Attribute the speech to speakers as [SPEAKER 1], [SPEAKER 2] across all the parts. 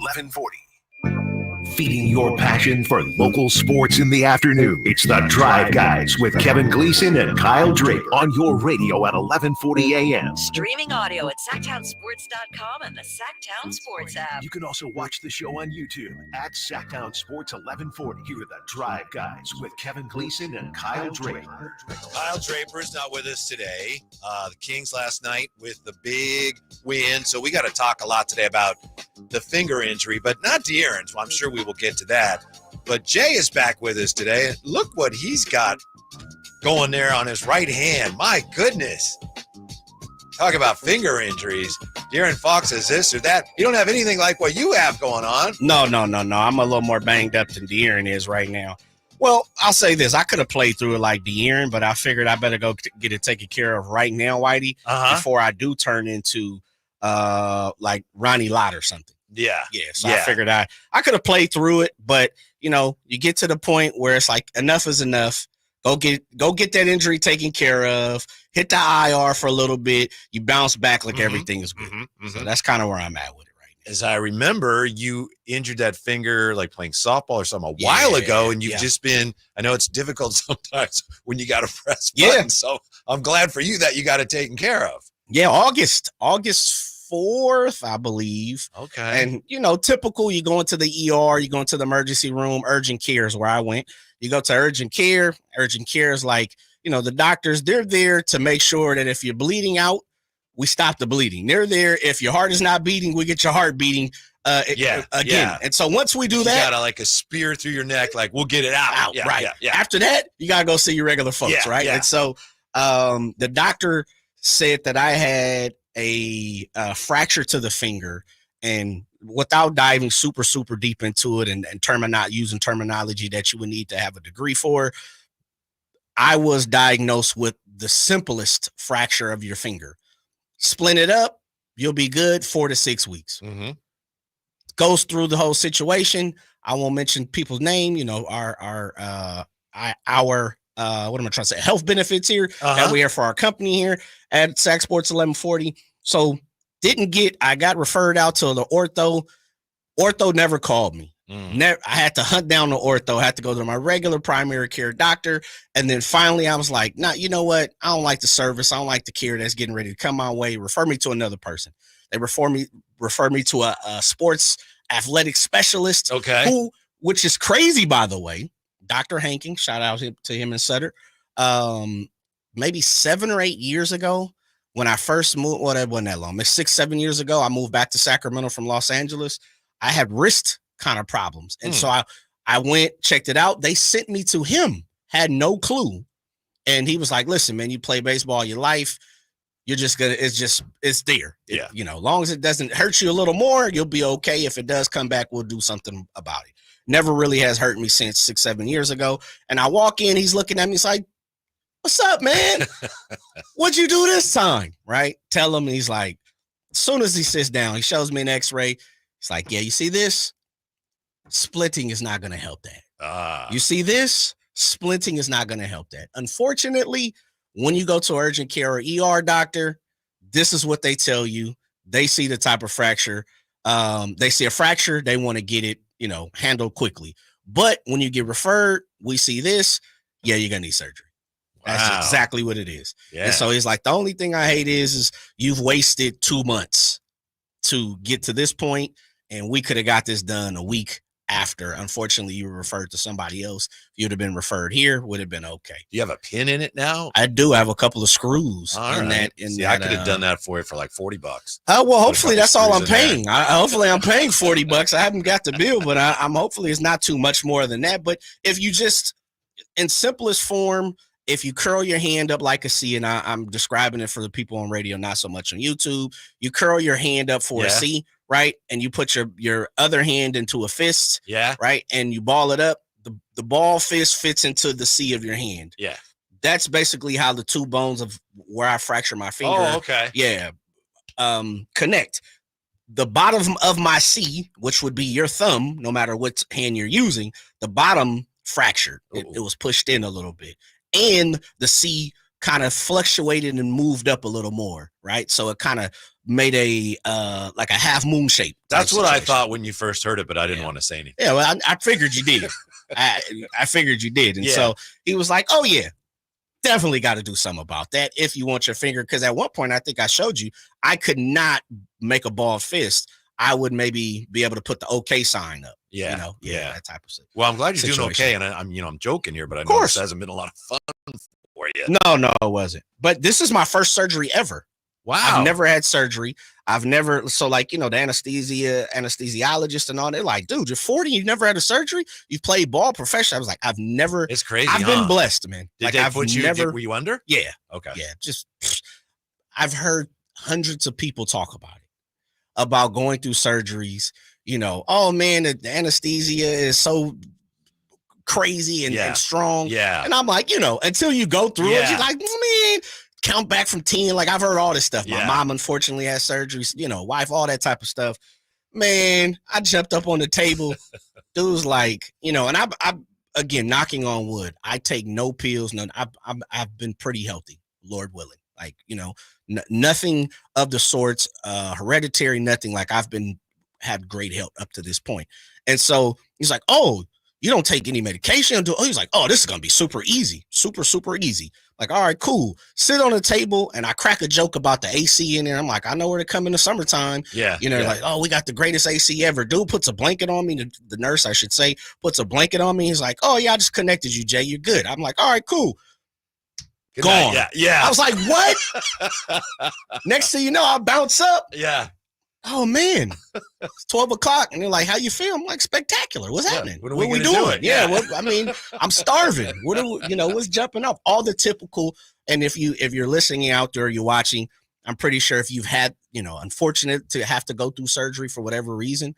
[SPEAKER 1] 1140. Feeding your passion for local sports in the afternoon. It's the Drive Guys with Kevin Gleason and Kyle Draper on your radio at 1140 a.m.
[SPEAKER 2] Streaming audio at SacktownSports.com and the Sacktown Sports app.
[SPEAKER 1] You can also watch the show on YouTube at Sacktown Sports 1140. Here are the Drive Guys with Kevin Gleason and Kyle Draper.
[SPEAKER 3] Kyle Draper is not with us today. The Kings last night with the big win. So we got to talk a lot today about the finger injury, but not De'Aaron's. Well, I'm sure we will get to that. But Jay is back with us today. And look what he's got going there on his right hand. My goodness. Talk about finger injuries. De'Aaron Fox has this or that. You don't have anything like what you have going on.
[SPEAKER 4] No. I'm a little more banged up than De'Aaron is right now. Well, I'll say this. I could have played through it like De'Aaron, but I figured I better go get it taken care of right now, Whitey, before I do turn into like Ronnie Lott or something.
[SPEAKER 3] Yeah.
[SPEAKER 4] So I figured I could have played through it, but you get to the point where it's like enough is enough. Go get that injury taken care of. Hit the IR for a little bit. You bounce back like everything is good. So that's kind of where I'm at with it right now.
[SPEAKER 3] As I remember, you injured that finger like playing softball or something a while ago, and you've just been. I know it's difficult sometimes when you got to press buttons. So I'm glad for you that you got it taken care of.
[SPEAKER 4] Yeah, August 4th, I believe.
[SPEAKER 3] Okay.
[SPEAKER 4] And, typical, you go into the ER, you go into the emergency room, urgent care is where I went. You go to urgent care. Urgent care is like, the doctors, they're there to make sure that if you're bleeding out, we stop the bleeding. They're there. If your heart is not beating, we get your heart beating again. Yeah. And so once we do that.
[SPEAKER 3] You got to like a spear through your neck, like we'll get it out.
[SPEAKER 4] Right. Yeah. After that, you got to go see your regular folks, right?
[SPEAKER 3] Yeah.
[SPEAKER 4] And so the doctor said that I had a fracture to the finger, and without diving super, super deep into it and using terminology that you would need to have a degree for, I was diagnosed with the simplest fracture of your finger. Splint it up, you'll be good 4 to 6 weeks. Goes through the whole situation. I won't mention people's name, our what am I trying to say? Health benefits here that we have for our company here at Sack Sports 1140. So I got referred out to the ortho. Ortho never called me. I had to hunt down the ortho. I had to go to my regular primary care doctor. And then finally I was like, nah, you know what? I don't like the service. I don't like the care that's getting ready to come my way. Refer me to another person. They refer me to a sports athletic specialist.
[SPEAKER 3] Okay.
[SPEAKER 4] Which is crazy, by the way. Dr. Hanking, shout out to him and Sutter. Maybe 7 or 8 years ago, when I first moved, well, that wasn't that long, maybe 6, 7 years ago, I moved back to Sacramento from Los Angeles. I had wrist kind of problems. And so I went, checked it out. They sent me to him, had no clue. And he was like, listen, man, you play baseball all your life. You're just going to, it's there.
[SPEAKER 3] Yeah.
[SPEAKER 4] As long as it doesn't hurt you a little more, you'll be okay. If it does come back, we'll do something about it. Never really has hurt me since 6, 7 years ago. And I walk in, he's looking at me, he's like, what's up, man? What'd you do this time? Right? Tell him, he's like, as soon as he sits down, he shows me an x-ray. He's like, yeah, you see this? Splitting is not going to help that. You see this? Splinting is not going to help that. Unfortunately, when you go to urgent care or ER doctor, this is what they tell you. They see the type of fracture. They see a fracture. They want to get it, handled quickly. But when you get referred, we see this. Yeah, you're going to need surgery. That's exactly what it is. Yeah. And so he's like, the only thing I hate is you've wasted 2 months to get to this point, and we could have got this done a week after. Unfortunately, you were referred to somebody else. If you'd have been referred here, would have been okay.
[SPEAKER 3] Do you have a pin in it now?
[SPEAKER 4] I do. I have a couple of screws
[SPEAKER 3] in
[SPEAKER 4] that.
[SPEAKER 3] I could have done that for you for like $40.
[SPEAKER 4] Well, hopefully that's all I'm paying. Hopefully I'm paying $40. I haven't got the bill, but I'm hopefully it's not too much more than that. But if you just, in simplest form, if you curl your hand up like a C, and I'm describing it for the people on radio, not so much on YouTube, you curl your hand up for a C, right? And you put your other hand into a fist, right? And you ball it up. The ball fist fits into the C of your hand.
[SPEAKER 3] Yeah.
[SPEAKER 4] That's basically how the two bones of where I fracture my finger. Connect. The bottom of my C, which would be your thumb, no matter what hand you're using, the bottom fractured. It was pushed in a little bit. And the C kind of fluctuated and moved up a little more, right? So it kind of made a like a half moon shape.
[SPEAKER 3] That's what I thought when you first heard it, but I didn't want to say anything.
[SPEAKER 4] Yeah, well, I figured you did. I figured you did. And so he was like, oh, yeah, definitely got to do something about that if you want your finger. Because at one point, I think I showed you, I could not make a ball fist. I would maybe be able to put the okay sign up.
[SPEAKER 3] Yeah.
[SPEAKER 4] You know, that type of thing.
[SPEAKER 3] Well, I'm glad you're doing okay. And I'm joking here, but I know this hasn't been a lot of fun for you.
[SPEAKER 4] No, it wasn't. But this is my first surgery ever.
[SPEAKER 3] Wow.
[SPEAKER 4] I've never had surgery. So like, the anesthesiologist and all, they're like, dude, you're 40, you've never had a surgery? You've played ball professionally. I was like, I've never.
[SPEAKER 3] It's crazy.
[SPEAKER 4] I've been blessed, man.
[SPEAKER 3] Did they put you, were you under?
[SPEAKER 4] Yeah.
[SPEAKER 3] Okay.
[SPEAKER 4] Yeah. I've heard hundreds of people talk about going through surgeries, oh man, the anesthesia is so crazy and strong.
[SPEAKER 3] Yeah.
[SPEAKER 4] And I'm like, until you go through it, you're like, man, count back from 10. Like I've heard all this stuff. My mom unfortunately had surgeries, wife, all that type of stuff. Man, I jumped up on the table. Dude's like, and I again, knocking on wood, I take no pills. None. I've been pretty healthy, Lord willing. Like, nothing of the sorts, hereditary, nothing. Like I've had great health up to this point. And so he's like, oh, you don't take any medication. He's like, oh, this is going to be super easy. Super, super easy. Like, all right, cool. Sit on the table and I crack a joke about the AC in there. I'm like, I know where to come in the summertime.
[SPEAKER 3] Yeah.
[SPEAKER 4] Like, oh, we got the greatest AC ever. Dude puts a blanket on me. The nurse, I should say, puts a blanket on me. He's like, oh, yeah, I just connected you, Jay. You're good. I'm like, all right, cool.
[SPEAKER 3] Good
[SPEAKER 4] Gone.
[SPEAKER 3] Night. Yeah.
[SPEAKER 4] I was like, what? Next thing you know, I bounce up.
[SPEAKER 3] Yeah.
[SPEAKER 4] Oh, man. It's 12 o'clock. And they're like, how you feel? I'm like, spectacular. What's happening?
[SPEAKER 3] What are we
[SPEAKER 4] doing?
[SPEAKER 3] Yeah.
[SPEAKER 4] I'm starving. What's jumping up? All the typical. And if you're listening out there, you're watching, I'm pretty sure if you've had, unfortunate to have to go through surgery for whatever reason,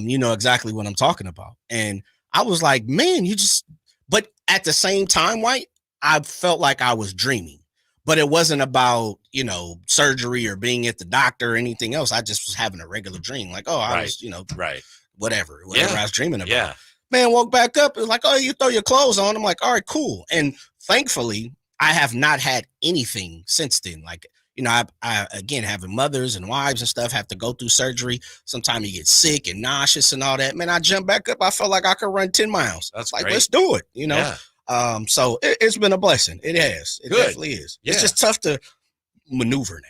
[SPEAKER 4] you know exactly what I'm talking about. And I was like, man, but at the same time, White, I felt like I was dreaming. But it wasn't about, surgery or being at the doctor or anything else. I just was having a regular dream. Like, I was, whatever I was dreaming about. Yeah. Man, woke back up. It was like, oh, you throw your clothes on. I'm like, all right, cool. And thankfully, I have not had anything since then. Like, I again, having mothers and wives and stuff have to go through surgery. Sometimes you get sick and nauseous and all that. Man, I jumped back up. I felt like I could run 10 miles.
[SPEAKER 3] That's
[SPEAKER 4] like,
[SPEAKER 3] great.
[SPEAKER 4] Let's do it,
[SPEAKER 3] Yeah.
[SPEAKER 4] So it's been a blessing. It has. It
[SPEAKER 3] Good.
[SPEAKER 4] definitely is.
[SPEAKER 3] Yeah.
[SPEAKER 4] It's just tough to maneuver now.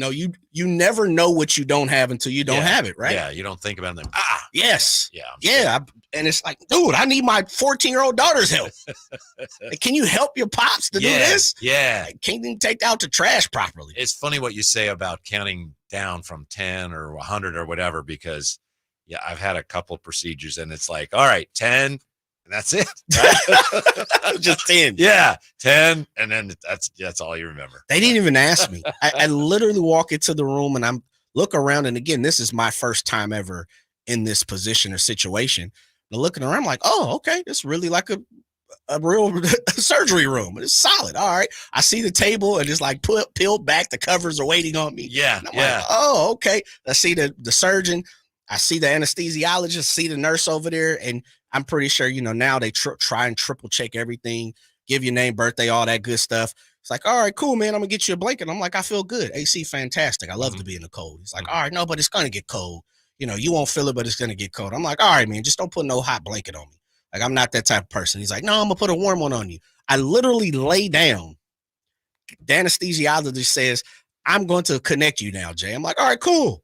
[SPEAKER 4] You never know what you don't have until you don't have it, right?
[SPEAKER 3] Yeah, you don't think about them.
[SPEAKER 4] Yes.
[SPEAKER 3] Yeah.
[SPEAKER 4] Yeah. And it's like, dude, I need my 14-year-old daughter's help. Can you help your pops to do this?
[SPEAKER 3] Yeah.
[SPEAKER 4] I can't even take out the trash properly.
[SPEAKER 3] It's funny what you say about counting down from 10 or 100 or whatever, because I've had a couple procedures and it's like, all right, 10. And that's it. Right?
[SPEAKER 4] Just 10.
[SPEAKER 3] Yeah, 10. And then that's all you remember.
[SPEAKER 4] They didn't even ask me. I literally walk into the room and I'm look around. And again, this is my first time ever in this position or situation. And looking around, I'm like, oh, okay. This is really like a real surgery room. It's solid. All right. I see the table and it's like peeled back. The covers are waiting on me.
[SPEAKER 3] Yeah.
[SPEAKER 4] And I'm like, oh, okay. I see the surgeon. I see the anesthesiologist, see the nurse over there. And I'm pretty sure, now they try and triple check everything, give your name, birthday, all that good stuff. It's like, all right, cool, man. I'm going to get you a blanket. I'm like, I feel good. AC, fantastic. I love to be in the cold. He's like, all right, no, but it's going to get cold. You won't feel it, but it's going to get cold. I'm like, all right, man, just don't put no hot blanket on me. Like, I'm not that type of person. He's like, no, I'm going to put a warm one on you. I literally lay down. The anesthesiologist says, I'm going to connect you now, Jay. I'm like, all right, cool.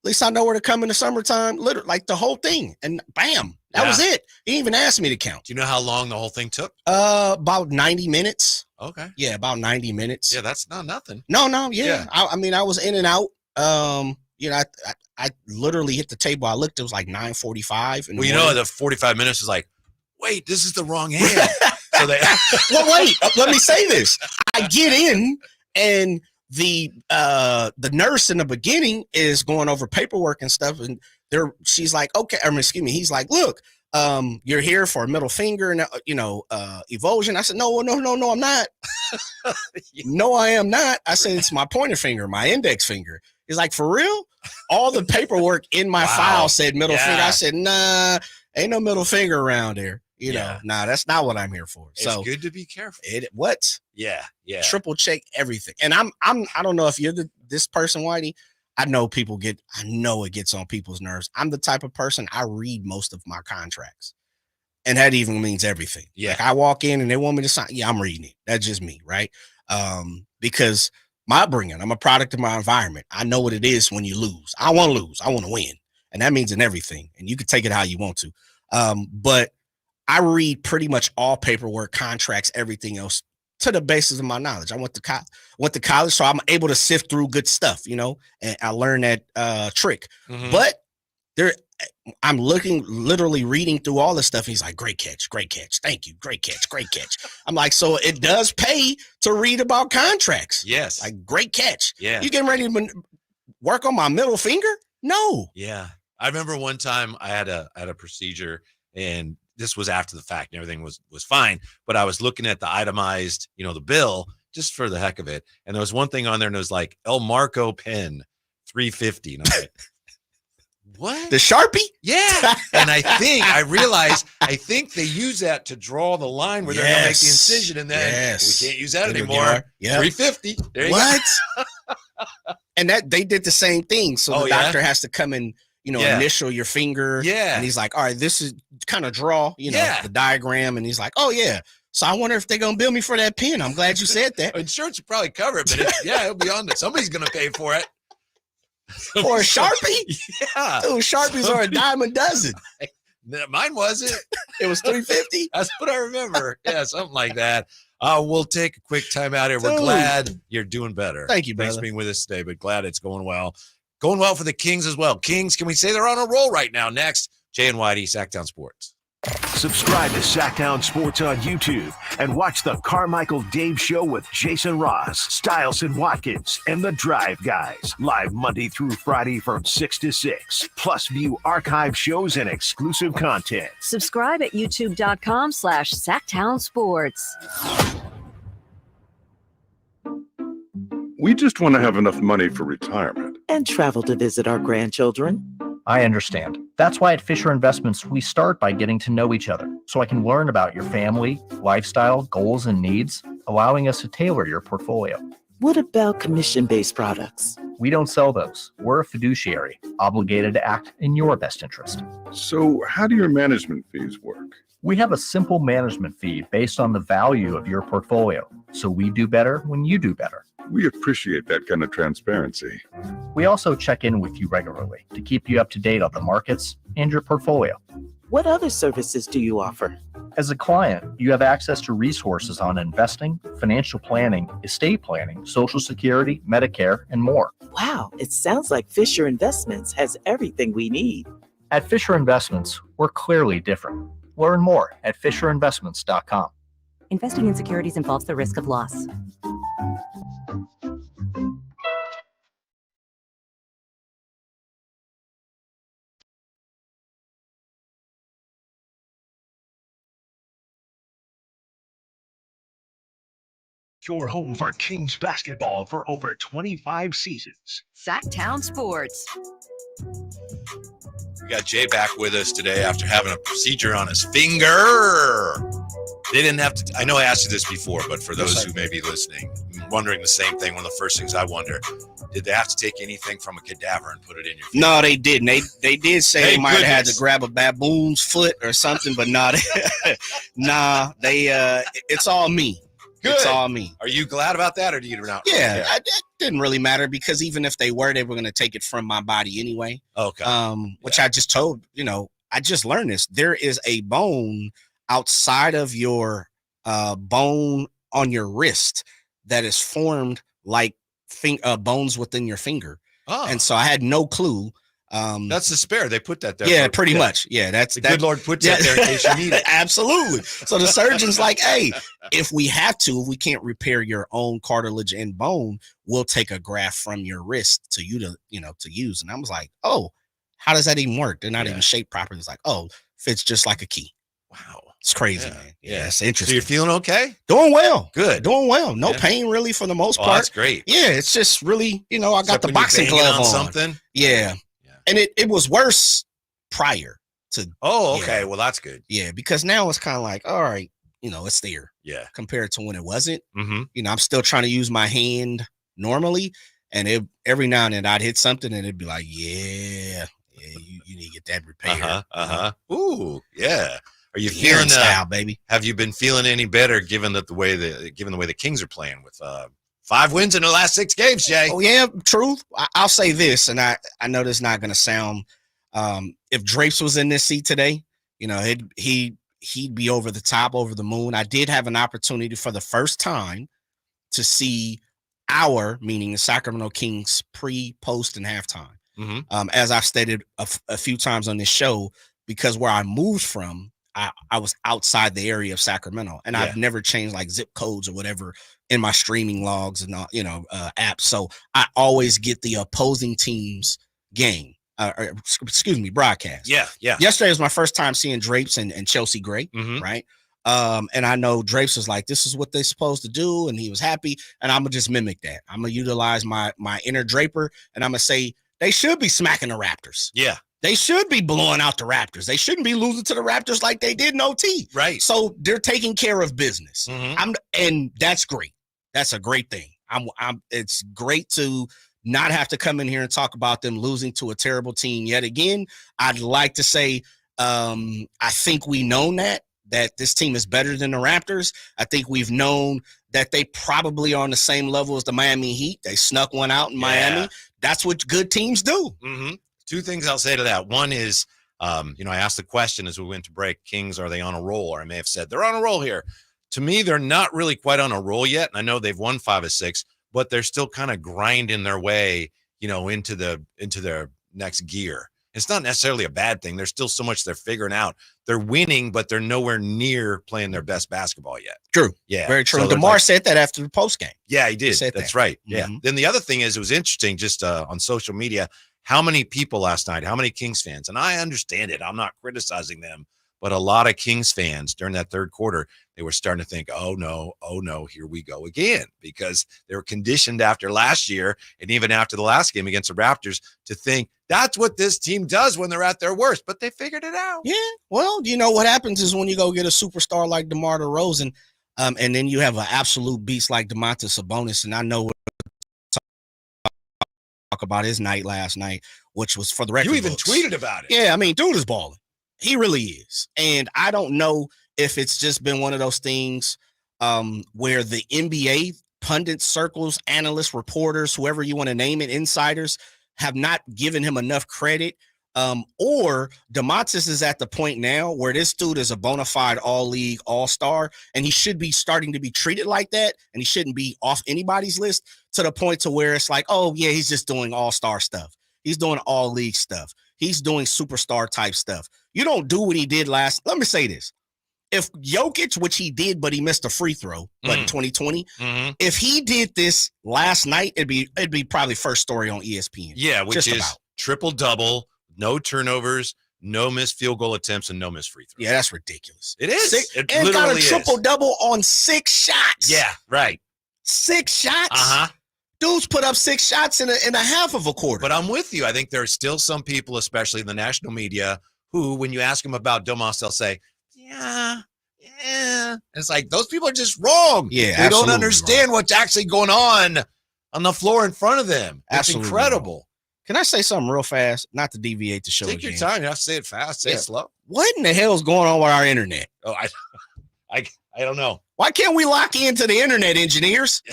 [SPEAKER 4] At least I know where to come in the summertime. Literally, like the whole thing. And bam, that was it. He didn't even ask me to count.
[SPEAKER 3] Do you know how long the whole thing took?
[SPEAKER 4] About 90 minutes.
[SPEAKER 3] Okay.
[SPEAKER 4] Yeah, about 90 minutes.
[SPEAKER 3] Yeah, that's not nothing.
[SPEAKER 4] No, yeah. I mean, I was in and out. I literally hit the table. I looked, it was like 9:45.
[SPEAKER 3] Well, the 45 minutes was like, wait, this is the wrong hand. So they
[SPEAKER 4] well, wait, let me say this. I get in and the nurse in the beginning is going over paperwork and stuff, and she's like, okay, he's like, look, you're here for a middle finger and evulsion. I said, no, I'm not. No, I am not. I said, it's my pointer finger, my index finger. He's like, for real? All the paperwork in my file said middle finger. I said, nah, ain't no middle finger around there. Nah, that's not what I'm here for.
[SPEAKER 3] It's
[SPEAKER 4] so
[SPEAKER 3] good to be careful.
[SPEAKER 4] What?
[SPEAKER 3] Yeah.
[SPEAKER 4] Triple check everything. And I don't know if you're this person, Whitey. I know it gets on people's nerves. I'm the type of person, I read most of my contracts. And that even means everything.
[SPEAKER 3] Yeah.
[SPEAKER 4] Like I walk in and they want me to sign. Yeah, I'm reading it. That's just me, right? Because my upbringing, I'm a product of my environment. I know what it is when you lose. I want to lose. I want to win. And that means in everything. And you can take it how you want to. But I read pretty much all paperwork, contracts, everything else to the basis of my knowledge. I went to college, so I'm able to sift through good stuff, and I learned that trick.
[SPEAKER 3] Mhm.
[SPEAKER 4] But I'm literally reading through all this stuff. He's like, great catch. Thank you. Great catch. I'm like, so it does pay to read about contracts.
[SPEAKER 3] Yes.
[SPEAKER 4] Like, great catch.
[SPEAKER 3] Yeah.
[SPEAKER 4] You getting ready to work on my middle finger? No.
[SPEAKER 3] Yeah. I remember one time I had a procedure, and this was after the fact and everything was fine, but I was looking at the itemized, the bill just for the heck of it. And there was one thing on there and it was like El Marco pen, $350. And I'm like, what?
[SPEAKER 4] The Sharpie?
[SPEAKER 3] Yeah. And I realized they use that to draw the line where they're going to make the incision, and then we can't use that anymore.
[SPEAKER 4] Yeah.
[SPEAKER 3] $350. There you
[SPEAKER 4] what? And that they did the same thing. So the doctor has to come and initial your finger.
[SPEAKER 3] Yeah.
[SPEAKER 4] And he's like, all right, this is kind of draw, the diagram. And he's like, oh yeah. So I wonder if they're going to bill me for that pen. I'm glad you said that.
[SPEAKER 3] Insurance will probably cover it, but it'll be on there. Somebody's going to pay for it.
[SPEAKER 4] Or a Sharpie?
[SPEAKER 3] Yeah.
[SPEAKER 4] Dude, Sharpies are a dime a dozen.
[SPEAKER 3] Mine wasn't.
[SPEAKER 4] It was $350.
[SPEAKER 3] That's what I remember. Yeah, something like that. We'll take a quick time out here. We're
[SPEAKER 4] Dude.
[SPEAKER 3] glad you're doing better.
[SPEAKER 4] Thank you,
[SPEAKER 3] Thanks
[SPEAKER 4] brother.
[SPEAKER 3] for being with us today, but glad it's going well. Going well for the Kings as well. Kings, can we say they're on a roll right now? Next, Jay and Whitey, Sacktown Sports.
[SPEAKER 1] Subscribe to Sacktown Sports on YouTube and watch the Carmichael Dave Show with Jason Ross, Stiles and Watkins, and the Drive Guys. Live Monday through Friday from 6 to 6. Plus view archive shows and exclusive content.
[SPEAKER 5] Subscribe at youtube.com/Sacktown Sports.
[SPEAKER 6] We just want to have enough money for retirement.
[SPEAKER 7] And travel to visit our grandchildren.
[SPEAKER 8] I understand. That's why at Fisher Investments, we start by getting to know each other so I can learn about your family, lifestyle, goals, and needs, allowing us to tailor your portfolio.
[SPEAKER 7] What about commission-based products?
[SPEAKER 8] We don't sell those. We're a fiduciary, obligated to act in your best interest.
[SPEAKER 6] So how do your management fees work?
[SPEAKER 8] We have a simple management fee based on the value of your portfolio, so we do better when you do better.
[SPEAKER 6] We appreciate that kind of transparency.
[SPEAKER 8] We also check in with you regularly to keep you up to date on the markets and your portfolio.
[SPEAKER 7] What other services do you offer?
[SPEAKER 8] As a client, you have access to resources on investing, financial planning, estate planning, Social Security, Medicare, and more.
[SPEAKER 7] Wow, it sounds like Fisher Investments has everything we need.
[SPEAKER 8] At Fisher Investments, we're clearly different. Learn more at FisherInvestments.com.
[SPEAKER 5] Investing in securities involves the risk of loss.
[SPEAKER 1] Your home for Kings basketball for over 25 seasons.
[SPEAKER 2] Sacktown Sports.
[SPEAKER 3] We got Jay back with us today after having a procedure on his finger. They didn't have to. I know I asked you this before, but for those who may be listening, wondering the same thing, one of the first things I wonder, did they have to take anything from a cadaver and put it in your finger?
[SPEAKER 4] No, they didn't. They did say
[SPEAKER 3] Thank
[SPEAKER 4] they might have had
[SPEAKER 3] goodness.
[SPEAKER 4] to grab a baboon's foot or something, but not. It's all me.
[SPEAKER 3] Good.
[SPEAKER 4] It's all me.
[SPEAKER 3] Are you glad about that, or do you not?
[SPEAKER 4] Yeah, it didn't really matter because even if they were going to take it from my body anyway.
[SPEAKER 3] Okay.
[SPEAKER 4] Which I just told, I just learned this. There is a bone outside of your bone on your wrist that is formed like bones within your finger.
[SPEAKER 3] Oh,
[SPEAKER 4] And so I had no clue.
[SPEAKER 3] that's the spare. They put that there.
[SPEAKER 4] Yeah, pretty much. Yeah, that's
[SPEAKER 3] The good Lord puts that there in case you need it.
[SPEAKER 4] Absolutely. So the surgeon's like, hey, if we can't repair your own cartilage and bone, we'll take a graft from your wrist to use. And I was like, oh, how does that even work? They're not even shaped properly. It's like, oh, fits just like a key.
[SPEAKER 3] Wow.
[SPEAKER 4] It's crazy,
[SPEAKER 3] Yeah.
[SPEAKER 4] man. Yeah, it's
[SPEAKER 3] So
[SPEAKER 4] interesting.
[SPEAKER 3] you're feeling okay?
[SPEAKER 4] Doing well.
[SPEAKER 3] Good.
[SPEAKER 4] Doing well. No
[SPEAKER 3] Yeah.
[SPEAKER 4] pain really for the most
[SPEAKER 3] Oh,
[SPEAKER 4] part.
[SPEAKER 3] that's great.
[SPEAKER 4] Yeah, it's just really, I got
[SPEAKER 3] Except
[SPEAKER 4] the
[SPEAKER 3] when you're
[SPEAKER 4] boxing
[SPEAKER 3] banging
[SPEAKER 4] glove
[SPEAKER 3] on
[SPEAKER 4] on.
[SPEAKER 3] something.
[SPEAKER 4] Yeah.
[SPEAKER 3] Yeah.
[SPEAKER 4] And it was worse prior to,
[SPEAKER 3] Oh, okay.
[SPEAKER 4] Yeah.
[SPEAKER 3] Well, that's good.
[SPEAKER 4] yeah, because now it's kind of like, all right, it's there
[SPEAKER 3] Yeah.
[SPEAKER 4] compared to when it wasn't.
[SPEAKER 3] Mm-hmm.
[SPEAKER 4] I'm still trying to use my hand normally. And every now and then I'd hit something and it'd be like, yeah, you need to get that repaired.
[SPEAKER 3] Ooh, yeah. Are you
[SPEAKER 4] Feeling
[SPEAKER 3] feeling
[SPEAKER 4] style, baby?
[SPEAKER 3] Have you been feeling any better given the way the Kings are playing with 5 wins in the last 6 games, Jay?
[SPEAKER 4] Oh yeah, truth. I'll say this, and I know this is not going to sound. If Drapes was in this seat today, he'd be over the top, over the moon. I did have an opportunity for the first time to see meaning the Sacramento Kings pre, post, and halftime.
[SPEAKER 3] Mm-hmm.
[SPEAKER 4] As I've stated a few times on this show, because where I moved from, I was outside the area of Sacramento, and I've never changed like zip codes or whatever in my streaming logs and apps. So I always get the opposing team's game. Broadcast.
[SPEAKER 3] Yeah.
[SPEAKER 4] Yesterday was my first time seeing Drapes and Chelsea Gray, right? And I know Drapes was like, this is what they're supposed to do, and he was happy. And I'm gonna just mimic that. I'm gonna utilize my inner Draper, and I'm gonna say they should be smacking the Raptors.
[SPEAKER 3] Yeah.
[SPEAKER 4] They should be blowing out the Raptors. They shouldn't be losing to the Raptors like they did in OT.
[SPEAKER 3] Right.
[SPEAKER 4] So they're taking care of business.
[SPEAKER 3] Mm-hmm.
[SPEAKER 4] And that's great. That's a great thing. It's great to not have to come in here and talk about them losing to a terrible team yet again. I'd like to say I think we know that this team is better than the Raptors. I think we've known that they probably are on the same level as the Miami Heat. They snuck one out in Miami. That's what good teams do.
[SPEAKER 3] Mm-hmm. 2 things I'll say to that. One is, I asked the question as we went to break, Kings, are they on a roll? Or I may have said they're on a roll here. To me, they're not really quite on a roll yet. And I know they've won 5 of 6, but they're still kind of grinding their way, into their next gear. It's not necessarily a bad thing. There's still so much they're figuring out. They're winning, but they're nowhere near playing their best basketball yet.
[SPEAKER 4] True.
[SPEAKER 3] Yeah.
[SPEAKER 4] Very true.
[SPEAKER 3] So
[SPEAKER 4] DeMar said that after the post game.
[SPEAKER 3] Yeah, he did.
[SPEAKER 4] That's
[SPEAKER 3] that. Right. Yeah.
[SPEAKER 4] Mm-hmm.
[SPEAKER 3] Then the other thing is, it was interesting just on social media, how many people last night, how many Kings fans, and I understand it, I'm not criticizing them, but a lot of Kings fans during that third quarter, they were starting to think, oh no, here we go again, because they were conditioned after last year and even after the last game against the Raptors to think that's what this team does when they're at their worst, but they figured it out.
[SPEAKER 4] Yeah, well, what happens is when you go get a superstar like DeMar DeRozan, and then you have an absolute beast like Domantas Sabonis, and I know what talk about his night last night, which was for the record.
[SPEAKER 3] You even tweeted about it.
[SPEAKER 4] Yeah, I mean, dude is balling. He really is. And I don't know if it's just been one of those things where the NBA pundit circles, analysts, reporters, whoever you want to name it, insiders, have not given him enough credit. Or Domantas is at the point now where this dude is a bona fide all-league, all-star, and he should be starting to be treated like that, and he shouldn't be off anybody's list, to the point to where it's like, oh, yeah, he's just doing all-star stuff. He's doing all-league stuff. He's doing superstar-type stuff. You don't do what he did last. Let me say this. If Jokic, which he did, but he missed a free throw, but in 2020, if he did this last night, it'd be probably first story on ESPN.
[SPEAKER 3] Yeah, which
[SPEAKER 4] just
[SPEAKER 3] is
[SPEAKER 4] about.
[SPEAKER 3] Triple-double, no turnovers, no missed field goal attempts, and no missed free throws.
[SPEAKER 4] Yeah, that's ridiculous.
[SPEAKER 3] It is. It
[SPEAKER 4] and got a
[SPEAKER 3] literally
[SPEAKER 4] triple-double on 6 shots.
[SPEAKER 3] Yeah, right.
[SPEAKER 4] 6 shots?
[SPEAKER 3] Uh-huh.
[SPEAKER 4] Dudes put up 6 shots in a half of a quarter.
[SPEAKER 3] But I'm with you. I think there are still some people, especially in the national media, who, when you ask them about Domas, they'll say, yeah. It's like, those people are just wrong.
[SPEAKER 4] Yeah,
[SPEAKER 3] they don't understand what's actually going on the floor in front of them. It's
[SPEAKER 4] absolutely
[SPEAKER 3] incredible.
[SPEAKER 4] Wrong. Can I say something real fast? Not to deviate the show.
[SPEAKER 3] Take your time. You have to say it fast. Say it slow.
[SPEAKER 4] What in the hell is going on with our internet?
[SPEAKER 3] Oh, I don't know.
[SPEAKER 4] Why can't we lock into the internet, engineers?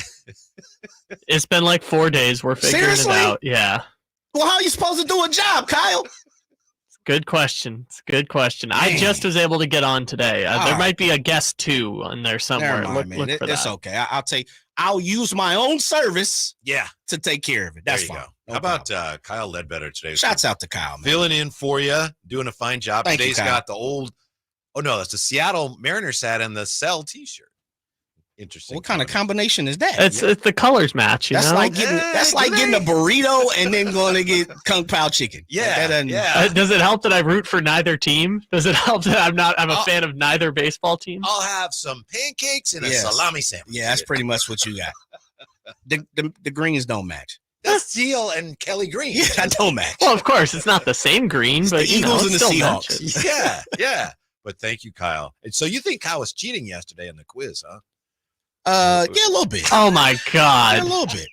[SPEAKER 9] It's been like 4 days. We're figuring it out. Yeah.
[SPEAKER 4] Well, how are you supposed to do a job, Kyle?
[SPEAKER 9] Good question. It's a good question. Man. I just was able to get on today. There might be a guest 2 on there somewhere.
[SPEAKER 4] Never mind, look for that. It's okay. I'll use my own service. To take care of it. That's fine.
[SPEAKER 3] No How about Kyle Ledbetter today?
[SPEAKER 4] Shouts out to Kyle, man.
[SPEAKER 3] Filling in for you, doing a fine job.
[SPEAKER 4] Thank
[SPEAKER 3] Today's
[SPEAKER 4] you, Kyle.
[SPEAKER 3] got the old. Oh no, that's the Seattle Mariners hat and the Cell T-shirt. Interesting.
[SPEAKER 4] What kind of combination is that?
[SPEAKER 9] It's the colors match.
[SPEAKER 4] That's like getting a burrito and then going to get Kung Pao chicken.
[SPEAKER 3] Yeah.
[SPEAKER 9] Does it help that I root for neither team? Does it help that I'm a fan of neither baseball team?
[SPEAKER 3] I'll have some pancakes and a salami sandwich.
[SPEAKER 4] Yeah, that's pretty much what you got. The greens don't match.
[SPEAKER 3] That's Teal and Kelly Green.
[SPEAKER 4] Yeah, that don't match.
[SPEAKER 9] Well, of course, it's not the same green, but
[SPEAKER 4] the Eagles and the Seahawks.
[SPEAKER 9] Matches.
[SPEAKER 3] Yeah. But thank you, Kyle. And so you think Kyle was cheating yesterday in the quiz, huh?
[SPEAKER 4] Yeah, a little bit.
[SPEAKER 9] Oh my God.
[SPEAKER 4] Yeah, a little bit.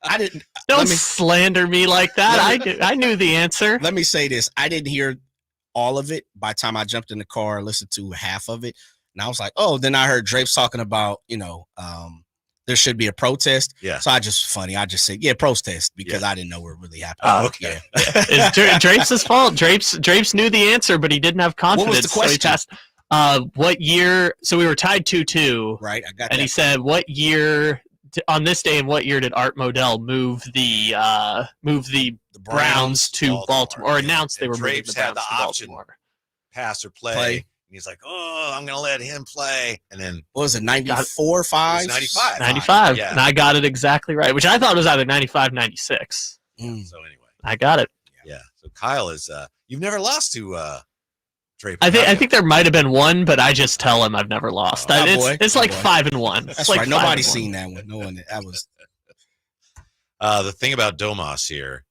[SPEAKER 4] I didn't.
[SPEAKER 9] Don't slander me like that. I knew the answer.
[SPEAKER 4] Let me say this. I didn't hear all of it. By the time I jumped in the car, I listened to half of it. And I was like, oh, then I heard Drapes talking about, there should be a protest.
[SPEAKER 3] Yeah.
[SPEAKER 4] So I just said, yeah, protest, because I didn't know what really happened.
[SPEAKER 3] Oh, okay.
[SPEAKER 4] Yeah.
[SPEAKER 9] It's Drapes' fault. Drapes knew the answer, but he didn't have confidence.
[SPEAKER 4] What was the question?
[SPEAKER 9] So he asked, what year? So we were tied 2-2.
[SPEAKER 4] Right. I got that.
[SPEAKER 9] And he said, what year, on this day, in what year did Art Modell move the Browns to Baltimore, or announced they were moving the
[SPEAKER 3] Drapes had
[SPEAKER 9] Browns
[SPEAKER 3] the
[SPEAKER 9] to
[SPEAKER 3] option,
[SPEAKER 9] Baltimore?
[SPEAKER 3] pass or play. And he's like, oh, I'm going to let him play. And then
[SPEAKER 4] what was it, 94, 5?
[SPEAKER 3] 95.
[SPEAKER 9] 95.
[SPEAKER 3] Yeah.
[SPEAKER 9] And I got it exactly right, which I thought was either 95, 96.
[SPEAKER 3] So anyway.
[SPEAKER 9] I got it.
[SPEAKER 3] Yeah. So Kyle is, you've never lost to Draper.
[SPEAKER 9] I think there might have been one, but I just tell him I've never lost. It's like 5-1.
[SPEAKER 4] That's right. Nobody's seen that one. No one. That was.
[SPEAKER 3] The thing about Domas here,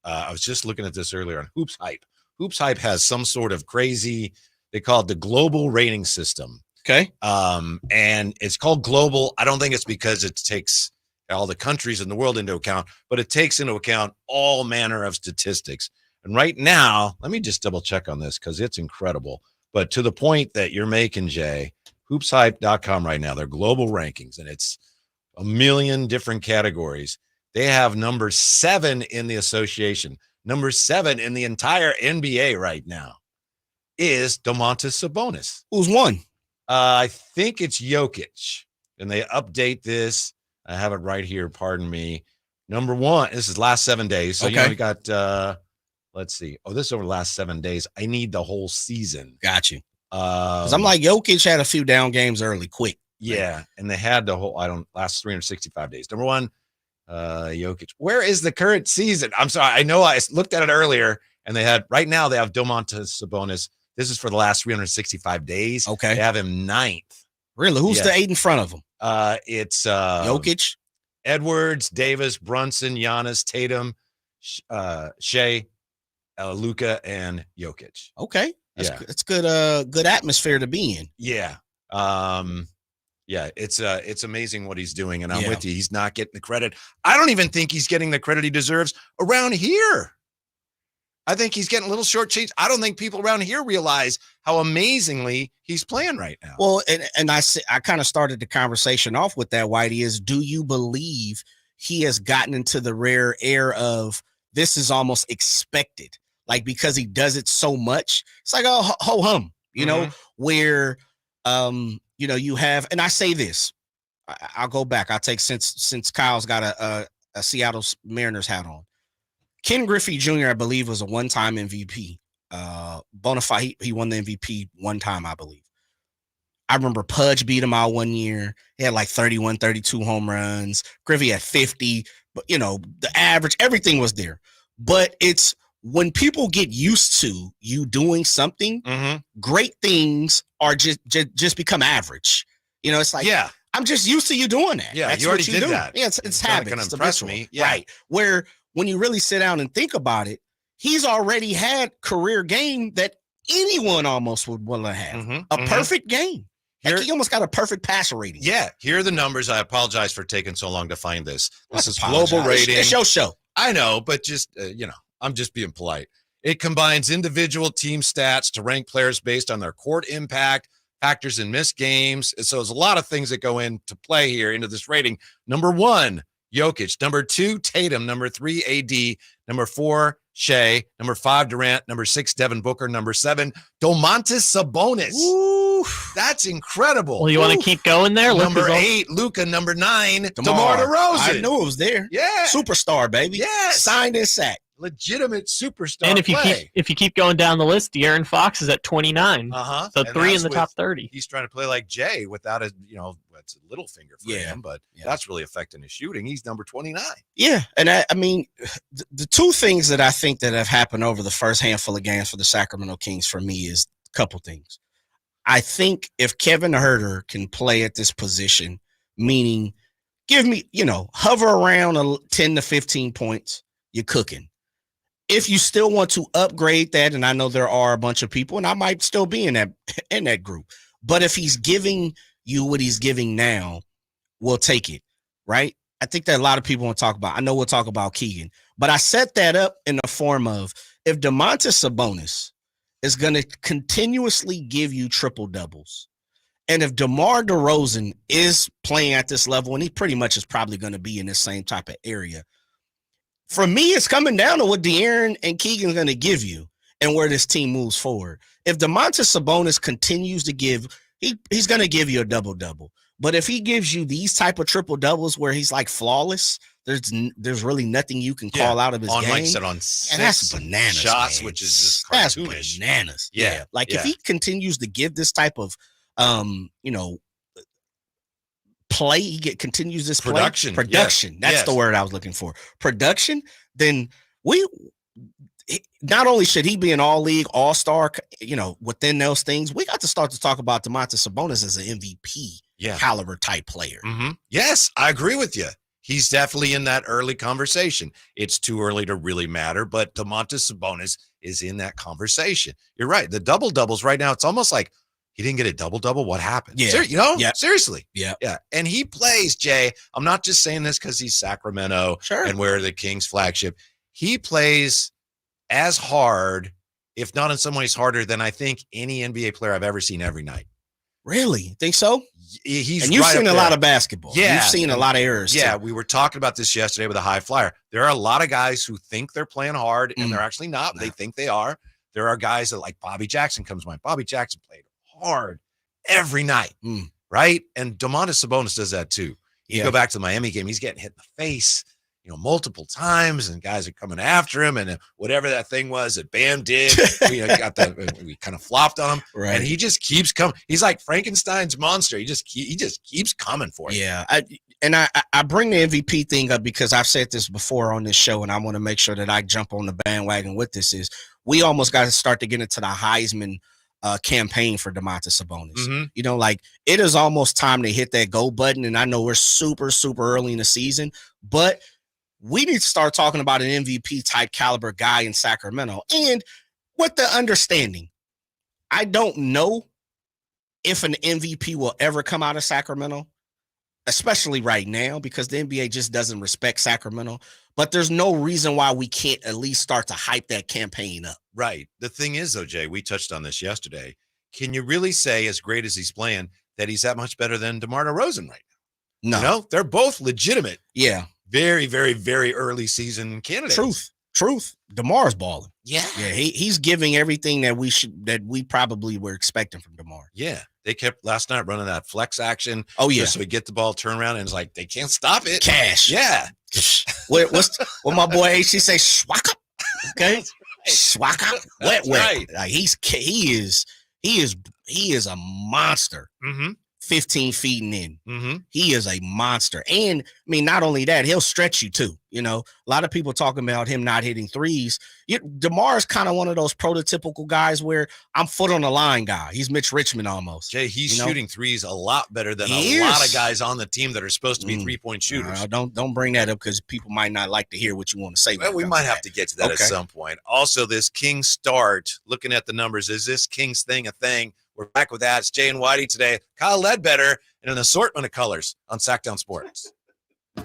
[SPEAKER 3] I was just looking at this earlier on Hoops Hype. Hoops Hype has some sort of crazy, they call it the global rating system.
[SPEAKER 4] Okay.
[SPEAKER 3] And it's called global. I don't think it's because it takes all the countries in the world into account, but it takes into account all manner of statistics. And right now, let me just double check on this because it's incredible. But to the point that you're making, Jay, hoopshype.com right now, their global rankings, and it's a million different categories. They have number 7 in the association. Number 7 in the entire NBA right now is Domantas Sabonis.
[SPEAKER 4] Who's one?
[SPEAKER 3] I think it's Jokic. And they update this. I have it right here. Pardon me. Number 1. This is last 7 days. So we got, let's see. Oh, this is over the last 7 days. I need the whole season.
[SPEAKER 4] Got you. Because I'm like, Jokic had a few down games early, quick.
[SPEAKER 3] Yeah. And they had the whole, last 365 days. Number 1. Jokic. Where is the current season? I'm sorry. I know I looked at it earlier, and they have Domantas Sabonis. This is for the last 365 days.
[SPEAKER 4] Okay.
[SPEAKER 3] They have him 9th.
[SPEAKER 4] Really? Who's the 8 in front of him?
[SPEAKER 3] It's
[SPEAKER 4] Jokic,
[SPEAKER 3] Edwards, Davis, Brunson, Giannis, Tatum, Shea, Luka, and Jokic.
[SPEAKER 4] Okay. That's good. Good atmosphere to be in.
[SPEAKER 3] Yeah. Yeah, it's amazing what he's doing, and I'm with you. He's not getting the credit. I don't even think he's getting the credit he deserves around here. I think he's getting a little shortchanged. I don't think people around here realize how amazingly he's playing right now.
[SPEAKER 4] Well, and I kind of started the conversation off with that, Whitey, is do you believe he has gotten into the rare air of this is almost expected? Like, because he does it so much, it's like, oh, ho-hum, where you have, and I say this, I'll go back. I'll take since Kyle's got a Seattle Mariners hat on. Ken Griffey Jr., I believe, was a one-time MVP. Bonafide, he won the MVP one time, I believe. I remember Pudge beat him out one year. He had like 31, 32 home runs. Griffey had 50, but the average, everything was there. But it's when people get used to you doing something, great things are just become average. It's like, I'm just used to you doing that.
[SPEAKER 3] Yeah,
[SPEAKER 4] that's
[SPEAKER 3] you already did
[SPEAKER 4] do.
[SPEAKER 3] that.
[SPEAKER 4] Yeah, it's habit.
[SPEAKER 3] Going
[SPEAKER 4] it's
[SPEAKER 3] to impress
[SPEAKER 4] habitual.
[SPEAKER 3] me. Yeah.
[SPEAKER 4] Right. Where when you really sit down and think about it, he's already had career game that anyone almost would want to have. A perfect game. Like he almost got a perfect passer rating.
[SPEAKER 3] Yeah. Here are the numbers. I apologize for taking so long to find this. This is global rating.
[SPEAKER 4] It's your show.
[SPEAKER 3] I know, but just, I'm just being polite. It combines individual team stats to rank players based on their court impact, factors in missed games. And so there's a lot of things that go into play here into this rating. Number 1, Jokic. Number 2, Tatum. Number 3, AD. Number 4, Shea. Number 5, Durant. Number 6, Devin Booker. Number 7, Domantas Sabonis.
[SPEAKER 4] Ooh,
[SPEAKER 3] that's incredible.
[SPEAKER 9] Well, you want to keep going there?
[SPEAKER 3] Number 8, Luka. Number 9, DeMar DeRozan.
[SPEAKER 4] I knew it was there.
[SPEAKER 3] Yeah.
[SPEAKER 4] Superstar, baby.
[SPEAKER 3] Yes.
[SPEAKER 4] Signed and sacked.
[SPEAKER 3] Legitimate superstar.
[SPEAKER 9] And if you keep going down the list, De'Aaron Fox is at 29. So and 3 in the top 30.
[SPEAKER 3] He's trying to play like Jay without it's a little finger for him, but that's really affecting his shooting. He's number 29.
[SPEAKER 4] Yeah, and I mean, the two things that I think that have happened over the first handful of games for the Sacramento Kings for me is a couple things. I think if Kevin Huerter can play at this position, meaning give me, hover around 10 to 15 points, you're cooking. If you still want to upgrade that, and I know there are a bunch of people, and I might still be in that group, but if he's giving you what he's giving now, we'll take it, right? I think that a lot of people want to talk about. I know we'll talk about Keegan, but I set that up in the form of if Domantas Sabonis is going to continuously give you triple doubles, and if DeMar DeRozan is playing at this level, and he pretty much is probably going to be in this same type of area, for me, it's coming down to what De'Aaron and Keegan's going to give you and where this team moves forward. If Domantas Sabonis continues to give, he's going to give you a double-double. But if he gives you these type of triple-doubles where he's like flawless, there's really nothing you can call out of his game.
[SPEAKER 3] Like I said, on 6
[SPEAKER 4] that's bananas,
[SPEAKER 3] shots,
[SPEAKER 4] man.
[SPEAKER 3] which is just
[SPEAKER 4] that's
[SPEAKER 3] cartoonish.
[SPEAKER 4] bananas.
[SPEAKER 3] Yeah.
[SPEAKER 4] Like if he continues to give this type of, play, continues this
[SPEAKER 3] production.
[SPEAKER 4] Production. That's the word I was looking for. Production. Then not only should he be an all-league, all-star, within those things, we got to start to talk about Domantas Sabonis as an MVP caliber type player.
[SPEAKER 3] Mm-hmm. Yes, I agree with you. He's definitely in that early conversation. It's too early to really matter, but Domantas Sabonis is in that conversation. You're right. The double-doubles right now, it's almost like he didn't get a double-double. What happened?
[SPEAKER 4] Yeah.
[SPEAKER 3] Seriously.
[SPEAKER 4] Yeah.
[SPEAKER 3] Yeah. And he plays, Jay. I'm not just saying this because he's Sacramento and we're the Kings flagship. He plays as hard, if not in some ways harder, than I think any NBA player I've ever seen every night.
[SPEAKER 4] Really? Think so?
[SPEAKER 3] He's
[SPEAKER 4] and you've
[SPEAKER 3] right
[SPEAKER 4] seen
[SPEAKER 3] up
[SPEAKER 4] a
[SPEAKER 3] there.
[SPEAKER 4] lot of basketball.
[SPEAKER 3] Yeah.
[SPEAKER 4] You've seen a lot of errors.
[SPEAKER 3] Yeah.
[SPEAKER 4] Too.
[SPEAKER 3] We were talking about this yesterday with a high flyer. There are a lot of guys who think they're playing hard and they're actually not. They think they are. There are guys that, like Bobby Jackson comes to mind. Bobby Jackson played hard every night, right? And Domantas Sabonis does that too. You go back to the Miami game, he's getting hit in the face, multiple times, and guys are coming after him, and whatever that thing was that Bam did, we kind of flopped on him,
[SPEAKER 4] right?
[SPEAKER 3] And he just keeps coming. He's like Frankenstein's monster. He just keeps coming for you.
[SPEAKER 4] Yeah, I bring the MVP thing up because I've said this before on this show, and I want to make sure that I jump on the bandwagon with this. Is we almost got to start to get into the Heisman campaign for Domantas Sabonis. It is almost time to hit that go button. And I know we're super, super early in the season, but we need to start talking about an MVP type caliber guy in Sacramento. And with the understanding, I don't know if an MVP will ever come out of Sacramento, especially right now, because the NBA just doesn't respect Sacramento. But there's no reason why we can't at least start to hype that campaign up.
[SPEAKER 3] Right. The thing is, though, Jay, we touched on this yesterday. Can you really say, as great as he's playing, that he's that much better than DeMar DeRozan right now?
[SPEAKER 4] No.
[SPEAKER 3] They're both legitimate.
[SPEAKER 4] Yeah.
[SPEAKER 3] Very, very, very early season candidates.
[SPEAKER 4] Truth. DeMar's balling.
[SPEAKER 3] Yeah.
[SPEAKER 4] Yeah. He's giving everything that we probably were expecting from DeMar.
[SPEAKER 3] Yeah. They kept last night running that flex action.
[SPEAKER 4] Oh, yeah.
[SPEAKER 3] So we get the ball, turn around, and it's like they can't stop it.
[SPEAKER 4] Cash.
[SPEAKER 3] Yeah.
[SPEAKER 4] what my boy H.C. say? Swaka. Okay. Swaka. Wet.
[SPEAKER 3] Right.
[SPEAKER 4] Like he is a monster. 15 feet and in. He is a monster. And I mean, not only that, he'll stretch you too. A lot of people talking about him not hitting threes. DeMar is kind of one of those prototypical guys where I'm foot on the line guy. He's Mitch Richmond almost.
[SPEAKER 3] Jay, he's shooting threes a lot better than a lot of guys on the team that are supposed to be 3-point shooters.
[SPEAKER 4] Don't bring that up because people might not like to hear what you want to say.
[SPEAKER 3] Well, we might have to get to that at some point. Also, this Kings start, looking at the numbers, is this Kings thing a thing? We're back with that. It's Jay and Whitey today. Kyle Ledbetter and an assortment of colors on Sacktown Sports.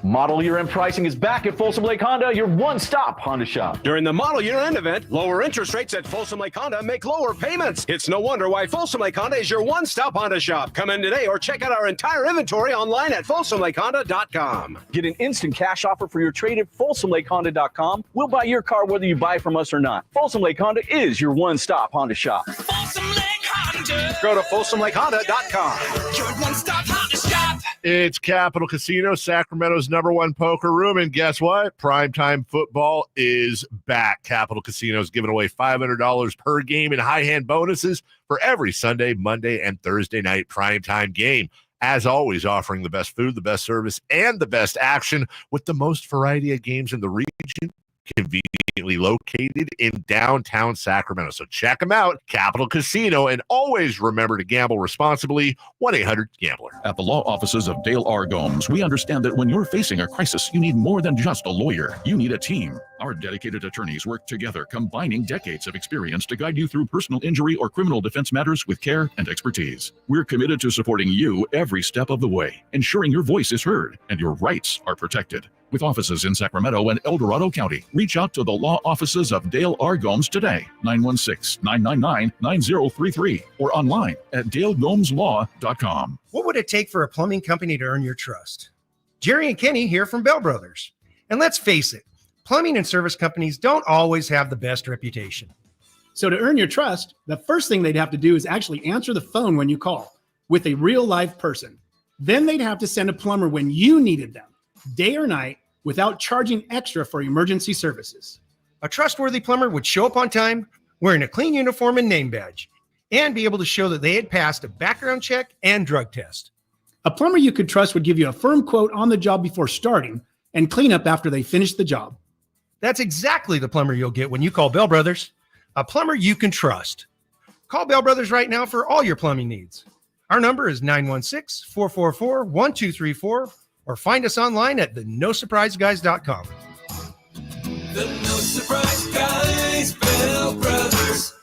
[SPEAKER 10] Model Year End pricing is back at Folsom Lake Honda, your one-stop Honda shop.
[SPEAKER 11] During the Model Year End event, lower interest rates at Folsom Lake Honda make lower payments. It's no wonder why Folsom Lake Honda is your one-stop Honda shop. Come in today or check out our entire inventory online at folsomlakehonda.com.
[SPEAKER 10] Get an instant cash offer for your trade at folsomlakehonda.com. We'll buy your car whether you buy from us or not. Folsom Lake Honda is your one-stop Honda shop.
[SPEAKER 11] Folsom Lake Honda. Go to folsomlakehonda.com. Your one-stop Honda shop.
[SPEAKER 12] It's Capital Casino, Sacramento's #1 poker room. And guess what? Primetime football is back. Capital Casino is giving away $500 per game in high hand bonuses for every Sunday, Monday, and Thursday night primetime game. As always, offering the best food, the best service, and the best action with the most variety of games in the region conveniently located in downtown Sacramento. So check them out, Capital Casino, and always remember to gamble responsibly. 1-800-GAMBLER.
[SPEAKER 13] At the law offices of Dale R. Gomes, we understand that when you're facing a crisis, you need more than just a lawyer. You need a team. Our dedicated attorneys work together, combining decades of experience to guide you through personal injury or criminal defense matters with care and expertise. We're committed to supporting you every step of the way, ensuring your voice is heard and your rights are protected. With offices in Sacramento and El Dorado County, reach out to the law offices of Dale R. Gomes today, 916-999-9033, or online at dalegomslaw.com.
[SPEAKER 14] What would it take for a plumbing company to earn your trust? Jerry and Kenny here from Bell Brothers. And let's face it, plumbing and service companies don't always have the best reputation.
[SPEAKER 15] So to earn your trust, the first thing they'd have to do is actually answer the phone when you call with a real live person. Then they'd have to send a plumber when you needed them, day or night, without charging extra for emergency services.
[SPEAKER 14] A trustworthy plumber would show up on time, wearing a clean uniform and name badge, and be able to show that they had passed a background check and drug test.
[SPEAKER 15] A plumber you could trust would give you a firm quote on the job before starting and clean up after they finish the job.
[SPEAKER 14] That's exactly the plumber you'll get when you call Bell Brothers, a plumber you can trust. Call Bell Brothers right now for all your plumbing needs. Our number is 916-444-1234, or find us online at thenosurpriseguys.com.
[SPEAKER 16] The No Surprise Guys, Bell Brothers.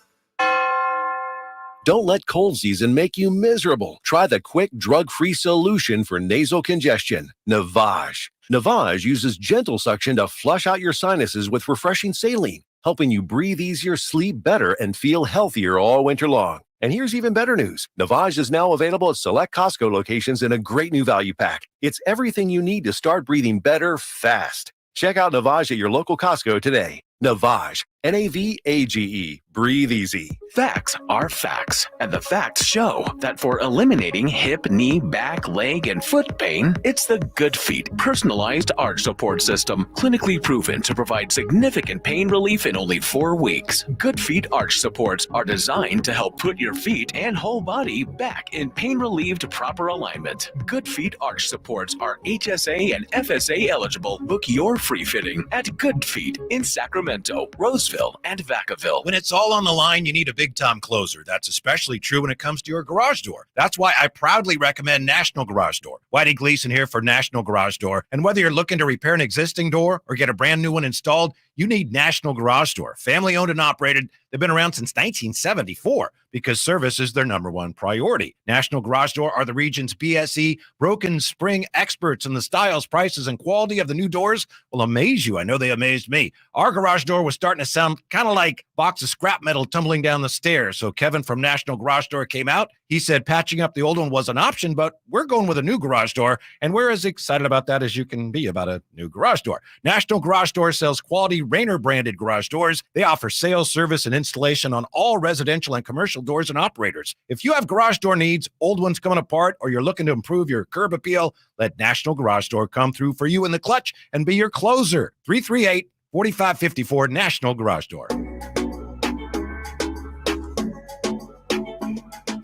[SPEAKER 1] Don't let cold season make you miserable. Try the quick, drug-free solution for nasal congestion, Navage. Navage uses gentle suction to flush out your sinuses with refreshing saline, helping you breathe easier, sleep better, and feel healthier all winter long. And here's even better news. Navage is now available at select Costco locations in a great new value pack. It's everything you need to start breathing better fast. Check out Navage at your local Costco today. Navage, Navage, breathe easy.
[SPEAKER 17] Facts are facts, and the facts show that for eliminating hip, knee, back, leg, and foot pain, it's the Good Feet personalized arch support system, clinically proven to provide significant pain relief in only 4 weeks. Good Feet arch supports are designed to help put your feet and whole body back in pain-relieved proper alignment. Good Feet arch supports are HSA and FSA eligible. Book your free fitting at Good Feet in Sacramento, Roseville, and Vacaville.
[SPEAKER 3] When it's all on the line, you need a big-time closer. That's especially true when it comes to your garage door. That's why I proudly recommend National Garage Door. Whitey Gleason here for National Garage Door. And whether you're looking to repair an existing door or get a brand new one installed, you need National Garage Door. Family-owned and operated. They've been around since 1974 because service is their number one priority. National Garage Door are the region's BSE broken spring experts, and the styles, prices, and quality of the new doors will amaze you. I know they amazed me. Our garage door was starting to sound kind of like a box of scrap metal tumbling down the stairs. So Kevin from National Garage Door came out. He said patching up the old one was an option, but we're going with a new garage door, and we're as excited about that as you can be about a new garage door. National Garage Door sells quality Rainer branded garage doors. They offer sales, service, and installation on all residential and commercial doors and operators. If you have garage door needs, old ones coming apart, or you're looking to improve your curb appeal, let National Garage Door come through for you in the clutch and be your closer. 338-4554 National Garage Door.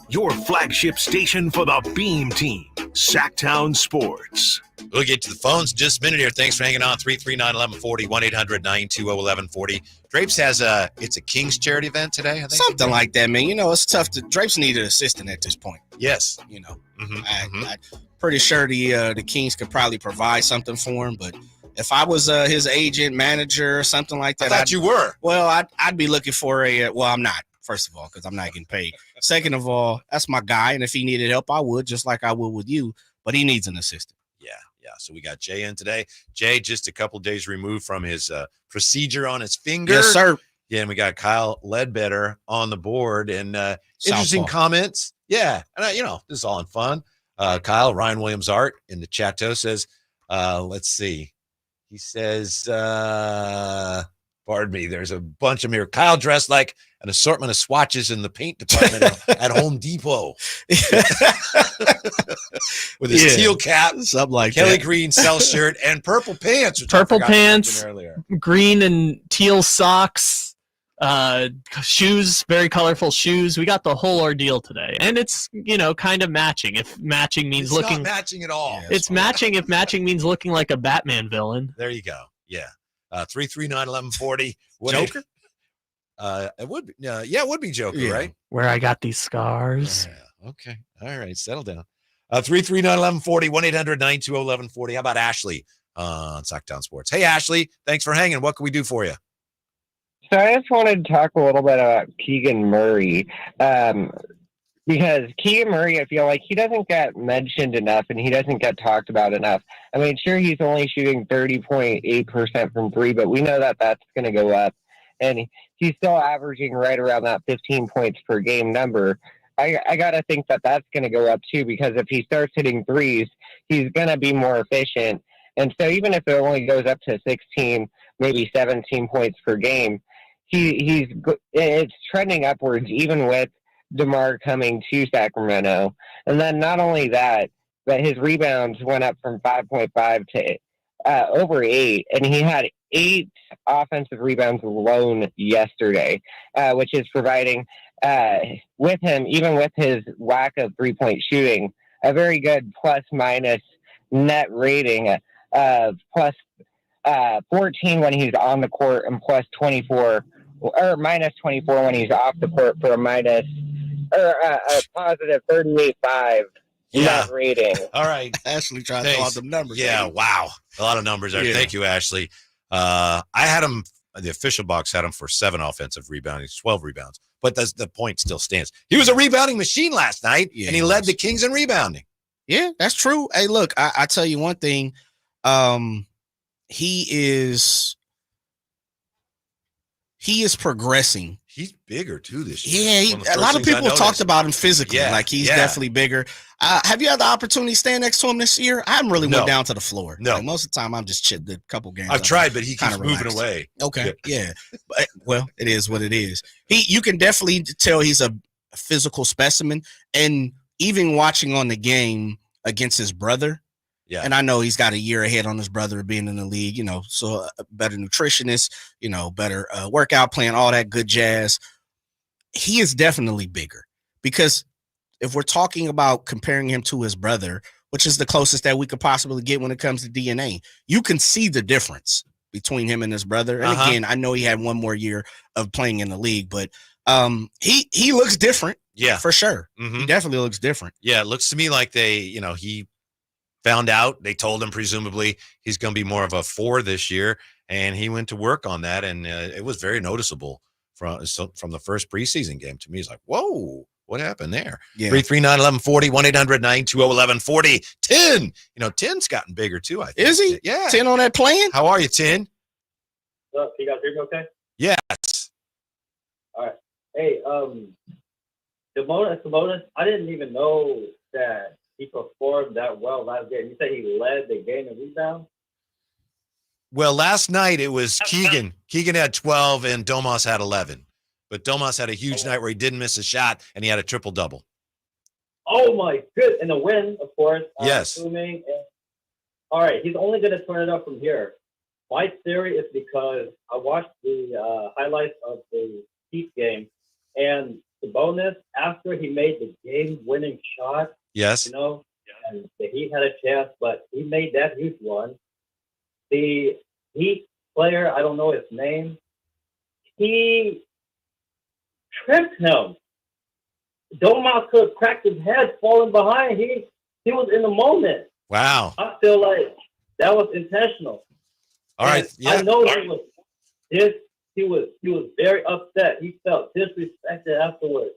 [SPEAKER 1] Your flagship station for the Beam Team, Sacktown Sports.
[SPEAKER 3] We'll get to the phones in just a minute here. Thanks for hanging on. 339-1140, 1-800-920-1140. Drapes has it's a Kings charity event today, I think.
[SPEAKER 4] Something like that, man. You know, it's tough to. Drapes need an assistant at this point.
[SPEAKER 3] Yes.
[SPEAKER 4] You know, I'm pretty sure the Kings could probably provide something for him, but if I was his agent, manager, or something like that.
[SPEAKER 3] I thought you were.
[SPEAKER 4] Well, I'd be looking for I'm not. First of all, because I'm not getting paid. Second of all, that's my guy, and if he needed help, I would, just like I would with you, but he needs an assistant.
[SPEAKER 3] Yeah. So we got Jay in today. Jay, just a couple days removed from his procedure on his finger.
[SPEAKER 4] Yes, sir.
[SPEAKER 3] Yeah, and we got Kyle Ledbetter on the board, and interesting comments. Yeah, and this is all in fun. Kyle, Ryan Williams Art in the chat says, let's see. He says, pardon me, there's a bunch of them here. Kyle dressed like an assortment of swatches in the paint department at Home Depot. With his teal cap,
[SPEAKER 4] something like
[SPEAKER 3] Kelly
[SPEAKER 4] that.
[SPEAKER 3] green cell shirt, and purple pants.
[SPEAKER 9] Purple pants, green and teal socks, shoes, very colorful shoes. We got the whole ordeal today. And it's, kind of matching. If matching means
[SPEAKER 3] it's
[SPEAKER 9] looking.
[SPEAKER 3] Not matching at all.
[SPEAKER 9] It's matching if matching means looking like a Batman villain.
[SPEAKER 3] There you go. Yeah. 339-1140.
[SPEAKER 4] Joker?
[SPEAKER 3] It would be. It would be Joker, right?
[SPEAKER 9] Where I got these scars.
[SPEAKER 3] Yeah. Okay. All right. Settle down. 339-1140, 1-800-920-1140. How about Ashley on Sacktown Sports? Hey, Ashley. Thanks for hanging. What can we do for you?
[SPEAKER 18] So I just wanted to talk a little bit about Keegan Murray. Because Keegan Murray, I feel like he doesn't get mentioned enough and he doesn't get talked about enough. I mean, sure, he's only shooting 30.8% from three, but we know that that's going to go up. And he's still averaging right around that 15 points per game number. I got to think that that's going to go up too, because if he starts hitting threes, he's going to be more efficient. And so even if it only goes up to 16, maybe 17 points per game, it's trending upwards even with DeMar coming to Sacramento. And then not only that, but his rebounds went up from 5.5 to over 8, and he had 8 offensive rebounds alone yesterday, which is providing with him, even with his lack of three-point shooting, a very good plus-minus net rating of plus 14 when he's on the court and plus 24 or minus 24 when he's off the court for a positive 38.5 net rating.
[SPEAKER 3] All right.
[SPEAKER 4] Ashley tried to call them numbers.
[SPEAKER 3] Yeah, wow. A lot of numbers there.
[SPEAKER 4] Yeah.
[SPEAKER 3] Thank you, Ashley. I had him, the official box had him for 7 offensive rebounds, 12 rebounds. But the point still stands. He was a rebounding machine last night, and he led the Kings in rebounding.
[SPEAKER 4] Yeah, that's true. Hey, look, I tell you one thing. He is progressing.
[SPEAKER 3] He's bigger too this year.
[SPEAKER 4] Yeah, a lot of people talked about him physically.
[SPEAKER 3] Yeah,
[SPEAKER 4] like he's definitely bigger. Have you had the opportunity to stand next to him this year? I haven't really went down to the floor.
[SPEAKER 3] No,
[SPEAKER 4] like, most of the time I'm just chilling. A couple games
[SPEAKER 3] I've tried, but he keeps moving away.
[SPEAKER 4] Okay, yeah. But, well, it is what it is. You can definitely tell he's a physical specimen, and even watching on the game against his brother.
[SPEAKER 3] Yeah.
[SPEAKER 4] And I know he's got a year ahead on his brother being in the league, so a better nutritionist, better workout plan, all that good jazz. He is definitely bigger, because if we're talking about comparing him to his brother, which is the closest that we could possibly get when it comes to DNA, you can see the difference between him and his brother. And again, I know he had one more year of playing in the league, but he looks different.
[SPEAKER 3] Yeah,
[SPEAKER 4] for sure.
[SPEAKER 3] Mm-hmm.
[SPEAKER 4] He definitely looks different.
[SPEAKER 3] Yeah, it looks to me like he found out, they told him presumably he's going to be more of a 4 this year, and he went to work on that, and it was very noticeable from the first preseason game. To me, he's like, whoa, what happened there? Yeah. 339-1140, 1-800-920-1140. 10, 10's gotten bigger too, I think.
[SPEAKER 4] Is he?
[SPEAKER 3] Yeah.
[SPEAKER 4] 10 on that plan?
[SPEAKER 3] How are you, 10?
[SPEAKER 19] Can you guys hear me okay?
[SPEAKER 3] Yes.
[SPEAKER 19] All right. Hey, Domantas Sabonis, I didn't even know that he performed that well last game. You said he led the game in rebound?
[SPEAKER 3] Well, last night it was Keegan. Keegan had 12 and Domas had 11. But Domas had a huge night where he didn't miss a shot, and he had a triple-double.
[SPEAKER 19] Oh, my goodness. And the win, of course.
[SPEAKER 3] Yes.
[SPEAKER 19] Assuming. All right. He's only going to turn it up from here. My theory is because I watched the highlights of the Heat game, and Sabonis, after he made the game-winning shot,
[SPEAKER 3] yes,
[SPEAKER 19] and the Heat had a chance, but he made that huge one. The Heat player, I don't know his name, he tripped him. Domas could have cracked his head falling behind. He was in the moment.
[SPEAKER 3] Wow.
[SPEAKER 19] I feel like that was intentional.
[SPEAKER 3] All right. Yeah.
[SPEAKER 19] I know he was very upset. He felt disrespected afterwards.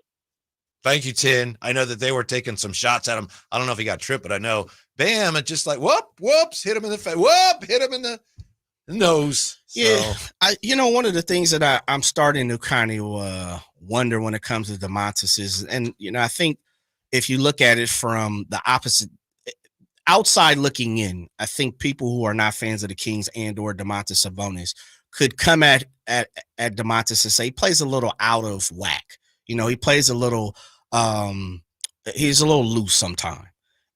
[SPEAKER 3] Thank you, Tin. I know that they were taking some shots at him. I don't know if he got tripped, but I know, bam, it just like, whoops, hit him in the face. Hit him in the nose. So.
[SPEAKER 4] Yeah. One of the things that I'm starting to kind of wonder when it comes to Domantas is, and, I think if you look at it from the opposite, outside looking in, I think people who are not fans of the Kings and or Domantas Sabonis could come at Domantas and say he plays a little out of whack. He plays a little, he's a little loose sometimes.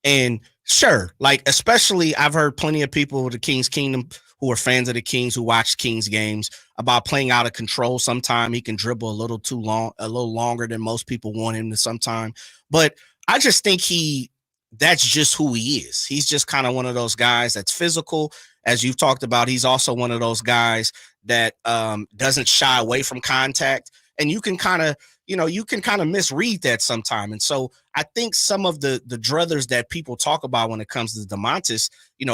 [SPEAKER 4] And sure, like, especially I've heard plenty of people with the Kings Kingdom who are fans of the Kings, who watch Kings games, about playing out of control. Sometimes he can dribble a little too long, a little longer than most people want him to sometime. But I just think he that's just who he is. He's just kind of one of those guys that's physical, as you've talked about. He's also one of those guys that doesn't shy away from contact, and you can kind of misread that sometime. And so I think some of the druthers that people talk about when it comes to Domantas,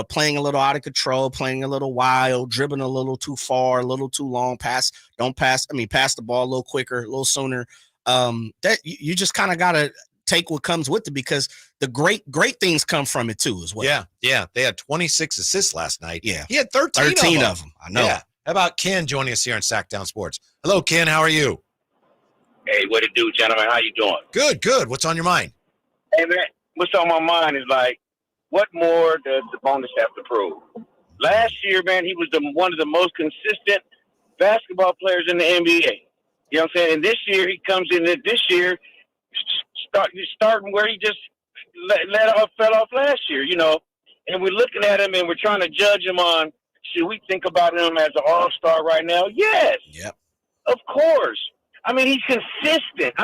[SPEAKER 4] playing a little out of control, playing a little wild, dribbling a little too far, a little too long, pass the ball a little quicker, a little sooner. That you just kind of got to take what comes with it, because the great things come from it too as well.
[SPEAKER 3] Yeah. They had 26 assists last night.
[SPEAKER 4] Yeah.
[SPEAKER 3] He had 13
[SPEAKER 4] of them. I know.
[SPEAKER 3] Yeah. How about Ken joining us here on Sacktown Sports? Hello, Ken. How are you?
[SPEAKER 20] Hey, what it do, gentlemen? How you doing?
[SPEAKER 3] Good. What's on your mind?
[SPEAKER 20] Hey, man, what's on my mind is what more does Sabonis have to prove? Last year, man, he was one of the most consistent basketball players in the NBA. You know what I'm saying? And this year, he comes in. This year, starting where he just fell off last year. And we're looking at him and we're trying to judge him on, should we think about him as an all-star right now? Yes.
[SPEAKER 4] Yep.
[SPEAKER 20] Of course. He's consistent.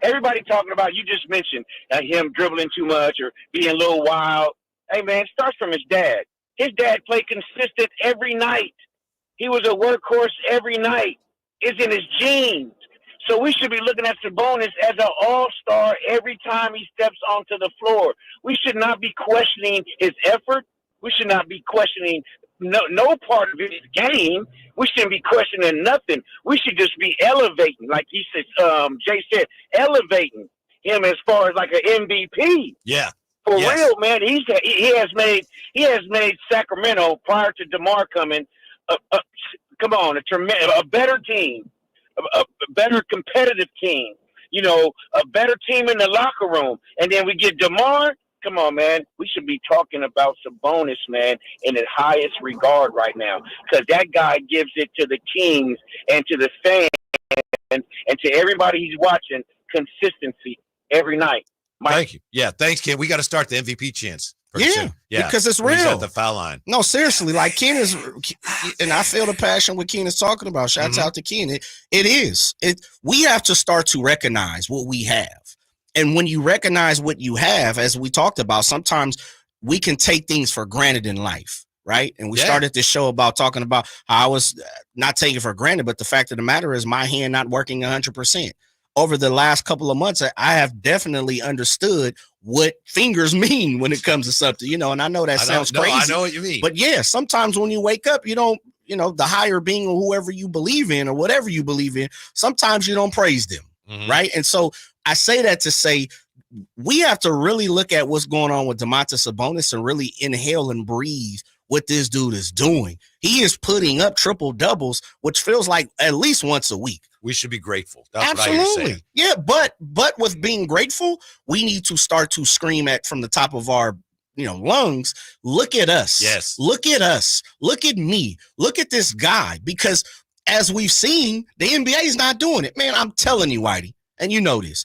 [SPEAKER 20] Everybody talking about, you just mentioned him dribbling too much or being a little wild. Hey, man, it starts from his dad. His dad played consistent every night. He was a workhorse every night. It's in his genes. So we should be looking at Sabonis as an all-star every time he steps onto the floor. We should not be questioning his effort. We should not be questioning no part of his game. We shouldn't be questioning nothing. We should just be elevating, like he said, Jay said, elevating him as far as like an MVP.
[SPEAKER 3] Yeah.
[SPEAKER 20] For real, man. He has made Sacramento, prior to DeMar coming, a better team, a better competitive team. A better team in the locker room. And then we get DeMar. Come on, man. We should be talking about Sabonis, man, in the highest regard right now, because that guy gives it to the Kings and to the fans and to everybody he's watching, consistency every night.
[SPEAKER 3] Thank you. Yeah, thanks, Ken. We got to start the MVP chants.
[SPEAKER 4] Yeah, because it's real.
[SPEAKER 3] He's at the foul line.
[SPEAKER 4] No, seriously, like Ken is, and I feel the passion what Ken is talking about. Shouts out to Ken. It is. We have to start to recognize what we have. And when you recognize what you have, as we talked about, sometimes we can take things for granted in life, right? And we started this show about talking about how I was not taking for granted, but the fact of the matter is my hand not working 100%. Over the last couple of months, I have definitely understood what fingers mean when it comes to something, and I know that sounds crazy.
[SPEAKER 3] I know what you mean.
[SPEAKER 4] But yeah, sometimes when you wake up, you don't, the higher being or whoever you believe in or whatever you believe in, sometimes you don't praise them, right? And so I say that to say we have to really look at what's going on with Domantas Sabonis and really inhale and breathe what this dude is doing. He is putting up triple doubles, which feels like at least once a week.
[SPEAKER 3] We should be grateful. That's
[SPEAKER 4] Absolutely.
[SPEAKER 3] what I hear you saying.
[SPEAKER 4] Yeah, but with being grateful, we need to start to scream at from the top of our lungs. Look at us.
[SPEAKER 3] Yes.
[SPEAKER 4] Look at us. Look at me. Look at this guy. Because as we've seen, the NBA is not doing it. Man, I'm telling you, Whitey, and you know this.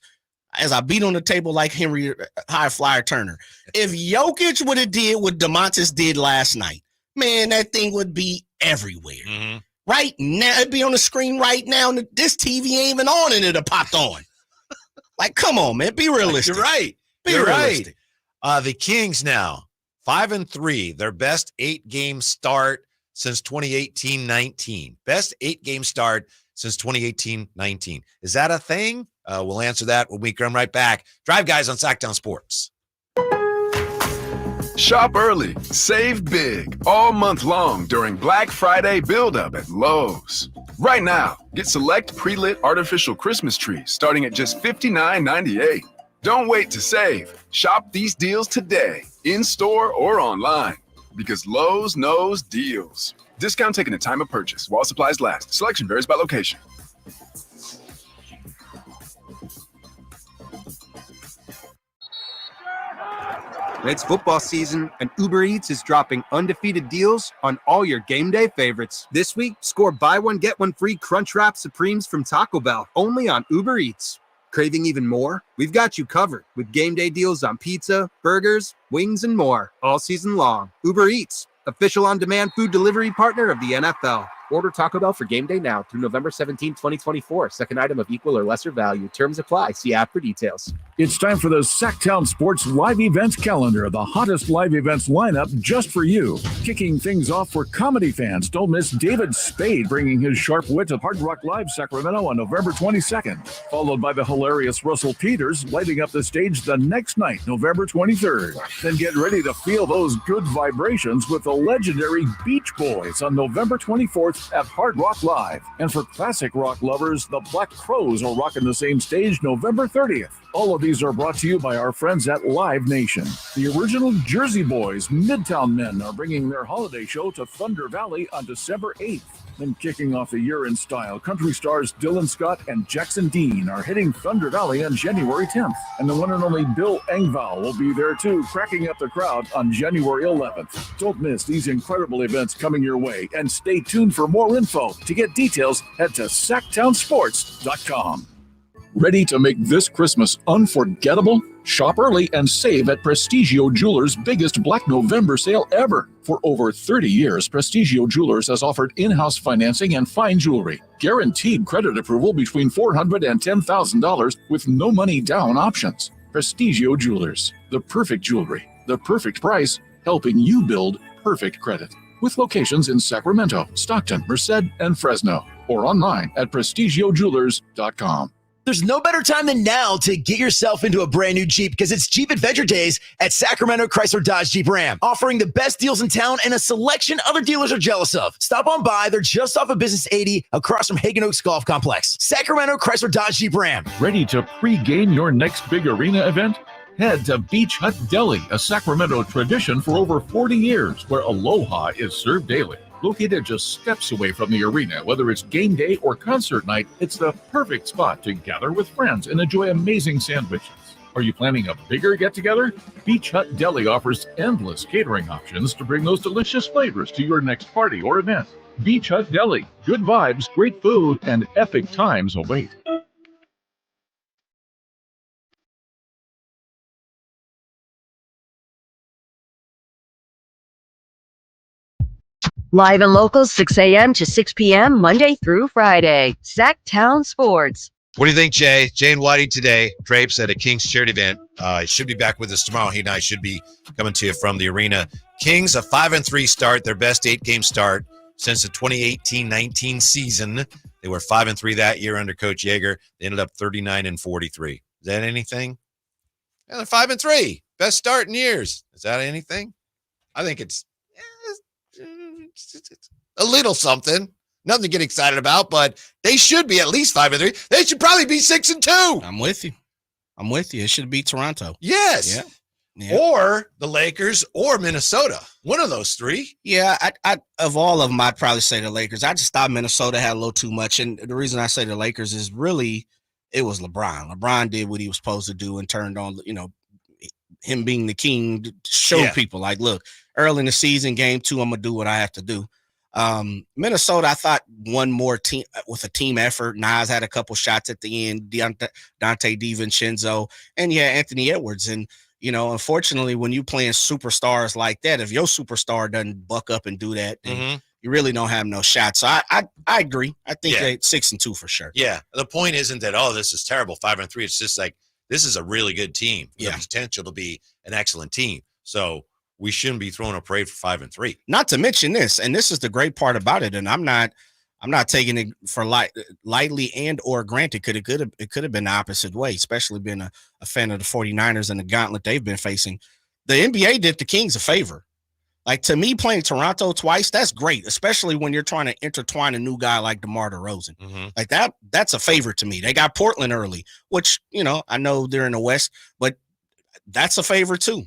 [SPEAKER 4] As I beat on the table like Henry High Flyer Turner, if Jokic would have did what Domantas did last night, man, that thing would be everywhere. Right now, it'd be on the screen right now, and this TV ain't even on, and it'd have popped on. Like, come on, man, be realistic.
[SPEAKER 3] You're right.
[SPEAKER 4] Be realistic.
[SPEAKER 3] Right. The Kings now 5-3, their best 8-game start since 2018-19. Best 8-game start since 2018-19. Is that a thing? We'll answer that when we come right back. Drive Guys on Sacktown Sports.
[SPEAKER 21] Shop early, save big, all month long during Black Friday build-up at Lowe's. Right now, get select pre-lit artificial Christmas trees starting at just $59.98. Don't wait to save. Shop these deals today, in-store or online, because Lowe's knows deals. Discount taken at time of purchase while supplies last. Selection varies by location.
[SPEAKER 22] It's football season, and Uber Eats is dropping undefeated deals on all your game day favorites. This week, score buy one, get one free Crunchwrap Supremes from Taco Bell, only on Uber Eats. Craving even more? We've got you covered with game day deals on pizza, burgers, wings, and more all season long. Uber Eats, official on-demand food delivery partner of the NFL.
[SPEAKER 6] Order Taco Bell for game day now through November 17, 2024. Second item of equal or lesser value. Terms apply. See app for details.
[SPEAKER 13] It's time for the Sacktown Sports live events calendar, the hottest live events lineup just for you. Kicking things off for comedy fans, don't miss David Spade bringing his sharp wit to Hard Rock Live Sacramento on November 22nd, followed by the hilarious Russell Peters lighting up the stage the next night, November 23rd. Then get ready to feel those good vibrations with the legendary Beach Boys on November 24th at Hard Rock Live. And for classic rock lovers, the Black Crowes are rocking the same stage November 30th. All of these are brought to you by our friends at Live Nation. The original Jersey Boys, Midtown Men, are bringing their holiday show to Thunder Valley on December 8th. Then kicking off the year in style, country stars Dylan Scott and Jackson Dean are hitting Thunder Valley on January 10th. And the one and only Bill Engvall will be there too, cracking up the crowd on January 11th. Don't miss these incredible events coming your way, and stay tuned for more info. To get details, head to sacktownsports.com. Ready to make this Christmas unforgettable? Shop early and save at Prestigio Jewelers' biggest Black November sale ever. For over 30 years, Prestigio Jewelers has offered in-house financing and fine jewelry. Guaranteed credit approval between $400 and $10,000 with no money down options. Prestigio Jewelers, the perfect jewelry, the perfect price, helping you build perfect credit. With locations in Sacramento, Stockton, Merced, and Fresno. Or online at prestigiojewelers.com.
[SPEAKER 7] There's no better time than now to get yourself into a brand new Jeep because it's Jeep Adventure Days at Sacramento Chrysler Dodge Jeep Ram, offering the best deals in town and a selection other dealers are jealous of. Stop on by. They're just off of Business 80 across from Hagen Oaks Golf Complex. Sacramento Chrysler Dodge Jeep Ram.
[SPEAKER 13] Ready to pre-game your next big arena event? Head to Beach Hut Deli, a Sacramento tradition for over 40 years, where Aloha is served daily. Located just steps away from the arena, whether it's game day or concert night, it's the perfect spot to gather with friends and enjoy amazing sandwiches. Are you planning a bigger get-together? Beach Hut Deli offers endless catering options to bring those delicious flavors to your next party or event. Beach Hut Deli, good vibes, great food, and epic times await.
[SPEAKER 5] Live and local, 6 a.m. to 6 p.m., Monday through Friday. Sacktown Sports.
[SPEAKER 3] What do you think, Jay? Jay and Whitey today, Drapes at a Kings charity event. He should be back with us tomorrow. He and I should be coming to you from the arena. Kings, a 5-3 start, their best 8-game start since the 2018-19 season. They were 5-3 that year under Coach Yeager. They ended up 39-43. Is that anything? Yeah, they're 5-3. Best start in years. Is that anything? I think it's a little something. Nothing to get excited about, but they should be at least 5-3. They should probably be 6-2.
[SPEAKER 4] I'm with you. It should be Toronto.
[SPEAKER 3] Yes.
[SPEAKER 4] Yeah.
[SPEAKER 3] Or the Lakers or Minnesota. One of those three.
[SPEAKER 4] Yeah, I of all of them, I'd probably say the Lakers. I just thought Minnesota had a little too much. And the reason I say the Lakers is really it was LeBron. LeBron did what he was supposed to do and turned on, him being the king, showed people like, look, early in the season, game 2, I'm going to do what I have to do. Minnesota, I thought one more team with a team effort. Nas had a couple shots at the end, Dante DiVincenzo, and Anthony Edwards. And, unfortunately, when you playing superstars like that, if your superstar doesn't buck up and do that, then you really don't have no shot. So I agree. I think they're 6-2 for sure.
[SPEAKER 3] Yeah. The point isn't that, this is terrible, 5-3. It's just like, this is a really good team with the potential to be an excellent team. So we shouldn't be throwing a parade for 5-3.
[SPEAKER 4] Not to mention this, and this is the great part about it, and I'm not taking it for lightly and or granted. It could have been the opposite way, especially being a fan of the 49ers and the gauntlet they've been facing. The NBA did the Kings a favor. Like, to me, playing Toronto twice, that's great, especially when you're trying to intertwine a new guy like DeMar DeRozan. Like that's a favor to me. They got Portland early, which, I know they're in the West, but that's a favor too,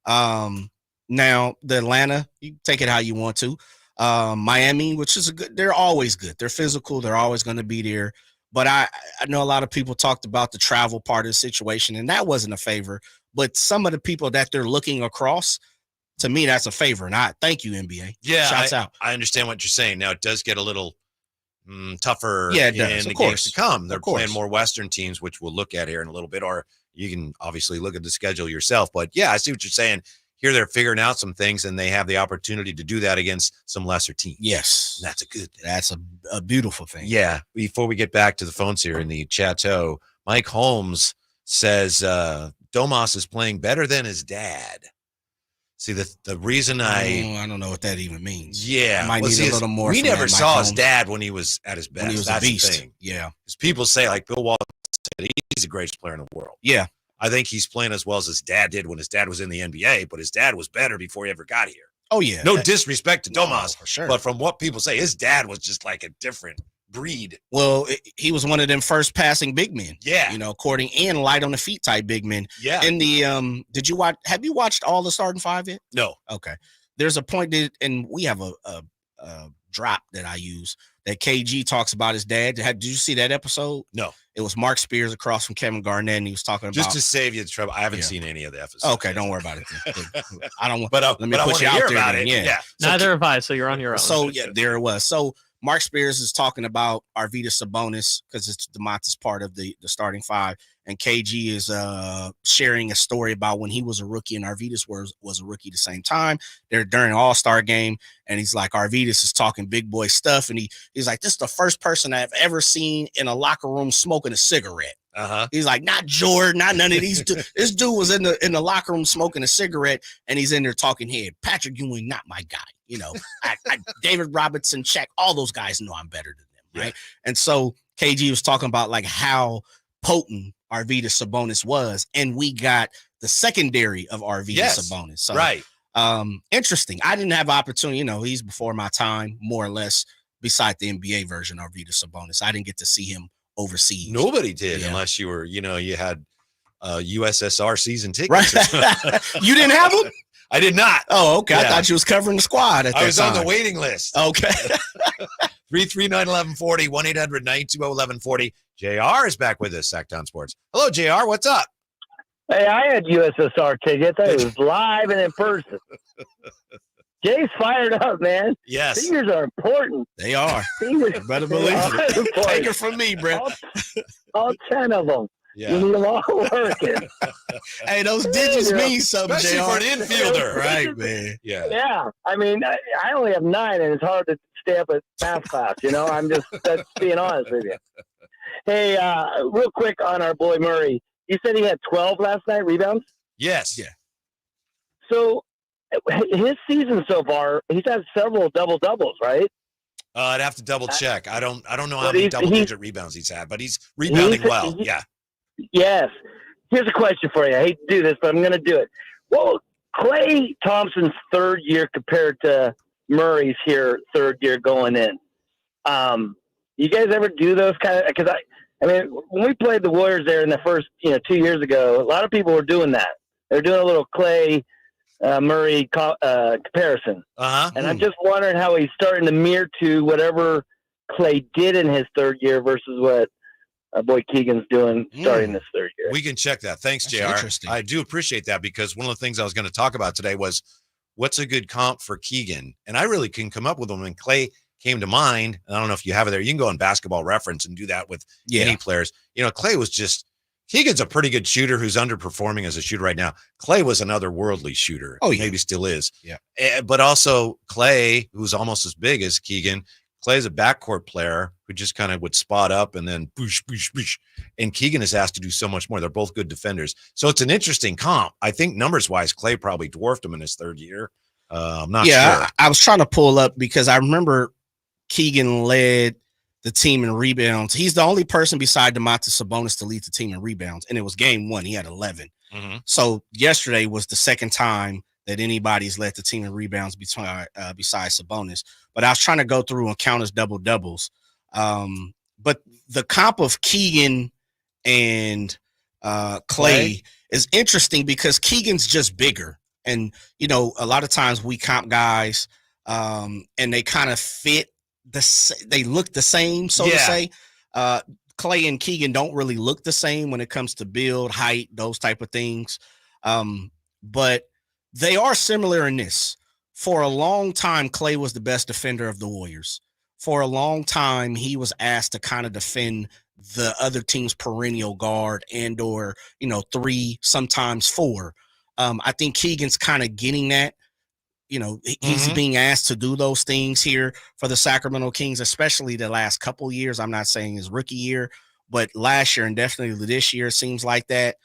[SPEAKER 4] Now the Atlanta, you take it how you want to. Miami, which is they're always good. They're physical. They're always going to be there. But I know a lot of people talked about the travel part of the situation, and that wasn't a favor. But some of the people that they're looking across, to me, that's a favor. And I thank you, NBA.
[SPEAKER 3] Yeah,
[SPEAKER 4] shouts out.
[SPEAKER 3] I understand what you're saying. Now it does get a little tougher
[SPEAKER 4] it does,
[SPEAKER 3] in the games to come. They're playing more Western teams, which we'll look at here in a little bit, or you can obviously look at the schedule yourself. But yeah, I see what you're saying. here they're figuring out some things, and they have the opportunity to do that against some lesser teams.
[SPEAKER 4] Yes.
[SPEAKER 3] And that's a good thing.
[SPEAKER 4] That's a beautiful thing.
[SPEAKER 3] Yeah. Before we get back to the phones here in the Chateau, Mike Holmes says Domas is playing better than his dad. See, the reason I
[SPEAKER 4] don't know what that even means.
[SPEAKER 3] Yeah.
[SPEAKER 4] I might need a little more.
[SPEAKER 3] We
[SPEAKER 4] from
[SPEAKER 3] never
[SPEAKER 4] that,
[SPEAKER 3] saw
[SPEAKER 4] Mike
[SPEAKER 3] his
[SPEAKER 4] Holmes.
[SPEAKER 3] dad when he was at his best.
[SPEAKER 4] When he was
[SPEAKER 3] That's
[SPEAKER 4] a beast.
[SPEAKER 3] the thing.
[SPEAKER 4] Yeah.
[SPEAKER 3] Because people say, like Bill Walton said, he's the greatest player in the world.
[SPEAKER 4] Yeah.
[SPEAKER 3] I think he's playing as well as his dad did when his dad was in the NBA, but his dad was better before he ever got here.
[SPEAKER 4] Oh, yeah.
[SPEAKER 3] No disrespect to Domas,
[SPEAKER 4] for sure.
[SPEAKER 3] but from what people say, his dad was just like a different breed.
[SPEAKER 4] Well, he was one of them first passing big men.
[SPEAKER 3] Yeah.
[SPEAKER 4] You know, according and light on the feet type big men.
[SPEAKER 3] Yeah.
[SPEAKER 4] In the have you watched all the starting five yet?
[SPEAKER 3] No.
[SPEAKER 4] Okay. There's a point that, and we have a drop that I use that KG talks about his dad. Did you see that episode?
[SPEAKER 3] No.
[SPEAKER 4] It was Mark Spears across from Kevin Garnett, and he was talking about.
[SPEAKER 3] Just to save you the trouble, I haven't seen any of the episodes.
[SPEAKER 4] Okay, don't worry about it. I don't want.
[SPEAKER 3] But
[SPEAKER 4] let me
[SPEAKER 3] I
[SPEAKER 4] put
[SPEAKER 3] want
[SPEAKER 4] you
[SPEAKER 3] to
[SPEAKER 4] out
[SPEAKER 3] hear
[SPEAKER 4] there.
[SPEAKER 3] about
[SPEAKER 4] Then.
[SPEAKER 3] it.
[SPEAKER 4] Yeah.
[SPEAKER 9] Neither have I, so you're on your own.
[SPEAKER 4] So yeah, there it was. So Mark Spears is talking about Arvydas Sabonis because it's Domantas part of the starting five, and KG is sharing a story about when he was a rookie and Arvydas was a rookie at the same time. They're during an All-Star game, and he's like, Arvydas is talking big boy stuff, and he's like, this is the first person I've ever seen in a locker room smoking a cigarette.
[SPEAKER 3] Uh-huh.
[SPEAKER 4] He's like, not Jordan, not none of these. This dude was in the locker room smoking a cigarette, and he's in there talking head. Patrick Ewing, not my guy. You know, David Robinson, Shaq, all those guys know I'm better than them, right? Yeah. And so KG was talking about like how potent Arvydas Sabonis was, and we got the secondary of Arvydas Sabonis. So,
[SPEAKER 3] right.
[SPEAKER 4] Interesting. I didn't have opportunity. You know, he's before my time, more or less. Beside the NBA version of Arvydas Sabonis, I didn't get to see him overseas.
[SPEAKER 3] Nobody did, unless you were, you had USSR season tickets.
[SPEAKER 4] Right. You didn't have them?
[SPEAKER 3] I did not.
[SPEAKER 4] Oh, okay. Yeah. I thought you was covering the squad at that
[SPEAKER 3] I was
[SPEAKER 4] time.
[SPEAKER 3] on the waiting list.
[SPEAKER 4] Okay.
[SPEAKER 3] 339-1140, 1-800-920-1140. JR is back with us, Sacktown Sports. Hello, JR. What's up?
[SPEAKER 2] Hey, I had USSR tickets. I was live and in person. Jay's fired up, man.
[SPEAKER 3] Yes.
[SPEAKER 2] Fingers are important.
[SPEAKER 4] They are.
[SPEAKER 2] Fingers
[SPEAKER 4] better believe it. Take it from me, bro.
[SPEAKER 2] All 10 of them.
[SPEAKER 3] Yeah.
[SPEAKER 2] You need them all working.
[SPEAKER 4] Hey, those digits mean something,
[SPEAKER 3] especially for an infielder.
[SPEAKER 4] Right, man.
[SPEAKER 3] Yeah.
[SPEAKER 2] Yeah. I mean, I only have 9, and it's hard to stay up at math class. You know, that's being honest with you. Hey, real quick on our boy Murray. You said he had 12 last night rebounds?
[SPEAKER 3] Yes.
[SPEAKER 4] Yeah.
[SPEAKER 2] So his season so far, he's had several double-doubles, right?
[SPEAKER 3] I'd have to double check. I don't know how many double-digit rebounds he's had, but he's rebounding well. Yeah.
[SPEAKER 2] Yes. Here's a question for you. I hate to do this, but I'm going to do it. Well, Klay Thompson's third year compared to Murray's here third year going in. You guys ever do those kind of? Because I mean, when we played the Warriors there in the first 2 years ago, a lot of people were doing that. They're doing a little Klay Murray comparison.
[SPEAKER 3] Uh-huh.
[SPEAKER 2] And I'm just wondering how he's starting to mirror to whatever Klay did in his third year versus what boy Keegan's doing starting this third year.
[SPEAKER 3] We can check that. Thanks, JR.
[SPEAKER 4] Interesting.
[SPEAKER 3] I do appreciate that because one of the things I was going to talk about today was what's a good comp for Keegan? And I really couldn't come up with them. And Klay came to mind. And I don't know if you have it there. You can go on Basketball Reference and do that with any players. Klay was just Keegan's a pretty good shooter who's underperforming as a shooter right now. Klay was an otherworldly shooter.
[SPEAKER 4] Oh, yeah.
[SPEAKER 3] Maybe still is.
[SPEAKER 4] Yeah.
[SPEAKER 3] But also Klay, who's almost as big as Keegan. Klay's a backcourt player who just kind of would spot up and then boosh, boosh, boosh. And Keegan is asked to do so much more. They're both good defenders. So it's an interesting comp. I think numbers-wise, Klay probably dwarfed him in his third year. I'm not sure.
[SPEAKER 4] I was trying to pull up because I remember Keegan led the team in rebounds. He's the only person beside Domantas Sabonis to lead the team in rebounds, and it was game 1. He had 11.
[SPEAKER 3] Mm-hmm.
[SPEAKER 4] So yesterday was the second time that anybody's led the team in rebounds besides Sabonis. But I was trying to go through and count his double-doubles. But the comp of Keegan and Klay is interesting because Keegan's just bigger. And, a lot of times we comp guys and they kind of fit. They look the same, so to say. Klay and Keegan don't really look the same when it comes to build, height, those type of things. But they are similar in this. For a long time, Klay was the best defender of the Warriors. For a long time, he was asked to kind of defend the other team's perennial guard and or 3, sometimes 4. I think Keegan's kind of getting that. You know, he's being asked to do those things here for the Sacramento Kings, especially the last couple years. I'm not saying his rookie year, but last year and definitely this year seems like that.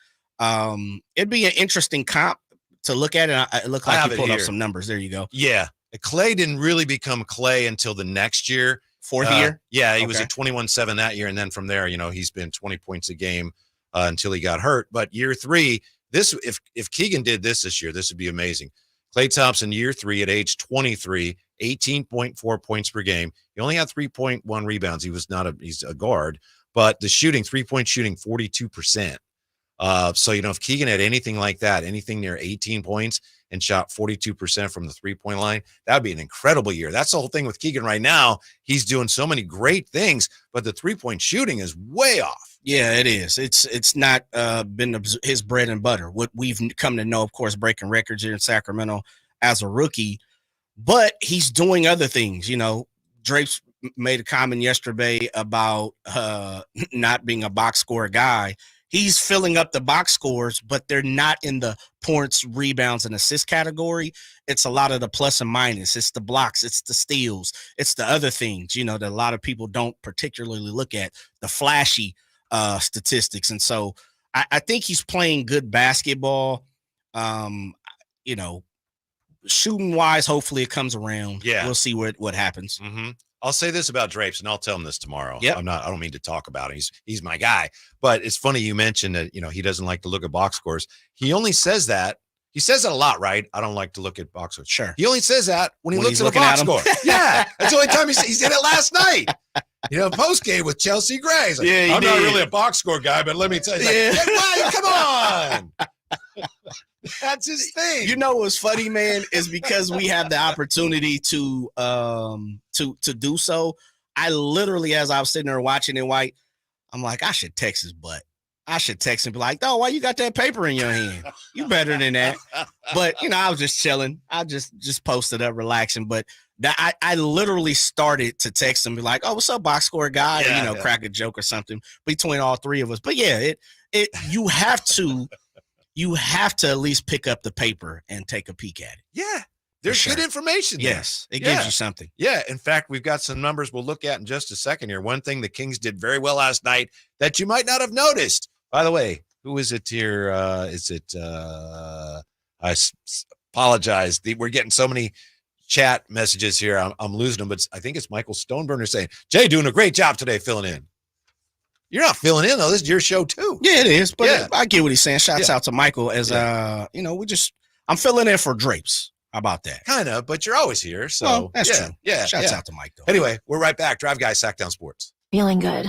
[SPEAKER 4] It'd be an interesting comp to look at. It looked like you pulled up some numbers. There you go.
[SPEAKER 3] Yeah. Clay didn't really become Clay until the next year.
[SPEAKER 4] Fourth year?
[SPEAKER 3] Yeah, he was at 21-7 that year. And then from there, you know, he's been 20 points a game until he got hurt. But year 3, if Keegan did this year, this would be amazing. Klay Thompson, year 3 at age 23, 18.4 points per game. He only had 3.1 rebounds. He's a guard, but the shooting, 3-point shooting, 42%. So, you know, if Keegan had anything like that, anything near 18 points and shot 42% from the 3-point line, that would be an incredible year. That's the whole thing with Keegan right now. He's doing so many great things, but the 3-point shooting is way off.
[SPEAKER 4] Yeah, it is. It's not been his bread and butter. What we've come to know, of course, breaking records here in Sacramento as a rookie, but he's doing other things. You know, Drape's made a comment yesterday about not being a box score guy. He's filling up the box scores, but they're not in the points, rebounds, and assist category. It's a lot of the plus and minus. It's the blocks. It's the steals. It's the other things, you know, that a lot of people don't particularly look at, the flashy statistics. And so I think he's playing good basketball. You know, shooting wise, hopefully it comes around.
[SPEAKER 3] Yeah.
[SPEAKER 4] We'll see what happens.
[SPEAKER 3] I'll say this about Drapes, and I'll tell him this tomorrow.
[SPEAKER 4] Yep.
[SPEAKER 3] I don't mean to talk about it. He's my guy. But it's funny you mentioned that, you know, he doesn't like to look at box scores. He only says that. He says that a lot, right? I don't like to look at box scores.
[SPEAKER 4] Sure.
[SPEAKER 3] He only says that when he looks at a box score. Yeah. That's the only time he did it last night. You know, post game with Chelsea Gray. He's like,
[SPEAKER 4] Yeah,
[SPEAKER 3] I'm not really a box score guy, but let me tell you. He's like, "Hey, come on." That's his thing.
[SPEAKER 4] You know what's funny, man, is because we have the opportunity to do so. I literally, as I was sitting there watching it, White, I'm like, I should text his butt. I should text him, be like, "Oh, why you got that paper in your hand? You better than that." But you know, I was just chilling. I just posted up, relaxing. But that I literally started to text him, be like, "Oh, what's up, box score guy?"
[SPEAKER 3] Yeah,
[SPEAKER 4] or, you know, crack a joke or something between all three of us. But yeah, you have to at least pick up the paper and take a peek at it.
[SPEAKER 3] Yeah. There's good information there.
[SPEAKER 4] Yes, it gives you something.
[SPEAKER 3] Yeah, in fact, we've got some numbers we'll look at in just a second here. One thing the Kings did very well last night that you might not have noticed. By the way, who is it here? I apologize. We're getting so many chat messages here. I'm losing them, but I think it's Michael Stoneburner saying, "Jay, doing a great job today filling in." You're not filling in, though. This is your show, too.
[SPEAKER 4] Yeah, it is. But I get what he's saying. Shouts out to Michael as, you know, I'm filling in for Drapes. How about that?
[SPEAKER 3] Kind of, but you're always here. So
[SPEAKER 4] well, that's true.
[SPEAKER 3] Yeah.
[SPEAKER 4] Shouts out to Mike, though.
[SPEAKER 3] Anyway, we're right back. Drive Guys, Sacktown Sports.
[SPEAKER 8] Feeling good.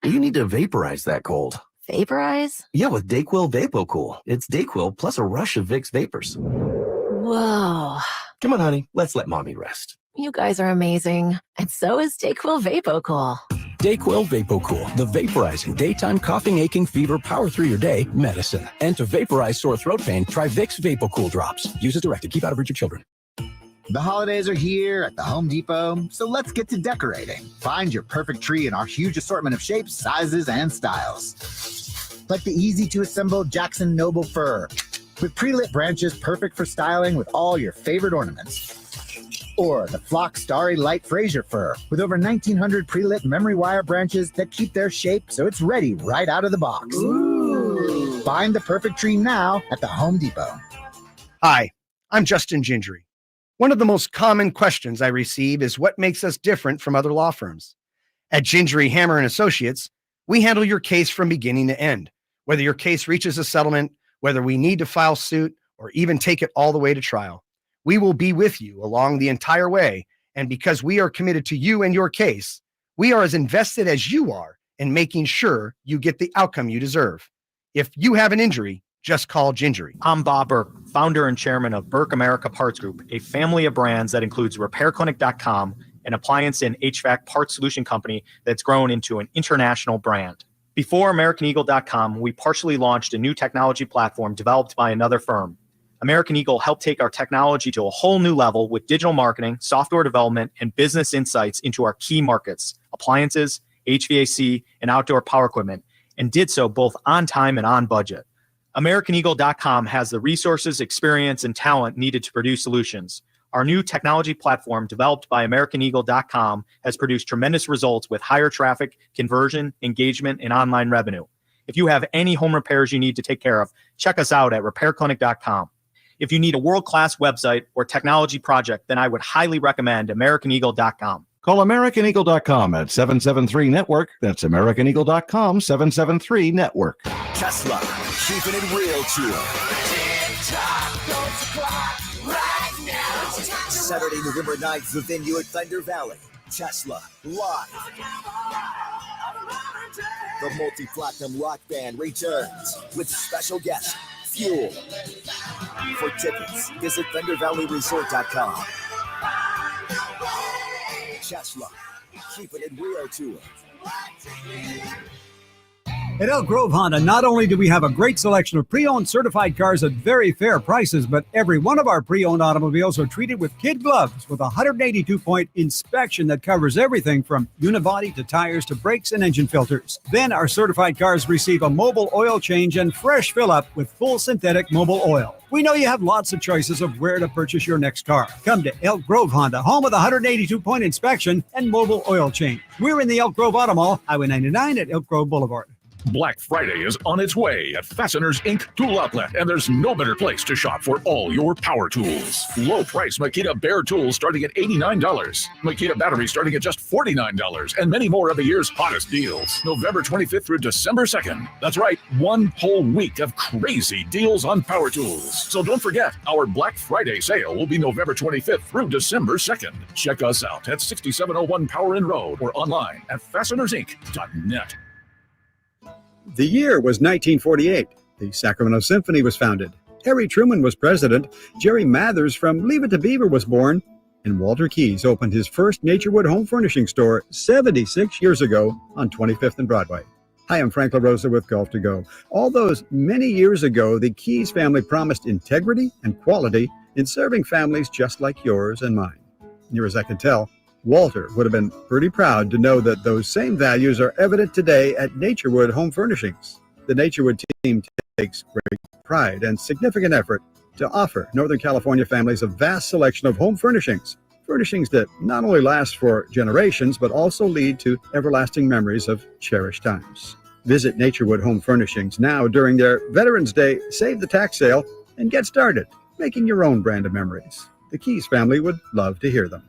[SPEAKER 10] You need to vaporize that cold.
[SPEAKER 8] Vaporize?
[SPEAKER 10] Yeah, with DayQuil VapoCool. It's DayQuil plus a rush of Vicks vapors.
[SPEAKER 8] Whoa.
[SPEAKER 10] Come on, honey. Let's let mommy rest.
[SPEAKER 8] You guys are amazing. And so is DayQuil VapoCool.
[SPEAKER 10] DayQuil VapoCool, the vaporizing daytime coughing, aching, fever, power through your day medicine. And to vaporize sore throat pain, try Vicks VapoCool drops. Use as directed. Keep out of reach of children.
[SPEAKER 23] The holidays are here at the Home Depot, so let's get to decorating. Find your perfect tree in our huge assortment of shapes, sizes, and styles. Like the easy-to-assemble Jackson Noble Fir, with pre-lit branches perfect for styling with all your favorite ornaments. Or the Flock Starry Light Fraser Fir, with over 1,900 pre-lit memory wire branches that keep their shape so it's ready right out of the box. Ooh. Find the perfect tree now at the Home Depot.
[SPEAKER 14] Hi, I'm Justin Gingery. One of the most common questions I receive is what makes us different from other law firms. At Gingery Hammer and Associates, we handle your case from beginning to end. Whether your case reaches a settlement, whether we need to file suit, or even take it all the way to trial. We will be with you along the entire way, and because we are committed to you and your case, we are as invested as you are in making sure you get the outcome you deserve. If you have an injury, just call Gingery.
[SPEAKER 24] I'm Bob Burke, founder and chairman of Burke America Parts Group, a family of brands that includes RepairClinic.com, an appliance and HVAC parts solution company that's grown into an international brand. Before AmericanEagle.com, we partially launched a new technology platform developed by another firm. American Eagle helped take our technology to a whole new level with digital marketing, software development, and business insights into our key markets, appliances, HVAC, and outdoor power equipment, and did so both on time and on budget. AmericanEagle.com has the resources, experience, and talent needed to produce solutions. Our new technology platform, developed by AmericanEagle.com, has produced tremendous results with higher traffic, conversion, engagement, and online revenue. If you have any home repairs you need to take care of, check us out at RepairClinic.com. If you need a world-class website or technology project, then I would highly recommend AmericanEagle.com.
[SPEAKER 11] Call AmericanEagle.com at 773-NETWORK. That's AmericanEagle.com, 773-NETWORK.
[SPEAKER 7] Tesla, keeping it real tour. Saturday, November 9th, the venue at Thunder Valley. Tesla, live. The multi-platinum rock band returns with special guest, Fuel. For tickets, visit ThunderValleyResort.com. Tesla, keeping it real tour.
[SPEAKER 12] At Elk Grove Honda, not only do we have a great selection of pre-owned certified cars at very fair prices, but every one of our pre-owned automobiles are treated with kid gloves with a 182-point inspection that covers everything from unibody to tires to brakes and engine filters. Then our certified cars receive a mobile oil change and fresh fill-up with full synthetic mobile oil. We know you have lots of choices of where to purchase your next car. Come to Elk Grove Honda, home of the 182-point inspection and mobile oil change. We're in the Elk Grove Auto Mall, Highway 99 at Elk Grove Boulevard.
[SPEAKER 13] Black Friday is on its way at Fasteners Inc. Tool Outlet, and there's no better place to shop for all your power tools. Low price Makita Bear tools starting at $89, Makita batteries starting at just $49, and many more of the year's hottest deals. November 25th through December 2nd. That's right, one whole week of crazy deals on power tools. So don't forget, our Black Friday sale will be November 25th through December 2nd. Check us out at 6701 Power Inn Road or online at fastenersinc.net.
[SPEAKER 15] The year was 1948. The Sacramento Symphony was founded. Harry Truman was president. Jerry Mathers from Leave It to Beaver was born. And Walter Keyes opened his first Naturewood home furnishing store 76 years ago on 25th and Broadway. Hi, I'm Frank LaRosa with Golf to Go. All those many years ago, the Keyes family promised integrity and quality in serving families just like yours and mine. Near as I can tell, Walter would have been pretty proud to know that those same values are evident today at Naturewood Home Furnishings. The Naturewood team takes great pride and significant effort to offer Northern California families a vast selection of home furnishings. Furnishings that not only last for generations, but also lead to everlasting memories of cherished times. Visit Naturewood Home Furnishings now during their Veterans Day Save the Tax sale and get started making your own brand of memories. The Keyes family would love to hear them.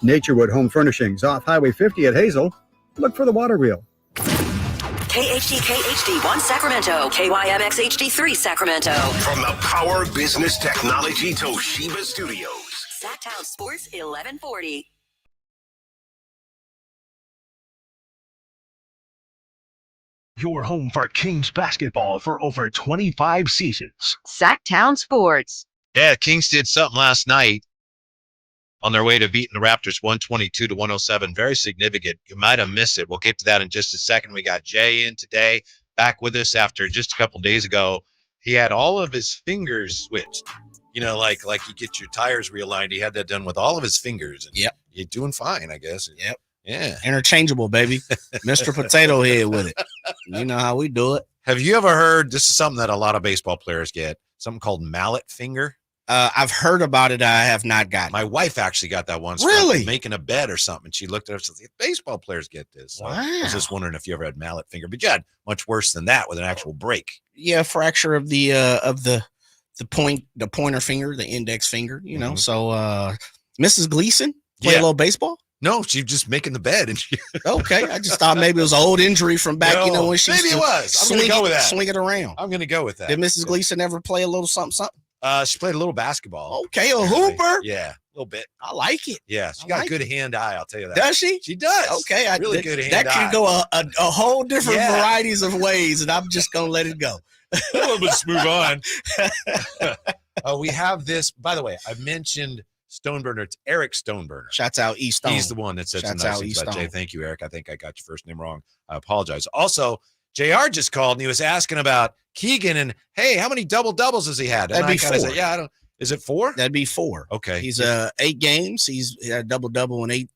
[SPEAKER 15] Naturewood Home Furnishings off Highway 50 at Hazel. Look for the water wheel.
[SPEAKER 5] KHD1 Sacramento, KYMX HD3 Sacramento.
[SPEAKER 1] From the Power Business Technology Toshiba Studios.
[SPEAKER 5] Sacktown Sports 1140.
[SPEAKER 1] Your home for Kings basketball for over 25 seasons.
[SPEAKER 5] Sacktown Sports.
[SPEAKER 3] Yeah, Kings did something last night on their way to beating the Raptors 122-107. Very significant. You might have missed it. We'll get to that in just a second. We got Jay in today, back with us after just a couple days ago. He had all of his fingers switched. You know, like you get your tires realigned. He had that done with all of his fingers. And
[SPEAKER 4] yep.
[SPEAKER 3] You're doing fine, I guess.
[SPEAKER 4] Yep.
[SPEAKER 3] Yeah.
[SPEAKER 4] Interchangeable, baby. Mr. Potato Head with it. You know how we do it.
[SPEAKER 3] Have you ever heard, this is something that a lot of baseball players get, something called mallet finger?
[SPEAKER 4] I've heard about it. I have not gotten it.
[SPEAKER 3] My wife actually got that once.
[SPEAKER 4] Really?
[SPEAKER 3] Making a bed or something. She looked at it and said, baseball players get this. So
[SPEAKER 4] wow.
[SPEAKER 3] I was just wondering if you ever had mallet finger, but you had much worse than that with an actual break.
[SPEAKER 4] Yeah, fracture of the pointer finger, the index finger, you know. So Mrs. Gleason play a little baseball?
[SPEAKER 3] No, she's just making the bed. And she
[SPEAKER 4] okay. I just thought maybe it was an old injury from back, you know, when she
[SPEAKER 3] maybe it was. I'm going to go with that.
[SPEAKER 4] Swing it around.
[SPEAKER 3] I'm going to go with that.
[SPEAKER 4] Did Mrs. Gleason ever play a little something?
[SPEAKER 3] She played a little basketball.
[SPEAKER 4] Okay, a hooper.
[SPEAKER 3] Yeah, a little bit.
[SPEAKER 4] I like it.
[SPEAKER 3] Yeah, she got a good hand-eye, I'll tell you that.
[SPEAKER 4] Does she?
[SPEAKER 3] She does.
[SPEAKER 4] Okay,
[SPEAKER 3] really good hand-eye.
[SPEAKER 4] That can go a whole different varieties of ways, and I'm just going to let it go.
[SPEAKER 3] Let's move on. We have this, by the way, I mentioned Stoneburner. It's Eric Stoneburner.
[SPEAKER 4] Shouts out East Stone.
[SPEAKER 3] He's the one that said some nice things about Jay. Thank you, Eric. I think I got your first name wrong. I apologize. Also, JR just called and he was asking about Keegan and, hey, how many double-doubles has he had? And
[SPEAKER 4] That'd be 4.
[SPEAKER 3] Said, yeah, I don't. Is it 4?
[SPEAKER 4] That'd be 4.
[SPEAKER 3] Okay.
[SPEAKER 4] He's 8 games. He's had a double-double in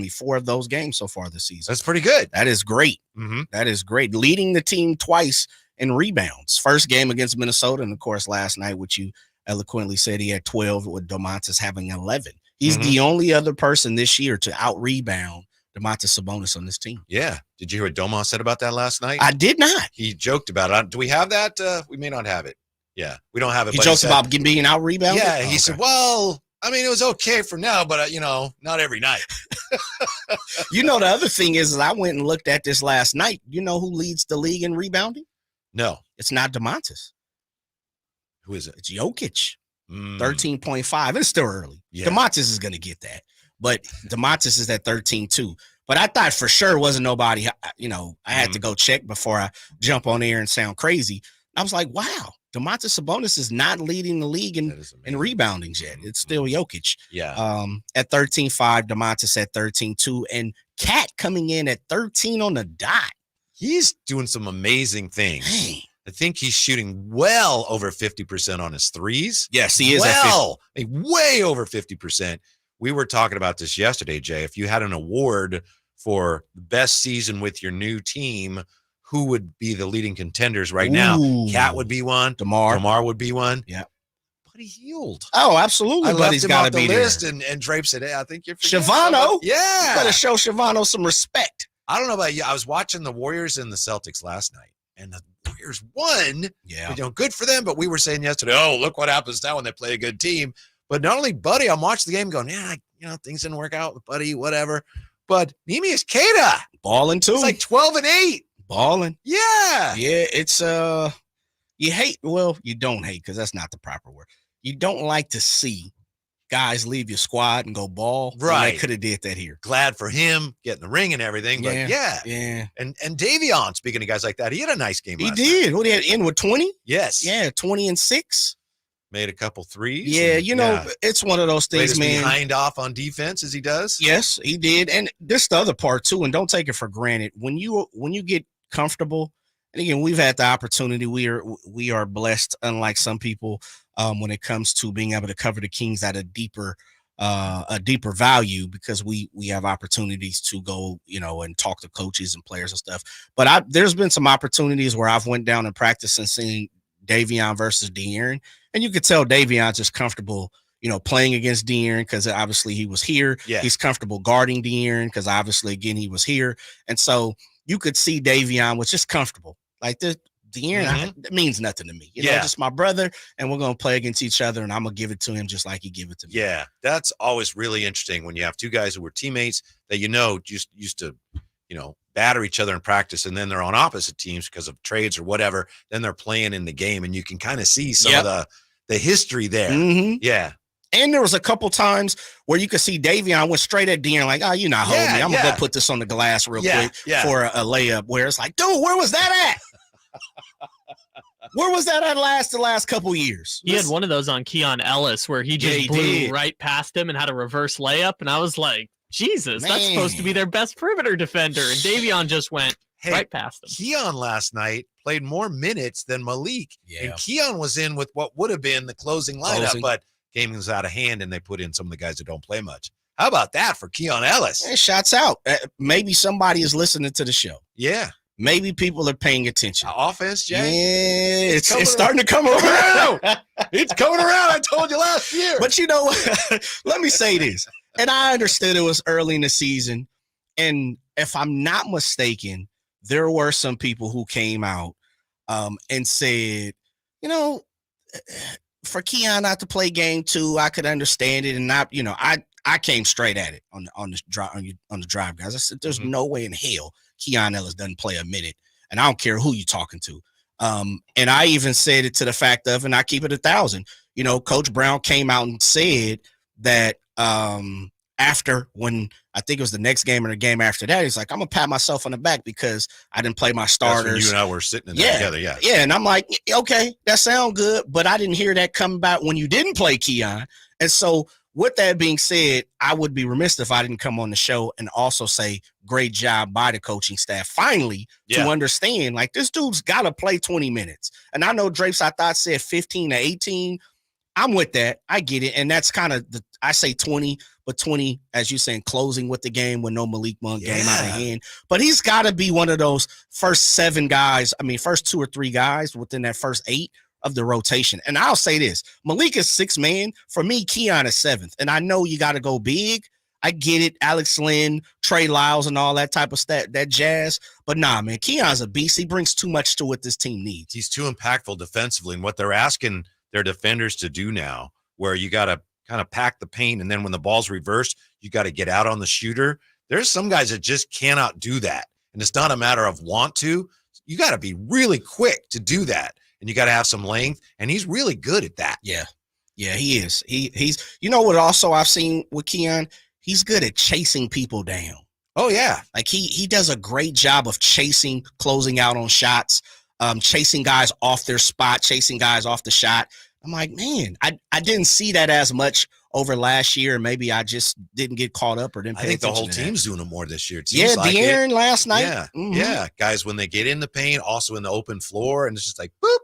[SPEAKER 4] 4 of those games so far this season.
[SPEAKER 3] That's pretty good.
[SPEAKER 4] That is great.
[SPEAKER 3] Mm-hmm.
[SPEAKER 4] That is great. Leading the team twice in rebounds. First game against Minnesota, and of course last night, which you eloquently said he had 12, with Domantas having 11. He's the only other person this year to out-rebound Domantas Sabonis on this team.
[SPEAKER 3] Yeah. Did you hear what Domas said about that last night?
[SPEAKER 4] I did not.
[SPEAKER 3] He joked about it. Do we have that? We may not have it. Yeah, we don't have it.
[SPEAKER 4] He jokes about being out-rebounded?
[SPEAKER 3] Yeah, he said, well, I mean, it was okay for now, but, not every night.
[SPEAKER 4] The other thing is I went and looked at this last night. You know who leads the league in rebounding?
[SPEAKER 3] No.
[SPEAKER 4] It's not Domantas.
[SPEAKER 3] Who is it?
[SPEAKER 4] It's Jokic. 13.5. It's still early.
[SPEAKER 3] Yeah.
[SPEAKER 4] Domantas is going to get that. But Domantas is at 13.2. But I thought for sure wasn't nobody, I had to go check before I jump on air and sound crazy. I was like, wow, Domantas Sabonis is not leading the league in rebounding yet. It's still Jokic.
[SPEAKER 3] Yeah.
[SPEAKER 4] At 13.5, Domantas at 13.2, and Cat coming in at 13 on the dot.
[SPEAKER 3] He's doing some amazing things.
[SPEAKER 4] Dang.
[SPEAKER 3] I think he's shooting well over 50% on his threes.
[SPEAKER 4] Yes, he is.
[SPEAKER 3] Way over 50%. We were talking about this yesterday, Jay. If you had an award for the best season with your new team, who would be the leading contenders right now? Cat would be one. DeMar would be one.
[SPEAKER 4] Yeah.
[SPEAKER 3] But he healed.
[SPEAKER 4] Oh, absolutely.
[SPEAKER 3] I left
[SPEAKER 4] he's
[SPEAKER 3] him
[SPEAKER 4] got
[SPEAKER 3] off
[SPEAKER 4] to be
[SPEAKER 3] the
[SPEAKER 4] there.
[SPEAKER 3] list, and Drape said, hey, I think you're forgetting
[SPEAKER 4] Shavano.
[SPEAKER 3] somebody. Yeah.
[SPEAKER 4] You better show Shavano some respect.
[SPEAKER 3] I don't know about you. I was watching the Warriors and the Celtics last night, and the Warriors won.
[SPEAKER 4] Yeah.
[SPEAKER 3] Good for them, but we were saying yesterday, oh, look what happens now when they play a good team. But not only Buddy, I'm watching the game going, things didn't work out with Buddy, whatever. But Neemias Queta.
[SPEAKER 4] Balling too.
[SPEAKER 3] It's like 12-8.
[SPEAKER 4] Balling.
[SPEAKER 3] Yeah.
[SPEAKER 4] Yeah, it's you don't hate, because that's not the proper word. You don't like to see guys leave your squad and go ball.
[SPEAKER 3] Right.
[SPEAKER 4] They could have did that here.
[SPEAKER 3] Glad for him getting the ring and everything. But
[SPEAKER 4] yeah.
[SPEAKER 3] And Davion, speaking of guys like that, he had a nice game.
[SPEAKER 4] He did. What, he had in with 20?
[SPEAKER 3] Yes.
[SPEAKER 4] Yeah, 20 and 6.
[SPEAKER 3] Made a couple threes.
[SPEAKER 4] Yeah, it's one of those things, man.
[SPEAKER 3] Behind off on defense as he does.
[SPEAKER 4] Yes, he did. And this the other part too, and don't take it for granted. When you get comfortable, and again, we've had the opportunity. We are blessed, unlike some people, when it comes to being able to cover the Kings at a deeper value, because we have opportunities to go, and talk to coaches and players and stuff. But there's been some opportunities where I've went down and practiced and seen Davion versus De'Aaron, and you could tell Davion's just comfortable, playing against De'Aaron because obviously he was here.
[SPEAKER 3] Yeah.
[SPEAKER 4] He's comfortable guarding De'Aaron because obviously, again, he was here. And so you could see Davion was just comfortable. Like this, De'Aaron, that means nothing to me. Just my brother, and we're going to play against each other, and I'm going to give it to him just like he give it to me.
[SPEAKER 3] Yeah, that's always really interesting when you have two guys who were teammates that just used to, batter each other in practice, and then they're on opposite teams because of trades or whatever. Then they're playing in the game, and you can kind of see some of the history there.
[SPEAKER 4] Mm-hmm.
[SPEAKER 3] Yeah.
[SPEAKER 4] And there was a couple times where you could see Davion went straight at De'Aaron, like, you're not holding me. I'm going to go put this on the glass real quick for a layup, where it's like, dude, where was that at? Where was that at the last couple years?
[SPEAKER 9] He had one of those on Keon Ellis where he just blew right past him and had a reverse layup. And I was like, Jesus, that's supposed to be their best perimeter defender. And Davion just went right past him.
[SPEAKER 3] Keon last night played more minutes than Malik.
[SPEAKER 4] Yeah.
[SPEAKER 3] And Keon was in with what would have been the closing lineup, but game was out of hand, and they put in some of the guys that don't play much. How about that for Keon Ellis?
[SPEAKER 4] Hey, shots out. Maybe somebody is listening to the show.
[SPEAKER 3] Yeah.
[SPEAKER 4] Maybe people are paying attention.
[SPEAKER 3] Offense, Jay?
[SPEAKER 4] Yeah, it's starting to come around.
[SPEAKER 3] It's coming around. I told you last year.
[SPEAKER 4] But you know what? Let me say this. And I understood it was early in the season. And if I'm not mistaken, there were some people who came out and said, for Keon not to play game 2, I could understand it. And not, I came straight at it on the drive, guys. I said, there's no way in hell Keon Ellis doesn't play a minute. And I don't care who you're talking to. And I even said it to the fact of, and I keep it 1,000, Coach Brown came out and said that after, when I think it was the next game or the game after that, he's like, I'm going to pat myself on the back because I didn't play my starters.
[SPEAKER 3] That's when you and I were sitting in there together, yeah.
[SPEAKER 4] Yeah, and I'm like, okay, that sounds good, but I didn't hear that come about when you didn't play Keon. And so with that being said, I would be remiss if I didn't come on the show and also say great job by the coaching staff finally to understand, like, this dude's got to play 20 minutes. And I know Drapes, I thought, said 15 to 18. I'm with that. I get it. And that's kind of I say 20, but 20, as you saying, closing with the game with no Malik Monk game out of hand. But he's got to be one of those first 7 guys. I mean, first 2 or 3 guys within that first 8 of the rotation. And I'll say this, Malik is 6th man. For me, Keon is 7th. And I know you got to go big. I get it. Alex Lynn, Trey Lyles, and all that type of that jazz. But nah, man, Keon's a beast. He brings too much to what this team needs.
[SPEAKER 3] He's too impactful defensively. And what they're asking their defenders to do now, where you got to kind of pack the paint, and then when the ball's reversed, you got to get out on the shooter. There's some guys that just cannot do that. And it's not a matter of want to. You got to be really quick to do that. And you got to have some length. And he's really good at that.
[SPEAKER 4] Yeah. Yeah, he is. He's, you know what also I've seen with Keon? He's good at chasing people down.
[SPEAKER 3] Oh, yeah.
[SPEAKER 4] Like he does a great job of chasing, closing out on shots, chasing guys off their spot, chasing guys off the shot. I'm like, man, I didn't see that as much over last year. Maybe I just didn't get caught up or didn't pay
[SPEAKER 3] I think the
[SPEAKER 4] attention
[SPEAKER 3] whole
[SPEAKER 4] to
[SPEAKER 3] team's
[SPEAKER 4] that.
[SPEAKER 3] doing it more this year. It
[SPEAKER 4] Yeah,
[SPEAKER 3] seems like
[SPEAKER 4] De'Aaron last night.
[SPEAKER 3] Yeah,
[SPEAKER 4] Mhm.
[SPEAKER 3] yeah. Guys, when they get in the paint, also in the open floor, and it's just like, boop,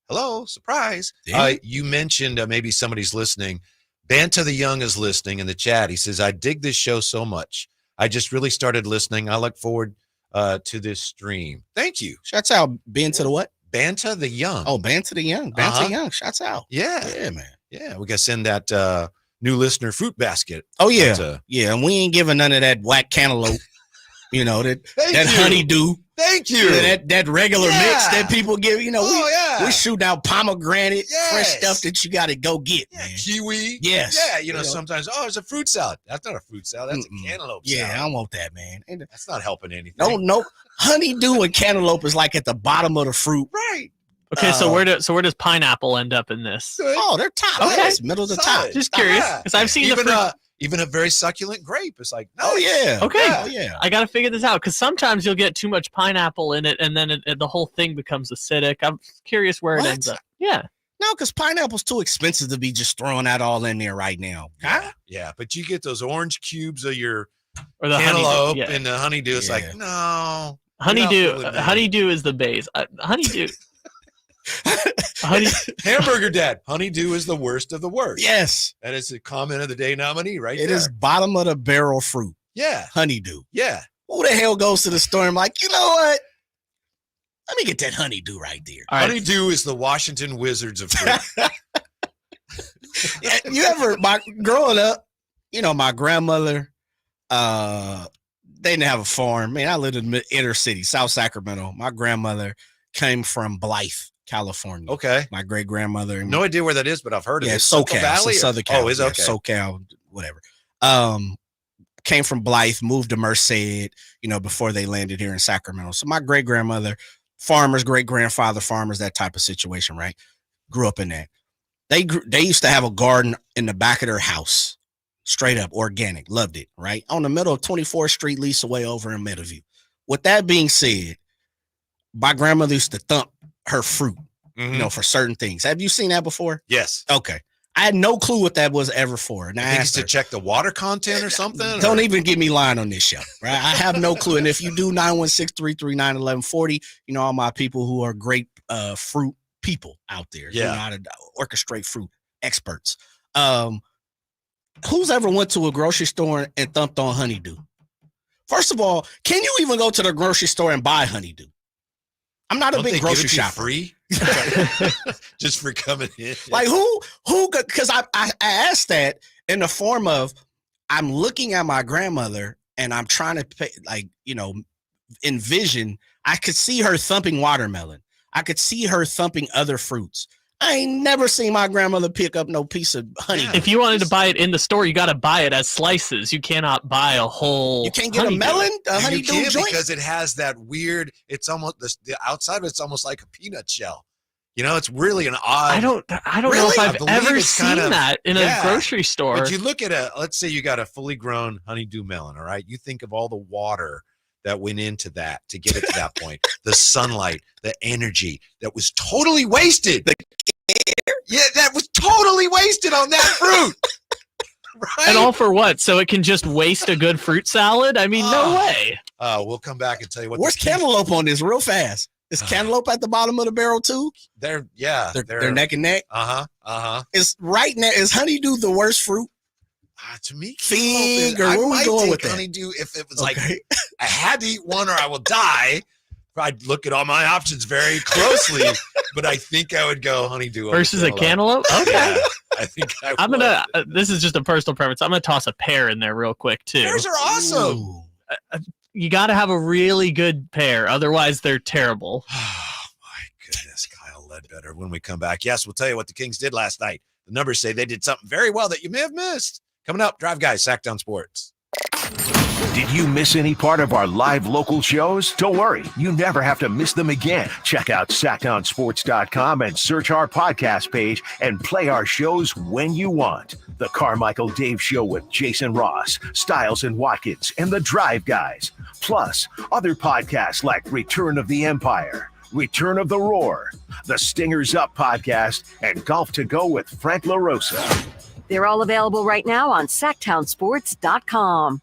[SPEAKER 3] hello, surprise.
[SPEAKER 4] Yeah.
[SPEAKER 3] You mentioned maybe somebody's listening. Banta the Young is listening in the chat. He says, I dig this show so much. I just really started listening. I look forward to this stream. Thank you.
[SPEAKER 4] Shouts out Ben to the what?
[SPEAKER 3] Banta the Young.
[SPEAKER 4] Oh, Banta the Young. Banta Young. Shouts out.
[SPEAKER 3] Yeah.
[SPEAKER 4] Yeah, man.
[SPEAKER 3] Yeah, we got to send that new listener fruit basket.
[SPEAKER 4] Oh, yeah.
[SPEAKER 3] But,
[SPEAKER 4] yeah, and we ain't giving none of that whack cantaloupe. You know, that
[SPEAKER 3] Thank you.
[SPEAKER 4] honeydew.
[SPEAKER 3] Thank you.
[SPEAKER 4] That regular mix that people give. You know, we shoot out pomegranate, fresh stuff that you got to go get. Man.
[SPEAKER 3] Kiwi.
[SPEAKER 4] Yes.
[SPEAKER 3] Yeah, you know, sometimes, it's a fruit salad. That's not a fruit salad. That's a cantaloupe salad.
[SPEAKER 4] Yeah, I don't want that, man.
[SPEAKER 3] That's not helping anything.
[SPEAKER 4] No. Honeydew and cantaloupe is like at the bottom of the fruit.
[SPEAKER 3] Right.
[SPEAKER 9] Okay, so where does pineapple end up in this?
[SPEAKER 4] Oh, they're top.
[SPEAKER 9] Okay.
[SPEAKER 4] It's middle of the top.
[SPEAKER 9] Just curious, because I've seen
[SPEAKER 3] even,
[SPEAKER 9] the fruit.
[SPEAKER 3] even a very succulent grape. It's like,
[SPEAKER 4] Oh, yeah.
[SPEAKER 9] Okay.
[SPEAKER 4] Oh, yeah.
[SPEAKER 9] I got to figure this out because sometimes you'll get too much pineapple in it, and then the whole thing becomes acidic. I'm curious where it ends up. Yeah.
[SPEAKER 4] No, because pineapple's too expensive to be just throwing that all in there right now.
[SPEAKER 3] Yeah, but you get those orange cubes of your
[SPEAKER 9] Or the
[SPEAKER 3] cantaloupe
[SPEAKER 9] honeydew, yeah.
[SPEAKER 3] and the honeydew. It's like, no.
[SPEAKER 9] Honeydew is the base. Honeydew.
[SPEAKER 3] Hamburger Dad. Honeydew is the worst of the worst.
[SPEAKER 4] Yes.
[SPEAKER 3] That is a comment of the day nominee right
[SPEAKER 4] It
[SPEAKER 3] there.
[SPEAKER 4] is bottom of the barrel fruit.
[SPEAKER 3] Yeah.
[SPEAKER 4] Honeydew.
[SPEAKER 3] Yeah.
[SPEAKER 4] Who the hell goes to the store and like, you know what? Let me get that honeydew right there.
[SPEAKER 3] Honeydew is the Washington Wizards of fruit.
[SPEAKER 4] You ever, growing up, you know, my grandmother, they didn't have a farm. Man, I lived in the inner city, South Sacramento. My grandmother came from Blythe, California.
[SPEAKER 3] Okay.
[SPEAKER 4] My great grandmother.
[SPEAKER 3] No idea where that is, but I've heard of
[SPEAKER 4] Yeah,
[SPEAKER 3] it.
[SPEAKER 4] SoCal,
[SPEAKER 3] Valley?
[SPEAKER 4] so Southern Cal.
[SPEAKER 3] Oh, is
[SPEAKER 4] yeah,
[SPEAKER 3] okay.
[SPEAKER 4] SoCal, whatever. Came from Blythe, moved to Merced, you know, before they landed here in Sacramento. So my great grandmother, farmers, great grandfather, farmers, that type of situation, right? Grew up in that. They used to have a garden in the back of their house, straight up organic, loved it, right? On the middle of 24th Street, Lisa Way over in Meadowview. With that being said, my grandmother used to thump her fruit, you know, for certain things. Have you seen that before?
[SPEAKER 3] Yes.
[SPEAKER 4] Okay. I had no clue what that was ever for. And
[SPEAKER 3] I think it's to check the water content or something.
[SPEAKER 4] Don't even get me lying on this show, right? I have no clue. And if you do 916-339-1140, you know, all my people who are great fruit people out there, who know how to orchestrate fruit experts. Who's ever went to a grocery store and thumped on honeydew? First of all, can you even go to the grocery store and buy honeydew? I'm not a big grocery shopper.
[SPEAKER 3] Free? Just for coming in.
[SPEAKER 4] Like who, because I asked that in the form of, I'm looking at my grandmother and I'm trying to envision, I could see her thumping watermelon. I could see her thumping other fruits. I ain't never seen my grandmother pick up no piece of honey.
[SPEAKER 9] If you wanted to buy it in the store, you got to buy it as slices. You cannot buy a whole.
[SPEAKER 4] You can't get a melon, a honeydew joint,
[SPEAKER 3] because it has that weird. It's almost the outside of it's almost like a peanut shell. You know, it's really an odd.
[SPEAKER 9] I don't know if I've ever seen that in a grocery store.
[SPEAKER 3] But you look at let's say you got a fully grown honeydew melon. All right, you think of all the water that went into that to get it to that point, the sunlight, the energy that was totally wasted. Yeah, that was totally wasted on that fruit. Right?
[SPEAKER 9] And all for what? So it can just waste a good fruit salad? I mean, no way.
[SPEAKER 3] We'll come back and tell you what.
[SPEAKER 4] Where's cantaloupe on this real fast? Is cantaloupe at the bottom of the barrel too?
[SPEAKER 3] They're
[SPEAKER 4] neck and neck.
[SPEAKER 3] Uh-huh.
[SPEAKER 4] Is right now, is honeydew the worst fruit?
[SPEAKER 3] To me,
[SPEAKER 4] finger.
[SPEAKER 3] I
[SPEAKER 4] Where we
[SPEAKER 3] might
[SPEAKER 4] going
[SPEAKER 3] take
[SPEAKER 4] with that?
[SPEAKER 3] honeydew if it was like I had to eat one or I will die. I'd look at all my options very closely, but I think I would go honeydew over
[SPEAKER 9] Versus a cantaloupe? Okay.
[SPEAKER 3] Yeah, I think
[SPEAKER 9] I'm gonna. This is just a personal preference. I'm gonna toss a pear in there real quick too.
[SPEAKER 3] Pears are awesome.
[SPEAKER 9] You got to have a really good pear, otherwise they're terrible.
[SPEAKER 3] Oh my goodness, Kyle Ledbetter. When we come back, yes, we'll tell you what the Kings did last night. The numbers say they did something very well that you may have missed. Coming up, Drive Guys, Sacktown Sports.
[SPEAKER 1] Did you miss any part of our live local shows? Don't worry, you never have to miss them again. Check out sacktownsports.com and search our podcast page and play our shows when you want. The Carmichael Dave Show with Jason Ross, Stiles and Watkins, and the Drive Guys. Plus, other podcasts like Return of the Empire, Return of the Roar, the Stingers Up podcast, and Golf to Go with Frank LaRosa.
[SPEAKER 5] They're all available right now on sacktownsports.com.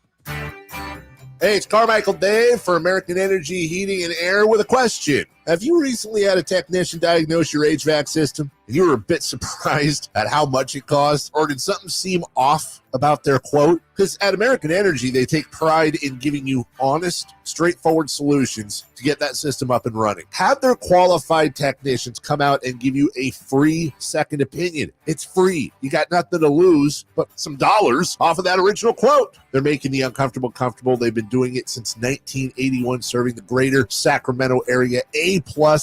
[SPEAKER 16] Hey, it's Carmichael Dave for American Energy Heating and Air with a question. Have you recently had a technician diagnose your HVAC system and you were a bit surprised at how much it cost? Or did something seem off about their quote? Because at American Energy, they take pride in giving you honest, straightforward solutions to get that system up and running. Have their qualified technicians come out and give you a free second opinion. It's free. You got nothing to lose but some dollars off of that original quote. They're making the uncomfortable comfortable. They've been doing it since 1981, serving the greater Sacramento area. A+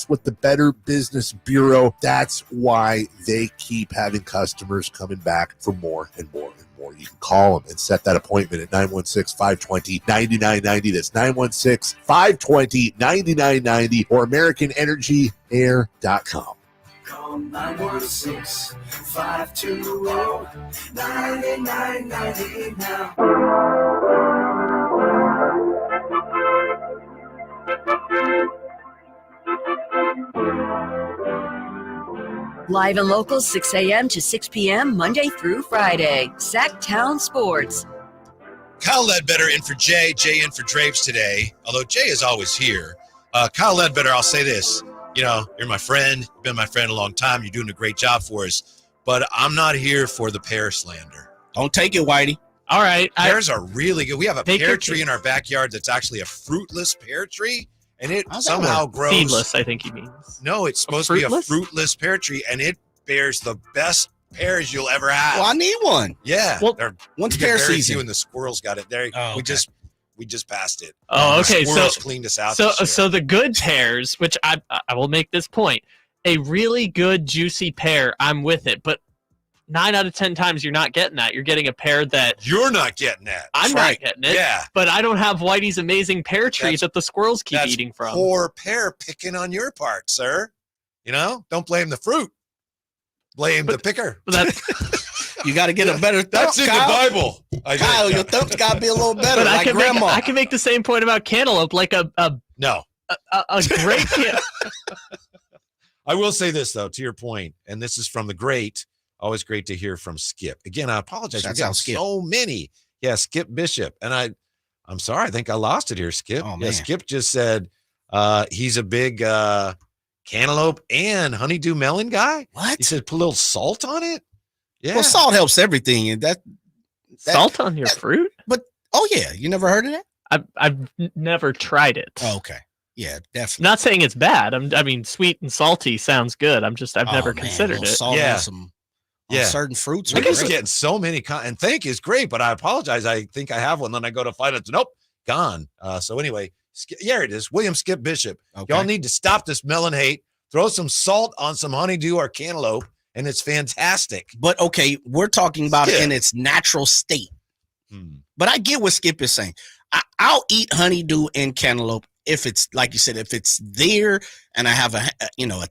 [SPEAKER 16] with the Better Business Bureau. That's why they keep having customers coming back for more and more and more. You can call them and set that appointment at 916-520-9990. That's 916-520-9990 or AmericanEnergyAir.com.
[SPEAKER 17] Call 916-520-9990 now.
[SPEAKER 5] Live and local, 6 a.m. to 6 p.m., Monday through Friday. Sacktown Sports.
[SPEAKER 3] Kyle Ledbetter in for Jay in for Drapes today, although Jay is always here. Kyle Ledbetter, I'll say this. You know, you're my friend. You've been my friend a long time. You're doing a great job for us. But I'm not here for the pear slander.
[SPEAKER 4] Don't take it, Whitey.
[SPEAKER 9] All right.
[SPEAKER 3] Pears are really good. We have a pear tree in our backyard that's actually a fruitless pear tree. And it somehow grows.
[SPEAKER 9] Seedless, I think he means.
[SPEAKER 3] No, it's supposed to be a fruitless pear tree, and it bears the best pears you'll ever have.
[SPEAKER 4] Well, I need one.
[SPEAKER 3] Yeah.
[SPEAKER 4] Well, when's pear season?
[SPEAKER 3] You and the squirrels got it there.
[SPEAKER 4] Oh, okay.
[SPEAKER 3] We just passed it.
[SPEAKER 9] Oh, okay.
[SPEAKER 3] The squirrels cleaned us out.
[SPEAKER 9] So the good pears, which I will make this point, a really good juicy pear, I'm with it, but 9 out of 10 times you're not getting that. You're getting a pear that
[SPEAKER 3] you're not getting that.
[SPEAKER 9] I'm not getting it.
[SPEAKER 3] Yeah.
[SPEAKER 9] But I don't have Whitey's amazing pear tree that the squirrels keep eating from.
[SPEAKER 3] Poor pear picking on your part, sir. You know, don't blame the fruit. Blame the picker.
[SPEAKER 4] You got to get a better thump,
[SPEAKER 3] That's in
[SPEAKER 4] Kyle.
[SPEAKER 3] the Bible.
[SPEAKER 4] Kyle, your thump's got to be a little better,
[SPEAKER 9] But
[SPEAKER 4] like grandma.
[SPEAKER 9] I can make the same point about cantaloupe, like a great cantaloupe.
[SPEAKER 3] I will say this, though, to your point, and this is from the great. Always great to hear from Skip. Again, I apologize.
[SPEAKER 4] That's
[SPEAKER 3] We got
[SPEAKER 4] how Skip.
[SPEAKER 3] so many. Yeah, Skip Bishop. And I'm sorry. I think I lost it here, Skip.
[SPEAKER 4] Oh,
[SPEAKER 3] yeah,
[SPEAKER 4] man.
[SPEAKER 3] Skip just said he's a big cantaloupe and honeydew melon guy.
[SPEAKER 4] What?
[SPEAKER 3] He said put a little salt on it. Yeah.
[SPEAKER 4] Well, salt helps everything. And that
[SPEAKER 9] Salt on your fruit?
[SPEAKER 4] But, oh, yeah. You never heard of that?
[SPEAKER 9] I've never tried it.
[SPEAKER 4] Oh, okay. Yeah, definitely.
[SPEAKER 9] Not saying it's bad. I mean, sweet and salty sounds good. I've never considered it.
[SPEAKER 4] Salt on some certain fruits.
[SPEAKER 3] We're just getting so many. And thank you is great, but I apologize. I think I have one. Then I go to find it. Nope, gone. So anyway, here it is. William Skip Bishop.
[SPEAKER 4] Okay.
[SPEAKER 3] Y'all need to stop this melon hate. Throw some salt on some honeydew or cantaloupe, and it's fantastic.
[SPEAKER 4] But, okay, we're talking about it in its natural state. But I get what Skip is saying. I'll eat honeydew and cantaloupe if it's, like you said, if it's there and I have a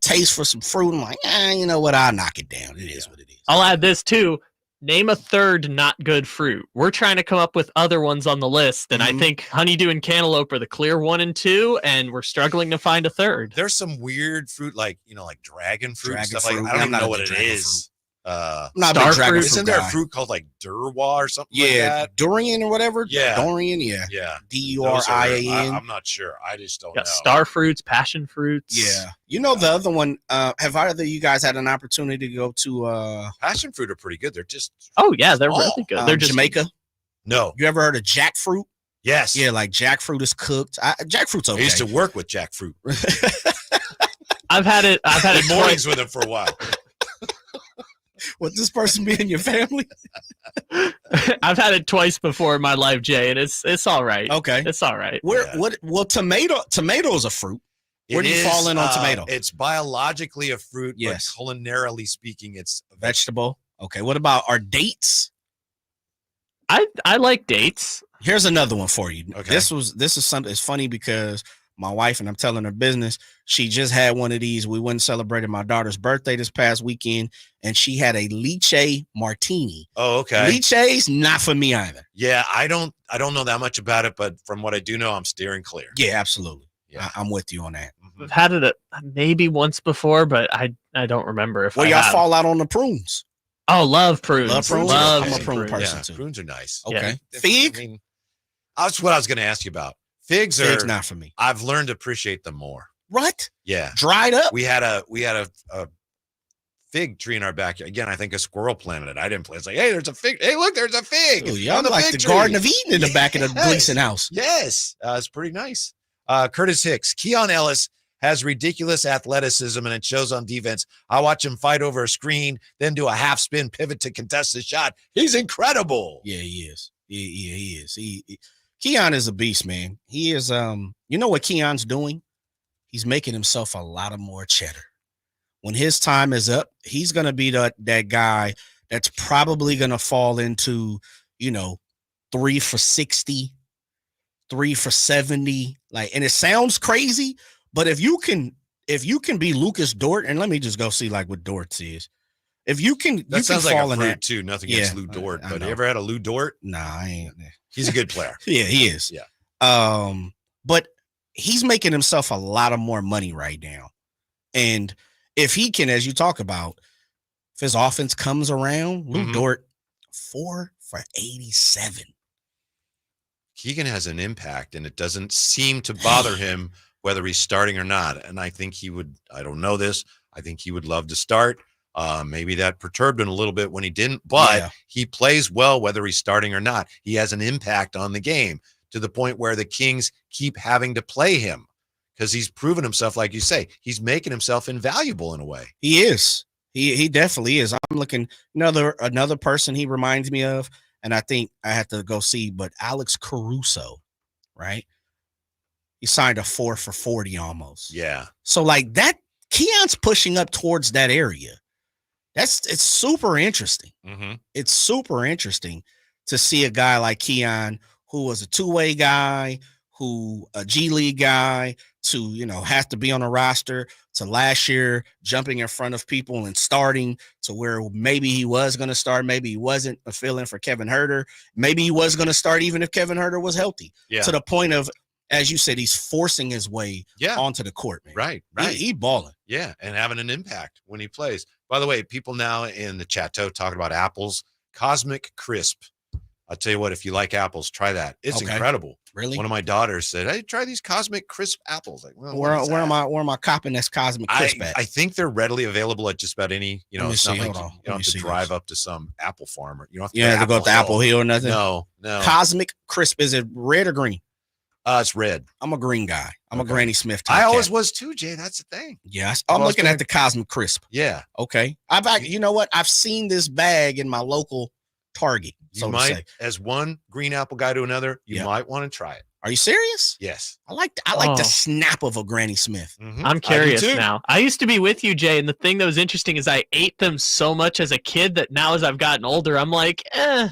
[SPEAKER 4] taste for some fruit. I'm like, you know what? I'll knock it down. It is what it is.
[SPEAKER 9] I'll add this too. Name a third not good fruit. We're trying to come up with other ones on the list, and I think honeydew and cantaloupe are the clear 1 and 2, and we're struggling to find a third.
[SPEAKER 3] There's some weird fruit like dragon fruit.
[SPEAKER 4] Dragon
[SPEAKER 3] Stuff
[SPEAKER 4] fruit.
[SPEAKER 3] like I don't
[SPEAKER 4] I'm
[SPEAKER 3] even
[SPEAKER 4] not
[SPEAKER 3] know
[SPEAKER 4] a
[SPEAKER 3] what
[SPEAKER 4] big
[SPEAKER 3] it
[SPEAKER 4] dragon
[SPEAKER 3] is.
[SPEAKER 4] Not a big dragon fruit.
[SPEAKER 3] Isn't there a fruit called like Durwa or something like that?
[SPEAKER 4] Durian or whatever.
[SPEAKER 3] Yeah,
[SPEAKER 4] Durian. Yeah,
[SPEAKER 3] yeah.
[SPEAKER 4] Durian.
[SPEAKER 3] I'm not sure. I just don't know.
[SPEAKER 9] Star fruits, passion fruits.
[SPEAKER 4] Yeah, the other one. Have either of you guys had an opportunity to go to?
[SPEAKER 3] Passion fruit are pretty good. They're just.
[SPEAKER 9] Oh yeah, they're really good. They're just
[SPEAKER 4] Jamaica.
[SPEAKER 3] No.
[SPEAKER 4] You ever heard of jackfruit?
[SPEAKER 3] Yes.
[SPEAKER 4] Yeah, like jackfruit's is cooked. Jackfruit's okay.
[SPEAKER 3] I used to work with jackfruit.
[SPEAKER 9] I've had it
[SPEAKER 3] mornings with him for a while.
[SPEAKER 4] Would this person be in your family?
[SPEAKER 9] I've had it twice before in my life, Jay, and it's all right.
[SPEAKER 4] Okay,
[SPEAKER 9] it's all right.
[SPEAKER 4] Well, tomato is a fruit. Where do you fall in on tomato?
[SPEAKER 3] It's biologically a fruit,
[SPEAKER 4] yes.
[SPEAKER 3] But culinarily speaking, it's a
[SPEAKER 4] vegetable. Okay, what about our dates?
[SPEAKER 9] I like dates.
[SPEAKER 4] Here's another one for you.
[SPEAKER 3] Okay.
[SPEAKER 4] This is something. It's funny because my wife, and I'm telling her business, she just had one of these. We went and celebrated my daughter's birthday this past weekend, and she had a lychee martini.
[SPEAKER 3] Oh, okay.
[SPEAKER 4] Lychee's not for me either.
[SPEAKER 3] Yeah, I don't know that much about it, but from what I do know, I'm steering clear.
[SPEAKER 4] Yeah, absolutely. Yeah, I'm with you on that.
[SPEAKER 9] I've had it maybe once before, but I don't remember if.
[SPEAKER 4] Well, y'all fall out on the prunes.
[SPEAKER 9] Oh, love prunes.
[SPEAKER 4] Love prunes. I'm a prune person too.
[SPEAKER 3] Prunes are nice.
[SPEAKER 4] Okay.
[SPEAKER 3] Yeah.
[SPEAKER 4] Fig?
[SPEAKER 3] I mean, that's what I was going to ask you about. Figs
[SPEAKER 4] not for me.
[SPEAKER 3] I've learned to appreciate them more.
[SPEAKER 4] What?
[SPEAKER 3] Yeah.
[SPEAKER 4] Dried up?
[SPEAKER 3] We had a fig tree in our backyard. Again, I think a squirrel planted it. I didn't plant it. It's like, hey, there's a fig. Hey, look, there's a fig.
[SPEAKER 4] Ooh, y'all like the Garden of Eden in the back of the Gleason house.
[SPEAKER 3] Yes. It's pretty nice. Curtis Hicks. Keon Ellis has ridiculous athleticism, and it shows on defense. I watch him fight over a screen, then do a half spin pivot to contest the shot. He's incredible.
[SPEAKER 4] Yeah, he is. He is. Keon is a beast, man. He is. You know what Keon's doing? He's making himself a lot of more cheddar. When his time is up, he's gonna be that guy that's probably gonna fall into 3 for 60, 3 for 70. And it sounds crazy. But if you can be Lucas Dort, and let me just go see what Dort's is. If you can,
[SPEAKER 3] that sounds
[SPEAKER 4] fall
[SPEAKER 3] like a
[SPEAKER 4] in
[SPEAKER 3] fruit
[SPEAKER 4] that
[SPEAKER 3] too. Nothing against Lou Dort, but you ever had a Lou Dort?
[SPEAKER 4] Nah, I ain't.
[SPEAKER 3] He's a good player.
[SPEAKER 4] Yeah, he is.
[SPEAKER 3] Yeah.
[SPEAKER 4] But he's making himself a lot of more money right now, and if he can, as you talk about, if his offense comes around, Lou Dort 4 for 87.
[SPEAKER 3] Keegan has an impact, and it doesn't seem to bother him whether he's starting or not. And I think he would, I don't know this, I think he would love to start. Maybe that perturbed him a little bit when he didn't, but he plays well whether he's starting or not. He has an impact on the game to the point where the Kings keep having to play him because he's proven himself, like you say. He's making himself invaluable in a way.
[SPEAKER 4] He is. He definitely is. I'm looking another person he reminds me of, and I think I have to go see, but Alex Caruso, right? He signed a 4 for 40 almost.
[SPEAKER 3] Yeah.
[SPEAKER 4] So that Keon's pushing up towards that area. It's super interesting. It's super interesting to see a guy like Keon, who was a two-way guy, who a G League guy, to have to be on a roster, to last year jumping in front of people and starting, to where maybe he was going to start, maybe he wasn't, a fill-in for Kevin Huerter. Maybe he was going to start even if Kevin Huerter was healthy.
[SPEAKER 3] Yeah.
[SPEAKER 4] To the point of, as you said, he's forcing his way onto the court, man.
[SPEAKER 3] Right.
[SPEAKER 4] He balling.
[SPEAKER 3] Yeah, and having an impact when he plays. By the way, people now in the chateau talking about apples. Cosmic Crisp. I'll tell you what, if you like apples, try that. It's incredible.
[SPEAKER 4] Really?
[SPEAKER 3] One of my daughters said, hey, try these Cosmic Crisp apples. Like, well,
[SPEAKER 4] where am I copping this Cosmic Crisp at?
[SPEAKER 3] I think they're readily available at just about any, it's not like you don't have to drive up to some apple farm. Or you don't have to,
[SPEAKER 4] go to Apple Hill or nothing?
[SPEAKER 3] No.
[SPEAKER 4] Cosmic Crisp, is it red or green?
[SPEAKER 3] It's red.
[SPEAKER 4] I'm a green guy. I'm a Granny Smith type.
[SPEAKER 3] I always was too, Jay. That's the thing.
[SPEAKER 4] Yes. I'm looking at the Cosmic Crisp.
[SPEAKER 3] Yeah.
[SPEAKER 4] Okay. You know what? I've seen this bag in my local Target.
[SPEAKER 3] You might, as one green apple guy to another, you might want to try it.
[SPEAKER 4] Are you serious?
[SPEAKER 3] Yes.
[SPEAKER 4] I like the snap of a Granny Smith.
[SPEAKER 9] I'm curious now. I used to be with you, Jay, and the thing that was interesting is I ate them so much as a kid that now as I've gotten older, I'm like, I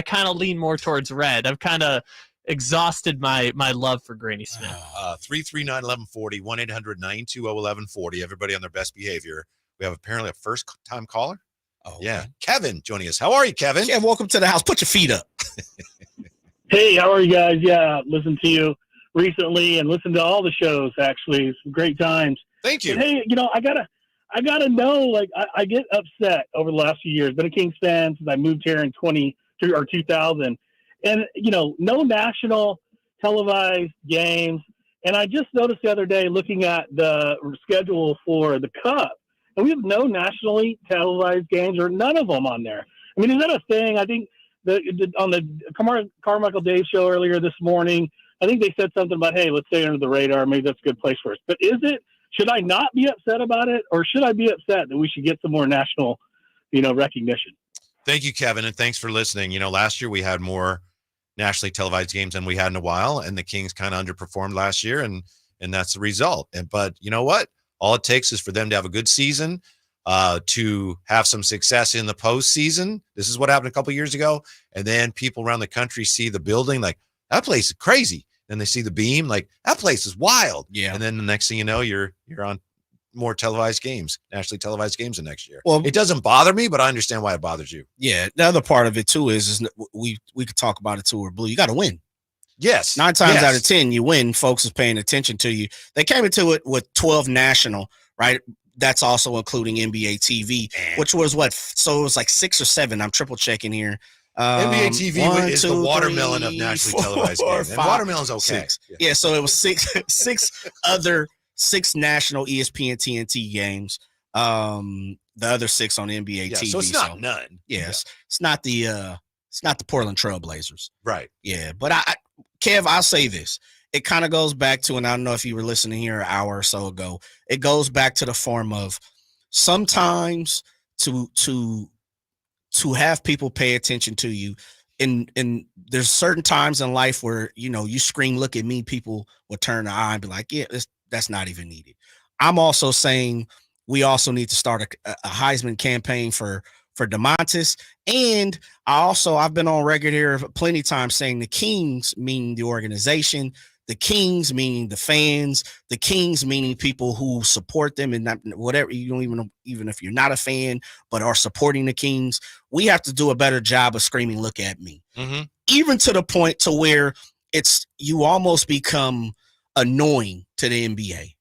[SPEAKER 9] kind of lean more towards red. I've kind of exhausted my love for Granny Smith.
[SPEAKER 3] 339-1140, 1-800-920-1140. Everybody on their best behavior. We have apparently a first-time caller.
[SPEAKER 4] Oh,
[SPEAKER 3] yeah. Kevin joining us. How are you, Kevin?
[SPEAKER 4] Yeah, welcome to the house. Put your feet up.
[SPEAKER 18] Hey, how are you guys? Yeah, listened to you recently and listened to all the shows, actually. Some great times.
[SPEAKER 3] Thank you.
[SPEAKER 18] But hey, I gotta know. Like, I get upset over the last few years. Been a Kings fan since I moved here in 2000, and no national televised games. And I just noticed the other day, looking at the schedule for the Cup, and we have no nationally televised games or none of them on there. I mean, is that a thing? I think on the Carmichael Dave show earlier this morning, I think they said something about, hey, let's stay under the radar. Maybe that's a good place for us. But should I not be upset about it, or should I be upset that we should get some more national, recognition?
[SPEAKER 3] Thank you, Kevin, and thanks for listening. Last year we had more nationally televised games than we had in a while, and the Kings kind of underperformed last year, and that's the result. But you know what? All it takes is for them to have a good season, to have some success in the postseason. This is what happened a couple years ago, and then people around the country see the building like, that place is crazy. Then they see the beam, like, that place is wild.
[SPEAKER 4] Yeah.
[SPEAKER 3] And then the next thing you know, you're on more televised games, nationally televised games the next year.
[SPEAKER 4] Well,
[SPEAKER 3] it doesn't bother me, but I understand why it bothers you.
[SPEAKER 4] Yeah. The other part of it too is we could talk about it too, or Blue. You got to win.
[SPEAKER 3] Yes.
[SPEAKER 4] 9 times out of 10, you win. Folks is paying attention to you. They came into it with 12 national, right? That's also including NBA TV, which was what? So it was like 6 or 7. I'm triple checking here.
[SPEAKER 3] NBA TV is the watermelon of nationally televised games. And watermelon's okay.
[SPEAKER 4] Yeah, so it was six national ESPN TNT games. The other 6 on NBA TV.
[SPEAKER 3] So it's not none.
[SPEAKER 4] Yes, it's not the Portland Trailblazers.
[SPEAKER 3] Right.
[SPEAKER 4] Yeah, but Kev, I'll say this. It kind of goes back to, and I don't know if you were listening here an hour or so ago, it goes back to the form of sometimes to have people pay attention to you. And there's certain times in life where, you scream, look at me, people will turn the eye and be like, yeah, that's not even needed. I'm also saying we also need to start a Heisman campaign for Domantas. And I've been on record here plenty of times saying the Kings, meaning the organization, the Kings meaning the fans, the Kings meaning people who support them, and not whatever, you don't even know, even if you're not a fan but are supporting the Kings. We have to do a better job of screaming, look at me.
[SPEAKER 3] Mm-hmm.
[SPEAKER 4] Even to the point to where you almost become annoying to the NBA,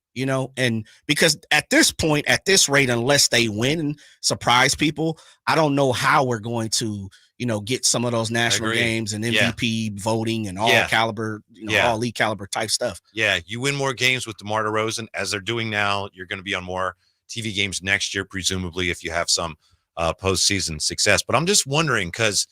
[SPEAKER 4] and because at this point, at this rate, unless they win and surprise people, I don't know how we're going to get some of those national games and MVP voting and all caliber, all league caliber type stuff.
[SPEAKER 3] Yeah, you win more games with DeMar DeRozan, as they're doing now. You're going to be on more TV games next year, presumably, if you have some postseason success. But I'm just wondering, because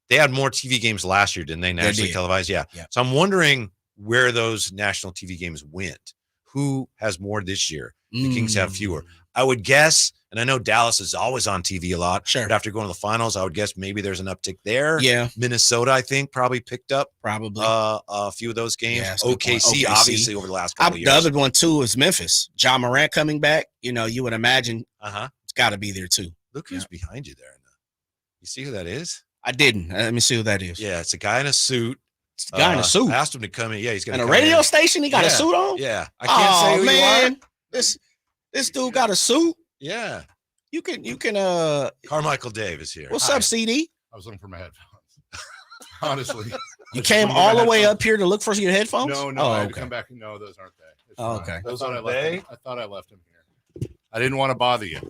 [SPEAKER 3] they had more TV games last year, didn't they? Nationally televised, yeah. So I'm wondering where those national TV games went. Who has more this year? The Kings have fewer. I would guess, and I know Dallas is always on TV a lot.
[SPEAKER 4] Sure.
[SPEAKER 3] But after going to the finals, I would guess maybe there's an uptick there.
[SPEAKER 4] Yeah.
[SPEAKER 3] Minnesota, I think, probably picked up a few of those games.
[SPEAKER 4] Yeah,
[SPEAKER 3] OKC, obviously, over the last couple of years.
[SPEAKER 4] The other one, too, is Memphis. Ja Morant coming back. You would imagine it's got to be there, too.
[SPEAKER 3] Look who's behind you there. You see who that is?
[SPEAKER 4] I didn't. Let me see who that is.
[SPEAKER 3] Yeah, it's a guy in a suit.
[SPEAKER 4] It's a guy in a suit.
[SPEAKER 3] I asked him to come in. Yeah, he's going to
[SPEAKER 4] come in. A radio station? He got a suit on?
[SPEAKER 3] Yeah. I can't say who you are.
[SPEAKER 4] This dude got a suit?
[SPEAKER 3] Yeah.
[SPEAKER 4] You can
[SPEAKER 3] Carmichael Dave is here.
[SPEAKER 4] What's up, CD?
[SPEAKER 19] I was looking for my headphones. Honestly.
[SPEAKER 4] You came all the way up here to look for your headphones?
[SPEAKER 19] No, I had to come back. No, those aren't they.
[SPEAKER 4] Okay.
[SPEAKER 19] I thought I left them here. I didn't want to bother you.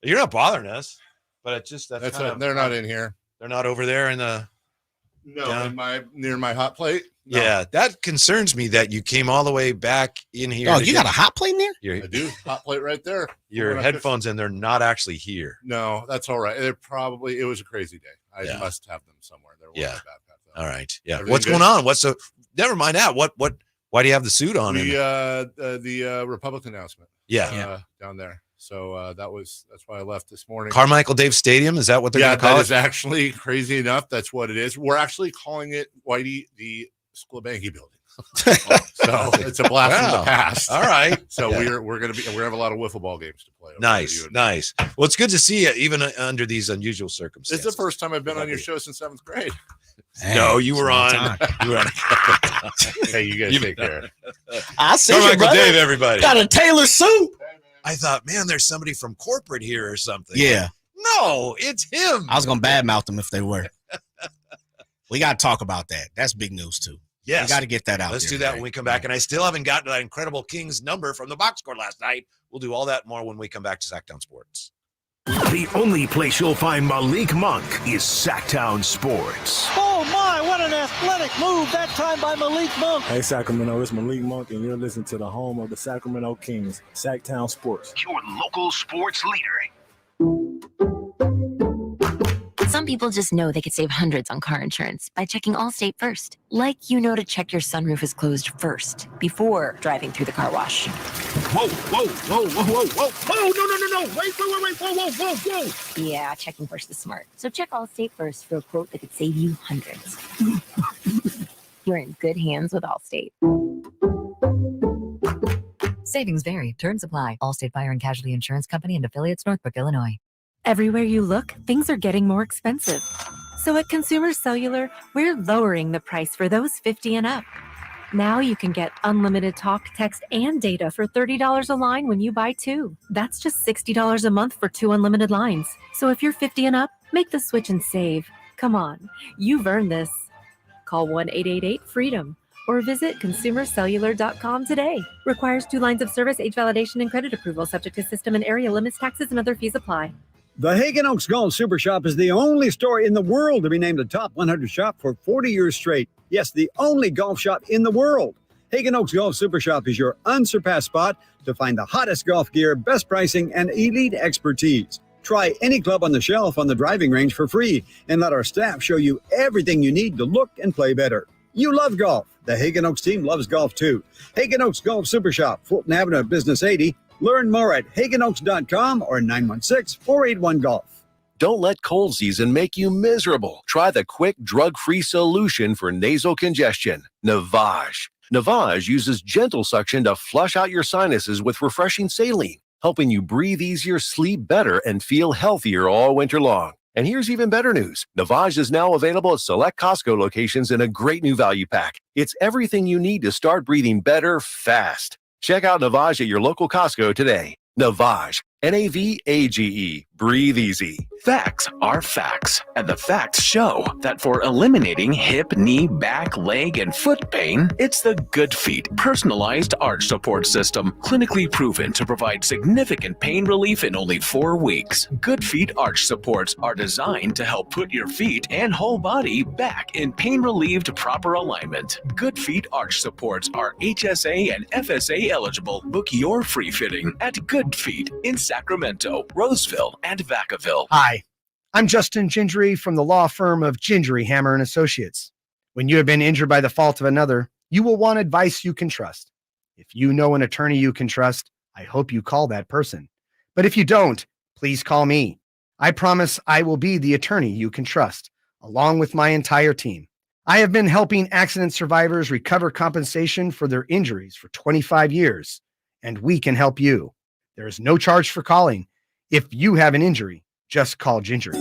[SPEAKER 3] You're not bothering us, but it's just
[SPEAKER 19] they're not in here.
[SPEAKER 3] They're not over there in the
[SPEAKER 19] near my hot plate. No.
[SPEAKER 3] Yeah, that concerns me that you came all the way back in here.
[SPEAKER 4] Oh, you got a hot plate in there?
[SPEAKER 19] I do. Hot plate right there.
[SPEAKER 3] Your headphones, and they're not actually here.
[SPEAKER 19] No, that's all right. It was a crazy day. I must have them somewhere.
[SPEAKER 3] All right. Yeah. Everything What's going on? Never mind that. Why do you have the suit on?
[SPEAKER 19] The Republican announcement. Down there. So that's why I left this morning.
[SPEAKER 3] Carmichael Dave Stadium, is that what they're going to call it?
[SPEAKER 19] That is actually crazy enough. That's what it is. We're actually calling it Whitey the Sklebanki building. So it's a blast from the past.
[SPEAKER 3] All right.
[SPEAKER 19] So we're gonna have a lot of wiffle ball games to play.
[SPEAKER 3] Nice. Well, it's good to see you even under these unusual circumstances.
[SPEAKER 19] It's the first time I've been on your show since 7th grade.
[SPEAKER 3] No, you were on. You were on.
[SPEAKER 19] Hey, you guys take care.
[SPEAKER 4] I see
[SPEAKER 3] you,
[SPEAKER 4] brother.
[SPEAKER 3] Dave. Everybody
[SPEAKER 4] got a Taylor suit.
[SPEAKER 3] I thought, man, there's somebody from corporate here or something.
[SPEAKER 4] Yeah.
[SPEAKER 3] No, it's him.
[SPEAKER 4] I was gonna badmouth them if they were. We got to talk about that. That's big news too.
[SPEAKER 3] Yes.
[SPEAKER 4] Got to get that out.
[SPEAKER 3] Let's do that when we come back. And I still haven't gotten to that incredible Kings number from the box score last night. We'll do all that more when we come back to Sacktown Sports.
[SPEAKER 1] The only place you'll find Malik Monk is Sacktown Sports.
[SPEAKER 6] Oh my, what an athletic move that time by Malik Monk.
[SPEAKER 20] Hey Sacramento, it's Malik Monk and you're listening to the home of the Sacramento Kings, Sacktown Sports.
[SPEAKER 1] Your local sports leader.
[SPEAKER 8] Some people just know they could save hundreds on car insurance by checking Allstate first. Like you know to check your sunroof is closed first before driving through the car wash.
[SPEAKER 1] Whoa, whoa, whoa, whoa, whoa, whoa, whoa, no. Wait, whoa.
[SPEAKER 8] Yeah, checking first is smart. So check Allstate first for a quote that could save you hundreds. You're in good hands with Allstate.
[SPEAKER 21] Savings vary. Terms apply. Allstate Fire and Casualty Insurance Company and affiliates, Northbrook, Illinois.
[SPEAKER 22] Everywhere you look, things are getting more expensive. So at Consumer Cellular, we're lowering the price for those 50 and up. Now you can get unlimited talk, text, and data for $30 a line when you buy two. That's just $60 a month for 2 unlimited lines. So if you're 50 and up, make the switch and save. Come on, you've earned this. Call 1-888-FREEDOM or visit consumercellular.com today. Requires 2 lines of service, age validation, and credit approval, subject to system and area limits, taxes, and other fees apply.
[SPEAKER 12] The Hagen Oaks Golf Super Shop is the only store in the world to be named a top 100 shop for 40 years straight. Yes, the only golf shop in the world. Hagen Oaks Golf Super Shop is your unsurpassed spot to find the hottest golf gear, best pricing, and elite expertise. Try any club on the shelf on the driving range for free and let our staff show you everything you need to look and play better. You love golf. The Hagen Oaks team loves golf too. Hagen Oaks Golf Super Shop, Fulton Avenue, Business 80. Learn more at hagenoaks.com or 916-481-GOLF.
[SPEAKER 25] Don't let cold season make you miserable. Try the quick, drug-free solution for nasal congestion, Navage. Navage uses gentle suction to flush out your sinuses with refreshing saline, helping you breathe easier, sleep better, and feel healthier all winter long. And here's even better news. Navage is now available at select Costco locations in a great new value pack. It's everything you need to start breathing better fast. Check out Navage at your local Costco today. Navage, Navage. Breathe easy.
[SPEAKER 26] Facts are facts, and the facts show that for eliminating hip, knee, back, leg, and foot pain, it's the Good Feet personalized arch support system, clinically proven to provide significant pain relief in only 4 weeks. Good Feet arch supports are designed to help put your feet and whole body back in pain-relieved proper alignment. Good Feet arch supports are HSA and FSA eligible. Book your free fitting at Good Feet in Sacramento, Roseville, and Vacaville.
[SPEAKER 14] Hi, I'm Justin Gingery from the law firm of Gingery, Hammer & Associates. When you have been injured by the fault of another, you will want advice you can trust. If you know an attorney you can trust, I hope you call that person. But if you don't, please call me. I promise I will be the attorney you can trust, along with my entire team. I have been helping accident survivors recover compensation for their injuries for 25 years, and we can help you. There is no charge for calling. If you have an injury, just call Gingery.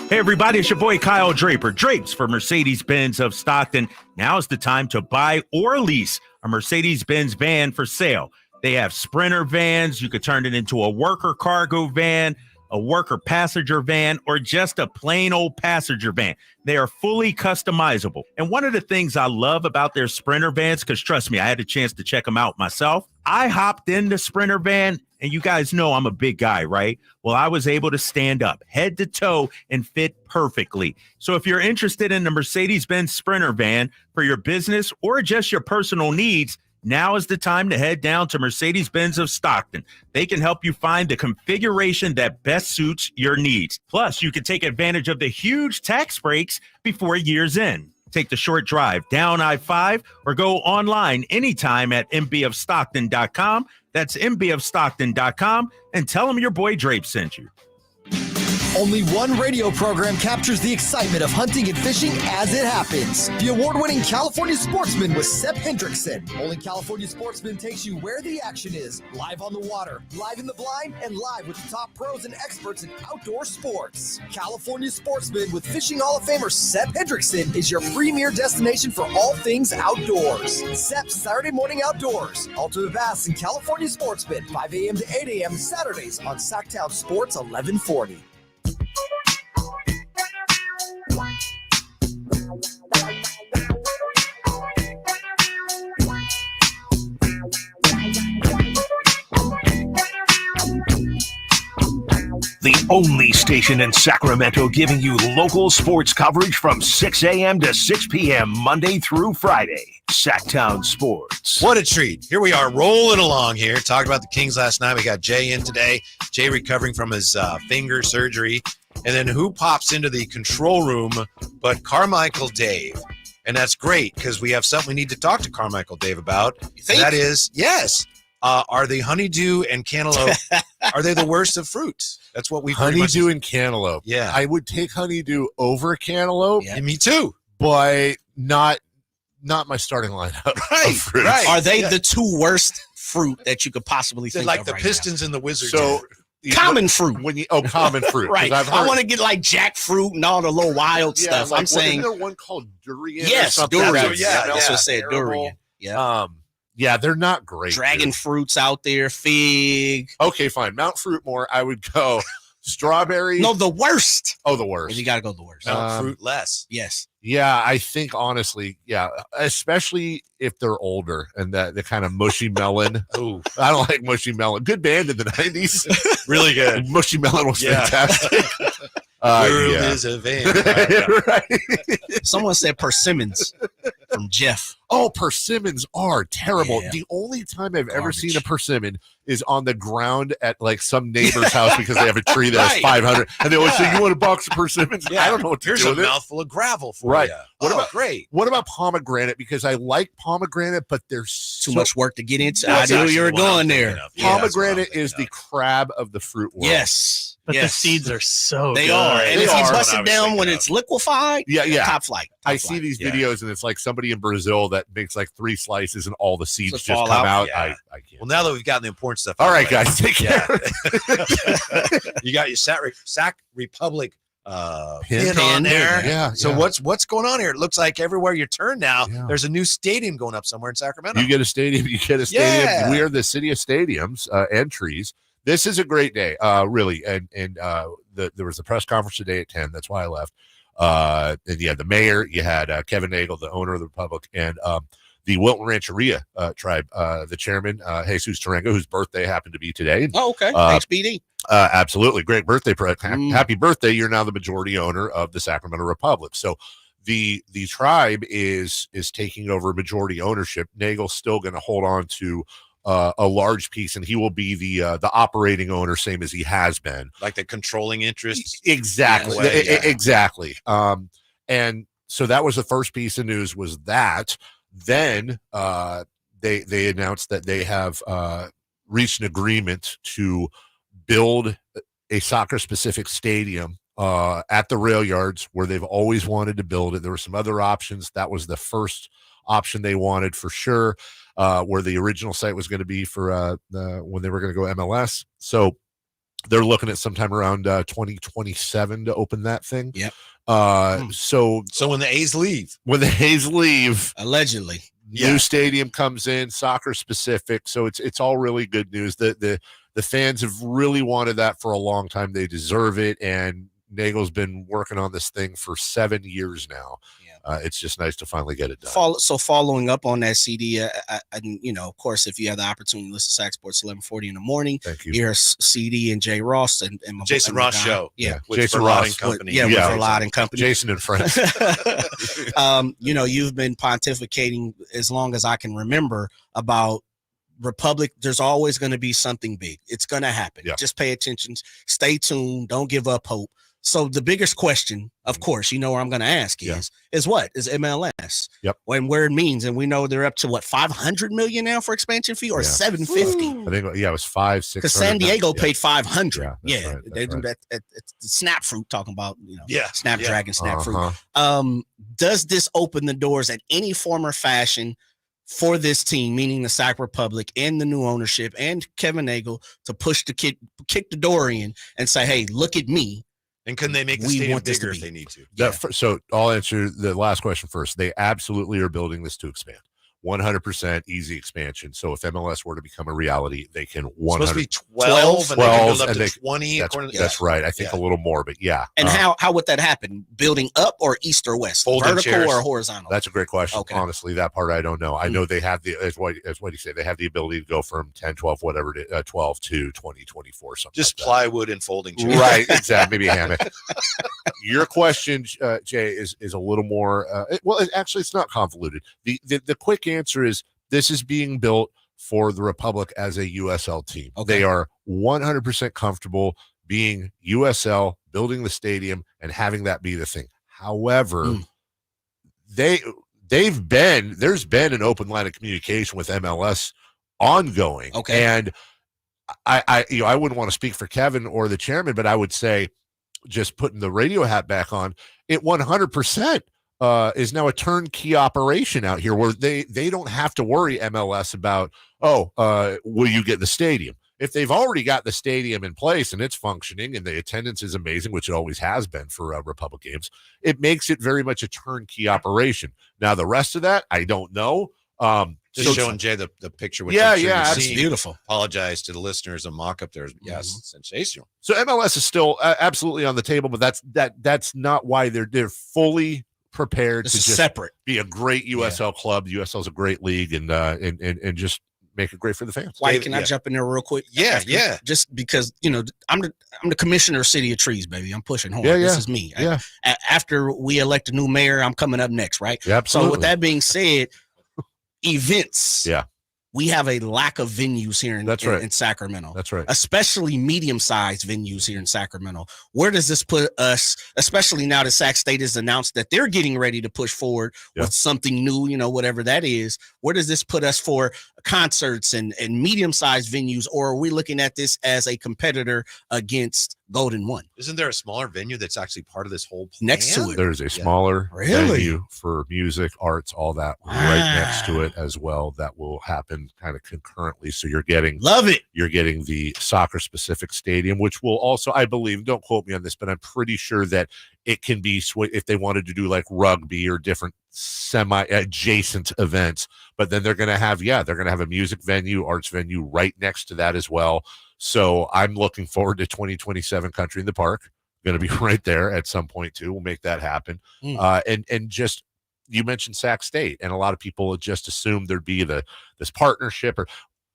[SPEAKER 27] Hey everybody, it's your boy Kyle Draper, Drapes for Mercedes-Benz of Stockton. Now is the time to buy or lease a Mercedes-Benz van for sale. They have Sprinter vans. You could turn it into a worker cargo van, a worker passenger van, or just a plain old passenger van. They are fully customizable. And one of the things I love about their Sprinter vans, because trust me, I had a chance to check them out myself. I hopped in the Sprinter van, and you guys know I'm a big guy, right? Well, I was able to stand up head to toe and fit perfectly. So if you're interested in the Mercedes-Benz Sprinter van for your business or just your personal needs, now is the time to head down to Mercedes-Benz of Stockton. They can help you find the configuration that best suits your needs. Plus, you can take advantage of the huge tax breaks before year's end. Take the short drive down I-5 or go online anytime at mbofstockton.com. That's mbofstockton.com, and tell them your boy Drape sent you.
[SPEAKER 7] Only one radio program captures the excitement of hunting and fishing as it happens. The award-winning California Sportsman with Sep Hendrickson. Only California Sportsman takes you where the action is. Live on the water, live in the blind, and live with the top pros and experts in outdoor sports. California Sportsman with Fishing Hall of Famer Sep Hendrickson is your premier destination for all things outdoors. Sep's Saturday Morning Outdoors. Ultimate Bass and California Sportsman, 5 a.m. to 8 a.m. Saturdays on Sacktown Sports 1140.
[SPEAKER 1] The only station in Sacramento giving you local sports coverage from 6 a.m. to 6 p.m. Monday through Friday. Sacktown Sports.
[SPEAKER 3] What a treat. Here we are rolling along here. Talked about the Kings last night. We got Jay in today. Jay recovering from his finger surgery. And then who pops into the control room but Carmichael Dave. And that's great because we have something we need to talk to Carmichael Dave about. That is, yes. Are the honeydew and cantaloupe, are they the worst of fruits? That's what we
[SPEAKER 19] honeydew and cantaloupe.
[SPEAKER 3] Yeah.
[SPEAKER 19] I would take honeydew over cantaloupe.
[SPEAKER 3] Yeah, me too.
[SPEAKER 19] But not my starting lineup.
[SPEAKER 3] Right.
[SPEAKER 4] Are they the two worst fruit that you could possibly think
[SPEAKER 3] like
[SPEAKER 4] of
[SPEAKER 3] the
[SPEAKER 4] right
[SPEAKER 3] Pistons and the Wizards.
[SPEAKER 19] So
[SPEAKER 4] common fruit.
[SPEAKER 19] Common fruit.
[SPEAKER 4] Right. I want to get like jackfruit and all the little wild stuff.
[SPEAKER 19] Like,
[SPEAKER 4] I'm saying.
[SPEAKER 19] Isn't there one called durian?
[SPEAKER 4] Yes,
[SPEAKER 19] or something?
[SPEAKER 4] durian.
[SPEAKER 19] I
[SPEAKER 4] also said durian. Yeah.
[SPEAKER 19] Yeah, they're not great.
[SPEAKER 4] Dragon fruits out there, fig.
[SPEAKER 19] Okay, fine. Mount Fruitmore, I would go strawberry.
[SPEAKER 4] No, the worst.
[SPEAKER 19] Oh, the worst.
[SPEAKER 4] You got to go the worst.
[SPEAKER 3] Mount Fruit less.
[SPEAKER 4] Yes.
[SPEAKER 19] Yeah, I think honestly, yeah, especially if they're older and the kind of mushy melon.
[SPEAKER 3] Oh,
[SPEAKER 19] I don't like mushy melon. Good band in the 90s.
[SPEAKER 3] Really good.
[SPEAKER 19] Mushy melon was fantastic.
[SPEAKER 3] World is a van.
[SPEAKER 19] Right.
[SPEAKER 4] Someone said persimmons from Jeff.
[SPEAKER 19] Oh, persimmons are terrible.
[SPEAKER 4] Yeah.
[SPEAKER 19] The only time I've ever seen a persimmon is on the ground at like some neighbor's house because they have a tree that's 500, and they always say, "You want a box of persimmons?"
[SPEAKER 3] Yeah.
[SPEAKER 19] I don't know what to
[SPEAKER 3] Here's
[SPEAKER 19] do
[SPEAKER 3] a
[SPEAKER 19] with it.
[SPEAKER 3] mouthful of gravel for
[SPEAKER 19] Right.
[SPEAKER 3] you.
[SPEAKER 19] Great. What about pomegranate? Because I like pomegranate, but there's
[SPEAKER 4] Too much work to get into. I knew you were going there.
[SPEAKER 19] Pomegranate is the crab of the fruit world.
[SPEAKER 4] Yes.
[SPEAKER 9] But the seeds are so
[SPEAKER 4] They
[SPEAKER 9] good.
[SPEAKER 4] are. And if you bust
[SPEAKER 3] what I
[SPEAKER 4] it
[SPEAKER 3] was
[SPEAKER 4] down
[SPEAKER 3] thinking
[SPEAKER 4] when
[SPEAKER 3] of.
[SPEAKER 4] it's liquefied, top flight.
[SPEAKER 19] I see these videos, and it's like somebody in Brazil that makes like 3 slices, and all the seeds just come out.
[SPEAKER 3] Yeah.
[SPEAKER 19] I can't.
[SPEAKER 3] Well, now that we've gotten the important stuff.
[SPEAKER 19] All
[SPEAKER 3] out
[SPEAKER 19] right,
[SPEAKER 3] of the way,
[SPEAKER 19] guys, take care.
[SPEAKER 3] You got your Sac Republic
[SPEAKER 19] Pin
[SPEAKER 3] on there.
[SPEAKER 19] Yeah.
[SPEAKER 3] So
[SPEAKER 19] yeah.
[SPEAKER 3] what's going on here? It looks like everywhere you turn now, there's a new stadium going up somewhere in Sacramento.
[SPEAKER 19] You get a stadium.
[SPEAKER 3] Yeah.
[SPEAKER 19] We are the city of stadiums and trees. This is a great day, really. And there was a press conference today at 10. That's why I left. And you had the mayor, you had Kevin Nagel, the owner of the Republic, and the Wilton Rancheria tribe, the chairman, Jesus Tarango, whose birthday happened to be today.
[SPEAKER 4] Oh, okay. Thanks, BD.
[SPEAKER 19] Absolutely. Great birthday. Happy birthday. You're now the majority owner of the Sacramento Republic. So the tribe is taking over majority ownership. Nagel's still going to hold on to a large piece, and he will be the operating owner, same as he has been.
[SPEAKER 3] Like the controlling interest.
[SPEAKER 19] Exactly.
[SPEAKER 3] Yeah.
[SPEAKER 19] Exactly. And so that was the first piece of news, was that. Then they announced that they have reached an agreement to build a soccer-specific stadium at the rail yards where they've always wanted to build it. There were some other options. That was the first option they wanted for sure, where the original site was going to be for when they were going to go MLS. So they're looking at sometime around 2027 to open that thing.
[SPEAKER 4] Yep.
[SPEAKER 19] So
[SPEAKER 3] when the A's leave,
[SPEAKER 4] allegedly,
[SPEAKER 19] new stadium comes in, soccer specific. So it's all really good news. The fans have really wanted that for a long time. They deserve it. And Nagel's been working on this thing for 7 years now. It's just nice to finally get it done.
[SPEAKER 4] So following up on that, CD, of course, if you have the opportunity to listen to Sac Sports 1140 in the morning,
[SPEAKER 19] thank you.
[SPEAKER 4] Here's CD and Jay Ross and my
[SPEAKER 3] Jason
[SPEAKER 4] and my
[SPEAKER 3] Ross
[SPEAKER 4] guy.
[SPEAKER 3] show.
[SPEAKER 4] Yeah,
[SPEAKER 3] with
[SPEAKER 19] Jason
[SPEAKER 3] Verlaut
[SPEAKER 19] Ross
[SPEAKER 3] and Company.
[SPEAKER 4] with Verlaut and Company.
[SPEAKER 19] Jason and friends.
[SPEAKER 4] You've been pontificating as long as I can remember about Republic. There's always going to be something big. It's going to happen.
[SPEAKER 19] Yeah.
[SPEAKER 4] Just pay attention. Stay tuned. Don't give up hope. So the biggest question, of course, you know where I'm going to ask is what is MLS?
[SPEAKER 19] Yep.
[SPEAKER 4] When where it means, and we know they're up to what, 500 million now for expansion fee, or 750.
[SPEAKER 19] I think it was 500-600.
[SPEAKER 4] Because San Diego paid 500.
[SPEAKER 19] Yeah,
[SPEAKER 4] Yeah,
[SPEAKER 19] right,
[SPEAKER 4] they do that. It's the Snapfruit talking about, Snapdragon,
[SPEAKER 19] Uh-huh.
[SPEAKER 4] Snapfruit. Does this open the doors at any form or fashion for this team, meaning the Sac Republic and the new ownership and Kevin Nagel, to push kick the door in and say, "Hey, look at me."
[SPEAKER 3] And can they make the
[SPEAKER 4] We
[SPEAKER 3] stadium
[SPEAKER 4] want this to
[SPEAKER 3] bigger if
[SPEAKER 4] be.
[SPEAKER 3] they need to?
[SPEAKER 19] So I'll answer the last question first. They absolutely are building this to expand. 100% easy expansion. So if MLS were to become a reality, they can 100%.
[SPEAKER 3] Supposed to be 12 and they can build up
[SPEAKER 19] and
[SPEAKER 3] to 20.
[SPEAKER 19] That's right. I think a little more, but yeah.
[SPEAKER 4] And how would that happen? Building up or east or west?
[SPEAKER 3] Folding
[SPEAKER 4] Vertical
[SPEAKER 3] chairs.
[SPEAKER 4] or horizontal?
[SPEAKER 19] That's a great question.
[SPEAKER 4] Okay.
[SPEAKER 19] Honestly, that part I don't know. I know they have as what do you say? They have the ability to go from 10, 12, whatever, 12 to 20, 24, something.
[SPEAKER 3] Just
[SPEAKER 19] like
[SPEAKER 3] plywood and folding chairs.
[SPEAKER 19] Right, exactly. Maybe a hammock. Your question, Jay, is a little more. Actually, it's not convoluted. The quick answer is this is being built for the Republic as a USL team. Okay. They are 100% comfortable being USL, building the stadium, and having that be the thing. However, there's been an open line of communication with MLS ongoing.
[SPEAKER 4] Okay.
[SPEAKER 19] And I wouldn't want to speak for Kevin or the chairman, but I would say, just putting the radio hat back on, it 100% is now a turnkey operation out here where they don't have to worry MLS about, will you get the stadium? If they've already got the stadium in place and it's functioning and the attendance is amazing, which it always has been for Republic games, it makes it very much a turnkey operation. Now, the rest of that, I don't know.
[SPEAKER 3] Just showing Jay the picture. Which
[SPEAKER 4] that's beautiful.
[SPEAKER 3] Apologize to the listeners. A mock-up there. Yes, sensational.
[SPEAKER 19] So MLS is still absolutely on the table, but that's not why they're fully prepared to just
[SPEAKER 4] separate.
[SPEAKER 19] Be a great USL club. The USL is a great league, and just make it great for the fans.
[SPEAKER 4] Why can I jump in there real quick?
[SPEAKER 3] Yeah.
[SPEAKER 4] Just because I'm the commissioner of City of Trees, baby. I'm pushing hard.
[SPEAKER 19] Yeah.
[SPEAKER 4] This is me.
[SPEAKER 19] Yeah.
[SPEAKER 4] After we elect a new mayor, I'm coming up next, right?
[SPEAKER 19] Yeah, absolutely.
[SPEAKER 4] So with that being said, events.
[SPEAKER 19] Yeah.
[SPEAKER 4] We have a lack of venues here in Sacramento.
[SPEAKER 19] That's right.
[SPEAKER 4] Especially medium-sized venues here in Sacramento. Where does this put us, especially now that Sac State has announced that they're getting ready to push forward with something new, whatever that is. Where does this put us for concerts and medium-sized venues, or are we looking at this as a competitor against Golden One?
[SPEAKER 3] Isn't there a smaller venue that's actually part of this whole plan?
[SPEAKER 4] Next to it?
[SPEAKER 19] There's a smaller venue for music, arts, all that right next to it as well. That will happen kind of concurrently. So you're getting You're getting the soccer specific stadium, which will also, I believe, don't quote me on this, but I'm pretty sure that it can be if they wanted to do like rugby or different semi-adjacent events. But then they're going to have a music venue, arts venue right next to that as well. So I'm looking forward to 2027 Country in the Park. Going to be right there at some point too. We'll make that happen. And just, you mentioned Sac State, and a lot of people just assumed there'd be this partnership. Or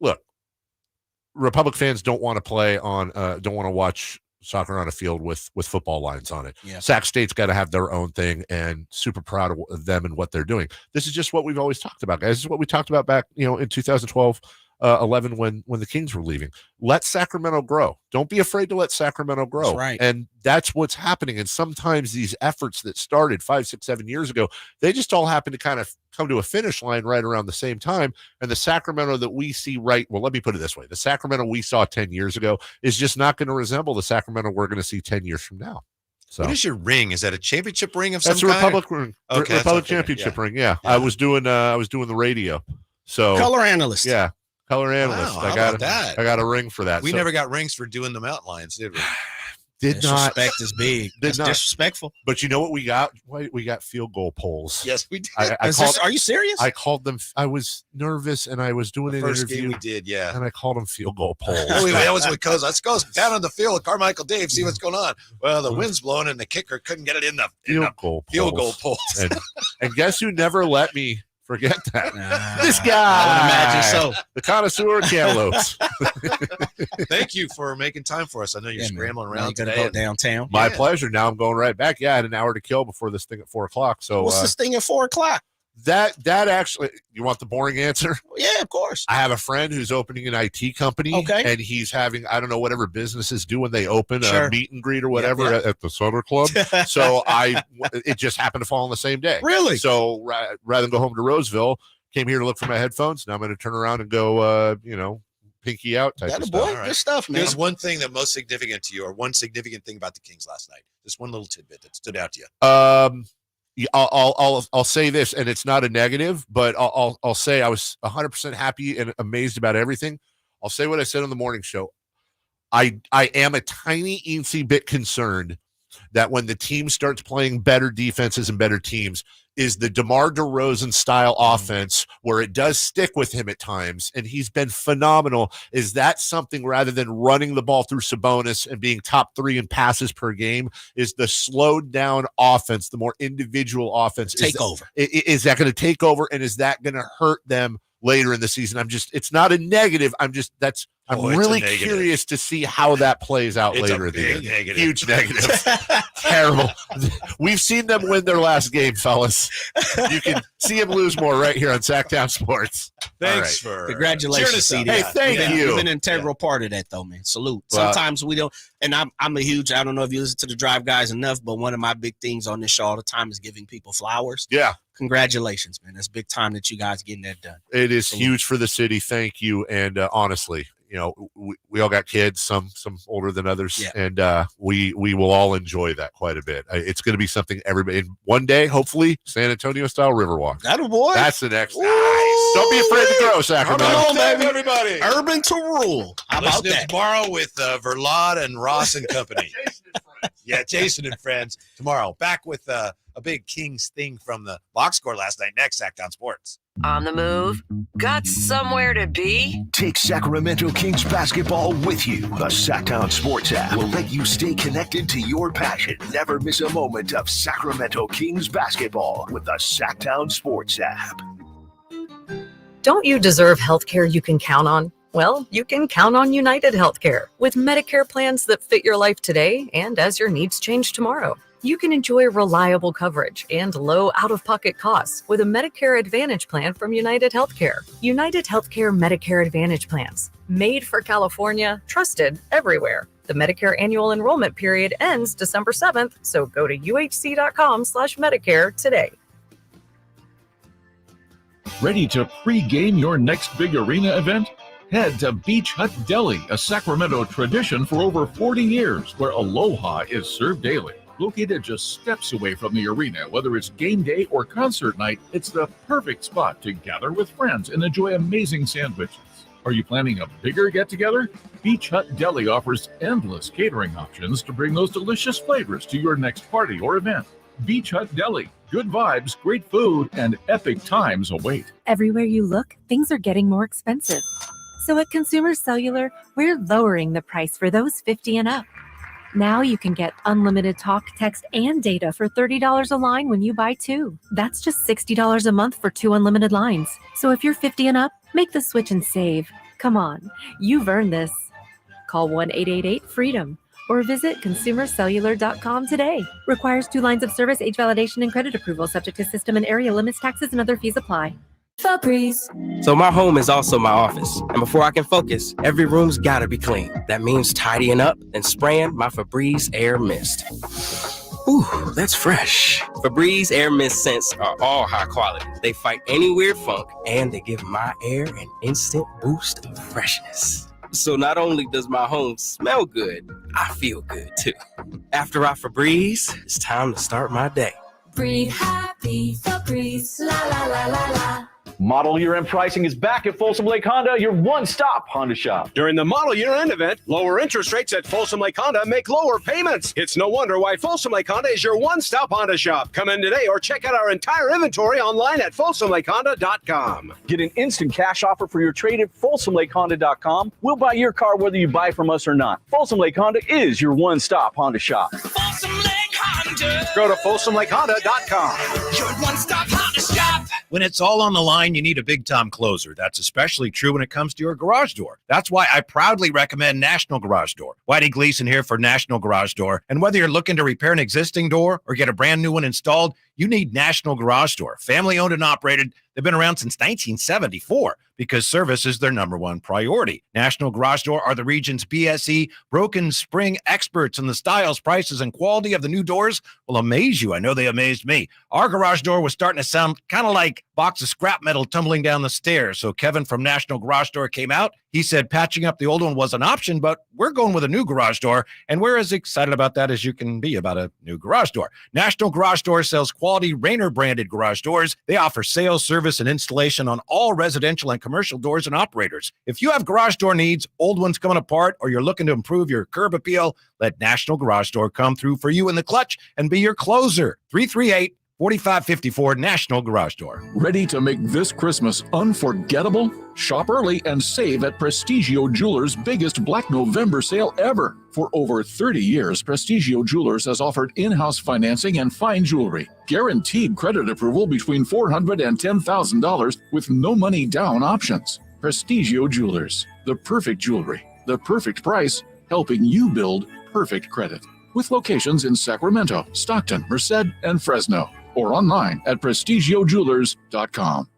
[SPEAKER 19] look, Republic fans don't want to watch soccer on a field with football lines on it. Yeah. Sac State's got to have their own thing, and super proud of them and what they're doing. This is just what we've always talked about, guys. This is what we talked about back, in 2012, 11 when the Kings were leaving. Let Sacramento grow. Don't be afraid to let Sacramento grow.
[SPEAKER 4] That's right.
[SPEAKER 19] And that's what's happening. And sometimes these efforts that started 5, 6, 7 years ago, they just all happen to kind of come to a finish line right around the same time. And the Sacramento that we see let me put it this way. The Sacramento we saw 10 years ago is just not going to resemble the Sacramento we're going to see 10 years from now. So,
[SPEAKER 3] what is your ring? Is that a championship ring of some kind?
[SPEAKER 19] That's a Republic ring.
[SPEAKER 3] Okay,
[SPEAKER 19] Republic championship ring. Yeah. I was doing the radio. So
[SPEAKER 4] color analyst.
[SPEAKER 19] Yeah. Color analyst.
[SPEAKER 3] Wow,
[SPEAKER 19] I got a ring for that.
[SPEAKER 3] We never got rings for doing the Mountain Lions, did we?
[SPEAKER 4] Disrespect is big. That's disrespectful.
[SPEAKER 19] But you know what we got? We got field goal poles.
[SPEAKER 3] Yes, we did.
[SPEAKER 4] Are you serious?
[SPEAKER 19] I called them. I was nervous, and I was doing an interview.
[SPEAKER 3] Game we did, yeah.
[SPEAKER 19] And I called them field goal poles.
[SPEAKER 3] That was because let's go down on the field with Carmichael Dave, see what's going on. Well, the wind's blowing, and the kicker couldn't get it in the field goal poles.
[SPEAKER 19] And guess who never let me forget that? This guy. I
[SPEAKER 4] would imagine so.
[SPEAKER 19] The connoisseur of cantaloupes.
[SPEAKER 3] Thank you for making time for us. I know you're scrambling around
[SPEAKER 4] today.
[SPEAKER 3] Go
[SPEAKER 4] downtown.
[SPEAKER 19] My pleasure. Now I'm going right back. Yeah, I had an hour to kill before this thing at 4:00. So
[SPEAKER 4] what's this thing at 4:00?
[SPEAKER 19] That actually, you want the boring answer?
[SPEAKER 4] Yeah, of course.
[SPEAKER 19] I have a friend who's opening an IT company, and he's having, I don't know, whatever businesses do when they open a meet and greet or whatever at the Sutter Club. So it just happened to fall on the same day.
[SPEAKER 4] Really?
[SPEAKER 19] So rather than go home to Roseville, came here to look for my headphones. Now I'm going to turn around and go, pinky out type of stuff.
[SPEAKER 4] Good stuff, man.
[SPEAKER 3] There's one thing that most significant to you, or one significant thing about the Kings last night. Just one little tidbit that stood out to you.
[SPEAKER 19] I'll say this, and it's not a negative, but I'll say I was 100% happy and amazed about everything. I'll say what I said on the morning show. I am a tiny eensy bit concerned that when the team starts playing better defenses and better teams, is the DeMar DeRozan style offense where it does stick with him at times, and he's been phenomenal. Is that something rather than running the ball through Sabonis and being top 3 in passes per game, is the slowed down offense, the more individual offense, is that going to take over, and is that going to hurt them later in the season? it's not a negative. I'm really curious to see how that plays out later in the year.
[SPEAKER 3] Negative.
[SPEAKER 19] Huge negative. Terrible. We've seen them win their last game, fellas. You can see them lose more right here on Sacktown Sports.
[SPEAKER 3] Thanks for
[SPEAKER 4] congratulations, CD.
[SPEAKER 19] Hey, thank you.
[SPEAKER 4] You've been an integral part of that, though, man. Salute. Sometimes we don't, and I'm a huge. I don't know if you listen to the Drive Guys enough, but one of my big things on this show all the time is giving people flowers.
[SPEAKER 19] Yeah.
[SPEAKER 4] Congratulations, man. That's big time that you guys getting that done.
[SPEAKER 19] It is huge for the city. Thank you. And honestly, we all got kids, some older than others, and we will all enjoy that quite a bit. It's going to be something everybody, one day, hopefully, San Antonio style Riverwalk.
[SPEAKER 4] That a boy.
[SPEAKER 19] That's the next. Nice. Don't be afraid to grow, Sacramento.
[SPEAKER 4] Come on, baby.
[SPEAKER 3] Everybody.
[SPEAKER 4] Urban to rule. How about
[SPEAKER 3] Listen
[SPEAKER 4] that?
[SPEAKER 3] tomorrow with Verlad and Ross and company. Jason and friends tomorrow. Back with a big Kings thing from the box score last night. Next, Sacktown Sports.
[SPEAKER 5] On the move? Got somewhere to be?
[SPEAKER 1] Take Sacramento Kings basketball with you. The Sacktown Sports app will let you stay connected to your passion. Never miss a moment of Sacramento Kings basketball with the Sacktown Sports app.
[SPEAKER 2] Don't you deserve health care you can count on? Well, you can count on United Healthcare with Medicare plans that fit your life today and as your needs change tomorrow. You can enjoy reliable coverage and low out-of-pocket costs with a Medicare Advantage plan from United Healthcare. United Healthcare Medicare Advantage plans, made for California, trusted everywhere. The Medicare annual enrollment period ends December 7th, so go to uhc.com/Medicare today.
[SPEAKER 10] Ready to pre-game your next big arena event? Head to Beach Hut Deli, a Sacramento tradition for over 40 years, where aloha is served daily. Located just steps away from the arena, whether it's game day or concert night, it's the perfect spot to gather with friends and enjoy amazing sandwiches. Are you planning a bigger get-together? Beach Hut Deli offers endless catering options to bring those delicious flavors to your next party or event. Beach Hut Deli. Good vibes, great food, and epic times await.
[SPEAKER 22] Everywhere you look, things are getting more expensive. So at Consumer Cellular, we're lowering the price for those 50 and up. Now you can get unlimited talk, text, and data for $30 a line when you buy 2. That's just $60 a month for 2 unlimited lines. So if you're 50 and up, make the switch and save. Come on, you've earned this. Call 1-888-FREEDOM or visit consumercellular.com today. Requires 2 lines of service, age validation, and credit approval, subject to system and area limits, taxes, and other fees apply. Febreze.
[SPEAKER 11] So my home is also my office. And before I can focus, every room's gotta be clean. That means tidying up and spraying my Febreze Air Mist. Ooh, that's fresh. Febreze Air Mist scents are all high quality. They fight any weird funk, and they give my air an instant boost of freshness. So not only does my home smell good, I feel good too. After I Febreze, it's time to start my day.
[SPEAKER 17] Breathe happy, Febreze, la la la la la.
[SPEAKER 13] Model year-end pricing is back at Folsom Lake Honda, your one-stop Honda shop.
[SPEAKER 15] During the model year-end event, lower interest rates at Folsom Lake Honda make lower payments. It's no wonder why Folsom Lake Honda is your one-stop Honda shop. Come in today or check out our entire inventory online at folsomlakehonda.com.
[SPEAKER 13] Get an instant cash offer for your trade at folsomlakehonda.com. We'll buy your car whether you buy from us or not. Folsom Lake Honda is your one-stop Honda shop.
[SPEAKER 17] Folsom Lake Honda.
[SPEAKER 15] Go to folsomlakehonda.com.
[SPEAKER 17] Your one-stop Honda shop.
[SPEAKER 3] When it's all on the line, you need a Big Tom closer. That's especially true when it comes to your garage door. That's why I proudly recommend National Garage Door. Whitey Gleason here for National Garage Door. And whether you're looking to repair an existing door or get a brand new one installed, you need National Garage Door. Family owned and operated. They've been around since 1974 because service is their number one priority. National Garage Door are the region's BSE broken spring experts, and the styles, prices, and quality of the new doors will amaze you. I know they amazed me. Our garage door was starting to sound kind of like a box of scrap metal tumbling down the stairs. So Kevin from National Garage Door came out. He said patching up the old one was an option, but we're going with a new garage door, and we're as excited about that as you can be about a new garage door. National Garage Door sells quality Rainer-branded garage doors. They offer sales, service, and installation on all residential and commercial doors and operators. If you have garage door needs, old ones coming apart, or you're looking to improve your curb appeal, let National Garage Door come through for you in the clutch and be your closer. 338
[SPEAKER 6] 4554 National Garage Door.
[SPEAKER 10] Ready to make this Christmas unforgettable? Shop early and save at Prestigio Jewelers' biggest Black November sale ever. For over 30 years, Prestigio Jewelers has offered in-house financing and fine jewelry. Guaranteed credit approval between $400 and $10,000 with no money down options. Prestigio Jewelers, the perfect jewelry, the perfect price, helping you build perfect credit. With locations in Sacramento, Stockton, Merced, and Fresno. Or online at prestigiojewelers.com.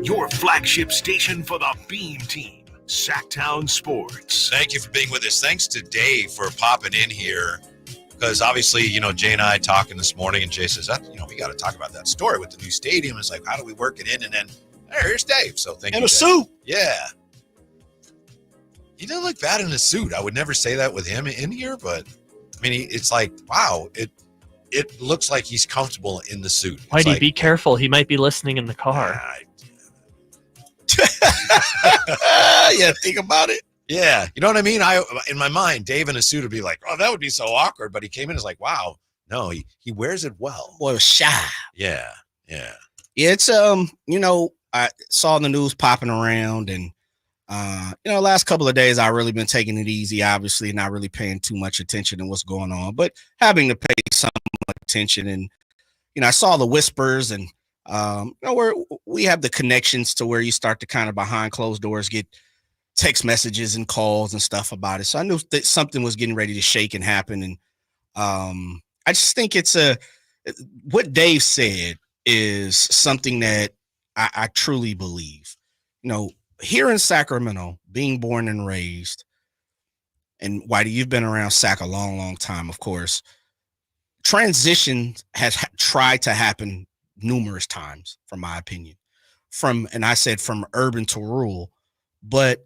[SPEAKER 1] Your flagship station for the Beam Team, Sacktown Sports.
[SPEAKER 3] Thank you for being with us. Thanks to Dave for popping in here. Because obviously, Jay and I talking this morning, and Jay says, we got to talk about that story with the new stadium. It's like, how do we work it in? And then, here's Dave. So thank you.
[SPEAKER 4] In a suit.
[SPEAKER 3] Yeah. He doesn't look bad in a suit. I would never say that with him in here, but I mean, it's like, wow, it looks like he's comfortable in the suit.
[SPEAKER 9] Whitey, be careful. He might be listening in the car.
[SPEAKER 4] Yeah, think about it.
[SPEAKER 3] Yeah, you know what I mean? In my mind, Dave in a suit would be like, oh, that would be so awkward. But he came in as like, wow, no, he wears it well.
[SPEAKER 4] Boy, shy.
[SPEAKER 3] Yeah.
[SPEAKER 4] It's I saw the news popping around, and last couple of days I've really been taking it easy, obviously, not really paying too much attention to what's going on, but having to pay some attention. And I saw the whispers, and where we have the connections to where you start to kind of behind closed doors get text messages and calls and stuff about it. So I knew that something was getting ready to shake and happen. And I just think it's what Dave said is something that I truly believe. Here in Sacramento, being born and raised, and Whitey, you've been around Sac a long, long time, of course. Transition has tried to happen numerous times, from my opinion, from urban to rural, but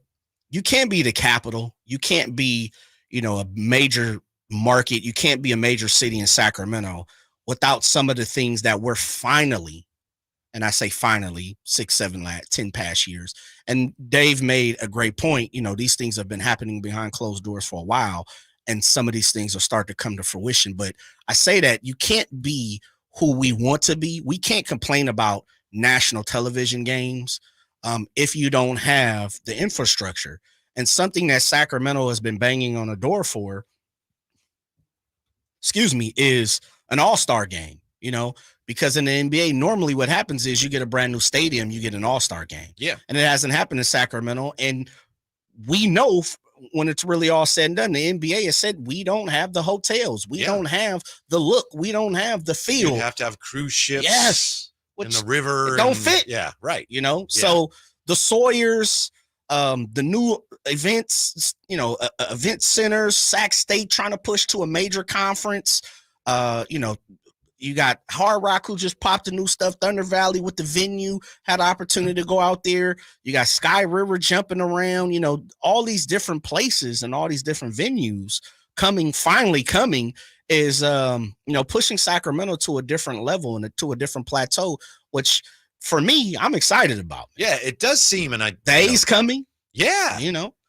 [SPEAKER 4] you can't be the capital. You can't be, a major market. You can't be a major city in Sacramento without some of the things that we're finally, and I say finally, 6, 7, 10 past years. And Dave made a great point. These things have been happening behind closed doors for a while, and some of these things will start to come to fruition. But I say that you can't be who we want to be. We can't complain about national television games if you don't have the infrastructure. And something that Sacramento has been banging on a door for, is an all-star game, because in the NBA, normally what happens is you get a brand new stadium, you get an all-star game.
[SPEAKER 3] Yeah.
[SPEAKER 4] And it hasn't happened in Sacramento. And we know when it's really all said and done, the NBA has said, we don't have the hotels. We don't have the look. We don't have the feel.
[SPEAKER 3] You have to have cruise ships.
[SPEAKER 4] Yes.
[SPEAKER 3] In the river.
[SPEAKER 4] Don't fit.
[SPEAKER 3] Yeah, right.
[SPEAKER 4] So the Sawyers, the new events, event centers, Sac State trying to push to a major conference. You got Hard Rock, who just popped the new stuff. Thunder Valley with the venue had the opportunity to go out there. You got Sky River jumping around, all these different places and all these different venues finally coming is, pushing Sacramento to a different level and to a different plateau, which for me, I'm excited about.
[SPEAKER 3] Yeah, it does seem. And
[SPEAKER 4] Day's coming.
[SPEAKER 3] Yeah.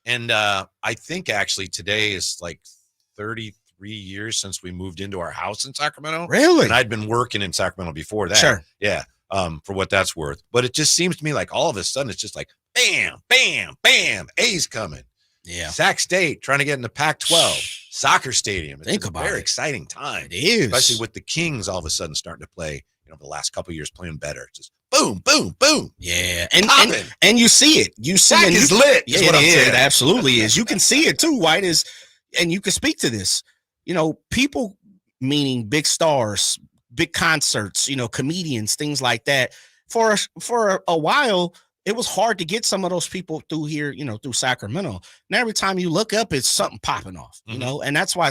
[SPEAKER 3] And I think actually today is like 33 years since we moved into our house in Sacramento.
[SPEAKER 4] Really?
[SPEAKER 3] And I'd been working in Sacramento before that.
[SPEAKER 4] Sure.
[SPEAKER 3] Yeah. For what that's worth. But it just seems to me like all of a sudden it's just like bam, bam, bam. A's coming.
[SPEAKER 4] Yeah.
[SPEAKER 3] Sac State trying to get in the Pac-12 soccer stadium. It's a very
[SPEAKER 4] it.
[SPEAKER 3] exciting time.
[SPEAKER 4] It is.
[SPEAKER 3] Especially with the Kings all of a sudden starting to play, the last couple of years playing better. It's just boom, boom, boom.
[SPEAKER 4] Yeah. And you see it.
[SPEAKER 3] Sac is lit.
[SPEAKER 4] Yeah, it is. It absolutely is. You can see it too, White, and you can speak to this. People, meaning big stars, big concerts, comedians, things like that. For a while, it was hard to get some of those people through here, through Sacramento. Now, every time you look up, it's something popping off, and that's why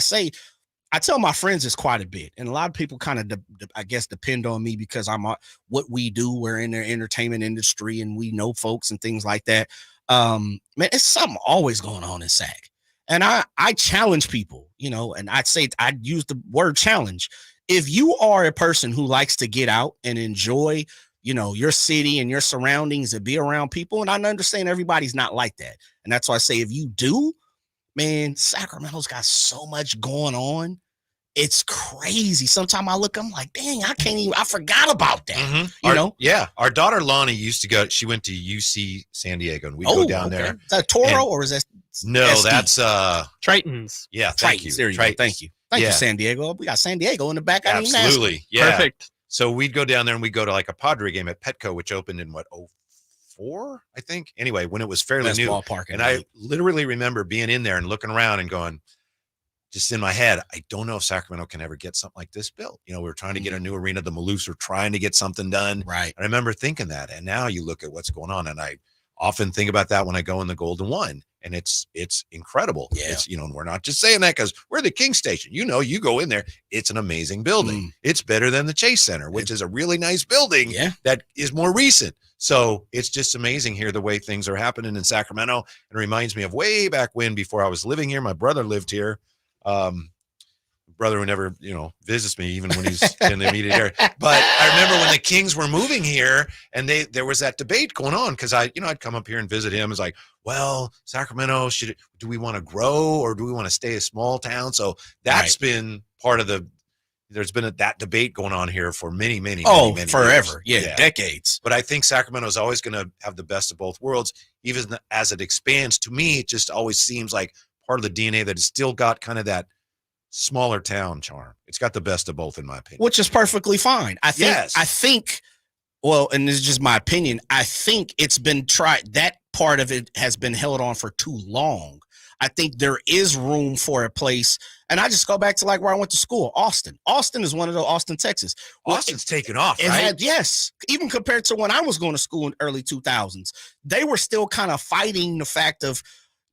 [SPEAKER 4] I tell my friends it's quite a bit. And a lot of people kind of, I guess, depend on me because I'm what we do. We're in the entertainment industry and we know folks and things like that. Man, it's something always going on in Sac. And I challenge people, and I'd use the word challenge. If you are a person who likes to get out and enjoy, your city and your surroundings and be around people, and I understand everybody's not like that. And that's why I say if you do, man, Sacramento's got so much going on. It's crazy. Sometimes I look, I'm like, dang, I forgot about that. You know?
[SPEAKER 3] Yeah. Our daughter Lonnie used to go, she went to UC San Diego, and we go down there.
[SPEAKER 4] Is that Toro or is that
[SPEAKER 3] No,
[SPEAKER 4] SD?
[SPEAKER 3] that's
[SPEAKER 9] Tritons.
[SPEAKER 3] Yeah, thank you.
[SPEAKER 4] There you go. Thank you. Thank you, San Diego. We got San Diego in the back.
[SPEAKER 3] Absolutely. Yeah.
[SPEAKER 9] Perfect.
[SPEAKER 3] So we'd go down there and we'd go to like a Padre game at Petco, which opened in 04, I think. Anyway, when it was fairly
[SPEAKER 4] Best
[SPEAKER 3] new.
[SPEAKER 4] ballpark
[SPEAKER 3] And I literally remember being in there and looking around and going, just in my head, I don't know if Sacramento can ever get something like this built. You know, we were trying to get a new arena. The Maloofs were trying to get something done.
[SPEAKER 4] Right.
[SPEAKER 3] And I remember thinking that. And now you look at what's going on. And I often think about that when I go in the Golden One. And it's incredible.
[SPEAKER 4] Yeah.
[SPEAKER 3] It's, you know, and we're not just saying that because we're the King Station. You know, you go in there, it's an amazing building. It's better than the Chase Center, which is a really nice building that is more recent. So it's just amazing here the way things are happening in Sacramento. It reminds me of way back when, before I was living here, my brother lived here. Brother who never, you know, visits me even when he's in the immediate area. But I remember when the Kings were moving here, and there was that debate going on because I'd come up here and visit him. It's like, well, Sacramento, do we want to grow or do we want to stay a small town? So that's been part of there's been that debate going on here for many
[SPEAKER 4] forever.
[SPEAKER 3] Years.
[SPEAKER 4] Yeah, decades.
[SPEAKER 3] But I think Sacramento is always going to have the best of both worlds, even as it expands. To me, it just always seems like part of the DNA that has still got kind of that smaller town charm. It's got the best of both, in my opinion.
[SPEAKER 4] Which is perfectly fine. I think, well, and this is just my opinion, I think it's been tried. That part of it has been held on for too long. I think there is room for a place. And I just go back to like where I went to school, Austin. Austin is one of those, Austin, Texas.
[SPEAKER 3] Austin's taken off, right?
[SPEAKER 4] Yes. Even compared to when I was going to school in early 2000s, they were still kind of fighting the fact of,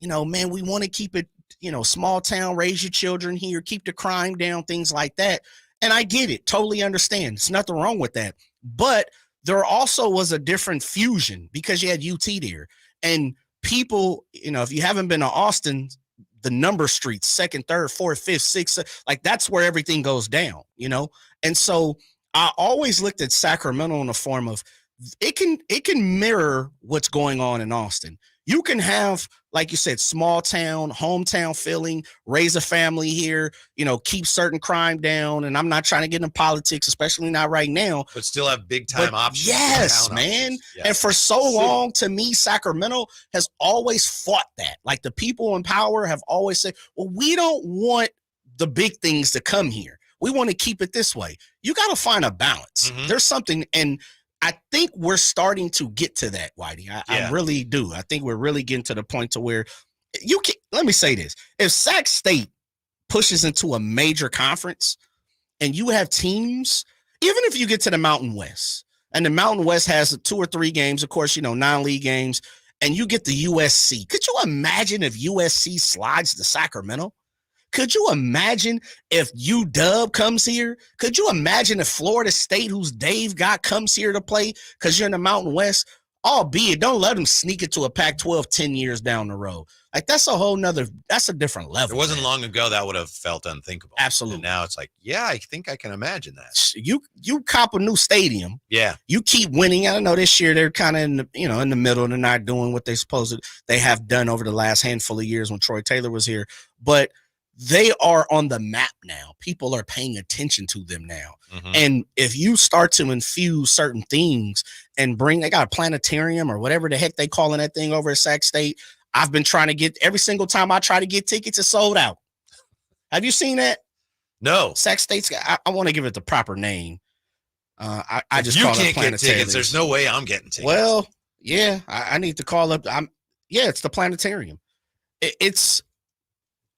[SPEAKER 4] you know, man, we want to keep it, you know, small town, raise your children here, keep the crime down, things like that. And I get it. Totally understand. There's nothing wrong with that. But there also was a different fusion because you had UT there. And people, you know, if you haven't been to Austin, the number streets, 2nd, 3rd, 4th, 5th, 6th, like that's where everything goes down, you know? And so I always looked at Sacramento in the form of it can mirror what's going on in Austin. You can have, like you said, small town, hometown feeling, raise a family here, you know, keep certain crime down. And I'm not trying to get into politics, especially not right now.
[SPEAKER 3] But still have big time options.
[SPEAKER 4] Yes, man.
[SPEAKER 3] Yes.
[SPEAKER 4] And for so long, to me, Sacramento has always fought that. Like the people in power have always said, well, we don't want the big things to come here. We want to keep it this way. You got to find a balance. There's something, and I think we're starting to get to that, Whitey. I really do. I think we're really getting to the point to where you can. Let me say this: if Sac State pushes into a major conference, and you have teams, even if you get to the Mountain West, and the Mountain West has 2 or 3 games, of course, you know, non-league games, and you get the USC. Could you imagine if USC slides to Sacramento? Could you imagine if UW comes here? Could you imagine if Florida State, whose Dave got, comes here to play because you're in the Mountain West? Albeit, don't let them sneak it to a Pac-12 10 years down the road. Like, that's a different level.
[SPEAKER 3] It wasn't long ago that would have felt unthinkable.
[SPEAKER 4] Absolutely.
[SPEAKER 3] And now it's like, yeah, I think I can imagine that.
[SPEAKER 4] You cop a new stadium.
[SPEAKER 3] Yeah.
[SPEAKER 4] You keep winning. I know this year they're kind of in the middle. They're not doing what they have done over the last handful of years when Troy Taylor was here. But they are on the map now. People are paying attention to them now. And if you start to infuse certain things and they got a planetarium or whatever the heck they calling that thing over at Sac State. I've been trying to get, every single time I try to get tickets, it's sold out. Have you seen that?
[SPEAKER 3] No.
[SPEAKER 4] Sac State's I want to give it the proper name. I just
[SPEAKER 3] you
[SPEAKER 4] call
[SPEAKER 3] can't
[SPEAKER 4] it
[SPEAKER 3] get tickets. There's no way I'm getting tickets.
[SPEAKER 4] Well, yeah, I need to call up. It's the planetarium. It's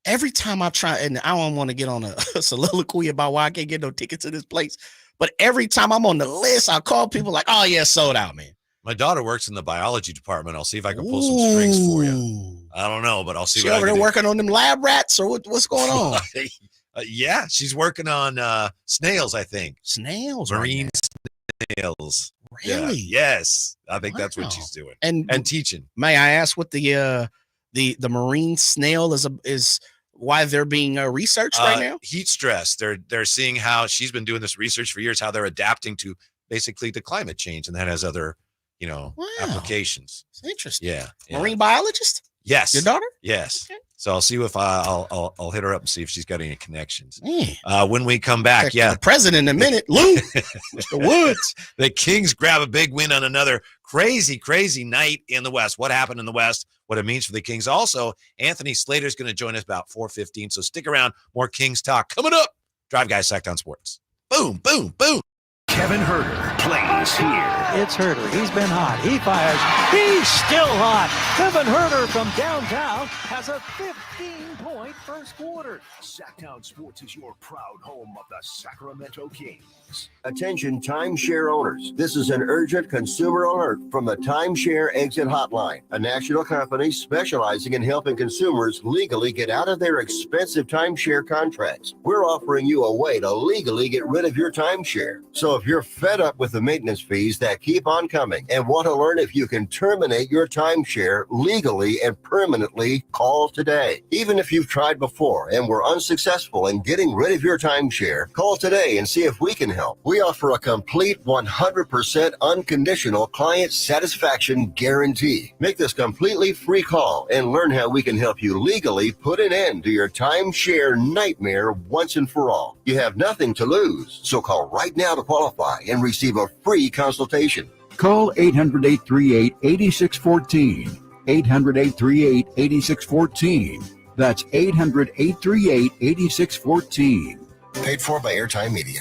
[SPEAKER 4] every time I try, and I don't want to get on a soliloquy about why I can't get no tickets to this place, but every time I'm on the list, I call people like, oh yeah, sold out, man.
[SPEAKER 3] My daughter works in the biology department. I'll see if I can pull some strings for you. I don't know, but I'll see.
[SPEAKER 4] She over there working on them lab rats, or what's going on?
[SPEAKER 3] Yeah, she's working on snails, I think.
[SPEAKER 4] Snails,
[SPEAKER 3] marine snails.
[SPEAKER 4] Really?
[SPEAKER 3] Yeah. Yes, I think that's what she's doing, and teaching.
[SPEAKER 4] May I ask what the marine snail is? Why they're being researched right now?
[SPEAKER 3] Heat stress. They're seeing how she's been doing this research for years, how they're adapting to basically to climate change, and that has other applications.
[SPEAKER 4] It's interesting.
[SPEAKER 3] Yeah.
[SPEAKER 4] Marine biologist?
[SPEAKER 3] Yes.
[SPEAKER 4] Your daughter?
[SPEAKER 3] Yes. So I'll see if I'll hit her up and see if she's got any connections. When we come back,
[SPEAKER 4] The president in a minute. Lou, Mr. Woods.
[SPEAKER 3] The Kings grab a big win on another crazy night in the West. What happened in the West, what it means for the Kings. Also, Anthony Slater is going to join us about 4:15. So stick around. More Kings talk coming up. Drive Guys, Sacktown Sports. Boom, boom, boom.
[SPEAKER 1] Kevin Herter plays here.
[SPEAKER 8] It's Herter. He's been hot. He fires. He's still hot. Kevin Herter from downtown has a 15-point first quarter.
[SPEAKER 1] Sacktown Sports is your proud home of the Sacramento Kings.
[SPEAKER 16] Attention timeshare owners. This is an urgent consumer alert from the Timeshare Exit Hotline, a national company specializing in helping consumers legally get out of their expensive timeshare contracts. We're offering you a way to legally get rid of your timeshare. So if you're fed up with the maintenance fees that keep on coming and want to learn if you can terminate your timeshare legally and permanently, call today. Even if you've tried before and were unsuccessful in getting rid of your timeshare, call today and see if we can help. We offer a complete 100% unconditional client satisfaction guarantee. Make this completely free call and learn how we can help you legally put an end to your timeshare nightmare once and for all. You have nothing to lose, so call right now to qualify and receive a free consultation.
[SPEAKER 18] Call 800-838-8614. 800-838-8614. That's 800-838-8614.
[SPEAKER 16] Paid for by Airtime Media.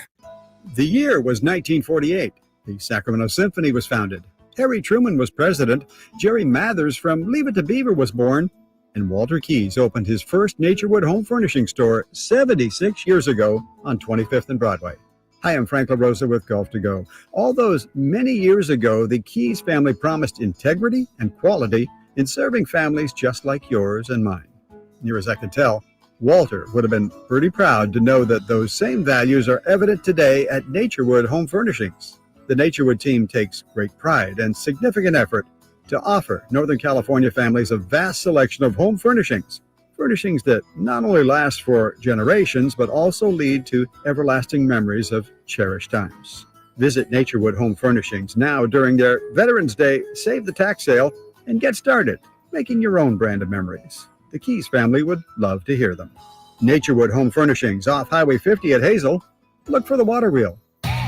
[SPEAKER 12] The year was 1948. The Sacramento Symphony was founded. Harry Truman was president. Jerry Mathers from Leave It to Beaver was born. And Walter Keyes opened his first Naturewood home furnishing store 76 years ago on 25th and Broadway. Hi, I'm Frank LaRosa with Golf to Go. All those many years ago, the Keyes family promised integrity and quality in serving families just like yours and mine. Near as I can tell, Walter would have been pretty proud to know that those same values are evident today at Naturewood Home Furnishings. The Naturewood team takes great pride and significant effort to offer Northern California families a vast selection of home furnishings. Furnishings that not only last for generations, but also lead to everlasting memories of cherished times. Visit Naturewood Home Furnishings now during their Veterans Day Save the Tax sale and get started making your own brand of memories. The Keyes family would love to hear them. Naturewood Home Furnishings off Highway 50 at Hazel. Look for the water wheel.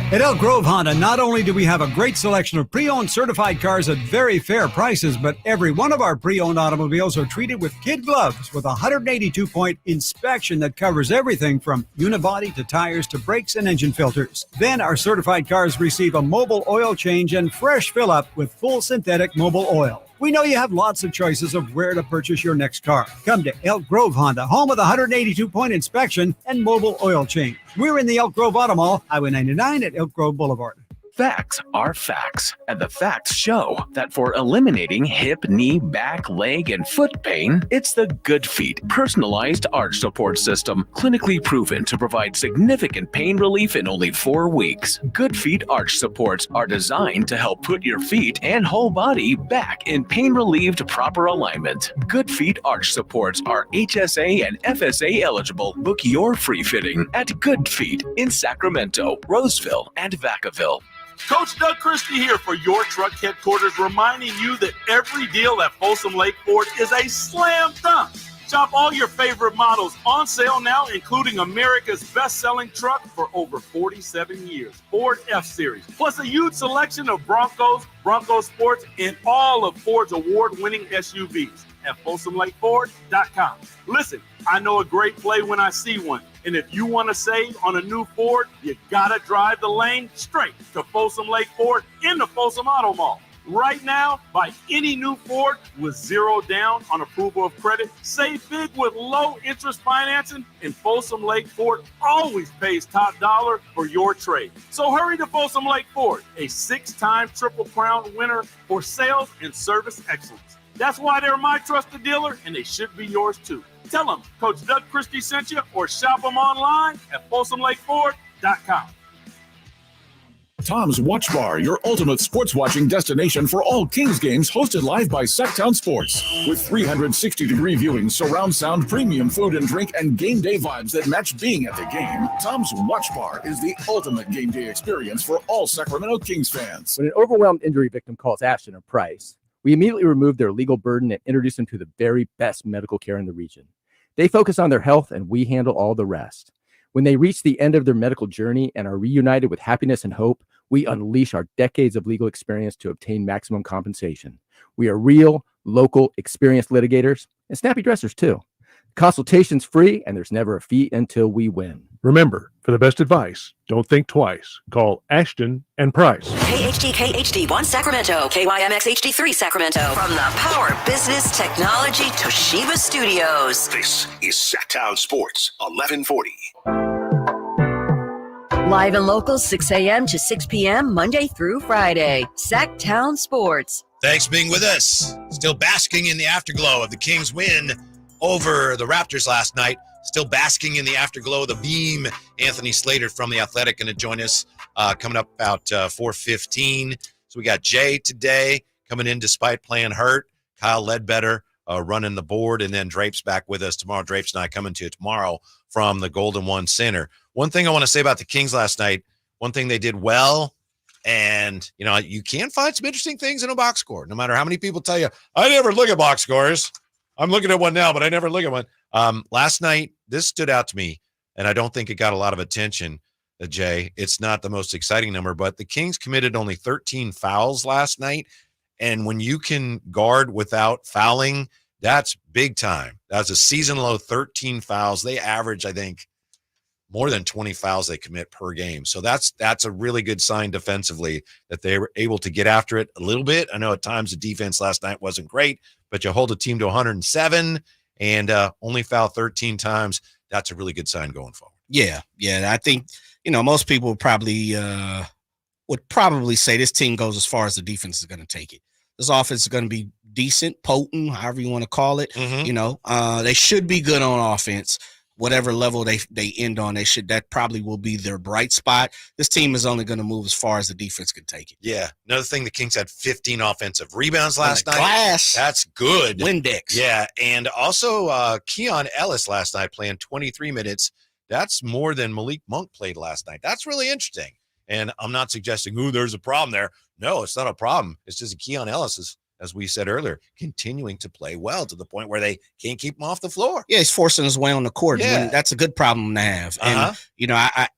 [SPEAKER 12] At Elk Grove Honda, not only do we have a great selection of pre-owned certified cars at very fair prices, but every one of our pre-owned automobiles are treated with kid gloves with a 182-point inspection that covers everything from unibody to tires to brakes and engine filters. Then our certified cars receive a mobile oil change and fresh fill-up with full synthetic mobile oil. We know you have lots of choices of where to purchase your next car. Come to Elk Grove Honda, home of the 182-point inspection and mobile oil change. We're in the Elk Grove Auto Mall, Highway 99 at Elk Grove Boulevard.
[SPEAKER 26] Facts are facts, and the facts show that for eliminating hip, knee, back, leg, and foot pain, it's the Good Feet personalized arch support system, clinically proven to provide significant pain relief in only 4 weeks. Good Feet arch supports are designed to help put your feet and whole body back in pain-relieved proper alignment. Good Feet arch supports are HSA and FSA eligible. Book your free fitting at Good Feet in Sacramento, Roseville, and Vacaville.
[SPEAKER 20] Coach Doug Christie here for your truck headquarters, reminding you that every deal at Folsom Lake Ford is a slam dunk. Shop all your favorite models on sale now, including America's best-selling truck for over 47 years, Ford F-Series, plus a huge selection of Broncos, Bronco Sports, and all of Ford's award-winning SUVs at FolsomLakeFord.com. Listen, I know a great play when I see one. And if you want to save on a new Ford, you got to drive the lane straight to Folsom Lake Ford in the Folsom Auto Mall. Right now, buy any new Ford with 0 down on approval of credit. Save big with low interest financing, and Folsom Lake Ford always pays top dollar for your trade. So hurry to Folsom Lake Ford, a 6-time Triple Crown winner for sales and service excellence. That's why they're my trusted dealer, and they should be yours too. Tell them Coach Doug Christie sent you, or shop them online at FolsomLakeFord.com.
[SPEAKER 10] Tom's Watch Bar, your ultimate sports watching destination for all Kings games, hosted live by Sacktown Sports. With 360-degree viewing, surround sound, premium food and drink, and game day vibes that match being at the game, Tom's Watch Bar is the ultimate game day experience for all Sacramento Kings fans.
[SPEAKER 21] When an overwhelmed injury victim calls Ashton or Price,
[SPEAKER 7] We immediately removed their legal burden and introduced them to the very best medical care in the region. They focus on their health, and we handle all the rest. When they reach the end of their medical journey and are reunited with happiness and hope, we unleash our decades of legal experience to obtain maximum compensation. We are real, local, experienced litigators and snappy dressers too. Consultation's free, and there's never a fee until we win.
[SPEAKER 14] Remember, for the best advice, don't think twice. Call Ashton and Price.
[SPEAKER 5] KHD-KHD1 Sacramento, KYMX HD3 Sacramento. From the Power Business Technology Toshiba Studios.
[SPEAKER 1] This is Sacktown Sports 1140.
[SPEAKER 5] Live and local, 6 a.m. to 6 p.m., Monday through Friday. Sacktown Sports.
[SPEAKER 3] Thanks for being with us. Still basking in the afterglow of the Kings' win over the Raptors last night. Still basking in the afterglow of the beam. Anthony Slater from The Athletic going to join us coming up about 4:15. So we got Jay today coming in despite playing hurt. Kyle Ledbetter running the board, and then Drape's back with us tomorrow. Drape's and I coming to you tomorrow from the Golden One Center. One thing I want to say about the Kings last night, one thing they did well, and, you know, you can find some interesting things in a box score, no matter how many people tell you, I never look at box scores. I'm looking at one now, but I never look at one. Last night, this stood out to me, and I don't think it got a lot of attention, Jay. It's not the most exciting number, but the Kings committed only 13 fouls last night, and when you can guard without fouling, that's big time. That's a season-low 13 fouls. They average, I think, more than 20 fouls they commit per game. So that's a really good sign defensively that they were able to get after it a little bit. I know at times the defense last night wasn't great, but you hold a team to 107 and only foul 13 times. That's a really good sign going forward.
[SPEAKER 4] Yeah. I think, most people would probably say this team goes as far as the defense is going to take it. This offense is going to be decent, potent, however you want to call it.
[SPEAKER 3] Mm-hmm.
[SPEAKER 4] They should be good on offense. Whatever level they end on, that probably will be their bright spot. This team is only going to move as far as the defense can take it.
[SPEAKER 3] Yeah. Another thing, the Kings had 15 offensive rebounds last night.
[SPEAKER 4] Glass.
[SPEAKER 3] That's good.
[SPEAKER 4] Windex.
[SPEAKER 3] Yeah. And also Keon Ellis last night playing 23 minutes. That's more than Malik Monk played last night. That's really interesting. And I'm not suggesting, there's a problem there. No, it's not a problem. It's just Keon Ellis is, as we said earlier, continuing to play well to the point where they can't keep him off the floor.
[SPEAKER 4] Yeah, he's forcing his way on the court.
[SPEAKER 3] Yeah.
[SPEAKER 4] That's a good problem to have. And,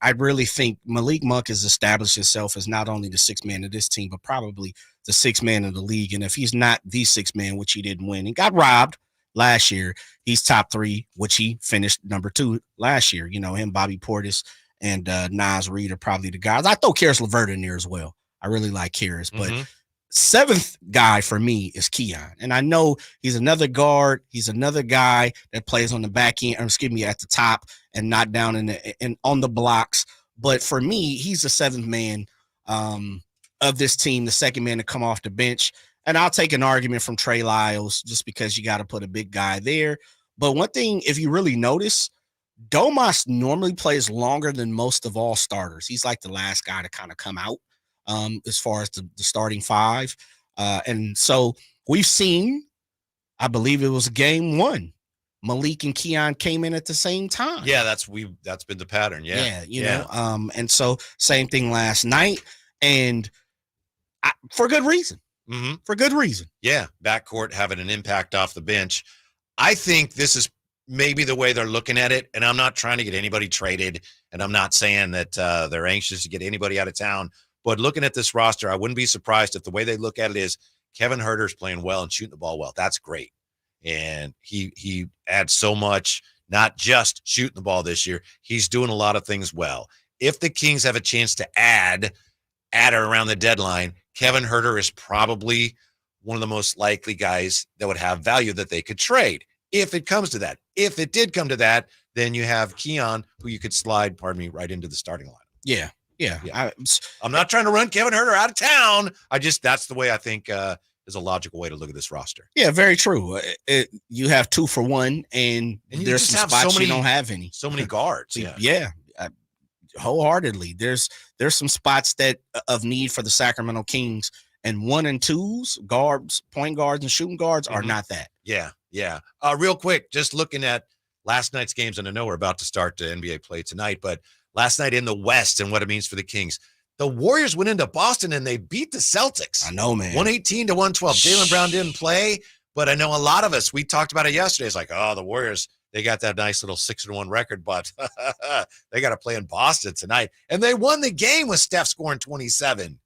[SPEAKER 4] I really think Malik Monk has established himself as not only the sixth man of this team, but probably the sixth man of the league. And if he's not the sixth man, which he didn't win, he got robbed last year, he's top three, which he finished number 2 last year. Him, Bobby Portis, and Naz Reid are probably the guys. I throw Karis LeVert in there as well. I really like Karis, but seventh guy for me is Keon. And I know he's another guard. He's another guy that plays on the back end, at the top and not down in on the blocks. But for me, he's the seventh man of this team, the second man to come off the bench. And I'll take an argument from Trey Lyles just because you got to put a big guy there. But one thing, if you really notice, Domas normally plays longer than most of all starters. He's like the last guy to kind of come out as far as the starting five. And so we've seen, I believe it was game 1, Malik and Keon came in at the same time.
[SPEAKER 3] Yeah, that's been the pattern. Yeah.
[SPEAKER 4] And so same thing last night, and for good reason.
[SPEAKER 3] Mm-hmm.
[SPEAKER 4] For good reason.
[SPEAKER 3] Yeah, backcourt having an impact off the bench. I think this is maybe the way they're looking at it, and I'm not trying to get anybody traded, and I'm not saying that they're anxious to get anybody out of town, but looking at this roster, I wouldn't be surprised if the way they look at it is Kevin Huerter's playing well and shooting the ball well. That's great. And he adds so much, not just shooting the ball this year. He's doing a lot of things well. If the Kings have a chance to add around the deadline, Kevin Huerter is probably one of the most likely guys that would have value that they could trade if it comes to that. If it did come to that, then you have Keon, who you could slide, right into the starting lineup.
[SPEAKER 4] Yeah.
[SPEAKER 3] I'm not trying to run Kevin Huerter out of town. That's the way I think is a logical way to look at this roster.
[SPEAKER 4] Yeah, very true. You have 2 for 1, and there's some spots you don't have any.
[SPEAKER 3] So many guards.
[SPEAKER 4] Yeah. Wholeheartedly. There's some spots that of need for the Sacramento Kings, and 1 and 2s, guards, point guards, and shooting guards are not that.
[SPEAKER 3] Yeah. Real quick, just looking at last night's games, and I know we're about to start the NBA play tonight, but last night in the West and what it means for the Kings. The Warriors went into Boston and they beat the Celtics.
[SPEAKER 4] I know, man.
[SPEAKER 3] 118 to 112. Jaylen Brown didn't play, but I know a lot of us, we talked about it yesterday. It's like, oh, the Warriors, they got that nice little 6-1 record, but they got to play in Boston tonight. And they won the game with Steph scoring 27.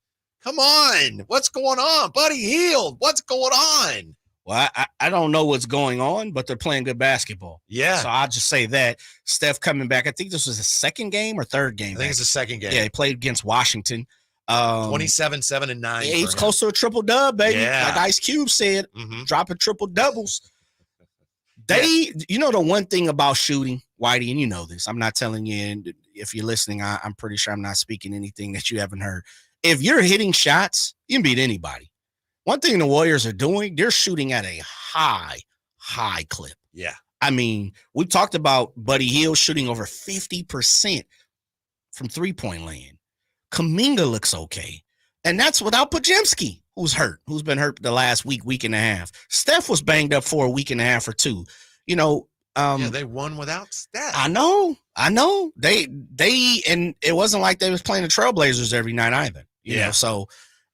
[SPEAKER 3] Come on. What's going on? Buddy Hield, what's going on?
[SPEAKER 4] Well, I don't know what's going on, but they're playing good basketball.
[SPEAKER 3] Yeah.
[SPEAKER 4] So I'll just say that. Steph coming back. I think this was his second game or third game.
[SPEAKER 3] I think it's the second game.
[SPEAKER 4] Yeah, he played against Washington.
[SPEAKER 3] 27, 7, and 9.
[SPEAKER 4] Yeah, he's close to a triple dub, baby.
[SPEAKER 3] Yeah.
[SPEAKER 4] Like Ice Cube said, dropping triple doubles. You know, the one thing about shooting, Whitey, and you know this, I'm not telling you, and if you're listening, I'm pretty sure I'm not speaking anything that you haven't heard. If you're hitting shots, you can beat anybody. One thing the Warriors are doing, they're shooting at a high clip.
[SPEAKER 3] Yeah.
[SPEAKER 4] I mean, we talked about Buddy Hield shooting over 50% from three-point land. Kuminga looks okay. And that's without Podziemski, who's been hurt the last week and a half. Steph was banged up for a week and a half or two. You know,
[SPEAKER 3] they won without Steph.
[SPEAKER 4] I know. They and it wasn't like they was playing the Trailblazers every night either. You know, so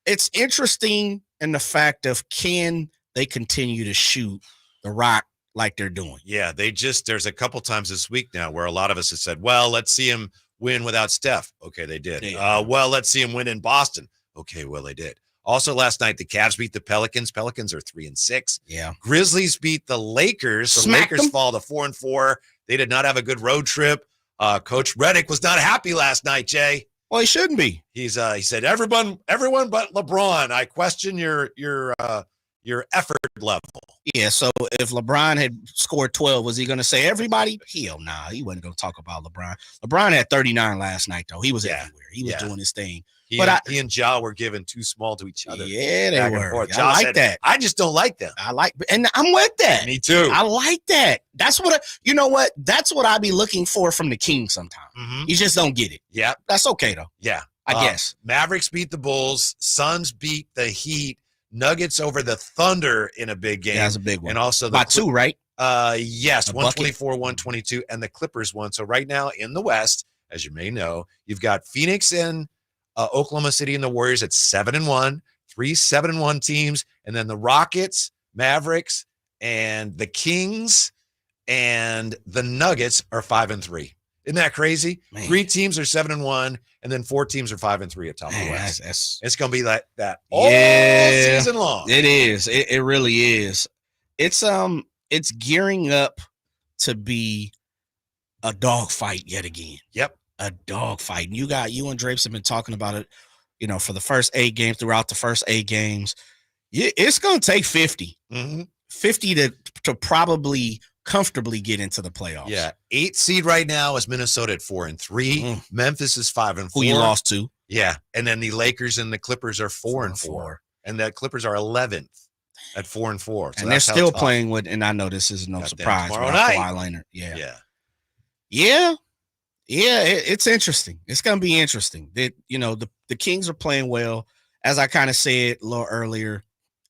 [SPEAKER 4] it's interesting in the fact of, can they continue to shoot the rock like they're doing?
[SPEAKER 3] Yeah, there's a couple times this week now where a lot of us have said, well, let's see him win without Steph. Okay, they did.
[SPEAKER 4] Yeah.
[SPEAKER 3] Well, let's see him win in Boston. Okay, well, they did. Also last night, the Cavs beat the Pelicans. Pelicans are 3-6.
[SPEAKER 4] Yeah.
[SPEAKER 3] Grizzlies beat the Lakers. The Lakers fall to 4-4. They did not have a good road trip. Coach Redick was not happy last night, Jay.
[SPEAKER 4] Well, he shouldn't be.
[SPEAKER 3] He said, everyone but LeBron. I question your effort level.
[SPEAKER 4] Yeah, so if LeBron had scored 12, was he going to say everybody? Hell nah, he wasn't going to talk about LeBron. LeBron had 39 last night, though. He was everywhere. He was doing his thing.
[SPEAKER 3] He and Ja were given too small to each other.
[SPEAKER 4] Yeah, they were.
[SPEAKER 3] Ja
[SPEAKER 4] I like
[SPEAKER 3] said,
[SPEAKER 4] that.
[SPEAKER 3] I just don't like them.
[SPEAKER 4] And I'm with that.
[SPEAKER 3] Me too.
[SPEAKER 4] I like that. That's what you know what? That's what I be looking for from the Kings sometimes. You just don't get it.
[SPEAKER 3] Yeah.
[SPEAKER 4] That's okay, though.
[SPEAKER 3] Yeah.
[SPEAKER 4] I guess.
[SPEAKER 3] Mavericks beat the Bulls. Suns beat the Heat. Nuggets over the Thunder in a big game.
[SPEAKER 4] Yeah, that's a big one.
[SPEAKER 3] And also
[SPEAKER 4] by 2, right?
[SPEAKER 3] Yes, 124-122, and the Clippers won. So right now in the West, as you may know, you've got Phoenix and Oklahoma City and the Warriors at 7-1, 3 7-1 teams, and then the Rockets, Mavericks, and the Kings and the Nuggets are 5-3. Isn't that crazy? Man. 3 teams are 7-1, and then 4 teams are 5-3 atop the West. It's going to be like that all season long.
[SPEAKER 4] It is. It really is. It's gearing up to be a dogfight yet again.
[SPEAKER 3] Yep.
[SPEAKER 4] A dogfight. You and Drapes have been talking about it, you know, for the first 8 games, throughout the first 8 games. It's going to take 50. 50 to probably comfortably get into the playoffs.
[SPEAKER 3] Yeah. 8th seed right now is Minnesota at 4-3. Memphis is 5-4.
[SPEAKER 4] Who you lost to.
[SPEAKER 3] Yeah. And then the Lakers and the Clippers are 4-4. And the Clippers are 11th at 4-4. So
[SPEAKER 4] and they're still playing with, and I know this is no surprise.
[SPEAKER 3] Tomorrow night.
[SPEAKER 4] Kawhi Leonard. Yeah. It's interesting. It's going to be interesting. That, you know, the Kings are playing well. As I kind of said a little earlier,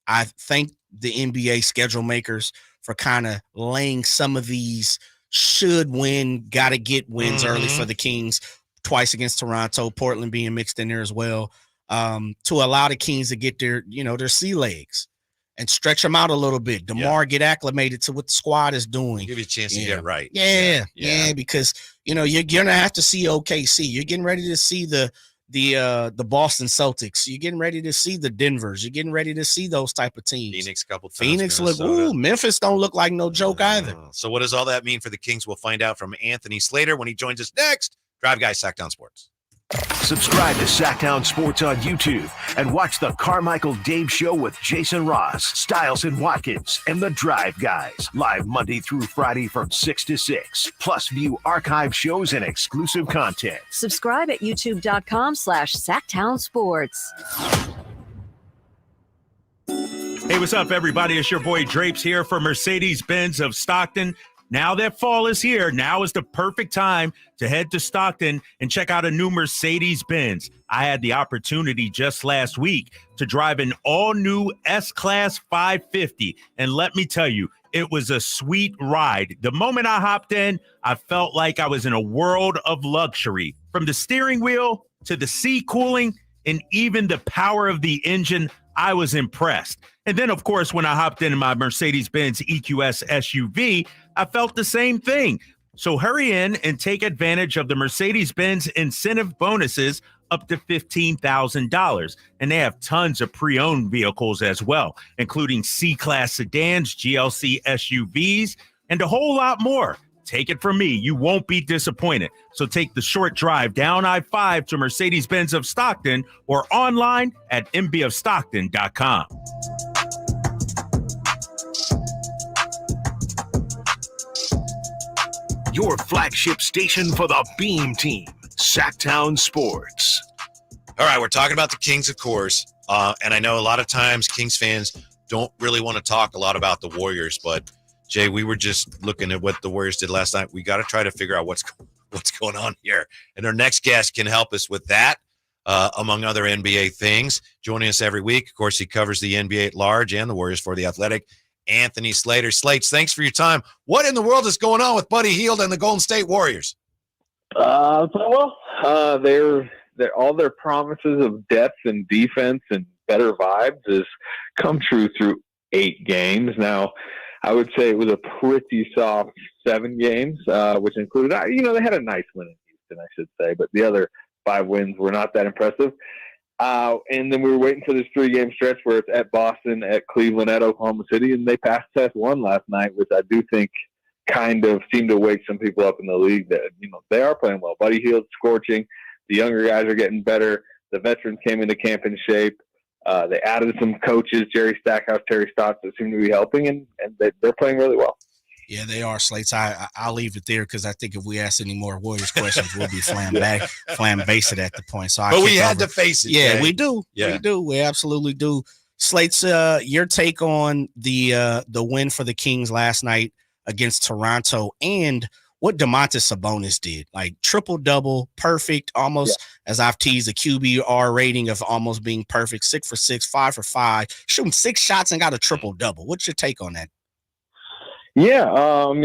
[SPEAKER 4] I thank the NBA schedule makers for kind of laying some of these should win, got to get wins early for the Kings, twice against Toronto, Portland being mixed in there as well, to allow the Kings to get their sea legs and stretch them out a little bit. DeMar get acclimated to what the squad is doing.
[SPEAKER 3] Give you a chance to get right.
[SPEAKER 4] Yeah, because, you know, you're going to have to see OKC. You're getting ready to see the Boston Celtics. You're getting ready to see the Denvers. You're getting ready to see those type of teams.
[SPEAKER 3] Phoenix couple times.
[SPEAKER 4] Phoenix Memphis don't look like no joke either.
[SPEAKER 3] So what does all that mean for the Kings? We'll find out from Anthony Slater when he joins us next. Drive Guys, Sacktown Sports.
[SPEAKER 1] Subscribe to Sacktown Sports on YouTube and watch the Carmichael Dave Show with Jason Ross, Stiles and Watkins, and the Drive Guys. Live Monday through Friday from 6 to 6. Plus view archive shows and exclusive content.
[SPEAKER 2] Subscribe at youtube.com/Sacktown Sports.
[SPEAKER 19] Hey, what's up, everybody? It's your boy Drapes here for Mercedes-Benz of Stockton. Now that fall is here, now is the perfect time to head to Stockton and check out a new Mercedes-Benz. I had the opportunity just last week to drive an all-new S-Class 550, and let me tell you, it was a sweet ride. The moment I hopped in, I felt like I was in a world of luxury. From the steering wheel to the sea cooling and even the power of the engine, I was impressed. And then, of course, when I hopped into my Mercedes-Benz EQS SUV, I felt the same thing. So hurry in and take advantage of the Mercedes-Benz incentive bonuses up to $15,000. And they have tons of pre-owned vehicles as well, including C-Class sedans, GLC SUVs, and a whole lot more. Take it from me, you won't be disappointed. So take the short drive down I-5 to Mercedes-Benz of Stockton or online at mbofstockton.com.
[SPEAKER 1] Your flagship station for the Beam Team, Sacktown Sports.
[SPEAKER 3] All right, we're talking about the Kings, of course. And I know a lot of times Kings fans don't really want to talk a lot about the Warriors, but Jay, we were just looking at what the Warriors did last night. We got to try to figure out what's going on here. And our next guest can help us with that, among other NBA things. Joining us every week, of course, he covers the NBA at large and the Warriors for The Athletic, Anthony Slater. Slates, thanks for your time. What in the world is going on with Buddy Hield and the Golden State Warriors?
[SPEAKER 11] They're all their promises of depth and defense and better vibes has come true through 8 games. Now, I would say it was a pretty soft 7 games, which included, they had a nice win in Houston, I should say, but the other 5 wins were not that impressive. And then we were waiting for this 3-game stretch where it's at Boston, at Cleveland, at Oklahoma City, and they passed test 1 last night, which I do think kind of seemed to wake some people up in the league that, they are playing well. Buddy Hield's scorching. The younger guys are getting better. The veterans came into camp in shape. They added some coaches, Jerry Stackhouse, Terry Stotts, that seem to be helping, and they're playing really well.
[SPEAKER 4] Yeah, they are, Slates. I'll leave it there because I think if we ask any more Warriors questions, we'll be flambasted at the point. So,
[SPEAKER 3] but we had to face it.
[SPEAKER 4] Yeah,
[SPEAKER 3] Jay.
[SPEAKER 4] we do.
[SPEAKER 3] Yeah.
[SPEAKER 4] We do. We absolutely do. Slates, your take on the win for the Kings last night against Toronto and what Domantas Sabonis did, like triple-double, perfect, almost as I've teased, a QBR rating of almost being perfect, 6 for 6, 5 for 5, shooting 6 shots and got a triple-double. What's your take on that?
[SPEAKER 11] Yeah,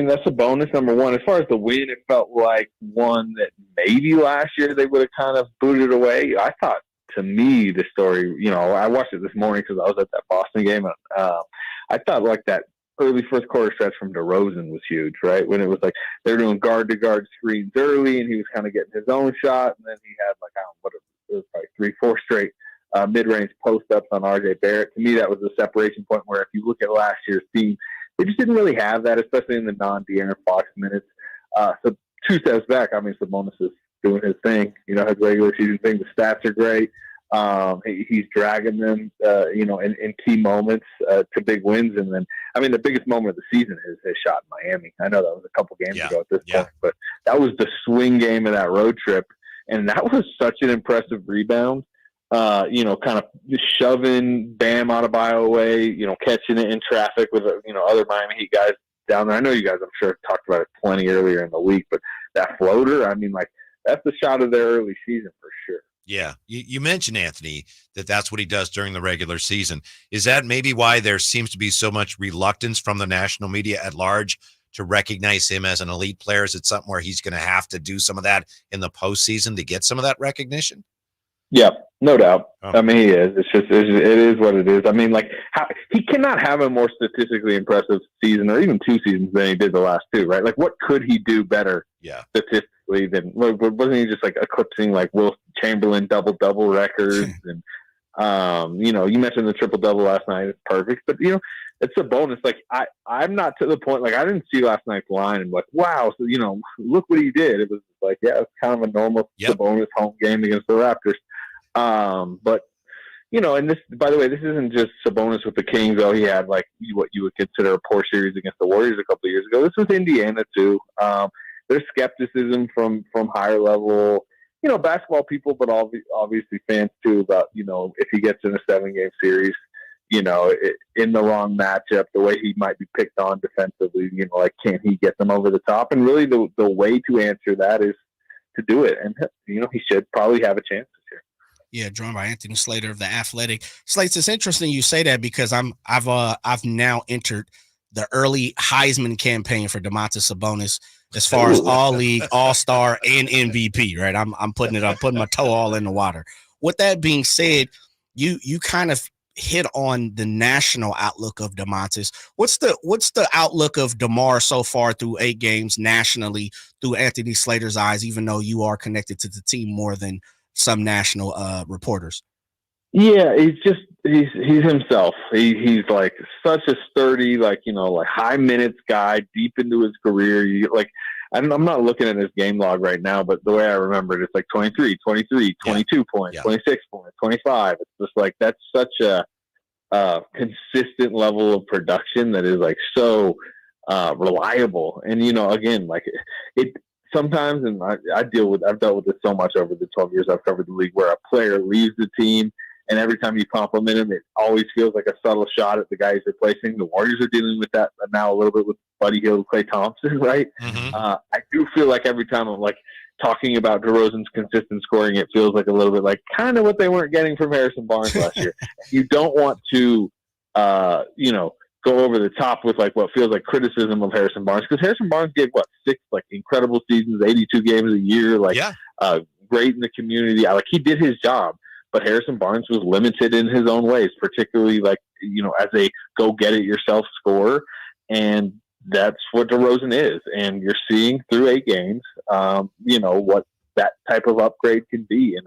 [SPEAKER 11] that's a bonus, number one. As far as the win, it felt like one that maybe last year they would have kind of booted away. I thought, to me, the story, I watched it this morning because I was at that Boston game. I thought like that early first quarter stretch from DeRozan was huge, right? When it was like they were doing guard-to-guard screens early and he was kind of getting his own shot, and then he had it was probably 3-4 straight mid-range post-ups on RJ Barrett. To me, that was the separation point where if you look at last year's team, they just didn't really have that, especially in the non-De'Aaron Fox minutes. So 2 steps back, Sabonis is doing his thing, his regular season thing. The stats are great. He's dragging them, in key moments to big wins. And then, the biggest moment of the season is his shot in Miami. I know that was a couple games ago at this point, but that was the swing game of that road trip. And that was such an impressive rebound. Kind of shoving Bam Adebayo away, catching it in traffic with, other Miami Heat guys down there. I know you guys, I'm sure, talked about it plenty earlier in the week, but that floater, that's the shot of their early season for sure.
[SPEAKER 3] Yeah. You mentioned, Anthony, that's what he does during the regular season. Is that maybe why there seems to be so much reluctance from the national media at large to recognize him as an elite player? Is it something where he's going to have to do some of that in the postseason to get some of that recognition?
[SPEAKER 11] Yeah, no doubt. He is. It is what it is. He cannot have a more statistically impressive season or even 2 seasons than he did the last 2, right? Like, what could he do better statistically than, wasn't he just like eclipsing like Will Chamberlain double-double records? And, you mentioned the triple-double last night. It's perfect, but, it's a bonus. Like, I'm not to the point, like, I didn't see last night's line and like, wow, so, look what he did. It was like, it's kind of a normal bonus home game against the Raptors. But, and this, by the way, this isn't just Sabonis with the Kings, though. He had like what you would consider a poor series against the Warriors a couple of years ago. This was Indiana too. There's skepticism from higher level, basketball people, but obviously fans too about, if he gets in a 7-game series, in the wrong matchup, the way he might be picked on defensively, can he get them over the top? And really the way to answer that is to do it. And, he should probably have a chance this year.
[SPEAKER 4] Yeah, joined by Anthony Slater of The Athletic. Slates, it's interesting you say that because I've now entered the early Heisman campaign for Domantas Sabonis. as far as all league, all-star, and MVP, right? I'm putting my toe all in the water. With that being said, you kind of hit on the national outlook of Domantas. What's the outlook of DeMar so far through 8 games nationally through Anthony Slater's eyes, even though you are connected to the team more than some national reporters?
[SPEAKER 11] Yeah, he's himself. He's like such a sturdy, like high minutes guy, deep into his career. I'm not looking at his game log right now, but the way I remember it, it's like 23, 23, 22 points, 26 points, 25. It's just like that's such a consistent level of production that is like so reliable. And again, like it sometimes, and I've dealt with this so much over the 12 years I've covered the league, where a player leaves the team, and every time you compliment him, it always feels like a subtle shot at the guy he's replacing. The Warriors are dealing with that now a little bit with Buddy Hield, Klay Thompson, right?
[SPEAKER 3] Mm-hmm.
[SPEAKER 11] I do feel like every time I'm like talking about DeRozan's consistent scoring, it feels like a little bit like kind of what they weren't getting from Harrison Barnes last year. You don't want to, go over the top with like what feels like criticism of Harrison Barnes, because Harrison Barnes gave 6 like incredible seasons, 82 games a year, great in the community. Like he did his job. But Harrison Barnes was limited in his own ways, particularly as a go-get-it-yourself scorer. And that's what DeRozan is. And you're seeing through 8 games, what that type of upgrade can be. And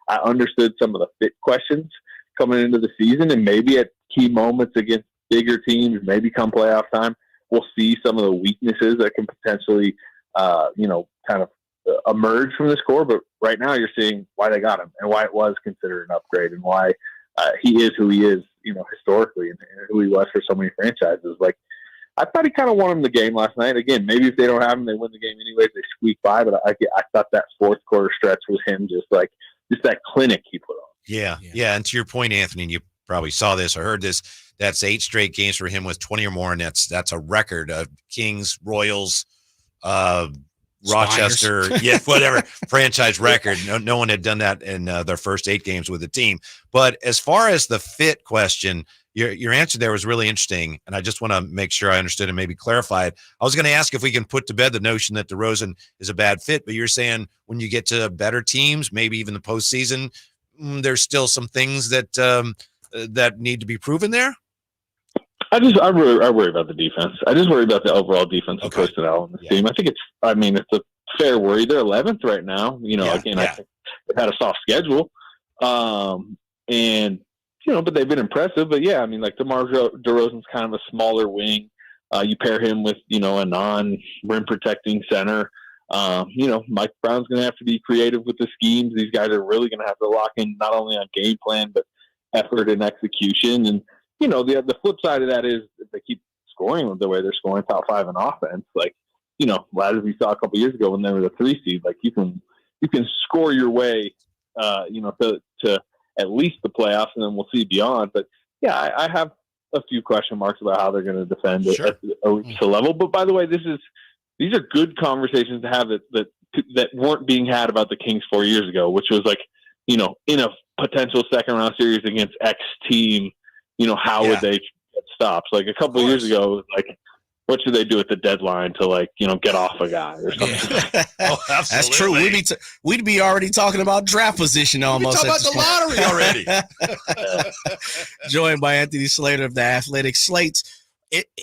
[SPEAKER 11] I understood some of the fit questions coming into the season, and maybe at key moments against bigger teams, maybe come playoff time, we'll see some of the weaknesses that can potentially, kind of emerge from this core. But right now you're seeing why they got him and why it was considered an upgrade, and why he is who he is, historically, and who he was for so many franchises. Like, I thought he kind of won him the game last night. Again, maybe if they don't have him, they win the game anyways. They squeak by, but I thought that fourth quarter stretch was him just that clinic he put on.
[SPEAKER 3] Yeah. And to your point, Anthony, and you probably saw this or heard this, that's 8 straight games for him with 20 or more, and that's a record of Kings, Royals, Rochester, whatever franchise record. No one had done that in their first 8 games with the team. But as far as the fit question, your answer there was really interesting, and I just want to make sure I understood and maybe clarify it. I was going to ask if we can put to bed the notion that DeRozan is a bad fit, but you're saying when you get to better teams, maybe even the postseason, there's still some things that that need to be proven there.
[SPEAKER 11] I worry about the defense. I just worry about the overall defensive personnel on this team. I think it's a fair worry. They're 11th right now. I think they've had a soft schedule. But they've been impressive. But yeah, DeMar DeRozan's kind of a smaller wing. You pair him with, a non-rim protecting center. Mike Brown's going to have to be creative with the schemes. These guys are really going to have to lock in not only on game plan, but effort and execution. And, the flip side of that is if they keep scoring the way they're scoring, top 5 in offense, as we saw a couple years ago when they were the 3 seed, you can score your way, to at least the playoffs, and then we'll see beyond. But yeah, I have a few question marks about how they're going to defend at the level. But by the way, these are good conversations to have that weren't being had about the Kings 4 years ago, which was in a potential second round series against X team, how would they get stops? A couple of years ago, what should they do at the deadline to get off a guy or something?
[SPEAKER 4] That's true. We'd be already talking about draft position almost.
[SPEAKER 3] We'd talking about the lottery already.
[SPEAKER 4] Joined by Anthony Slater of The Athletic. Slates,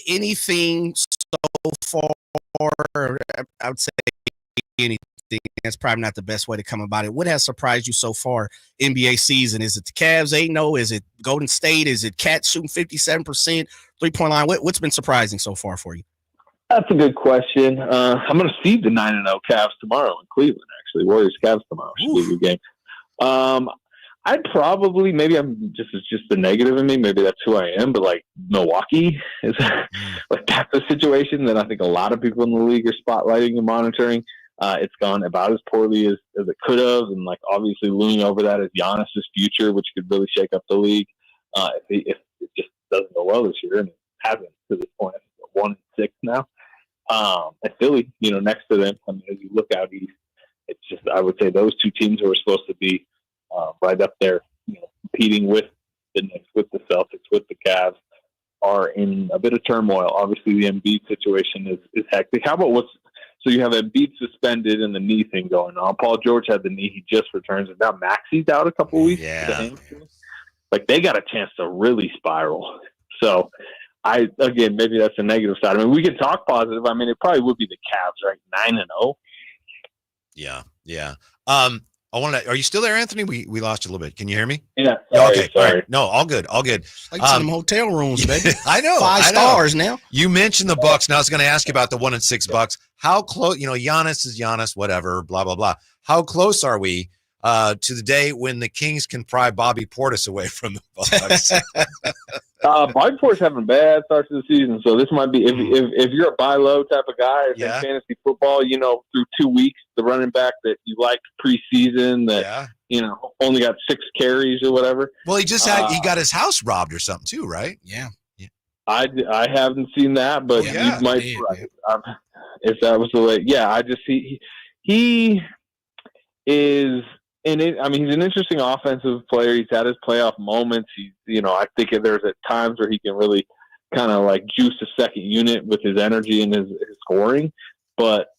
[SPEAKER 4] anything so far, I would say anything. That's probably not the best way to come about it. What has surprised you so far NBA season? Is it the Cavs 8-0? Is it Golden State? Is it Cat shooting 57% 3-point line? What's been surprising so far for you?
[SPEAKER 11] That's a good question. I'm going to see the 9-0 Cavs tomorrow in Cleveland, actually. Warriors Cavs tomorrow. Should be a good game. I'd probably, maybe it's just the negative in me. Maybe that's who I am, but Milwaukee is that's a situation that I think a lot of people in the league are spotlighting and monitoring. It's gone about as poorly as it could have, and obviously looming over that is Giannis' future, which could really shake up the league if it just doesn't go well this year, and it hasn't to this point. It's 1-6 now. And Philly, next to them. As you look out east, it's just, I would say those two teams who are supposed to be right up there, competing with the Knicks, with the Celtics, with the Cavs, are in a bit of turmoil. Obviously, the Embiid situation is hectic. How about what's So you have Embiid suspended and the knee thing going on. Paul George had the knee; he just returns, and now Maxi's out a couple weeks.
[SPEAKER 3] Yeah.
[SPEAKER 11] Like they got a chance to really spiral. So maybe that's the negative side. I mean, we can talk positive. I mean, it probably would be the Cavs, right? 9-0.
[SPEAKER 3] Yeah. Are you still there, Anthony? We lost you a little bit. Can you hear me?
[SPEAKER 11] Yeah.
[SPEAKER 3] Okay.
[SPEAKER 11] Sorry.
[SPEAKER 3] All right. No, all good.
[SPEAKER 4] Like some hotel rooms, baby.
[SPEAKER 3] I know.
[SPEAKER 4] 5 stars now.
[SPEAKER 3] You mentioned the Bucks. Now I was going to ask you about the 1-6 Bucks. How close? Giannis is Giannis. Whatever. Blah blah blah. How close are we to the day when the Kings can pry Bobby Portis away from the Bucks?
[SPEAKER 11] Bobby Portis having a bad start to the season, so this might be if you're a buy low type of guy in fantasy football, through 2 weeks, the running back that you liked preseason that only got 6 carries or whatever.
[SPEAKER 3] Well, he got his house robbed or something too, right?
[SPEAKER 4] Yeah.
[SPEAKER 11] I haven't seen that, but you might be right. If that was the way, I just see he is. And he's an interesting offensive player. He's had his playoff moments. I think there's at times where he can really kind of like juice a second unit with his energy and his scoring. But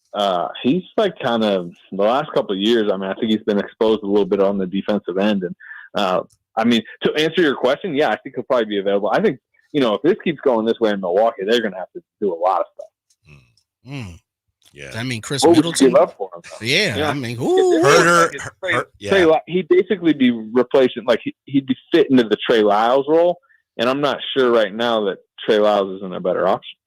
[SPEAKER 11] he's like kind of the last couple of years. I think he's been exposed a little bit on the defensive end. And to answer your question, I think he'll probably be available. I think if this keeps going this way in Milwaukee, they're going to have to do a lot of stuff.
[SPEAKER 3] Yeah,
[SPEAKER 4] I mean Chris Middleton.
[SPEAKER 11] Give up for him,
[SPEAKER 4] yeah, I mean,
[SPEAKER 11] he'd basically be replacing, like he'd be fit into the Trey Lyles role, and I'm not sure right now that Trey Lyles isn't a better option.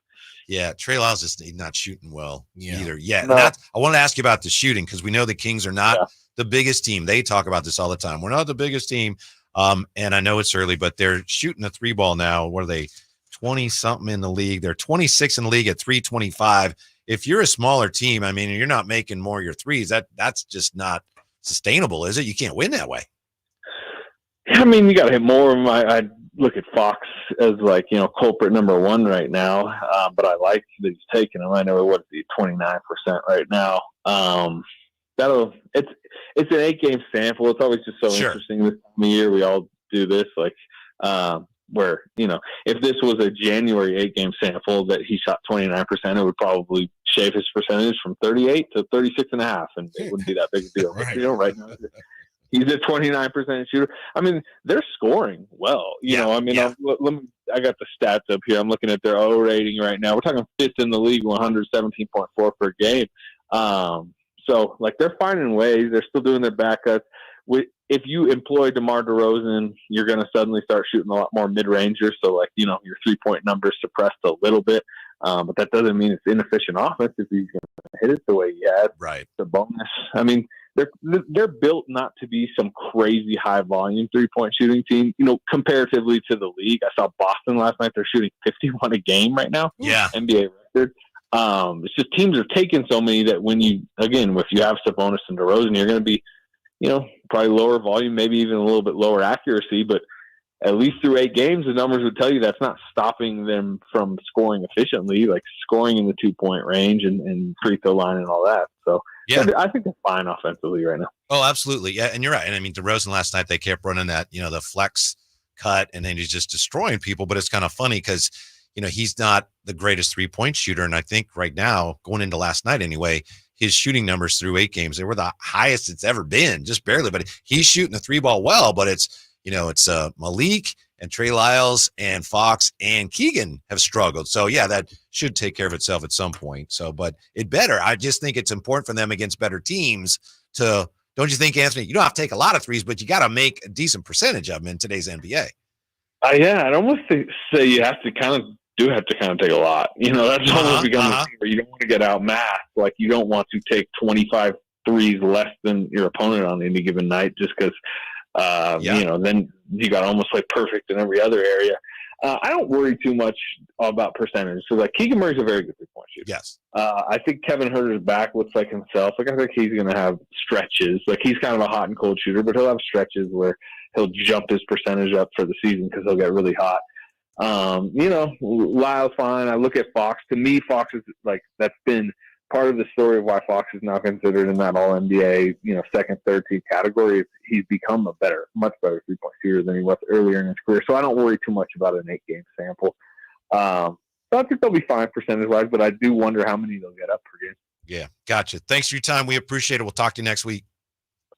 [SPEAKER 3] Yeah, Trey Lyles is not shooting well either yet.
[SPEAKER 11] No.
[SPEAKER 3] I want to ask you about the shooting because we know the Kings are not the biggest team. They talk about this all the time. We're not the biggest team, and I know it's early, but they're shooting a 3-ball now. What are they? 20-something in the league. They're 26 in the league at 325. If you're a smaller team, you're not making more of your threes. That's just not sustainable, is it? You can't win that way.
[SPEAKER 11] You got to hit more of them. I look at Fox as culprit number 1 right now, but I like that he's taking them. I know what is he 29% right now. It's an 8-game sample. It's always just so interesting this time of year. We all do this where, if this was a January 8-game sample that he shot 29%, it would probably shave his percentage from 38 to 36.5, and it wouldn't be that big a deal.
[SPEAKER 3] Right.
[SPEAKER 11] But, right now he's a 29% shooter. They're scoring well. I got the stats up here. I'm looking at their O rating right now. We're talking 5th in the league, 117.4 per game. So they're finding ways. They're still doing their back cuts. If you employ DeMar DeRozan, you're going to suddenly start shooting a lot more mid-rangers. So, your 3-point numbers suppressed a little bit. But that doesn't mean it's inefficient offense if he's going to hit it the way he had.
[SPEAKER 3] Right.
[SPEAKER 11] The bonus. They're built not to be some crazy high-volume 3-point shooting team, comparatively to the league. I saw Boston last night. They're shooting 51 a game right now.
[SPEAKER 3] Yeah.
[SPEAKER 11] NBA record. It's just teams are taking so many that if you have Sabonis and DeRozan, you're going to be, probably lower volume, maybe even a little bit lower accuracy, but at least through 8 games, the numbers would tell you that's not stopping them from scoring efficiently, scoring in the 2-point range and free throw line and all that. So I think they're fine offensively right now.
[SPEAKER 3] Oh, absolutely. Yeah. And you're right. And DeRozan last night, they kept running that, the flex cut, and then he's just destroying people. But it's kind of funny because, he's not the greatest 3-point shooter. And I think right now, going into last night anyway, his shooting numbers through 8 games, they were the highest it's ever been, just barely. But he's shooting the 3-ball well, but it's Malik and Trey Lyles and Fox and Keegan have struggled. So, that should take care of itself at some point. So, but it better. I just think it's important for them against better teams to, don't you think, Anthony? You don't have to take a lot of threes, but you got to make a decent percentage of them in today's NBA.
[SPEAKER 11] I'd almost say you have to kind of take a lot. That's almost becoming where you don't want to get outmassed. You don't want to take 25 threes less than your opponent on any given night just because, then you got to almost play perfect in every other area. I don't worry too much about percentage. So, Keegan Murray's a very good 3-point shooter.
[SPEAKER 3] Yes.
[SPEAKER 11] I think Kevin Huerter's back looks like himself. I think he's going to have stretches. He's kind of a hot and cold shooter, but he'll have stretches where he'll jump his percentage up for the season because he'll get really hot. Lyle's fine. I look at Fox. To me, Fox is that's been part of the story of why Fox is now considered in that all NBA, second, third team category. He's become a much better 3-point shooter than he was earlier in his career. So I don't worry too much about an 8-game sample. So I think they'll be fine percentage wise, but I do wonder how many they'll get up per game.
[SPEAKER 3] Yeah, gotcha. Thanks for your time. We appreciate it. We'll talk to you next week.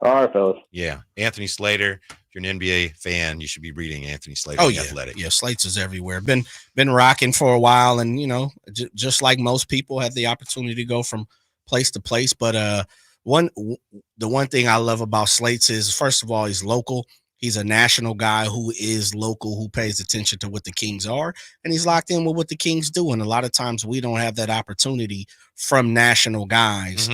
[SPEAKER 11] All right, fellas.
[SPEAKER 3] Yeah, Anthony Slater. If you're an NBA fan, you should be reading Anthony Slater.
[SPEAKER 4] Oh,
[SPEAKER 3] The
[SPEAKER 4] yeah.
[SPEAKER 3] Athletic.
[SPEAKER 4] Yeah, Slates is everywhere. Been rocking for a while, and, just like most people, have the opportunity to go from place to place. But the one thing I love about Slates is, first of all, he's local. He's a national guy who is local, who pays attention to what the Kings are, and he's locked in with what the Kings do. And a lot of times we don't have that opportunity from national guys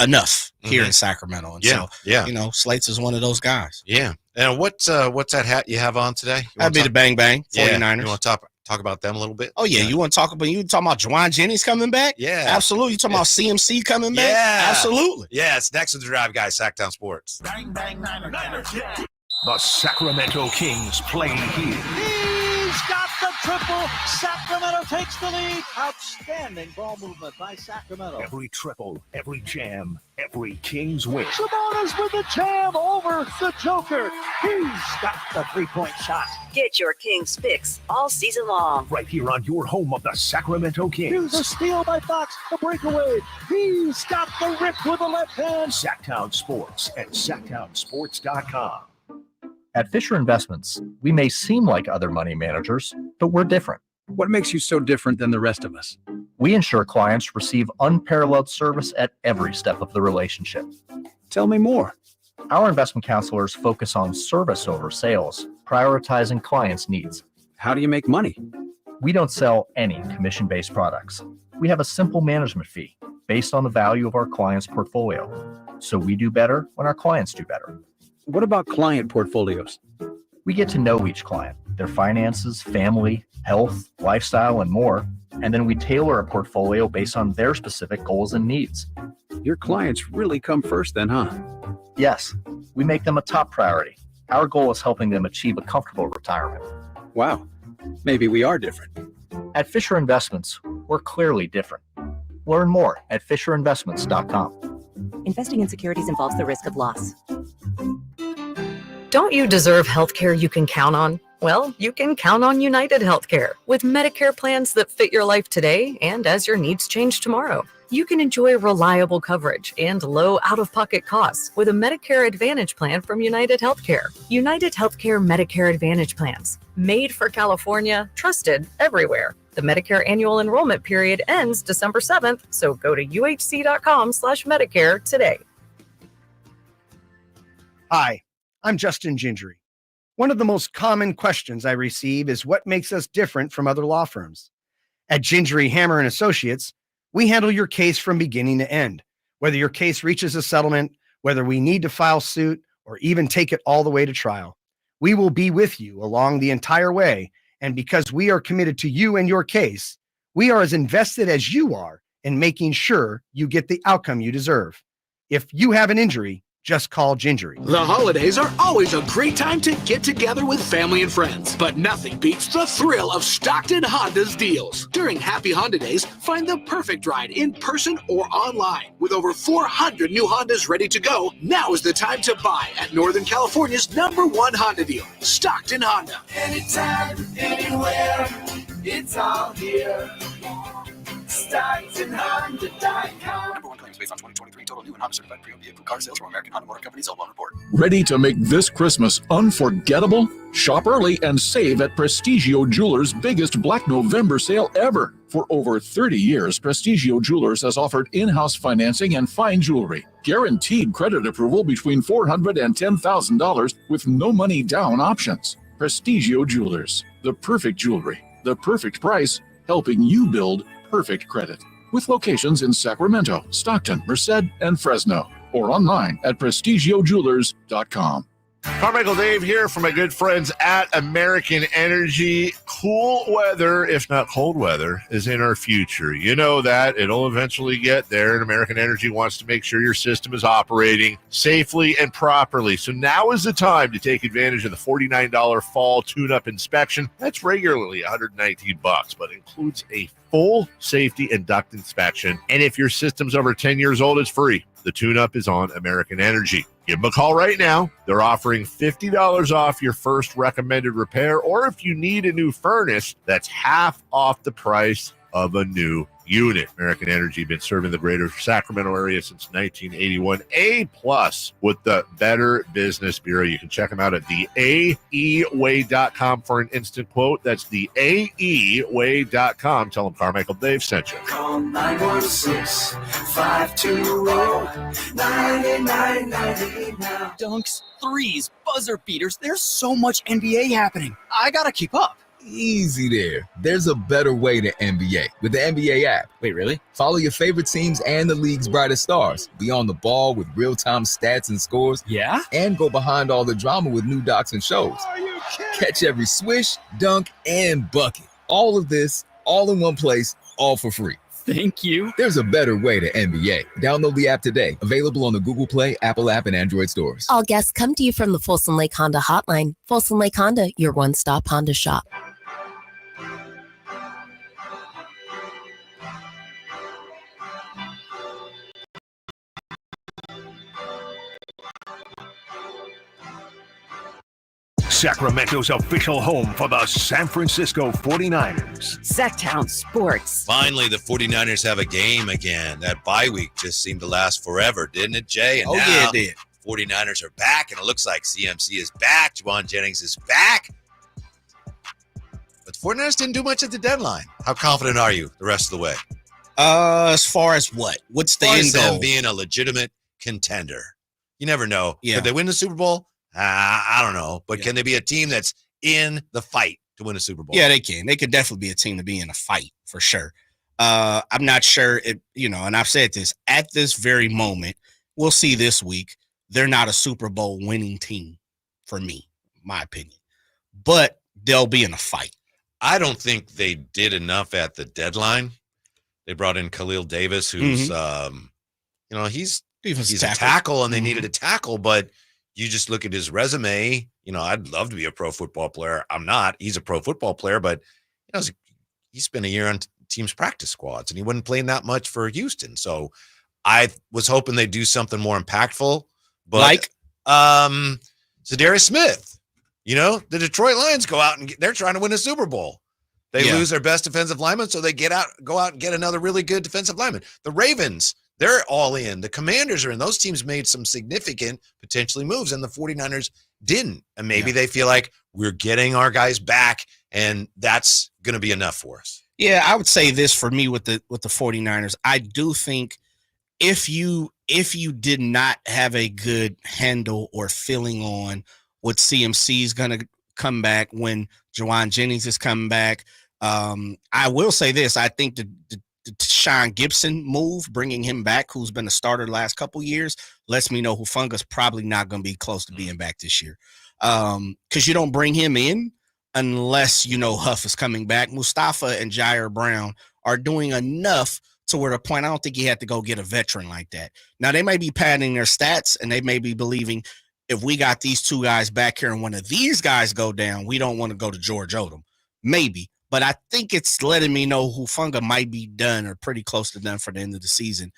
[SPEAKER 4] enough here in Sacramento. And Slates is one of those guys.
[SPEAKER 3] Yeah. And what's that hat you have on today?
[SPEAKER 4] That'd be the Bang Bang 49ers.
[SPEAKER 3] Yeah. You want to talk about them a little bit?
[SPEAKER 4] Oh, yeah. You want to talk about Juwan Jennings coming back?
[SPEAKER 3] Yeah.
[SPEAKER 4] Absolutely. You talking about CMC coming back?
[SPEAKER 3] Yeah.
[SPEAKER 4] Absolutely.
[SPEAKER 3] Yeah, it's next to the Drive Guy, Sacktown Sports.
[SPEAKER 1] Bang, bang, Niners. The Sacramento Kings play here.
[SPEAKER 8] He's got the triple. Sacramento takes the lead. Outstanding ball movement by Sacramento.
[SPEAKER 1] Every triple, every jam, every Kings win.
[SPEAKER 8] Sabonis with the jam over the Joker. He's got the three-point shot.
[SPEAKER 2] Get your Kings fix all season long.
[SPEAKER 1] Right here on your home of the Sacramento Kings.
[SPEAKER 8] Here's a steal by Fox, the breakaway. He's got the rip with the left hand.
[SPEAKER 1] Sacktown Sports at sacktownsports.com.
[SPEAKER 6] At Fisher Investments, we may seem like other money managers, but we're different.
[SPEAKER 12] What makes you so different than the rest of us?
[SPEAKER 6] We ensure clients receive unparalleled service at every step of the relationship.
[SPEAKER 12] Tell me more.
[SPEAKER 6] Our investment counselors focus on service over sales, prioritizing clients' needs.
[SPEAKER 12] How do you make money?
[SPEAKER 6] We don't sell any commission-based products. We have a simple management fee based on the value of our client's portfolio. So we do better when our clients do better.
[SPEAKER 12] What about client portfolios?
[SPEAKER 6] We get to know each client, their finances, family, health, lifestyle, and more, and then we tailor a portfolio based on their specific goals and needs.
[SPEAKER 12] Your clients really come first then, huh?
[SPEAKER 6] Yes, we make them a top priority. Our goal is helping them achieve a comfortable retirement.
[SPEAKER 12] Wow, maybe we are different.
[SPEAKER 6] At Fisher Investments, we're clearly different. Learn more at FisherInvestments.com.
[SPEAKER 13] Investing in securities involves the risk of loss.
[SPEAKER 5] Don't you deserve healthcare you can count on? Well, you can count on United Healthcare with Medicare plans that fit your life today and as your needs change tomorrow. You can enjoy reliable coverage and low out-of-pocket costs with a Medicare Advantage plan from United Healthcare. United Healthcare Medicare Advantage plans, made for California, trusted everywhere. The Medicare annual enrollment period ends December 7th, so go to uhc.com/Medicare today.
[SPEAKER 21] Hi, I'm Justin Gingery. One of the most common questions I receive is what makes us different from other law firms. At Gingery, Hammer & Associates, we handle your case from beginning to end. Whether your case reaches a settlement, whether we need to file suit, or even take it all the way to trial, we will be with you along the entire way. And because we are committed to you and your case, we are as invested as you are in making sure you get the outcome you deserve. If you have an injury, just call Gingery.
[SPEAKER 22] The holidays are always a great time to get together with family and friends, but nothing beats the thrill of Stockton Honda's deals. During Happy Honda Days, find the perfect ride in person or online. With over 400 new Hondas ready to go, now is the time to buy at Northern California's #1 Honda dealer, Stockton Honda.
[SPEAKER 17] Anytime, anywhere, it's all here. StocktonHonda.com.
[SPEAKER 23] #1 claims based on 2023 total new and Honda certified pre-owned vehicle car sales from American Honda Motor Company. Sell on report.
[SPEAKER 10] Ready to make this Christmas unforgettable? Shop early and save at Prestigio Jewelers' biggest Black November sale ever. For over 30 years, Prestigio Jewelers has offered in-house financing and fine jewelry. Guaranteed credit approval between $400 and $10,000 with no money down options. Prestigio Jewelers, the perfect jewelry, the perfect price, helping you build perfect credit. With locations in Sacramento, Stockton, Merced, and Fresno. Or online at prestigiojewelers.com.
[SPEAKER 24] Carmichael Dave here from my good friends at American Energy. Cool weather, if not cold weather, is in our future. You know that. It'll eventually get there, and American Energy wants to make sure your system is operating safely and properly. So now is the time to take advantage of the $49 fall tune-up inspection. That's regularly $119, but includes a full safety and duct inspection. And if your system's over 10 years old, it's free. The tune-up is on American Energy. Give them a call right now. They're offering $50 off your first recommended repair, or if you need a new furnace, that's half off the price of a new unit. American Energy been serving the greater Sacramento area since 1981. A+ with the Better Business Bureau. You can check them out at theaeway.com for an instant quote. That's theaeway.com. Tell them Carmichael Dave sent you.
[SPEAKER 17] Call 916-520-9990 now.
[SPEAKER 9] Dunks, threes, buzzer beaters. There's so much NBA happening. I gotta keep up.
[SPEAKER 15] Easy there. There's a better way to NBA with the NBA app.
[SPEAKER 9] Wait, really?
[SPEAKER 15] Follow your favorite teams and the league's brightest stars. Be on the ball with real-time stats and scores.
[SPEAKER 9] Yeah?
[SPEAKER 15] And go behind all the drama with new docs and shows.
[SPEAKER 9] Are you kidding?
[SPEAKER 15] Catch every swish, dunk, and bucket. All of this, all in one place, all for free.
[SPEAKER 9] Thank you.
[SPEAKER 15] There's a better way to NBA. Download the app today. Available on the Google Play, Apple app, and Android stores.
[SPEAKER 16] All guests come to you from the Folsom Lake Honda Hotline. Folsom Lake Honda, your one-stop Honda shop.
[SPEAKER 1] Sacramento's official home for the San Francisco 49ers.
[SPEAKER 2] Sacktown Sports.
[SPEAKER 3] Finally, the 49ers have a game again. That bye week just seemed to last forever, didn't it, Jay? And
[SPEAKER 4] yeah, it did.
[SPEAKER 3] 49ers are back, and it looks like CMC is back. Juwan Jennings is back. But the 49ers didn't do much at the deadline. How confident are you the rest of the way?
[SPEAKER 4] As far as what? What's the end goal?
[SPEAKER 3] Them being a legitimate contender. You never know.
[SPEAKER 4] Yeah.
[SPEAKER 3] Could they win the Super Bowl? I don't know. But can they be a team that's in the fight to win a Super Bowl?
[SPEAKER 4] Yeah, they can. They could definitely be a team to be in a fight for sure. I'm not sure if, and I've said this, at this very moment, we'll see this week, they're not a Super Bowl winning team for me, my opinion. But they'll be in a fight.
[SPEAKER 3] I don't think they did enough at the deadline. They brought in Khalil Davis, who's, he's a tackle, and they needed a tackle, but you just look at his resume. I'd love to be a pro football player. I'm not. He's a pro football player, but he spent a year on teams' practice squads, and he wasn't playing that much for Houston. So I was hoping they'd do something more impactful. But
[SPEAKER 4] like
[SPEAKER 3] Zadarius Smith, the Detroit Lions go out and they're trying to win a Super Bowl. They lose their best defensive lineman, so they go out and get another really good defensive lineman. The Ravens, they're all in. The Commanders are in. Those teams made some significant, potentially moves, and the 49ers didn't. And maybe they feel like we're getting our guys back, and that's going to be enough for us.
[SPEAKER 4] Yeah, I would say this for me with the 49ers. I do think if you did not have a good handle or feeling on what CMC is going to come back when Juwan Jennings is coming back, I will say this. I think the Sean Gibson move, bringing him back, who's been a starter the last couple years, lets me know Hufunga's probably not going to be close to being back this year. Because you don't bring him in unless Huff is coming back. Mustafa and Jair Brown are doing enough to where the point I don't think he had to go get a veteran like that. Now, they may be padding their stats, and they may be believing if we got these two guys back here and one of these guys go down, we don't want to go to George Odom. Maybe. But I think it's letting me know Hufanga might be done or pretty close to done for the end of the season.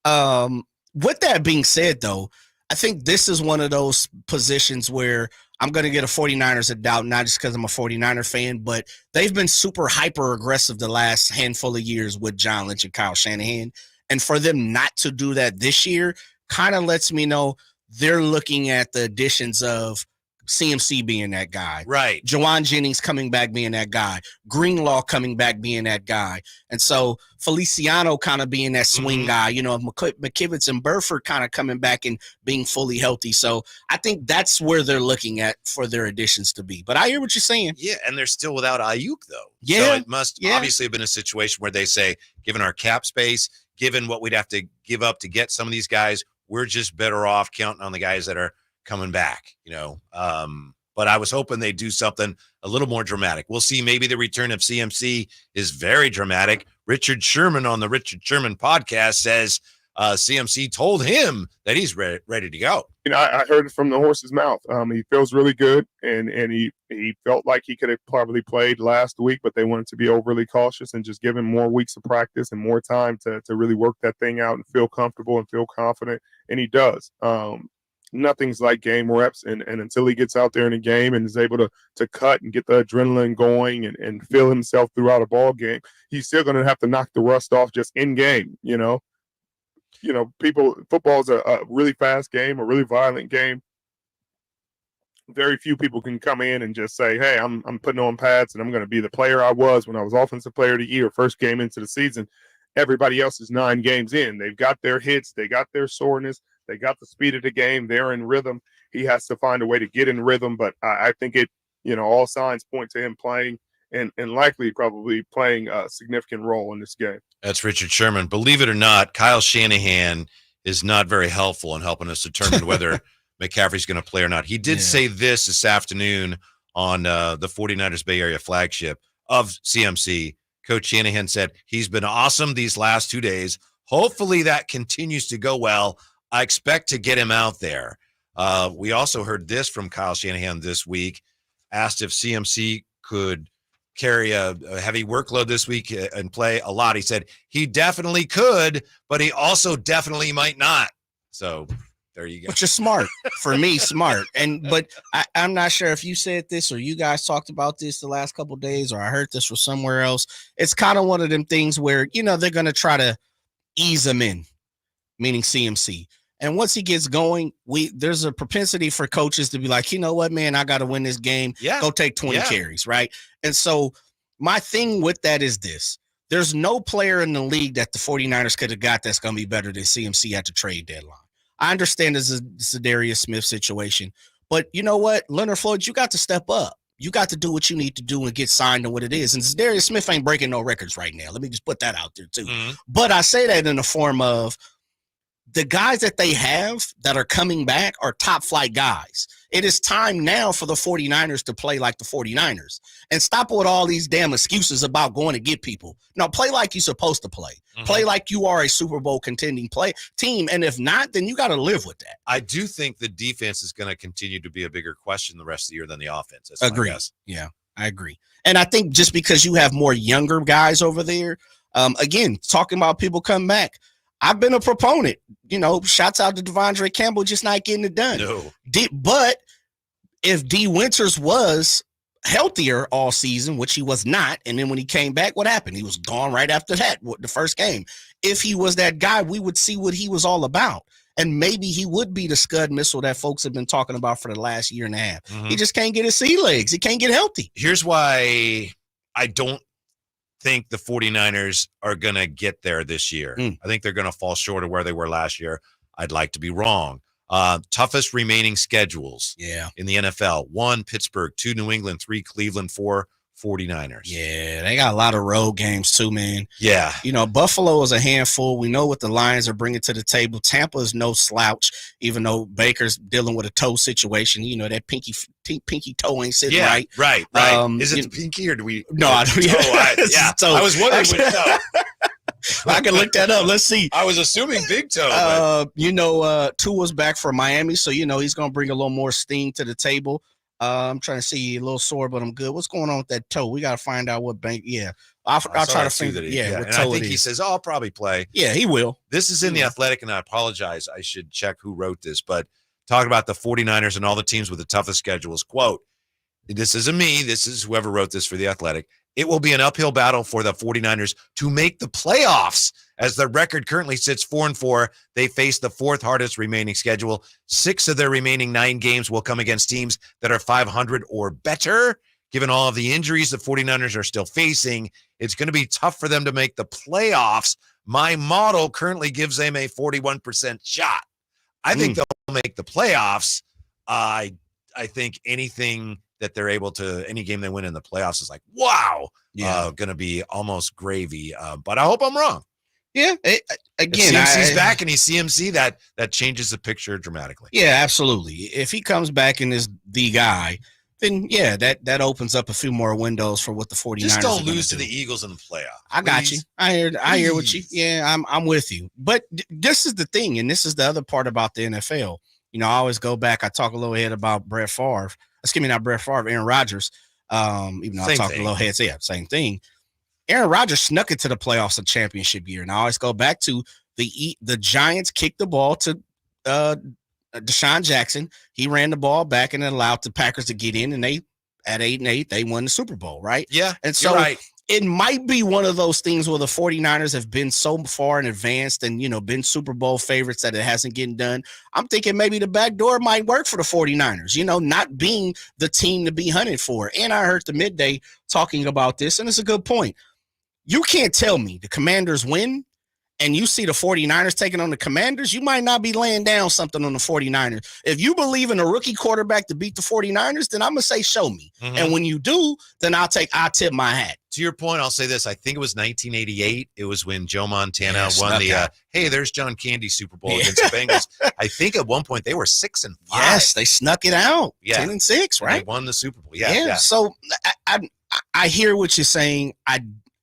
[SPEAKER 4] With that being said, though, I think this is one of those positions where I'm going to get a 49ers a doubt, not just because I'm a 49er fan, but they've been super hyper aggressive the last handful of years with John Lynch and Kyle Shanahan. And for them not to do that this year kind of lets me know they're looking at the additions of CMC being that guy.
[SPEAKER 3] Right.
[SPEAKER 4] Juwan Jennings coming back being that guy. Greenlaw coming back being that guy. And so Feliciano kind of being that swing guy, McKivitz and Burford kind of coming back and being fully healthy. So I think that's where they're looking at for their additions to be. But I hear what you're saying.
[SPEAKER 3] Yeah, and they're still without Ayuk, though.
[SPEAKER 4] Yeah.
[SPEAKER 3] So it must obviously have been a situation where they say, given our cap space, given what we'd have to give up to get some of these guys, we're just better off counting on the guys that are coming back, but I was hoping they'd do something a little more dramatic. We'll see. Maybe the return of CMC is very dramatic. Richard Sherman on the Richard Sherman podcast says CMC told him that he's ready to go.
[SPEAKER 18] I heard it from the horse's mouth. He feels really good, and he felt like he could have probably played last week, but they wanted to be overly cautious and just give him more weeks of practice and more time to really work that thing out and feel comfortable and feel confident, and he does. nothing's like game reps. And until he gets out there in a game and is able to cut and get the adrenaline going and feel himself throughout a ball game, he's still going to have to knock the rust off just in game. Football is a really fast game, a really violent game. Very few people can come in and just say, hey, I'm putting on pads and I'm going to be the player I was when I was offensive player of the year, first game into the season. Everybody else is 9 games in. They've got their hits. They got their soreness. They got the speed of the game. They're in rhythm. He has to find a way to get in rhythm. But I think all signs point to him playing and likely probably playing a significant role in this game.
[SPEAKER 3] That's Richard Sherman. Believe it or not, Kyle Shanahan is not very helpful in helping us determine whether McCaffrey's going to play or not. He did say this afternoon on the 49ers Bay Area flagship of CMC. Coach Shanahan said, he's been awesome these last 2 days. Hopefully that continues to go well. I expect to get him out there. We also heard this from Kyle Shanahan this week, asked if CMC could carry a heavy workload this week and play a lot. He said he definitely could, but he also definitely might not. So there you go.
[SPEAKER 4] Which is smart for me, smart. But I'm not sure if you said this or you guys talked about this the last couple of days, or I heard this from somewhere else. It's kind of one of them things where, they're going to try to ease him in, meaning CMC. And once he gets going, there's a propensity for coaches to be like, you know what, man, I got to win this game.
[SPEAKER 3] Yeah.
[SPEAKER 4] Go take 20 carries, right? And so my thing with that is this. There's no player in the league that the 49ers could have got that's going to be better than CMC at the trade deadline. I understand this is a Darius Smith situation, but you know what? Leonard Floyd, you got to step up. You got to do what you need to do and get signed to what it is. And Darius Smith ain't breaking no records right now. Let me just put that out there too. Mm-hmm. But I say that in the form of the guys that they have that are coming back are top flight guys. It is time now for the 49ers to play like the 49ers and stop with all these damn excuses about going to get people. No, play like you're supposed to play. Mm-hmm. Play like you are a Super Bowl contending team. And if not, then you got to live with that.
[SPEAKER 3] I do think the defense is going to continue to be a bigger question the rest of the year than the offense. That's
[SPEAKER 4] agree. Yeah, I agree. And I think just because you have more younger guys over there, again, talking about people coming back, I've been a proponent, shouts out to Devondre Campbell, just not getting it done.
[SPEAKER 3] No.
[SPEAKER 4] But if D Winters was healthier all season, which he was not, and then when he came back, what happened? He was gone right after that, the first game. If he was that guy, we would see what he was all about. And maybe he would be the scud missile that folks have been talking about for the last year and a half. Mm-hmm. He just can't get his sea legs. He can't get healthy.
[SPEAKER 3] Here's why I don't think the 49ers are going to get there this year. I think they're going to fall short of where they were last year. I'd like to be wrong. Toughest remaining schedules in the NFL. 1, Pittsburgh. 2, New England. 3, Cleveland. 4, 49ers.
[SPEAKER 4] Yeah, they got a lot of road games too, man.
[SPEAKER 3] Yeah.
[SPEAKER 4] Buffalo is a handful. We know what the Lions are bringing to the table. Tampa is no slouch, even though Baker's dealing with a toe situation. That pinky toe ain't sitting right.
[SPEAKER 3] Right. Is it the pinky or do we?
[SPEAKER 4] No, I don't.
[SPEAKER 3] I was wondering which toe.
[SPEAKER 4] I can look that up. Let's see.
[SPEAKER 3] I was assuming big toe.
[SPEAKER 4] Tua's back from Miami, so he's going to bring a little more sting to the table. I'm trying to see a little sore, but I'm good. What's going on with that toe? We got to find out what bank. Yeah, I'll try to figure that. Yeah,
[SPEAKER 3] and I think he says, I'll probably play.
[SPEAKER 4] Yeah, he will.
[SPEAKER 3] This is in The Athletic, and I apologize. I should check who wrote this, but talking about the 49ers and all the teams with the toughest schedules. Quote, this isn't me. This is whoever wrote this for The Athletic. It will be an uphill battle for the 49ers to make the playoffs. As their record currently sits 4-4, they face the 4th hardest remaining schedule. 6 of their remaining 9 games will come against teams that are 500 or better. Given all of the injuries the 49ers are still facing, it's going to be tough for them to make the playoffs. My model currently gives them a 41% shot. I think they'll make the playoffs. I think anything that they're able to, any game they win in the playoffs is like, wow, going to be almost gravy. But I hope I'm wrong.
[SPEAKER 4] Yeah. Again,
[SPEAKER 3] if CMC's back and he's CMC, that changes the picture dramatically.
[SPEAKER 4] Yeah, absolutely. If he comes back and is the guy, then that opens up a few more windows for what the 49ers
[SPEAKER 3] just don't lose
[SPEAKER 4] to
[SPEAKER 3] the Eagles in the playoffs.
[SPEAKER 4] I got you. I hear what you. Yeah, I'm with you. But this is the thing, and this is the other part about the NFL. I always go back. I talk a little head about Brett Favre. Not Brett Favre, Aaron Rodgers. Even though I talk a little head, same thing. Aaron Rodgers snuck into the playoffs a championship year, and I always go back to the Giants kicked the ball to Deshaun Jackson, he ran the ball back and it allowed the Packers to get in, and they at 8-8, they won the Super Bowl, right?
[SPEAKER 3] Yeah,
[SPEAKER 4] and so
[SPEAKER 3] you're right.
[SPEAKER 4] It might be one of those things where the 49ers have been so far in advance and, been Super Bowl favorites that it hasn't getting done. I'm thinking maybe the back door might work for the 49ers, not being the team to be hunted for. And I heard the Midday talking about this, and it's a good point. You can't tell me the Commanders win and you see the 49ers taking on the Commanders, you might not be laying down something on the 49ers. If you believe in a rookie quarterback to beat the 49ers, then I'm going to say, show me. Mm-hmm. And when you do, then I'll tip my hat.
[SPEAKER 3] To your point, I'll say this. I think it was 1988. It was when Joe Montana won the, hey, there's John Candy Super Bowl against the Bengals. I think at one point they were 6-5.
[SPEAKER 4] Yes, they snuck it out. 10-6, right?
[SPEAKER 3] They won the Super Bowl. Yeah.
[SPEAKER 4] So I hear what you're saying.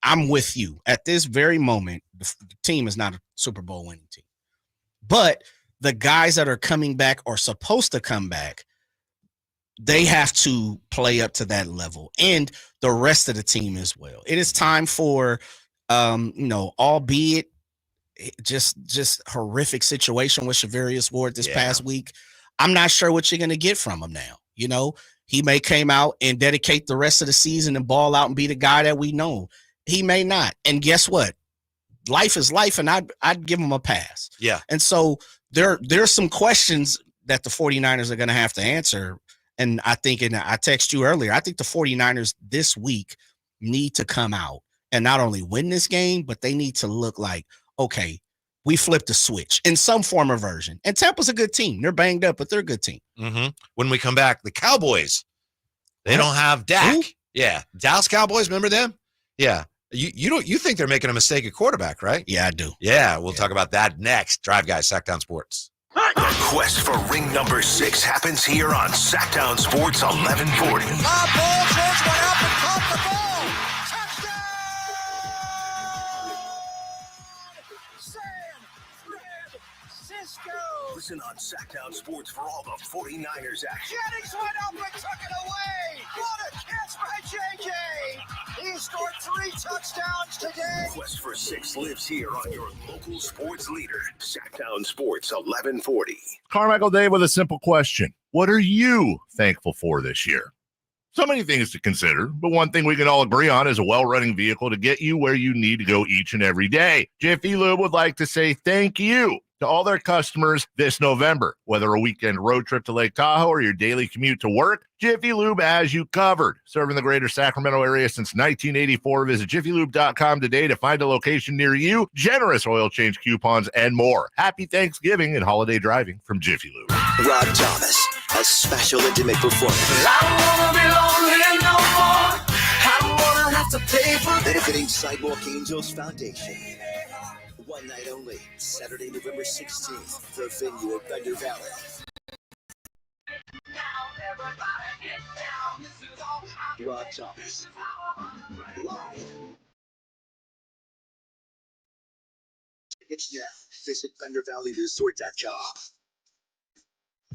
[SPEAKER 4] I'm with you. At this very moment, the team is not a Super Bowl winning team. But the guys that are coming back or supposed to come back, they have to play up to that level. And the rest of the team as well. It is time for, albeit just horrific situation with Shavarius Ward this past week. I'm not sure what you're going to get from him now. He may came out and dedicate the rest of the season and ball out and be the guy that we know. He may not. And guess what? Life is life, and I'd give him a pass.
[SPEAKER 3] Yeah.
[SPEAKER 4] And so there's some questions that the 49ers are going to have to answer. And I think, and I texted you earlier, I think the 49ers this week need to come out and not only win this game, but they need to look like, okay, we flipped the switch in some form or version. And Tampa's a good team. They're banged up, but they're a good team.
[SPEAKER 3] Mm-hmm. When we come back, the Cowboys, they don't have Dak. Ooh. Yeah. Dallas Cowboys, remember them? Yeah. You think they're making a mistake at quarterback, right?
[SPEAKER 4] Yeah, I do.
[SPEAKER 3] Yeah, we'll talk about that next. Drive Guys, Sacktown Sports.
[SPEAKER 1] The quest for ring number 6 happens here on Sacktown Sports 1140.
[SPEAKER 7] Bob Ball, George went up and caught the ball. Touchdown! San Francisco!
[SPEAKER 1] Listen on Sacktown Sports for all the 49ers action.
[SPEAKER 7] Jennings went up and took it away. What a catch by JJ! He scored 3 touchdowns today.
[SPEAKER 1] Quest for 6 lives here on your local sports leader, Sacktown Sports 1140.
[SPEAKER 24] Carmichael Dave with a simple question. What are you thankful for this year? So many things to consider, but one thing we can all agree on is a well-running vehicle to get you where you need to go each and every day. Jiffy Lube would like to say thank you to all their customers this November. Whether a weekend road trip to Lake Tahoe or your daily commute to work, Jiffy Lube has you covered. Serving the greater Sacramento area since 1984. Visit jiffylube.com today to find a location near you, generous oil change coupons, and more. Happy Thanksgiving and holiday driving from Jiffy Lube.
[SPEAKER 14] Rob Thomas, a special intimate performance.
[SPEAKER 7] I don't wanna be lonely no more. I don't wanna have to pay for
[SPEAKER 14] benefiting Sidewalk Angels Foundation. One night only, Saturday, November 16th, the venue at Thunder Valley. Rob Thomas, live. Tickets now. Visit ThunderValleyResort.com.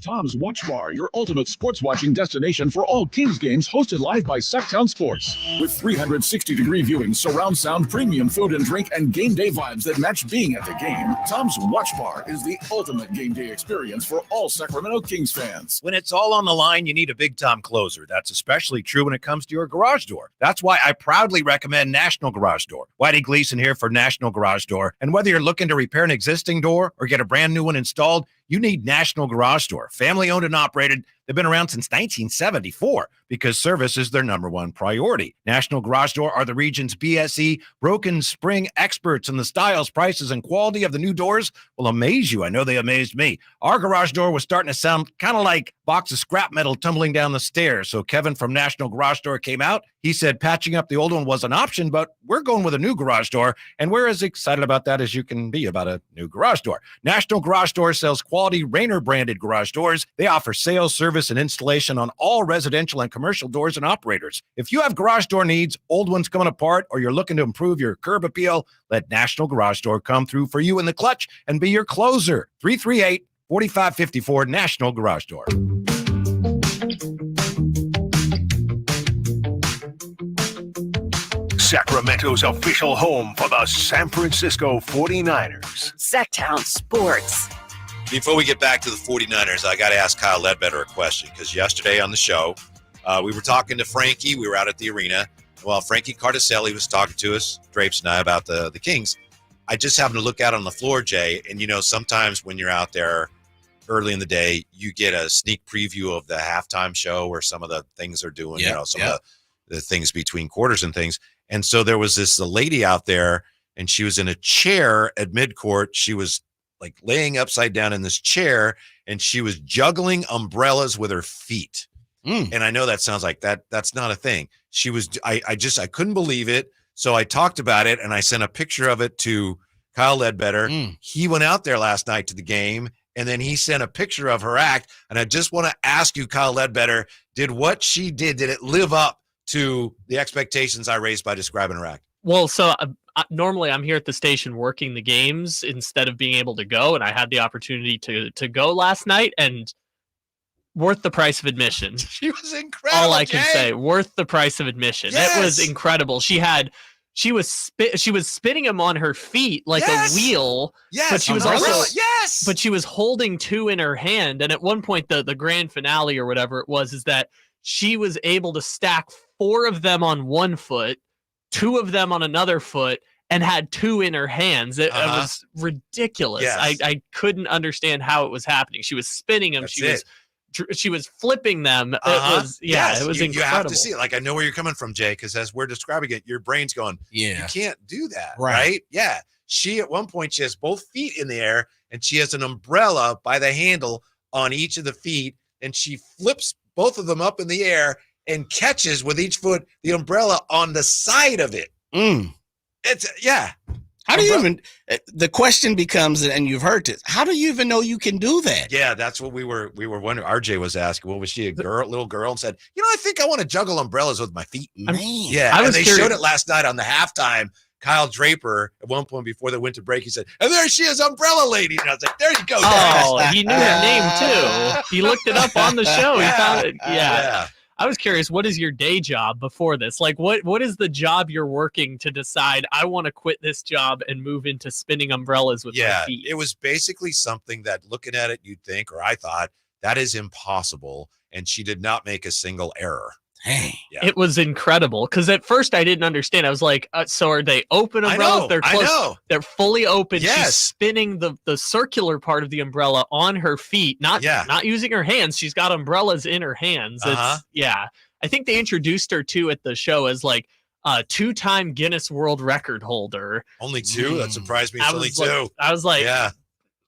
[SPEAKER 10] Tom's Watch Bar, your ultimate sports watching destination for all Kings games, hosted live by Sacktown Sports. With 360-degree viewing, surround sound, premium food and drink, and game day vibes that match being at the game, Tom's Watch Bar is the ultimate game day experience for all Sacramento Kings fans.
[SPEAKER 19] When it's all on the line, you need a Big Tom closer. That's especially true when it comes to your garage door. That's why I proudly recommend National Garage Door. Whitey Gleason here for National Garage Door. And whether you're looking to repair an existing door or get a brand new one installed, you need National Garage Door. Family owned and operated. They've been around since 1974 because service is their number one priority. National Garage Door are the region's BSE broken spring experts, and the styles, prices, and quality of the new doors will amaze you. I know they amazed me. Our garage door was starting to sound kind of like a box of scrap metal tumbling down the stairs. So Kevin from National Garage Door came out. He said patching up the old one was an option, but we're going with a new garage door, and we're as excited about that as you can be about a new garage door. National Garage Door sells quality Rainer-branded garage doors. They offer sales, service, and installation on all residential and commercial doors and operators. If you have garage door needs, old ones coming apart, or you're looking to improve your curb appeal, let National Garage Door come through for you in the clutch and be your closer. 338-4554 National Garage Door.
[SPEAKER 1] Sacramento's official home for the San Francisco 49ers.
[SPEAKER 2] Sacktown Sports.
[SPEAKER 3] Before we get back to the 49ers, I got to ask Kyle Ledbetter a question, because yesterday on the show, we were talking to Frankie. We were out at the arena. While Frankie Cartoscelli was talking to us, Drapes and I, about the Kings, I just happened to look out on the floor, Jay, and, sometimes when you're out there early in the day, you get a sneak preview of the halftime show where some of the things are doing, some of the things between quarters and things. And so there was this lady out there, and she was in a chair at midcourt. She was like laying upside down in this chair, and she was juggling umbrellas with her feet. And I know that sounds like that's not a thing. She was, I couldn't believe it. So I talked about it, and I sent a picture of it to Kyle Ledbetter. He went out there last night to the game, and then he sent a picture of her act. And I just want to ask you, Kyle Ledbetter, did what she did it live up to the expectations I raised by describing her act?
[SPEAKER 8] Well, so normally I'm here at the station working the games instead of being able to go, and I had the opportunity to go last night, and worth the price of admission.
[SPEAKER 3] She was incredible.
[SPEAKER 8] All I can say, worth the price of admission.
[SPEAKER 3] Yes.
[SPEAKER 8] It was incredible. She was spinning him on her feet like a wheel.
[SPEAKER 3] Yes,
[SPEAKER 8] but she was
[SPEAKER 3] also
[SPEAKER 8] but she was holding two in her hand. And at one point, the grand finale or whatever it was, is that she was able to stack 4 of them on one foot, 2 of them on another foot, and had 2 in her hands. It was ridiculous.
[SPEAKER 3] Yes.
[SPEAKER 8] I couldn't understand how it was happening. She was spinning them. She was flipping them. It was, it was incredible.
[SPEAKER 3] You have to see it. Like, I know where you're coming from, Jay, because as we're describing it, your brain's going, you can't do that, right? Yeah. She, at one point, she has both feet in the air, and she has an umbrella by the handle on each of the feet, and she flips both of them up in the air and catches with each foot the umbrella on the side of it. It's,
[SPEAKER 4] How do you even, the question becomes, and you've heard this, how do you even know you can do that?
[SPEAKER 3] Yeah, that's what we were wondering. RJ was asking, well, was she a little girl, and said, I think I want to juggle umbrellas with my feet.
[SPEAKER 4] Man.
[SPEAKER 3] Yeah, and they showed it last night on the halftime. Kyle Draper, at one point before they went to break, he said, and there she is, umbrella lady. And I was like, there you go.
[SPEAKER 8] Oh, he knew her name too. He looked it up on the show. He found it. Yeah. I was curious, what is your day job before this? Like, what is the job you're working to decide, I want to quit this job and move into spinning umbrellas with my feet?
[SPEAKER 3] It was basically something that, looking at it, you'd think, or I thought, that is impossible. And she did not make a single error.
[SPEAKER 4] Dang.
[SPEAKER 3] Yeah.
[SPEAKER 8] It was incredible, because at first I didn't understand. I was like, so are they open umbrellas? They're closed.
[SPEAKER 3] I know.
[SPEAKER 8] They're fully open.
[SPEAKER 3] Yes.
[SPEAKER 8] She's spinning the circular part of the umbrella on her feet, not using her hands. She's got umbrellas in her hands. I think they introduced her too at the show as like a 2-time Guinness World Record holder.
[SPEAKER 3] Only 2? That surprised me. It's only 2.
[SPEAKER 8] I was like,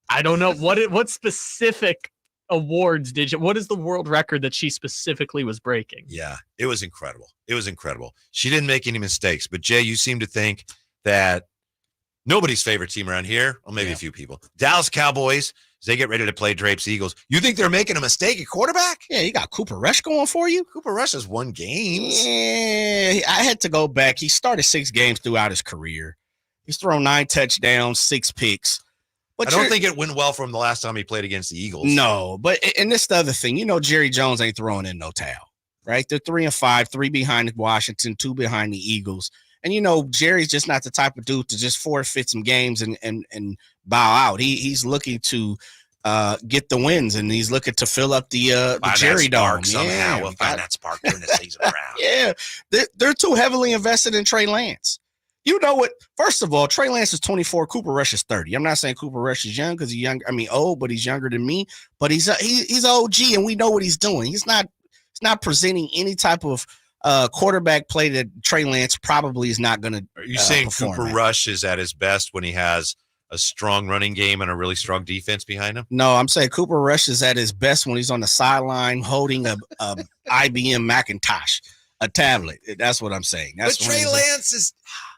[SPEAKER 8] I don't know what specific awards what is the world record that she specifically was breaking?
[SPEAKER 3] Yeah, it was incredible. It was incredible. She didn't make any mistakes. But Jay, you seem to think that nobody's favorite team around here, or maybe a few people, Dallas Cowboys, as they get ready to play Drapes Eagles, you think they're making a mistake at quarterback?
[SPEAKER 4] Yeah, you got Cooper Rush going for you.
[SPEAKER 3] Cooper Rush has won games.
[SPEAKER 4] Yeah, I had to go back. He started 6 games throughout his career. He's thrown 9 touchdowns, 6 picks. But
[SPEAKER 3] I don't think it went well for him the last time he played against the Eagles.
[SPEAKER 4] No, but and this the other thing, Jerry Jones ain't throwing in no towel, right? They're 3-5, 3 behind Washington, 2 behind the Eagles. And Jerry's just not the type of dude to just forfeit some games and bow out. He's looking to get the wins, and he's looking to fill up the Jerry Dome.
[SPEAKER 3] Somehow we'll find that spark during the season around.
[SPEAKER 4] Yeah, they're too heavily invested in Trey Lance. You know what? First of all, Trey Lance is 24. Cooper Rush is 30. I'm not saying Cooper Rush is young because he's young. I mean, old, but he's younger than me. But he's OG, and we know what he's doing. He's not presenting any type of quarterback play that Trey Lance probably is not going to.
[SPEAKER 3] Are you saying Cooper Rush is at his best when he has a strong running game and a really strong defense behind him?
[SPEAKER 4] No, I'm saying Cooper Rush is at his best when he's on the sideline holding a IBM Macintosh, a tablet. That's what I'm saying. That's
[SPEAKER 3] but Trey Lance is.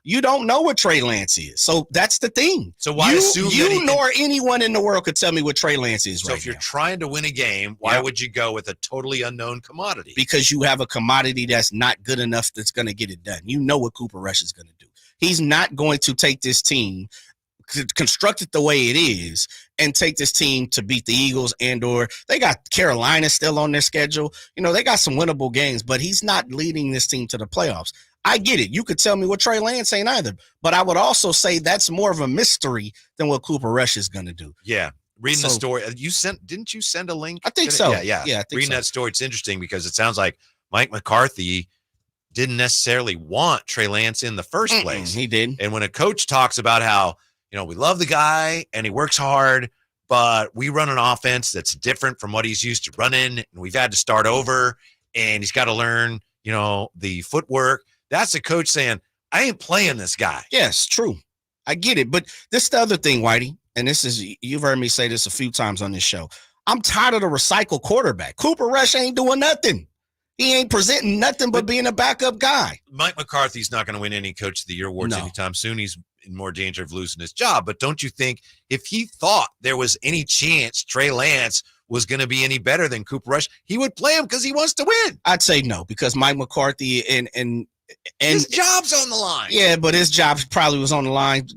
[SPEAKER 4] You don't know what Trey Lance is. So that's the thing.
[SPEAKER 3] So why assume
[SPEAKER 4] you nor anyone in the world could tell me what Trey Lance is right now.
[SPEAKER 3] So if you're trying to win a game, why would you go with a totally unknown commodity?
[SPEAKER 4] Because you have a commodity that's not good enough that's going to get it done. You know what Cooper Rush is going to do. He's not going to take this team, construct it the way it is, and take this team to beat the Eagles or they got Carolina still on their schedule. They got some winnable games, but he's not leading this team to the playoffs. I get it. You could tell me what Trey Lance ain't either, but I would also say that's more of a mystery than what Cooper Rush is going to do.
[SPEAKER 3] Yeah. reading the story. Didn't you send a link?
[SPEAKER 4] I think so.
[SPEAKER 3] Yeah.
[SPEAKER 4] I think
[SPEAKER 3] reading that story, it's interesting because it sounds like Mike McCarthy didn't necessarily want Trey Lance in the first place.
[SPEAKER 4] He didn't.
[SPEAKER 3] And when a coach talks about how, we love the guy and he works hard, but we run an offense that's different from what he's used to running, and we've had to start over, and he's got to learn, the footwork. That's the coach saying, I ain't playing this guy.
[SPEAKER 4] Yes, true. I get it. But this is the other thing, Whitey, and you've heard me say this a few times on this show. I'm tired of the recycled quarterback. Cooper Rush ain't doing nothing. He ain't presenting nothing but being a backup guy.
[SPEAKER 3] Mike McCarthy's not going to win any Coach of the Year awards anytime soon. He's in more danger of losing his job. But don't you think if he thought there was any chance Trey Lance was going to be any better than Cooper Rush, he would play him because he wants to win?
[SPEAKER 4] I'd say no, because Mike McCarthy and
[SPEAKER 3] his job's on the line.
[SPEAKER 4] Yeah, but his job probably was on the line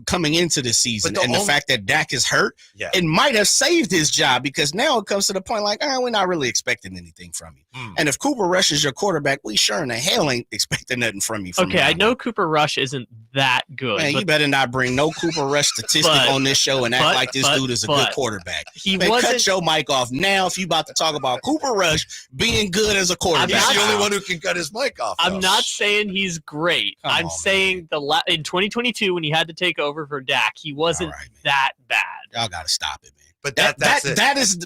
[SPEAKER 4] coming into the season. And the fact that Dak is hurt, it might have saved his job, because now it comes to the point like, we're not really expecting anything from you. And if Cooper Rush is your quarterback, we sure in the hell ain't expecting nothing from you.
[SPEAKER 8] Okay, I know Cooper Rush isn't that good.
[SPEAKER 4] Man, you better not bring no Cooper Rush statistic on this show and act like this dude is a good quarterback. Cut your mic off now if you about to talk about Cooper Rush being good as a quarterback.
[SPEAKER 3] He's the only one who can cut his mic off.
[SPEAKER 8] I'm not saying he's great. I'm saying in 2022 when he had to take over for Dak, he wasn't that bad.
[SPEAKER 4] Y'all got to stop it, man.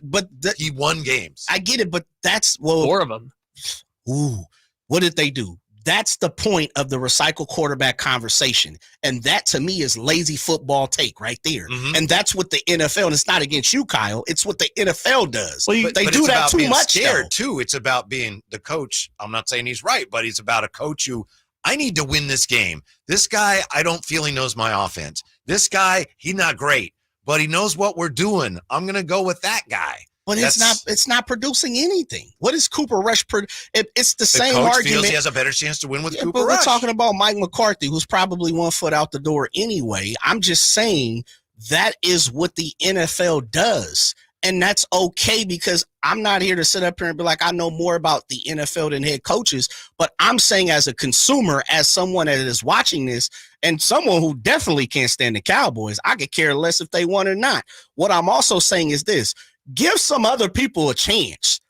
[SPEAKER 3] But he won games.
[SPEAKER 4] I get it, but that's
[SPEAKER 8] 4 of them.
[SPEAKER 4] Ooh, what did they do? That's the point of the recycle quarterback conversation. And that to me is lazy football take right there. And that's what the NFL, and it's not against you, Kyle. It's what the NFL does.
[SPEAKER 3] Well,
[SPEAKER 4] they do that too much.
[SPEAKER 3] Scared too. It's about being the coach. I'm not saying he's right, but he's about a coach who, I need to win this game. This guy, I don't feel he knows my offense. This guy, he's not great, but he knows what we're doing. I'm going to go with that guy.
[SPEAKER 4] But it's not producing anything. What is Cooper Rush? It's the same
[SPEAKER 3] coach
[SPEAKER 4] argument.
[SPEAKER 3] Feels he has a better chance to win with Cooper
[SPEAKER 4] but
[SPEAKER 3] Rush.
[SPEAKER 4] We're talking about Mike McCarthy, who's probably 1 foot out the door anyway. I'm just saying that is what the NFL does. And that's okay, because I'm not here to sit up here and be like, I know more about the NFL than head coaches. But I'm saying as a consumer, as someone that is watching this, and someone who definitely can't stand the Cowboys, I could care less if they won or not. What I'm also saying is this. Give some other people a chance.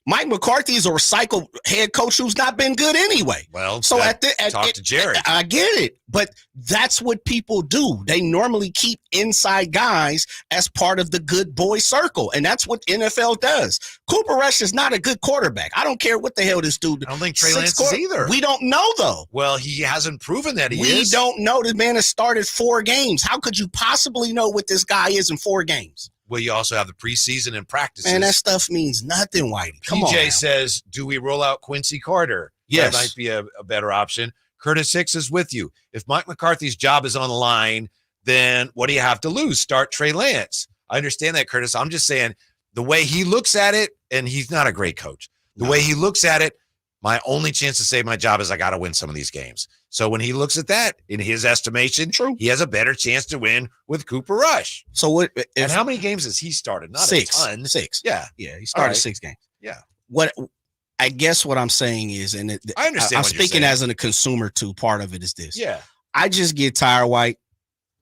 [SPEAKER 4] Mike McCarthy is a recycled head coach who's not been good anyway.
[SPEAKER 3] Well,
[SPEAKER 4] so
[SPEAKER 3] talk to Jerry.
[SPEAKER 4] I get it, but that's what people do. They normally keep inside guys as part of the good boy circle, and that's what NFL does. Cooper Rush is not a good quarterback. I don't care what the hell this dude.
[SPEAKER 3] I don't think Trey Lance is either.
[SPEAKER 4] We don't know though.
[SPEAKER 3] Well, he hasn't proven that he is.
[SPEAKER 4] We don't know. This man has started 4 games. How could you possibly know what this guy is in 4 games?
[SPEAKER 3] Well, you also have the preseason and practices.
[SPEAKER 4] Man, that stuff means nothing, Whitey. Come on.
[SPEAKER 3] PJ says, do we roll out Quincy Carter?
[SPEAKER 4] Yes.
[SPEAKER 3] That might be a better option. Curtis Hicks is with you. If Mike McCarthy's job is on the line, then what do you have to lose? Start Trey Lance. I understand that, Curtis. I'm just saying the way he looks at it, and he's not a great coach. The way he looks at it, my only chance to save my job is I got to win some of these games. So when he looks at that, in his estimation, he has a better chance to win with Cooper Rush.
[SPEAKER 4] So what?
[SPEAKER 3] And how many games has he started? Not
[SPEAKER 4] 6.
[SPEAKER 3] a ton.
[SPEAKER 4] 6.
[SPEAKER 3] Yeah.
[SPEAKER 4] Yeah, he started 6 games.
[SPEAKER 3] Yeah.
[SPEAKER 4] What I guess what I'm saying is, and
[SPEAKER 3] I understand.
[SPEAKER 4] I'm speaking as a consumer too. Part of it is this.
[SPEAKER 3] Yeah.
[SPEAKER 4] I just get tired, White,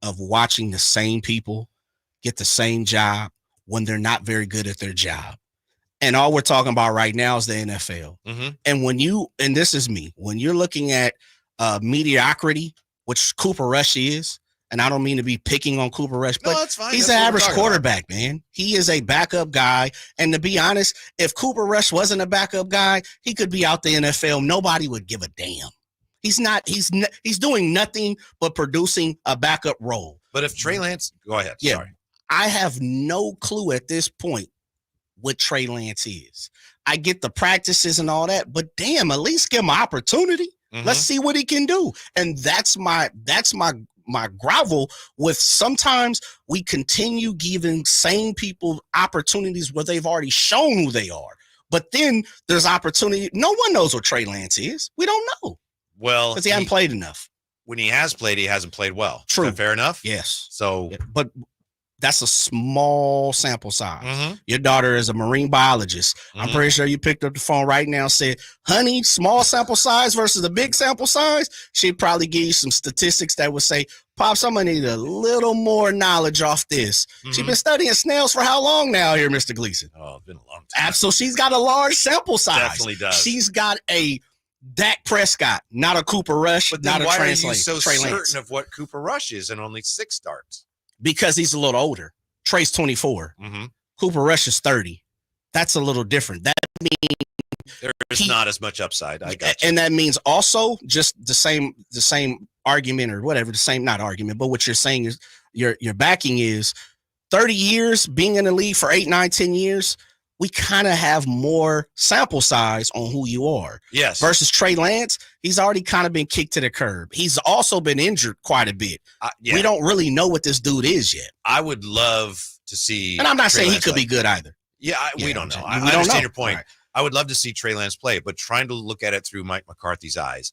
[SPEAKER 4] of watching the same people get the same job when they're not very good at their job. And all we're talking about right now is the NFL. And and this is me, when you're looking at mediocrity, which Cooper Rush is, and I don't mean to be picking on Cooper Rush, but
[SPEAKER 3] that's fine.
[SPEAKER 4] He's an average quarterback, man. He is a backup guy. And to be honest, if Cooper Rush wasn't a backup guy, he could be out the NFL. Nobody would give a damn. He's doing nothing but producing a backup role.
[SPEAKER 3] But if Trey Lance, go ahead.
[SPEAKER 4] Yeah,
[SPEAKER 3] Sorry.
[SPEAKER 4] I have no clue at this point what Trey Lance is. I get the practices and all that, but damn, at least give him an opportunity. Let's see what he can do. And that's my grovel with sometimes we continue giving same people opportunities where they've already shown who they are. But then there's opportunity. No one knows what Trey Lance is. We don't know.
[SPEAKER 3] Well,
[SPEAKER 4] because he hasn't played enough.
[SPEAKER 3] When he has played, he hasn't played well.
[SPEAKER 4] True.
[SPEAKER 3] Is that fair enough?
[SPEAKER 4] Yes.
[SPEAKER 3] So,
[SPEAKER 4] but That's a small sample size.
[SPEAKER 3] Mm-hmm.
[SPEAKER 4] Your daughter is a marine biologist. I'm pretty sure you picked up the phone right now and said, honey, small sample size versus a big sample size. She'd probably give you some statistics that would say, Pops, I'm going to need a little more knowledge off this. She's been studying snails for how long now here, Mr. Gleason?
[SPEAKER 3] Oh, it's been a long time.
[SPEAKER 4] So she's got a large sample size.
[SPEAKER 3] Definitely does.
[SPEAKER 4] She's got a Dak Prescott, not a Cooper Rush,
[SPEAKER 3] But
[SPEAKER 4] not
[SPEAKER 3] then
[SPEAKER 4] a
[SPEAKER 3] why are you
[SPEAKER 4] translate.
[SPEAKER 3] so
[SPEAKER 4] Trey
[SPEAKER 3] certain
[SPEAKER 4] Lance.
[SPEAKER 3] of what Cooper Rush is and only 6 starts?
[SPEAKER 4] Because he's a little older. Trey's 24.
[SPEAKER 3] Mm-hmm.
[SPEAKER 4] Cooper Rush is 30. That's a little different. That means
[SPEAKER 3] there's not as much upside. I got you.
[SPEAKER 4] And that means also just the same argument or whatever, the same, not argument, but what you're saying is your backing is 30 years being in the league for 8, 9, 10 years. We kind of have more sample size on who you are.
[SPEAKER 3] Yes.
[SPEAKER 4] Versus Trey Lance, he's already kind of been kicked to the curb. He's also been injured quite a bit.
[SPEAKER 3] Yeah.
[SPEAKER 4] We don't really know what this dude is yet.
[SPEAKER 3] I would love to see.
[SPEAKER 4] And I'm not
[SPEAKER 3] Trey
[SPEAKER 4] saying he
[SPEAKER 3] Lance
[SPEAKER 4] could
[SPEAKER 3] play.
[SPEAKER 4] be good either.
[SPEAKER 3] Yeah, we don't know. I
[SPEAKER 4] We don't
[SPEAKER 3] understand
[SPEAKER 4] know.
[SPEAKER 3] your point.
[SPEAKER 4] Right.
[SPEAKER 3] I would love to see Trey Lance play, but trying to look at it through Mike McCarthy's eyes,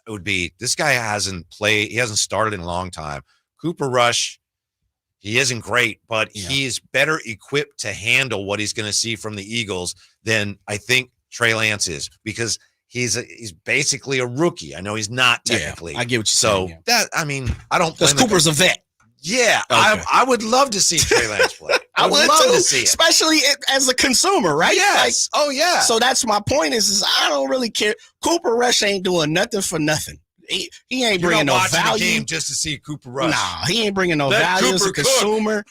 [SPEAKER 3] it would be this guy hasn't played. He hasn't started in a long time. Cooper Rush, he isn't great, but he is better equipped to handle what he's going to see from the Eagles than I think Trey Lance is, because he's basically a rookie. I know he's not technically.
[SPEAKER 4] I get what you're
[SPEAKER 3] saying.
[SPEAKER 4] saying.
[SPEAKER 3] That, I mean, I don't.
[SPEAKER 4] Because Cooper's a vet.
[SPEAKER 3] Yeah,
[SPEAKER 4] Okay.
[SPEAKER 3] I would love to see Trey Lance play.
[SPEAKER 4] I would
[SPEAKER 3] love
[SPEAKER 4] too,
[SPEAKER 3] to see it.
[SPEAKER 4] especially as a consumer, right?
[SPEAKER 3] Yes. Oh yeah.
[SPEAKER 4] So that's my point. Is I don't really care. Cooper Rush ain't doing nothing for nothing. He ain't
[SPEAKER 3] You're
[SPEAKER 4] bringing
[SPEAKER 3] not
[SPEAKER 4] no
[SPEAKER 3] watching the
[SPEAKER 4] value
[SPEAKER 3] game just to see Cooper Rush.
[SPEAKER 4] Nah, he ain't bringing no
[SPEAKER 3] Let
[SPEAKER 4] value as a
[SPEAKER 3] Cooper cook.
[SPEAKER 4] consumer.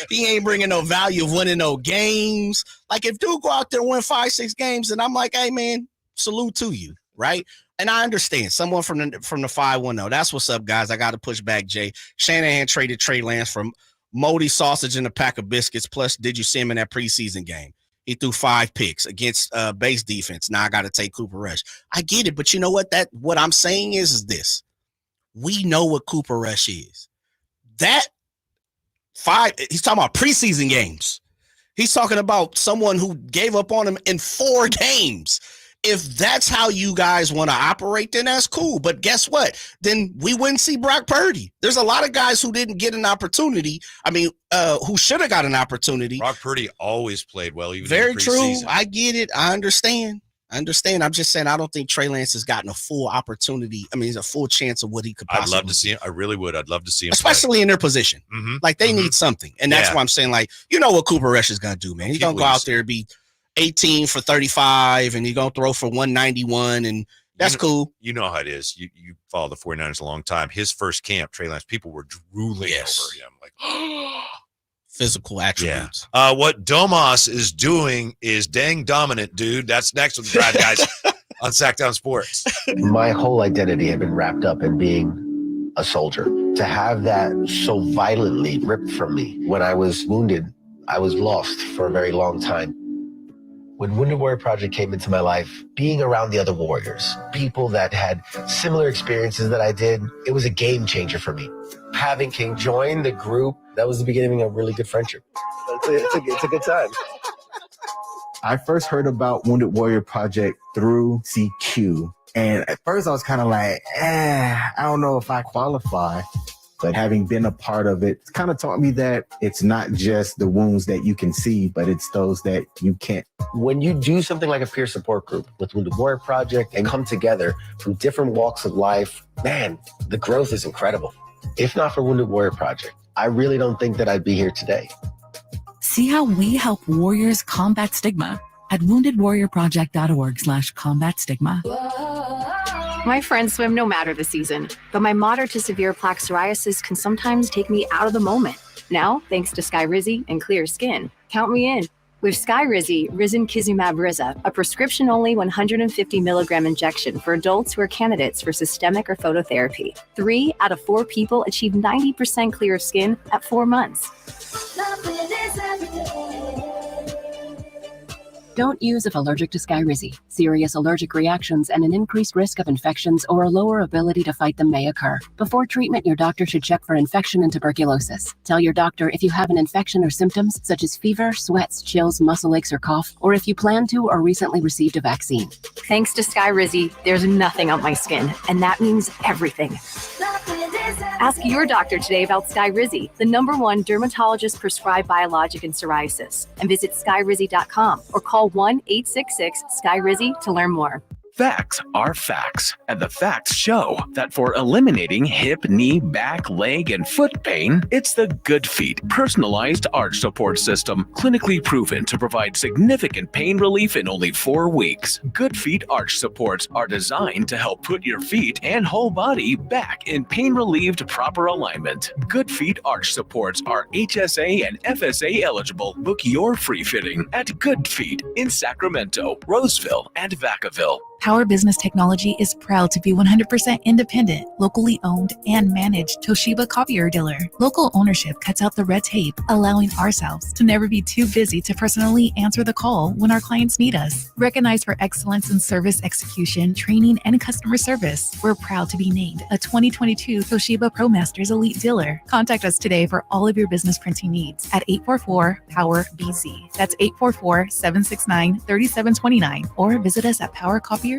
[SPEAKER 4] He ain't bringing no value of winning no games. Like if dude go out there and win 5, 6 games, and I'm like, hey man, salute to you, right? And I understand someone from the 510. That's what's up, guys. I got to push back, Jay. Shanahan traded Trey Lance from moldy sausage and a pack of biscuits. Plus, did you see him in that preseason game? He threw 5 picks against base defense. Now I got to take Cooper Rush. I get it, but you know what? What I'm saying is this: we know what Cooper Rush is. That 5. He's talking about preseason games. He's talking about someone who gave up on him in 4 games. If that's how you guys want to operate, then that's cool. But guess what? Then we wouldn't see Brock Purdy. There's a lot of guys who didn't get an opportunity. I mean, who should have got an opportunity.
[SPEAKER 3] Brock Purdy always played well. Even
[SPEAKER 4] Very
[SPEAKER 3] in the
[SPEAKER 4] true.
[SPEAKER 3] preseason.
[SPEAKER 4] I get it. I understand. I'm just saying I don't think Trey Lance has gotten a full opportunity. I mean, a full chance of what he could possibly
[SPEAKER 3] I'd love to see him. I really would. I'd love to see him,
[SPEAKER 4] especially in their position.
[SPEAKER 3] Mm-hmm.
[SPEAKER 4] Like they need something. And that's
[SPEAKER 3] Yeah.
[SPEAKER 4] why I'm saying, like, you know what Cooper Rush is going to do, man. He's going to go out there and be 18 for 35, and he's going to throw for 191, and that's cool.
[SPEAKER 3] You know how it is. You follow the 49ers a long time. His first camp, Trey Lance, people were drooling over him. Like,
[SPEAKER 4] physical attributes.
[SPEAKER 3] Yeah. What Domas is doing is dang dominant, dude. That's next with the Drive Guys on Sacktown Sports.
[SPEAKER 6] My whole identity had been wrapped up in being a soldier. To have that so violently ripped from me when I was wounded, I was lost for a very long time. When Wounded Warrior Project came into my life, being around the other warriors, people that had similar experiences that I did, it was a game changer for me. Having King join the group, that was the beginning of a really good friendship. It's a good time.
[SPEAKER 11] I first heard about Wounded Warrior Project through CQ. And at first I was kind of like, I don't know if I qualify. But having been a part of it, it's kind of taught me that it's not just the wounds that you can see, but it's those that you can't.
[SPEAKER 6] When you do something like a peer support group with Wounded Warrior Project and come together from different walks of life, man, the growth is incredible. If not for Wounded Warrior Project, I really don't think that I'd be here today.
[SPEAKER 12] See how we help warriors combat stigma at woundedwarriorproject.org/combat stigma.
[SPEAKER 5] My friends swim no matter the season, but my moderate to severe plaque psoriasis can sometimes take me out of the moment. Now, thanks to Skyrizi and clear skin, count me in. With Skyrizi, Risankizumab Riza, a prescription-only 150 milligram injection for adults who are candidates for systemic or phototherapy. 3 out of 4 people achieve 90% clear skin at 4 months.
[SPEAKER 13] Don't use if allergic to Skyrizi. Serious allergic reactions and an increased risk of infections or a lower ability to fight them may occur. Before treatment, your doctor should check for infection and tuberculosis. Tell your doctor if you have an infection or symptoms such as fever, sweats, chills, muscle aches, or cough, or if you plan to or recently received a vaccine.
[SPEAKER 5] Thanks to Skyrizi, there's nothing on my skin, and that means everything.
[SPEAKER 20] Ask your doctor today about Skyrizi, the #1 dermatologist-prescribed biologic in psoriasis, and visit skyrizi.com or call 1-866-SKYRIZI to learn more.
[SPEAKER 21] Facts are facts, and the facts show that for eliminating hip, knee, back, leg, and foot pain, it's the Good Feet personalized arch support system, clinically proven to provide significant pain relief in only 4 weeks. Good Feet arch supports are designed to help put your feet and whole body back in pain-relieved proper alignment. Good Feet arch supports are HSA and FSA eligible. Book your free fitting at Good Feet in Sacramento, Roseville, and Vacaville.
[SPEAKER 12] Power Business Technology is proud to be 100% independent, locally owned, and managed Toshiba copier dealer. Local ownership cuts out the red tape, allowing ourselves to never be too busy to personally answer the call when our clients need us. Recognized for excellence in service execution, training, and customer service, we're proud to be named a 2022 Toshiba ProMasters Elite Dealer. Contact us today for all of your business printing needs at 844-POWER-BZ. That's 844-769-3729, or visit us at PowerCopier.com.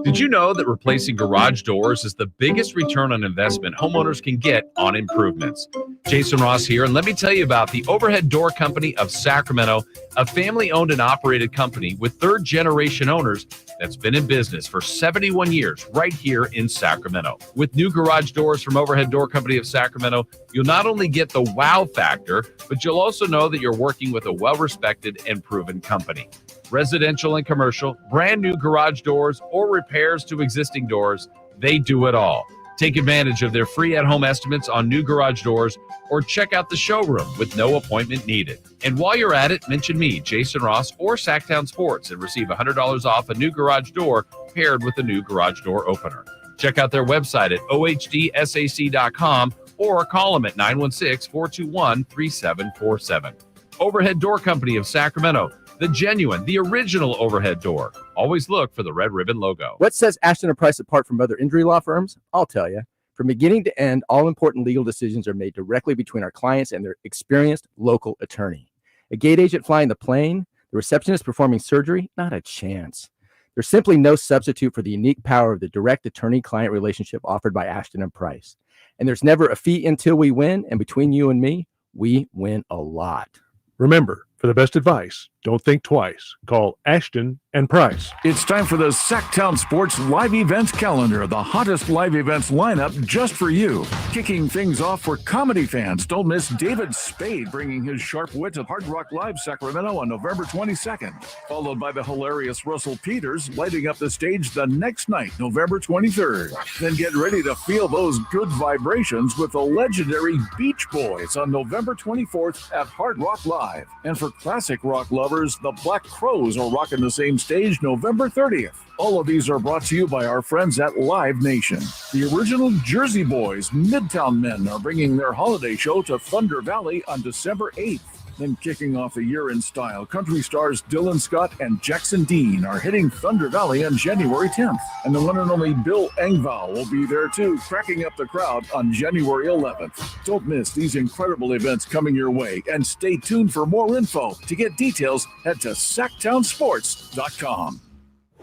[SPEAKER 22] Did you know that replacing garage doors is the biggest return on investment homeowners can get on improvements? Jason Ross here, and let me tell you about the Overhead Door Company of Sacramento, a family-owned and operated company with third-generation owners that's been in business for 71 years right here in Sacramento. With new garage doors from Overhead Door Company of Sacramento, you'll not only get the wow factor, but you'll also know that you're working with a well-respected and proven company. Residential and commercial, brand new garage doors, or repairs to existing doors, they do it all. Take advantage of their free at-home estimates on new garage doors, or check out the showroom with no appointment needed. And while you're at it, mention me, Jason Ross, or Sacktown Sports, and receive $100 off a new garage door paired with a new garage door opener. Check out their website at ohdsac.com or call them at 916-421-3747. Overhead Door Company of Sacramento, the genuine, the original overhead door. Always look for the red ribbon logo.
[SPEAKER 23] What sets Ashton & Price apart from other injury law firms? I'll tell you. From beginning to end, all important legal decisions are made directly between our clients and their experienced local attorney. A gate agent flying the plane, the receptionist performing surgery, not a chance. There's simply no substitute for the unique power of the direct attorney-client relationship offered by Ashton & Price. And there's never a fee until we win, and between you and me, we win a lot.
[SPEAKER 25] Remember, for the best advice, don't think twice. Call Ashton and Price.
[SPEAKER 10] It's time for the Sacktown Sports live events calendar, the hottest live events lineup just for you. Kicking things off for comedy fans, don't miss David Spade bringing his sharp wit to Hard Rock Live Sacramento on November 22nd, followed by the hilarious Russell Peters lighting up the stage the next night, November 23rd. Then get ready to feel those good vibrations with the legendary Beach Boys on November 24th at Hard Rock Live. And for classic rock lovers, the Black Crowes are rocking the same stage November 30th. All of these are brought to you by our friends at Live Nation. The original Jersey Boys, Midtown Men, are bringing their holiday show to Thunder Valley on December 8th. Then kicking off the year in style, country stars Dylan Scott and Jackson Dean are hitting Thunder Valley on January 10th. And the one and only Bill Engvall will be there too, cracking up the crowd on January 11th. Don't miss these incredible events coming your way, and stay tuned for more info. To get details, head to sacktownsports.com.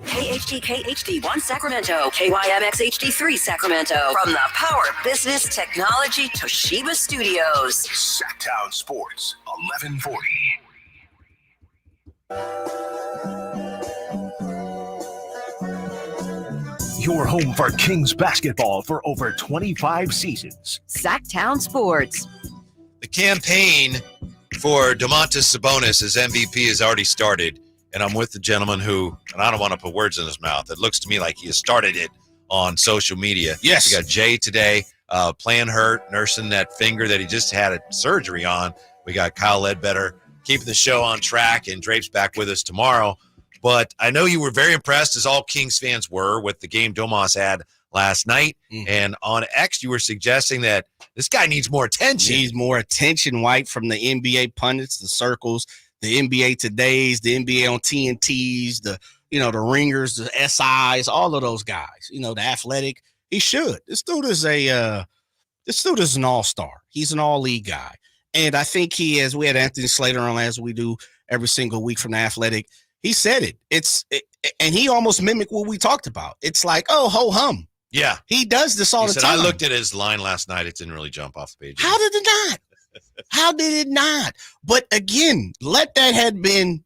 [SPEAKER 2] KHTK HD1 Sacramento, KYMX HD3 Sacramento, from the Power Business Technology Toshiba Studios.
[SPEAKER 1] Sacktown Sports, 1140. Your home for Kings basketball for over 25 seasons.
[SPEAKER 2] Sacktown Sports.
[SPEAKER 3] The campaign for Domantas Sabonis as MVP has already started. And I'm with the gentleman who, and I don't want to put words in his mouth, it looks to me like he has started it on social media.
[SPEAKER 4] Yes.
[SPEAKER 3] We got Jay today, playing hurt, nursing that finger that he just had a surgery on. We got Kyle Ledbetter keeping the show on track, and Drape's back with us tomorrow. But I know you were very impressed, as all Kings fans were, with the game Domas had last night. And on X, you were suggesting that this guy needs more attention.
[SPEAKER 4] Needs more attention, White, from the NBA pundits, the circles, the NBA Todays, the NBA on TNTs, the Ringers, the SIs, all of those guys, the Athletic. He should. This dude is an all-star. He's an all-league guy. And I think he is. We had Anthony Slater on, as we do every single week from the Athletic. He said it. And he almost mimicked what we talked about. It's like, oh, ho hum.
[SPEAKER 3] Yeah.
[SPEAKER 4] He does this all
[SPEAKER 3] He
[SPEAKER 4] the
[SPEAKER 3] said,
[SPEAKER 4] time.
[SPEAKER 3] I looked at his line last night. It didn't really jump off the page.
[SPEAKER 4] How did it not? How did it not? But again, let that had been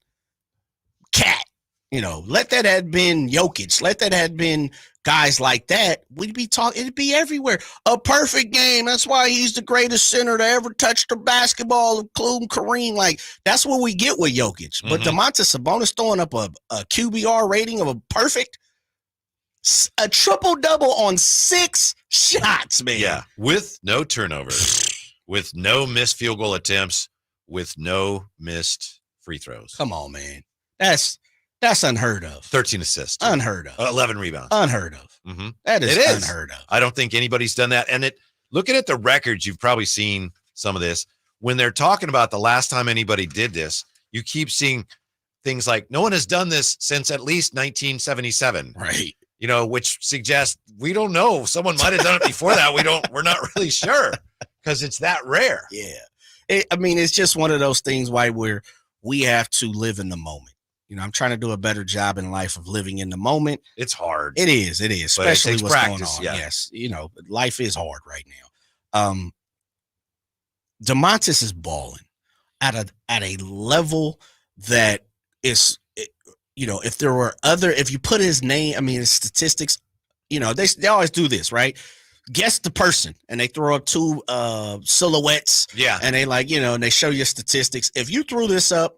[SPEAKER 4] Cat, let that had been Jokic, let that had been guys like that, we'd be talking, it'd be everywhere. A perfect game. That's why he's the greatest center to ever touch the basketball, including Kareem. Like, that's what we get with Jokic. But Domantas Sabonis throwing up a QBR rating of a perfect, a triple-double on 6 shots, man.
[SPEAKER 3] Yeah, with no turnovers, with no missed field goal attempts, with no missed free throws.
[SPEAKER 4] Come on, man. That's unheard of.
[SPEAKER 3] 13 assists.
[SPEAKER 4] Unheard of.
[SPEAKER 3] 11 rebounds.
[SPEAKER 4] Unheard of.
[SPEAKER 3] Mm-hmm.
[SPEAKER 4] That is unheard of.
[SPEAKER 3] I don't think anybody's done that. And looking at the records, you've probably seen some of this. When they're talking about the last time anybody did this, you keep seeing things like no one has done this since at least 1977.
[SPEAKER 4] Right.
[SPEAKER 3] Which suggests we don't know. Someone might have done it before that. We're not really sure because it's that rare.
[SPEAKER 4] Yeah. It's just one of those things why we have to live in the moment. I'm trying to do a better job in life of living in the moment.
[SPEAKER 3] It's hard.
[SPEAKER 4] It is, especially what's
[SPEAKER 3] practice,
[SPEAKER 4] going on.
[SPEAKER 3] Yeah.
[SPEAKER 4] Yes, life is hard right now. Domantas is balling at a level that is, if you put his name, his statistics, they always do this, right? Guess the person, and they throw up 2 silhouettes.
[SPEAKER 3] Yeah.
[SPEAKER 4] And they and they show you statistics. If you threw this up,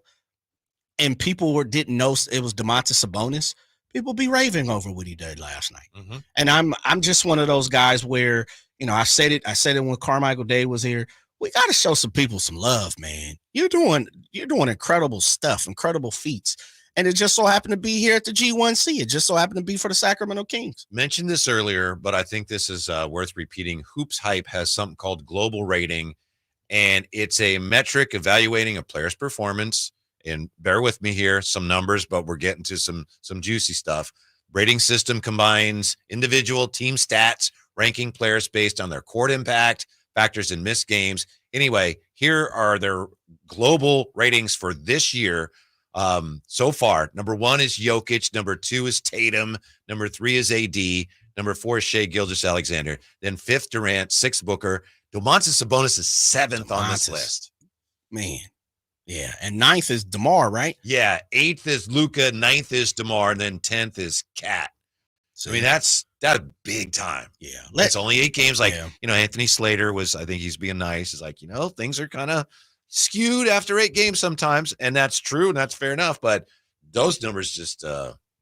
[SPEAKER 4] and people didn't know it was Domantas Sabonis, people be raving over what he did last night.
[SPEAKER 3] Mm-hmm.
[SPEAKER 4] And I'm just one of those guys where, I said it when Carmichael Day was here. We got to show some people some love, man. You're doing incredible stuff, incredible feats. And it just so happened to be here at the G1C. It just so happened to be for the Sacramento Kings.
[SPEAKER 3] Mentioned this earlier, but I think this is worth repeating. Hoops Hype has something called global rating, and it's a metric evaluating a player's performance. And bear with me here, some numbers, but we're getting to some juicy stuff. Rating system combines individual team stats, ranking players based on their court impact, factors in missed games. Anyway, here are their global ratings for this year so far. Number 1 is Jokic. Number 2 is Tatum. Number 3 is AD. Number 4 is Shai Gilgeous-Alexander. Then 5th, Durant. 6th, Booker. Domantas Sabonis is 7th on this list.
[SPEAKER 4] Man. Yeah, and 9th is DeMar, right?
[SPEAKER 3] Yeah, 8th is Luka, 9th is DeMar, and then 10th is Cat. So, that's big time.
[SPEAKER 4] Yeah.
[SPEAKER 3] It's only 8 games. Anthony Slater I think he's being nice. He's like, things are kind of skewed after 8 games sometimes, and that's true, and that's fair enough, but those numbers just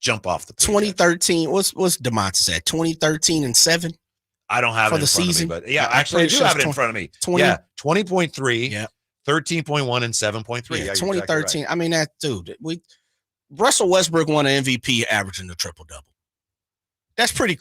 [SPEAKER 3] jump off the page.
[SPEAKER 4] 2013, what's Domantas at? 2013-7?
[SPEAKER 3] I don't have it in front of me, but yeah, actually I do have it in front of me. 20.3.
[SPEAKER 4] Yeah.
[SPEAKER 3] 13.1 and 7.3.
[SPEAKER 4] Yeah, 2013. Exactly right. That dude. Russell Westbrook won an MVP averaging the triple-double. That's pretty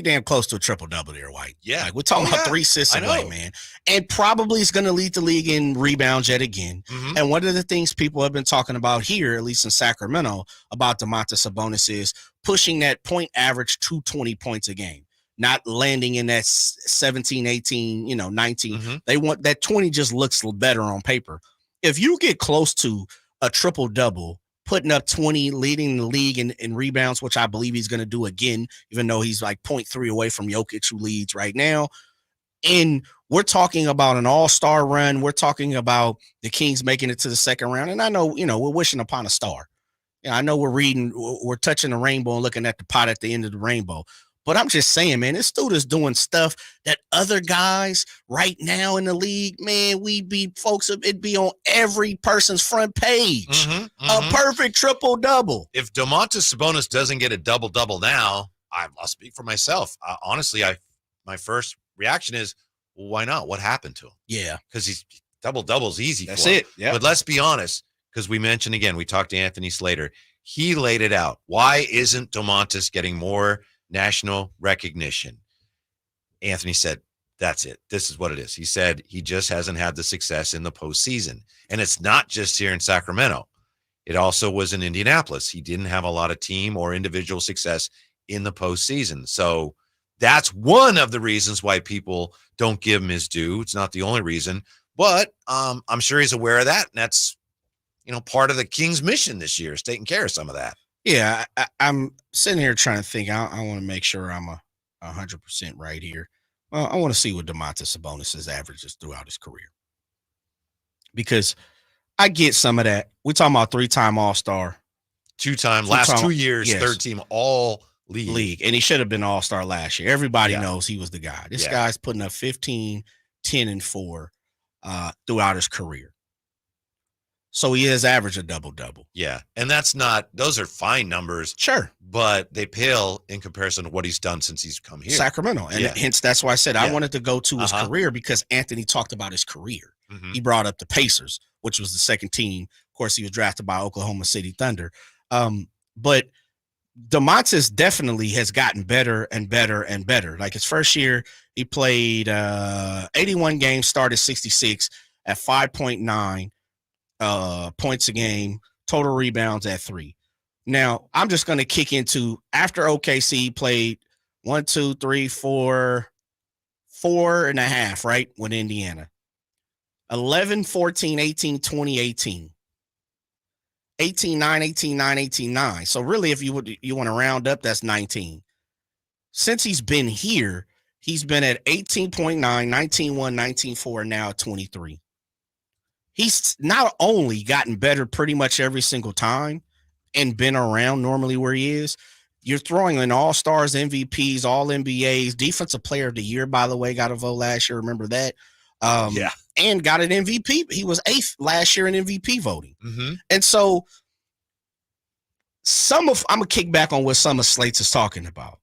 [SPEAKER 4] damn close to a triple-double there, White.
[SPEAKER 3] Yeah.
[SPEAKER 4] We're talking about 3 assists away, man. And probably is going to lead the league in rebounds yet again.
[SPEAKER 3] Mm-hmm.
[SPEAKER 4] And one of the things people have been talking about here, at least in Sacramento, about Domantas Sabonis is pushing that point average to 20 points a game. Not landing in that 17, 18, 19.
[SPEAKER 3] Mm-hmm.
[SPEAKER 4] They want that 20 just looks better on paper. If you get close to a triple-double, putting up 20, leading the league in rebounds, which I believe he's going to do again, even though he's like 0.3 away from Jokic, who leads right now. And we're talking about an all-star run. We're talking about the Kings making it to the second round. And I know, we're wishing upon a star. I know we're touching the rainbow and looking at the pot at the end of the rainbow. But I'm just saying, man, this dude is doing stuff that other guys right now in the league, man, it'd be on every person's front page.
[SPEAKER 3] Mm-hmm, mm-hmm.
[SPEAKER 4] A perfect triple-double.
[SPEAKER 3] If Domantas Sabonis doesn't get a double-double now, I'll speak for myself. Honestly, my first reaction is, well, why not? What happened to him?
[SPEAKER 4] Yeah.
[SPEAKER 3] Because he's double-double is easy
[SPEAKER 4] That's
[SPEAKER 3] for him.
[SPEAKER 4] it. Yeah.
[SPEAKER 3] But let's be honest, because we mentioned again, we talked to Anthony Slater. He laid it out. Why isn't Domantas getting more national recognition? Anthony said, that's it. This is what it is. He said he just hasn't had the success in the postseason. And it's not just here in Sacramento. It also was in Indianapolis. He didn't have a lot of team or individual success in the postseason. So that's one of the reasons why people don't give him his due. It's not the only reason, but I'm sure he's aware of that. And that's, part of the Kings' mission this year is taking care of some of that.
[SPEAKER 4] Yeah, I'm sitting here trying to think. I want to make sure I'm 100% right here. I want to see what Domantas Sabonis' averages throughout his career. Because I get some of that. We're talking about 3-time All-Star.
[SPEAKER 3] Last 2 years,
[SPEAKER 4] yes.
[SPEAKER 3] 3rd-team All-League.
[SPEAKER 4] And he should have been All-Star last year. Everybody knows he was the guy. This guy's putting up 15, 10, and 4 throughout his career. So he has averaged a double-double.
[SPEAKER 3] Yeah, and those are fine numbers.
[SPEAKER 4] Sure.
[SPEAKER 3] But they pale in comparison to what he's done since he's come here.
[SPEAKER 4] Sacramento. And hence that's why I said I wanted to go to his career, because Anthony talked about his career.
[SPEAKER 3] Mm-hmm.
[SPEAKER 4] He brought up the Pacers, which was the second team. Of course, he was drafted by Oklahoma City Thunder. But Domantas definitely has gotten better and better and better. Like his first year, he played 81 games, started 66 at 5.9 points a game, total rebounds at 3. Now, I'm just going to kick into after OKC, he played 1, 2, 3, 4 and a half, right, with Indiana. 11, 14, 18, 20, 18. 18, 9, 18, 9, 18, 9. So really, if you want to round up, that's 19. Since he's been here, he's been at 18.9, 19.1, 19.4, and now at 23. He's not only gotten better pretty much every single time and been around normally where he is. You're throwing in All-Stars, MVPs, All-NBAs, Defensive Player of the Year, by the way, got a vote last year. Remember that? And got an MVP. He was 8th last year in MVP voting.
[SPEAKER 3] Mm-hmm.
[SPEAKER 4] And so I'm going to kick back on what some of Slates is talking about.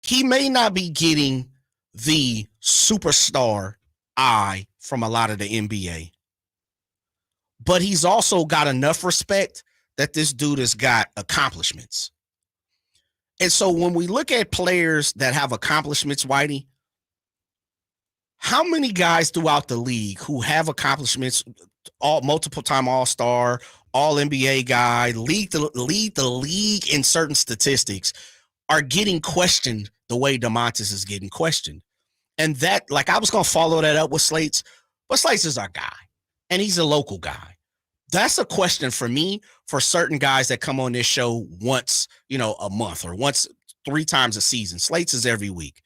[SPEAKER 4] He may not be getting the superstar eye from a lot of the NBA, but he's also got enough respect that this dude has got accomplishments. And so when we look at players that have accomplishments, Whitey, how many guys throughout the league who have accomplishments, all multiple-time All-Star, All-NBA guy, lead the league in certain statistics, are getting questioned the way Domantas is getting questioned? And that, like, I was going to follow that up with Slates, but Slates is our guy, and he's a local guy. That's a question for me for certain guys that come on this show once, a month or once 3 times a season. Slates is every week.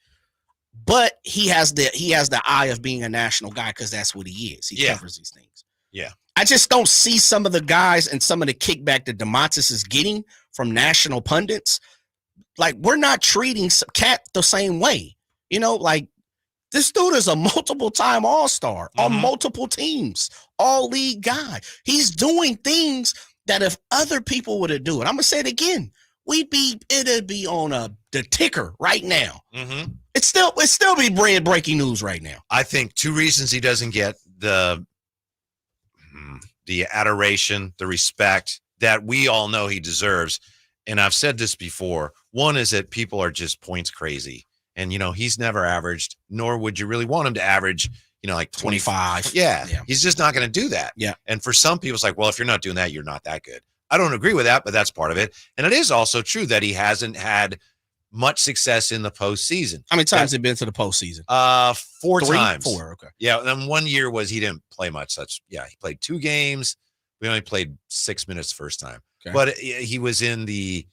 [SPEAKER 4] But he has the eye of being a national guy because that's what he is. He covers these things.
[SPEAKER 3] Yeah.
[SPEAKER 4] I just don't see some of the guys and some of the kickback that Domantas is getting from national pundits. Like, we're not treating Cat the same way. Like, this dude is a multiple-time All-Star on multiple teams, all-league guy. He's doing things that if other people were to do it, I'm going to say it again, it'd be on the ticker right now.
[SPEAKER 3] Mm-hmm.
[SPEAKER 4] It's still be breaking news right now.
[SPEAKER 3] I think 2 reasons he doesn't get the adoration, the respect that we all know he deserves. And I've said this before. One is that people are just points crazy. And, he's never averaged, nor would you really want him to average, like 25. Yeah. He's just not going to do that.
[SPEAKER 4] Yeah.
[SPEAKER 3] And for some people, it's like, well, if you're not doing that, you're not that good. I don't agree with that, but that's part of it. And it is also true that he hasn't had much success in the postseason.
[SPEAKER 4] How many times has he been to the postseason?
[SPEAKER 3] 4 times.
[SPEAKER 4] 4, okay.
[SPEAKER 3] Yeah, and then 1 year he didn't play much. He played 2 games. We only played 6 minutes first time. Okay. But he was in the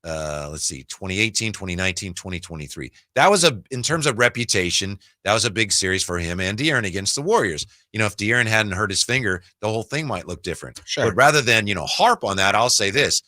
[SPEAKER 3] 2018, 2019, 2023. That was in terms of reputation, that was a big series for him and De'Aaron against the Warriors. If De'Aaron hadn't hurt his finger, the whole thing might look different.
[SPEAKER 4] Sure.
[SPEAKER 3] But rather than, harp on that, I'll say this.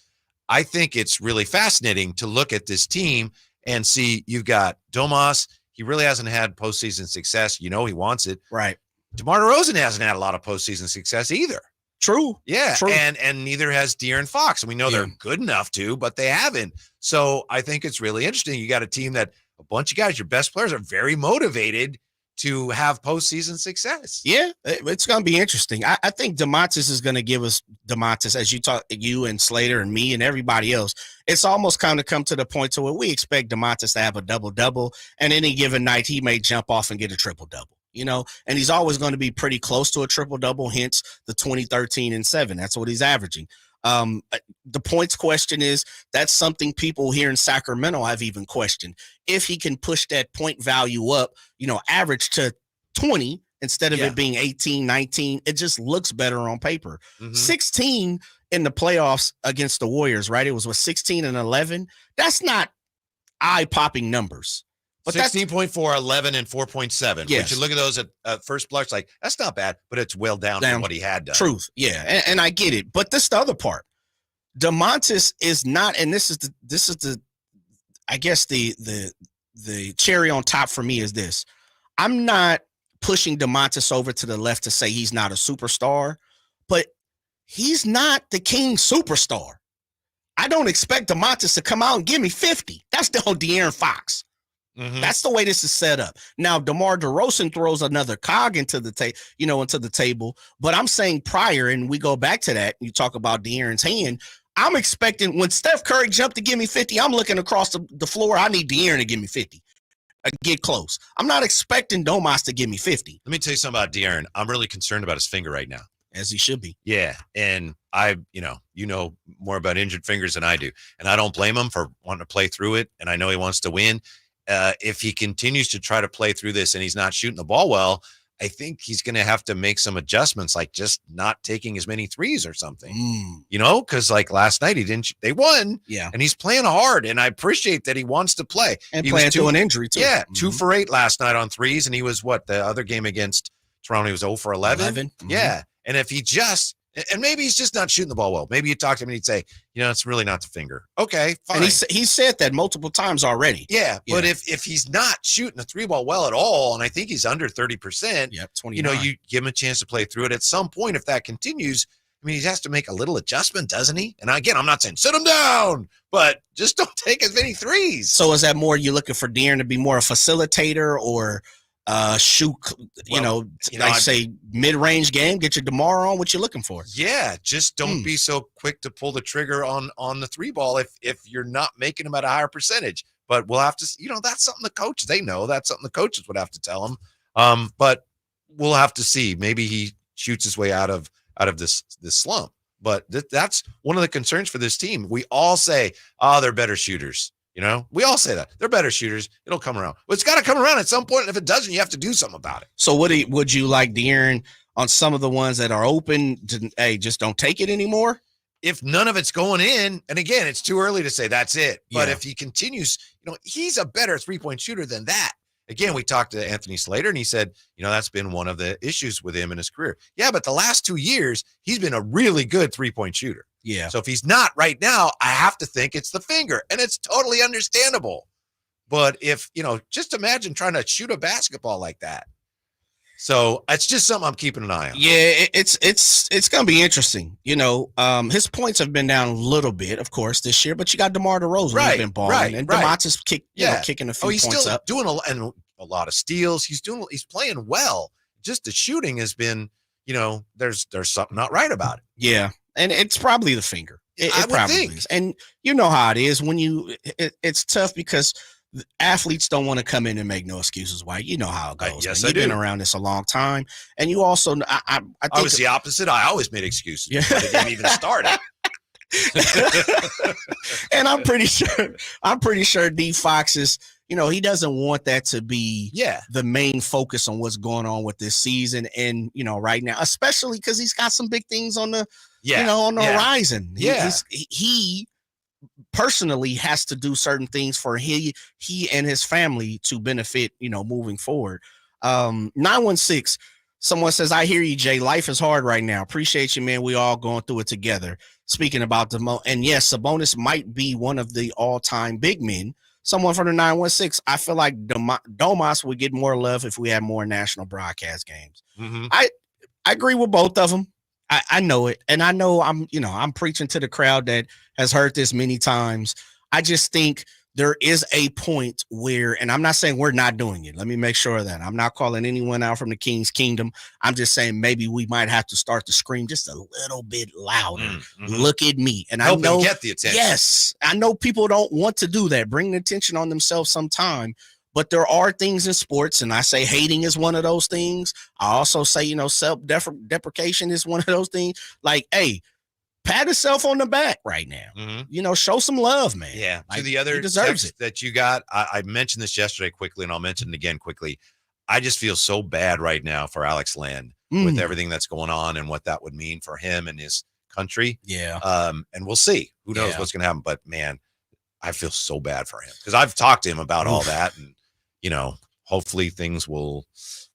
[SPEAKER 3] I think it's really fascinating to look at this team and see you've got Domas. He really hasn't had postseason success. He wants it.
[SPEAKER 4] Right.
[SPEAKER 3] DeMar DeRozan hasn't had a lot of postseason success either.
[SPEAKER 4] True.
[SPEAKER 3] Yeah.
[SPEAKER 4] True.
[SPEAKER 3] And neither has De'Aaron Fox. And we know they're good enough to, but they haven't. So I think it's really interesting. You got a team that a bunch of guys, your best players, are very motivated to have postseason success.
[SPEAKER 4] Yeah, it's going to be interesting. I think Domantas is going to give us as you and Slater and me and everybody else. It's almost kind of come to the point to where we expect Domantas to have a double-double, and any given night he may jump off and get a triple-double. And he's always going to be pretty close to a triple-double, hence the 2013 and 7. That's what he's averaging. The points question is, that's something people here in Sacramento have even questioned. If he can push that point value up, average to 20 instead of it being 18, 19, it just looks better on paper. 16 in the playoffs against the Warriors, right? It was 16 and 11. That's not eye-popping numbers. But
[SPEAKER 3] 16.4, 11, and 4.7.
[SPEAKER 4] Yes.
[SPEAKER 3] Which you look at those at first blush, like, that's not bad, but it's well down from what he had done.
[SPEAKER 4] Truth, yeah, and I get it. But this is the other part. Domantas is not, and this is the I guess the cherry on top for me is this. I'm not pushing Domantas over to the left to say he's not a superstar, but he's not the Kings superstar. I don't expect Domantas to come out and give me 50. That's the whole De'Aaron Fox.
[SPEAKER 3] Mm-hmm.
[SPEAKER 4] That's the way this is set up. Now, DeMar DeRozan throws another cog into the table. But I'm saying prior, and we go back to that, you talk about De'Aaron's hand. I'm expecting when Steph Curry jumped to give me 50, I'm looking across the floor. I need De'Aaron to give me 50. Get close. I'm not expecting Domas to give me 50.
[SPEAKER 3] Let me tell you something about De'Aaron. I'm really concerned about his finger right now.
[SPEAKER 4] As he should be.
[SPEAKER 3] Yeah. And you know more about injured fingers than I do. And I don't blame him for wanting to play through it. And I know he wants to win. If he continues to try to play through this and he's not shooting the ball well, I think he's going to have to make some adjustments, like just not taking as many threes or something, because like last night they won, and he's playing hard, and I appreciate that he wants to play.
[SPEAKER 4] And playing through an injury too.
[SPEAKER 3] Yeah, 2 for 8 last night on threes, and he was the other game against Toronto, he was 0 for 11.
[SPEAKER 4] Mm-hmm.
[SPEAKER 3] Yeah, and if he and maybe he's just not shooting the ball well. Maybe you talk to him and he'd say, it's really not the finger. Okay, fine.
[SPEAKER 4] And he said that multiple times already.
[SPEAKER 3] Yeah, but if he's not shooting the 3 ball well at all, and I think he's under 30%,
[SPEAKER 4] 29.
[SPEAKER 3] You give him a chance to play through it. At some point, if that continues, I mean, he has to make a little adjustment, doesn't he? And again, I'm not saying sit him down, but just don't take as many threes.
[SPEAKER 4] So is that more you looking for De'Aaron to be more a facilitator or shoot, say mid-range game, get your DeMar on, what you're looking for?
[SPEAKER 3] Yeah, just don't be so quick to pull the trigger on the 3 ball if you're not making them at a higher percentage. But we'll have to, that's something the coaches, they know. That's something the coaches would have to tell him. But we'll have to see. Maybe he shoots his way out of this slump. But that's one of the concerns for this team. We all say, they're better shooters. We all say that they're better shooters. It'll come around. Well, it's got to come around at some point. And if it doesn't, you have to do something about it.
[SPEAKER 4] So would you like De'Aaron on some of the ones that are open to, just don't take it anymore?
[SPEAKER 3] If none of it's going in, and again, it's too early to say that's it. But if he continues, he's a better 3-point shooter than that. Again, we talked to Anthony Slater, and he said, that's been one of the issues with him in his career. Yeah, but the last 2 years, he's been a really good 3-point shooter.
[SPEAKER 4] Yeah.
[SPEAKER 3] So if he's not right now, I have to think it's the finger, and it's totally understandable. But if, just imagine trying to shoot a basketball like that. So it's just something I'm keeping an eye on.
[SPEAKER 4] Yeah, it's going to be interesting. His points have been down a little bit, of course, this year, but you got DeMar DeRozan who's been balling, and Domantas kicking a few points
[SPEAKER 3] still
[SPEAKER 4] up.
[SPEAKER 3] Doing a lot of steals. He's playing well. Just the shooting has been, there's something not right about it.
[SPEAKER 4] Yeah. And it's probably the finger. It probably
[SPEAKER 3] think.
[SPEAKER 4] is. And you know how it is when it's tough because athletes don't want to come in and make no excuses. Why? You know how it goes.
[SPEAKER 3] Yes,
[SPEAKER 4] You've been around this a long time. And you also, I think
[SPEAKER 3] I was the opposite. I always made excuses. Yeah. But it didn't even start it.
[SPEAKER 4] And I'm pretty sure D Fox is, he doesn't want that to be the main focus on what's going on with this season. And, right now, especially because he's got some big things on the, on the horizon. He personally has to do certain things for he and his family to benefit, moving forward. 916, someone says, I hear you, Jay. Life is hard right now. Appreciate you, man. We all going through it together. Speaking about and yes, Sabonis might be one of the all-time big men. Someone from the 916, I feel like Domas would get more love if we had more national broadcast games.
[SPEAKER 3] Mm-hmm.
[SPEAKER 4] I agree with both of them. I know it. And I know I'm preaching to the crowd that has heard this many times. I just think there is a point where, and I'm not saying we're not doing it. Let me make sure of that. I'm not calling anyone out from the King's Kingdom. I'm just saying maybe we might have to start to scream just a little bit louder. Mm-hmm. Look at me. And
[SPEAKER 3] help
[SPEAKER 4] I know
[SPEAKER 3] them get the attention.
[SPEAKER 4] Yes, I know people don't want to do that. Bring the attention on themselves sometime. But there are things in sports, and I say hating is one of those things. I also say, self-deprecation is one of those things. Like, hey, pat yourself on the back right now.
[SPEAKER 3] Mm-hmm.
[SPEAKER 4] Show some love, man.
[SPEAKER 3] Yeah.
[SPEAKER 4] Like,
[SPEAKER 3] to the other text that you got, I mentioned this yesterday quickly, and I'll mention it again quickly. I just feel so bad right now for Alex Land with everything that's going on and what that would mean for him and his country.
[SPEAKER 4] Yeah.
[SPEAKER 3] And we'll see. Who knows what's going to happen? But, man, I feel so bad for him because I've talked to him about all that, and hopefully things will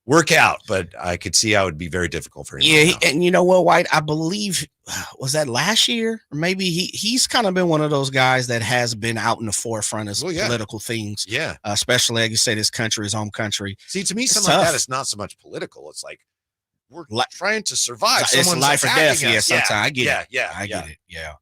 [SPEAKER 3] work out. But I could see how it would be very difficult for him.
[SPEAKER 4] Yeah, and you know what, White? I believe was that last year, or maybe he's kind of been one of those guys that has been out in the forefront of political things.
[SPEAKER 3] Yeah,
[SPEAKER 4] especially like you say, this country, his home country.
[SPEAKER 3] See, to me, something like that is not so much political. It's like we're trying to survive.
[SPEAKER 4] It's life or death. Yeah, sometimes I get it.
[SPEAKER 3] Yeah,
[SPEAKER 4] I get it. Yeah.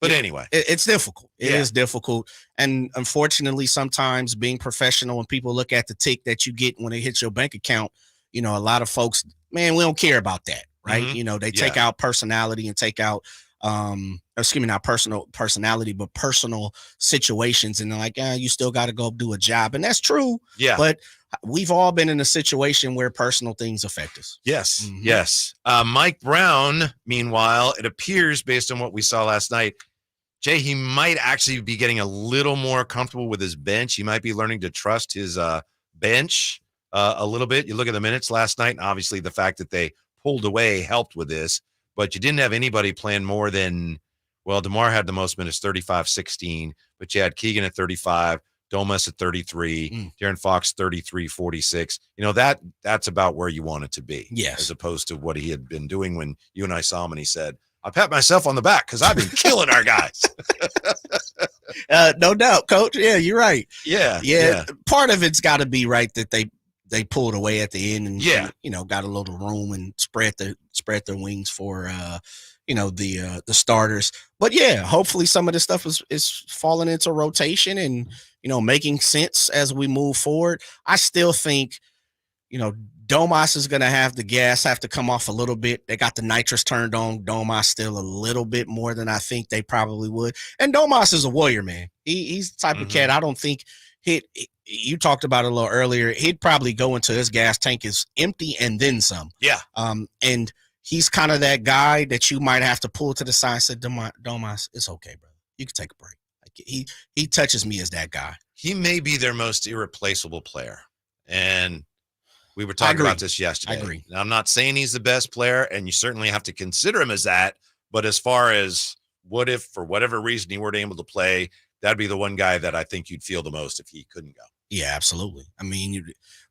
[SPEAKER 3] But anyway,
[SPEAKER 4] it's difficult. It is difficult. And unfortunately, sometimes being professional, when people look at the tick that you get when it hits your bank account, a lot of folks, man, we don't care about that, right?
[SPEAKER 3] Mm-hmm.
[SPEAKER 4] They take out personality and take out, not personal personality, but personal situations. And they're like, you still got to go do a job. And that's true.
[SPEAKER 3] Yeah.
[SPEAKER 4] But we've all been in a situation where personal things affect us.
[SPEAKER 3] Yes. Mm-hmm. Yes. Mike Brown, meanwhile, it appears based on what we saw last night, Jay, he might actually be getting a little more comfortable with his bench. He might be learning to trust his bench a little bit. You look at the minutes last night, and obviously the fact that they pulled away helped with this, but you didn't have anybody playing more than, DeMar had the most minutes, 35-16, but you had Keegan at 35, Domas at 33, De'Aaron Fox 33-46. That's about where you want it to be.
[SPEAKER 4] Yes.
[SPEAKER 3] As opposed to what he had been doing when you and I saw him and he said, I pat myself on the back because I've been killing our guys.
[SPEAKER 4] No doubt, Coach. Yeah, you're right.
[SPEAKER 3] Yeah.
[SPEAKER 4] Part of it's got to be right that they pulled away at the end and got a little room and spread their wings for the starters. But yeah, hopefully some of this stuff is falling into rotation and making sense as we move forward. I still think Domas is going to have the gas have to come off a little bit. They got the nitrous turned on Domas still a little bit more than I think they probably would. And Domas is a warrior, man. He's the type of cat I don't think you talked about it a little earlier. He'd probably go into his gas tank is empty and then some.
[SPEAKER 3] Yeah.
[SPEAKER 4] And he's kind of that guy that you might have to pull to the side and say, Domas, it's okay, brother. You can take a break. Like he touches me as that guy.
[SPEAKER 3] He may be their most irreplaceable player. And we were talking about this yesterday.
[SPEAKER 4] I agree.
[SPEAKER 3] Now, I'm not saying he's the best player, and you certainly have to consider him as that. But as far as what if, for whatever reason, he weren't able to play, that'd be the one guy that I think you'd feel the most if he couldn't go.
[SPEAKER 4] Yeah, absolutely. I mean, you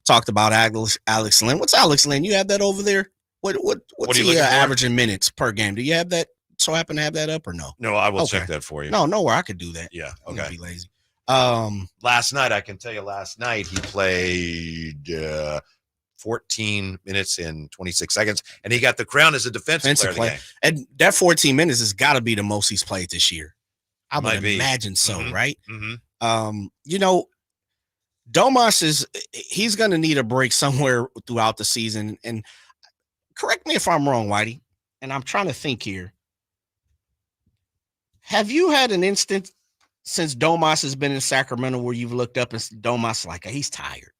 [SPEAKER 4] talked about Alex Lynn. What's Alex Lynn? You have that over there? What's he averaging minutes per game? Do you have that? So happen to have that up or no?
[SPEAKER 3] No, I will check that for you.
[SPEAKER 4] Nowhere I could do that.
[SPEAKER 3] Yeah.
[SPEAKER 4] I'm
[SPEAKER 3] Okay.
[SPEAKER 4] gonna be lazy.
[SPEAKER 3] Last night, I can tell you he played 14 minutes and 26 seconds, and he got the crown as a defensive player of the game.
[SPEAKER 4] And that 14 minutes has got to be the most he's played this year. I would imagine so, right?
[SPEAKER 3] Mm-hmm.
[SPEAKER 4] Domas he's going to need a break somewhere throughout the season. And correct me if I'm wrong, Whitey, and I'm trying to think here. Have you had an instant since Domas has been in Sacramento where you've looked up and Domas like he's tired?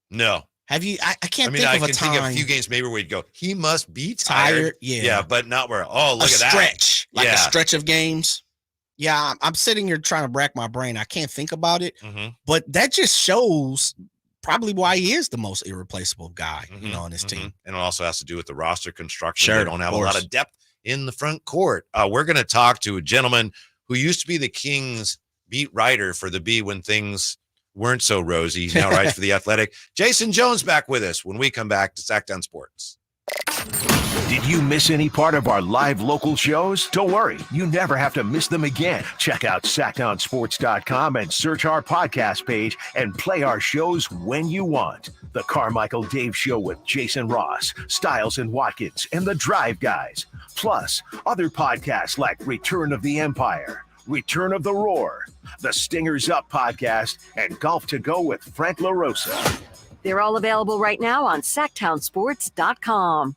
[SPEAKER 3] No.
[SPEAKER 4] Have you? I can't think of a time.
[SPEAKER 3] Think of a few games maybe where you'd go, he must be tired.
[SPEAKER 4] Yeah,
[SPEAKER 3] but not where. Oh, look at that
[SPEAKER 4] stretch, like a stretch of games. Yeah, I'm sitting here trying to rack my brain. I can't think about it, but that just shows probably why he is the most irreplaceable guy, on this team.
[SPEAKER 3] And it also has to do with the roster construction.
[SPEAKER 4] Sure,
[SPEAKER 3] they don't have a lot of depth in the front court. We're going to talk to a gentleman who used to be the Kings beat writer for the B when things weren't so rosy. He's now writes for The Athletic. Jason Jones back with us when we come back to Sacktown Sports.
[SPEAKER 1] Did you miss any part of our live local shows? Don't worry, you never have to miss them again. Check out sacktownsports.com and search our podcast page and play our shows when you want. The Carmichael Dave Show with Jason Ross, Stiles and Watkins, and the Drive Guys. Plus, other podcasts like Return of the Empire, Return of the Roar, the Stingers Up podcast, and Golf to Go with Frank LaRosa.
[SPEAKER 2] They're all available right now on SacktownSports.com.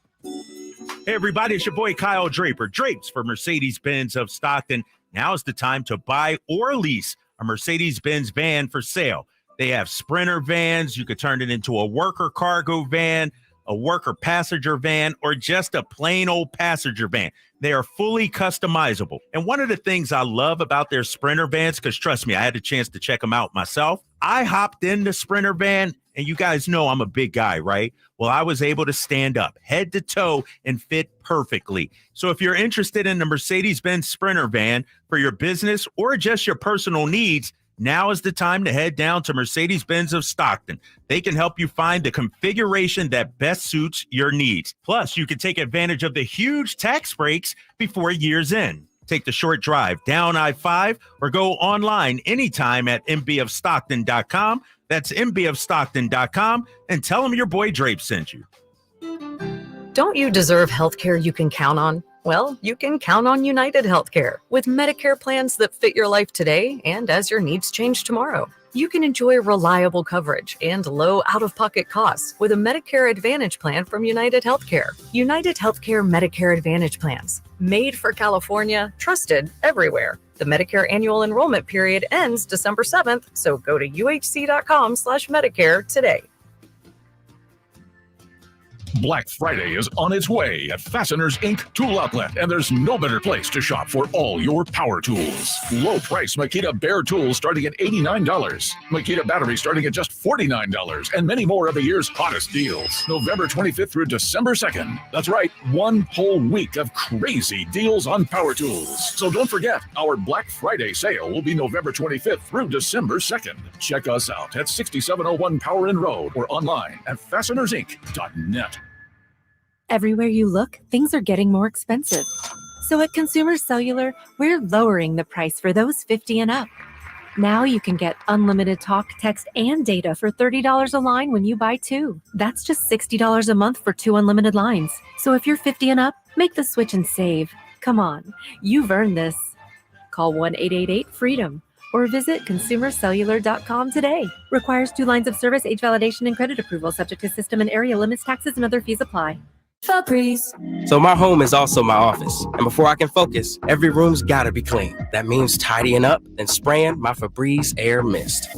[SPEAKER 9] Hey, everybody, it's your boy Kyle Draper. Drapes for Mercedes-Benz of Stockton. Now's the time to buy or lease a Mercedes-Benz van for sale. They have Sprinter vans. You could turn it into a worker cargo van, a worker passenger van, or just a plain old passenger van. They are fully customizable. And one of the things I love about their Sprinter vans, because trust me, I had a chance to check them out myself. I hopped in the Sprinter van, and you guys know I'm a big guy, right? Well, I was able to stand up head to toe and fit perfectly. So if you're interested in the Mercedes-Benz Sprinter van for your business or just your personal needs, now is the time to head down to Mercedes-Benz of Stockton. They can help you find the configuration that best suits your needs. Plus, you can take advantage of the huge tax breaks before year's end. Take the short drive down I-5 or go online anytime at mbofstockton.com. That's mbofstockton.com, and tell them your boy Drape sent you.
[SPEAKER 5] Don't you deserve healthcare you can count on? Well, you can count on United Healthcare with Medicare plans that fit your life today and as your needs change tomorrow. You can enjoy reliable coverage and low out-of-pocket costs with a Medicare Advantage plan from United Healthcare. United Healthcare Medicare Advantage plans, made for California, trusted everywhere. The Medicare annual enrollment period ends December 7th, so go to uhc.com/Medicare today.
[SPEAKER 10] Black Friday is on its way at Fasteners Inc. Tool Outlet, and there's no better place to shop for all your power tools. Low price Makita Bear tools starting at $89, Makita batteries starting at just $49, and many more of the year's hottest deals. November 25th through December 2nd. That's right, one whole week of crazy deals on power tools. So don't forget, our Black Friday sale will be November 25th through December 2nd. Check us out at 6701 Power Inn Road or online at fastenersinc.net.
[SPEAKER 15] Everywhere you look, things are getting more expensive. So at Consumer Cellular, we're lowering the price for those 50 and up. Now you can get unlimited talk, text, and data for $30 a line when you buy two. That's just $60 a month for 2 unlimited lines. So if you're 50 and up, make the switch and save. Come on, you've earned this. Call 1-888-FREEDOM or visit consumercellular.com today. Requires 2 lines of service, age validation, and credit approval, subject to system and area limits, taxes, and other fees apply.
[SPEAKER 16] Febreze. So my home is also my office. And before I can focus, every room's gotta be clean. That means tidying up, then spraying my Febreze Air Mist.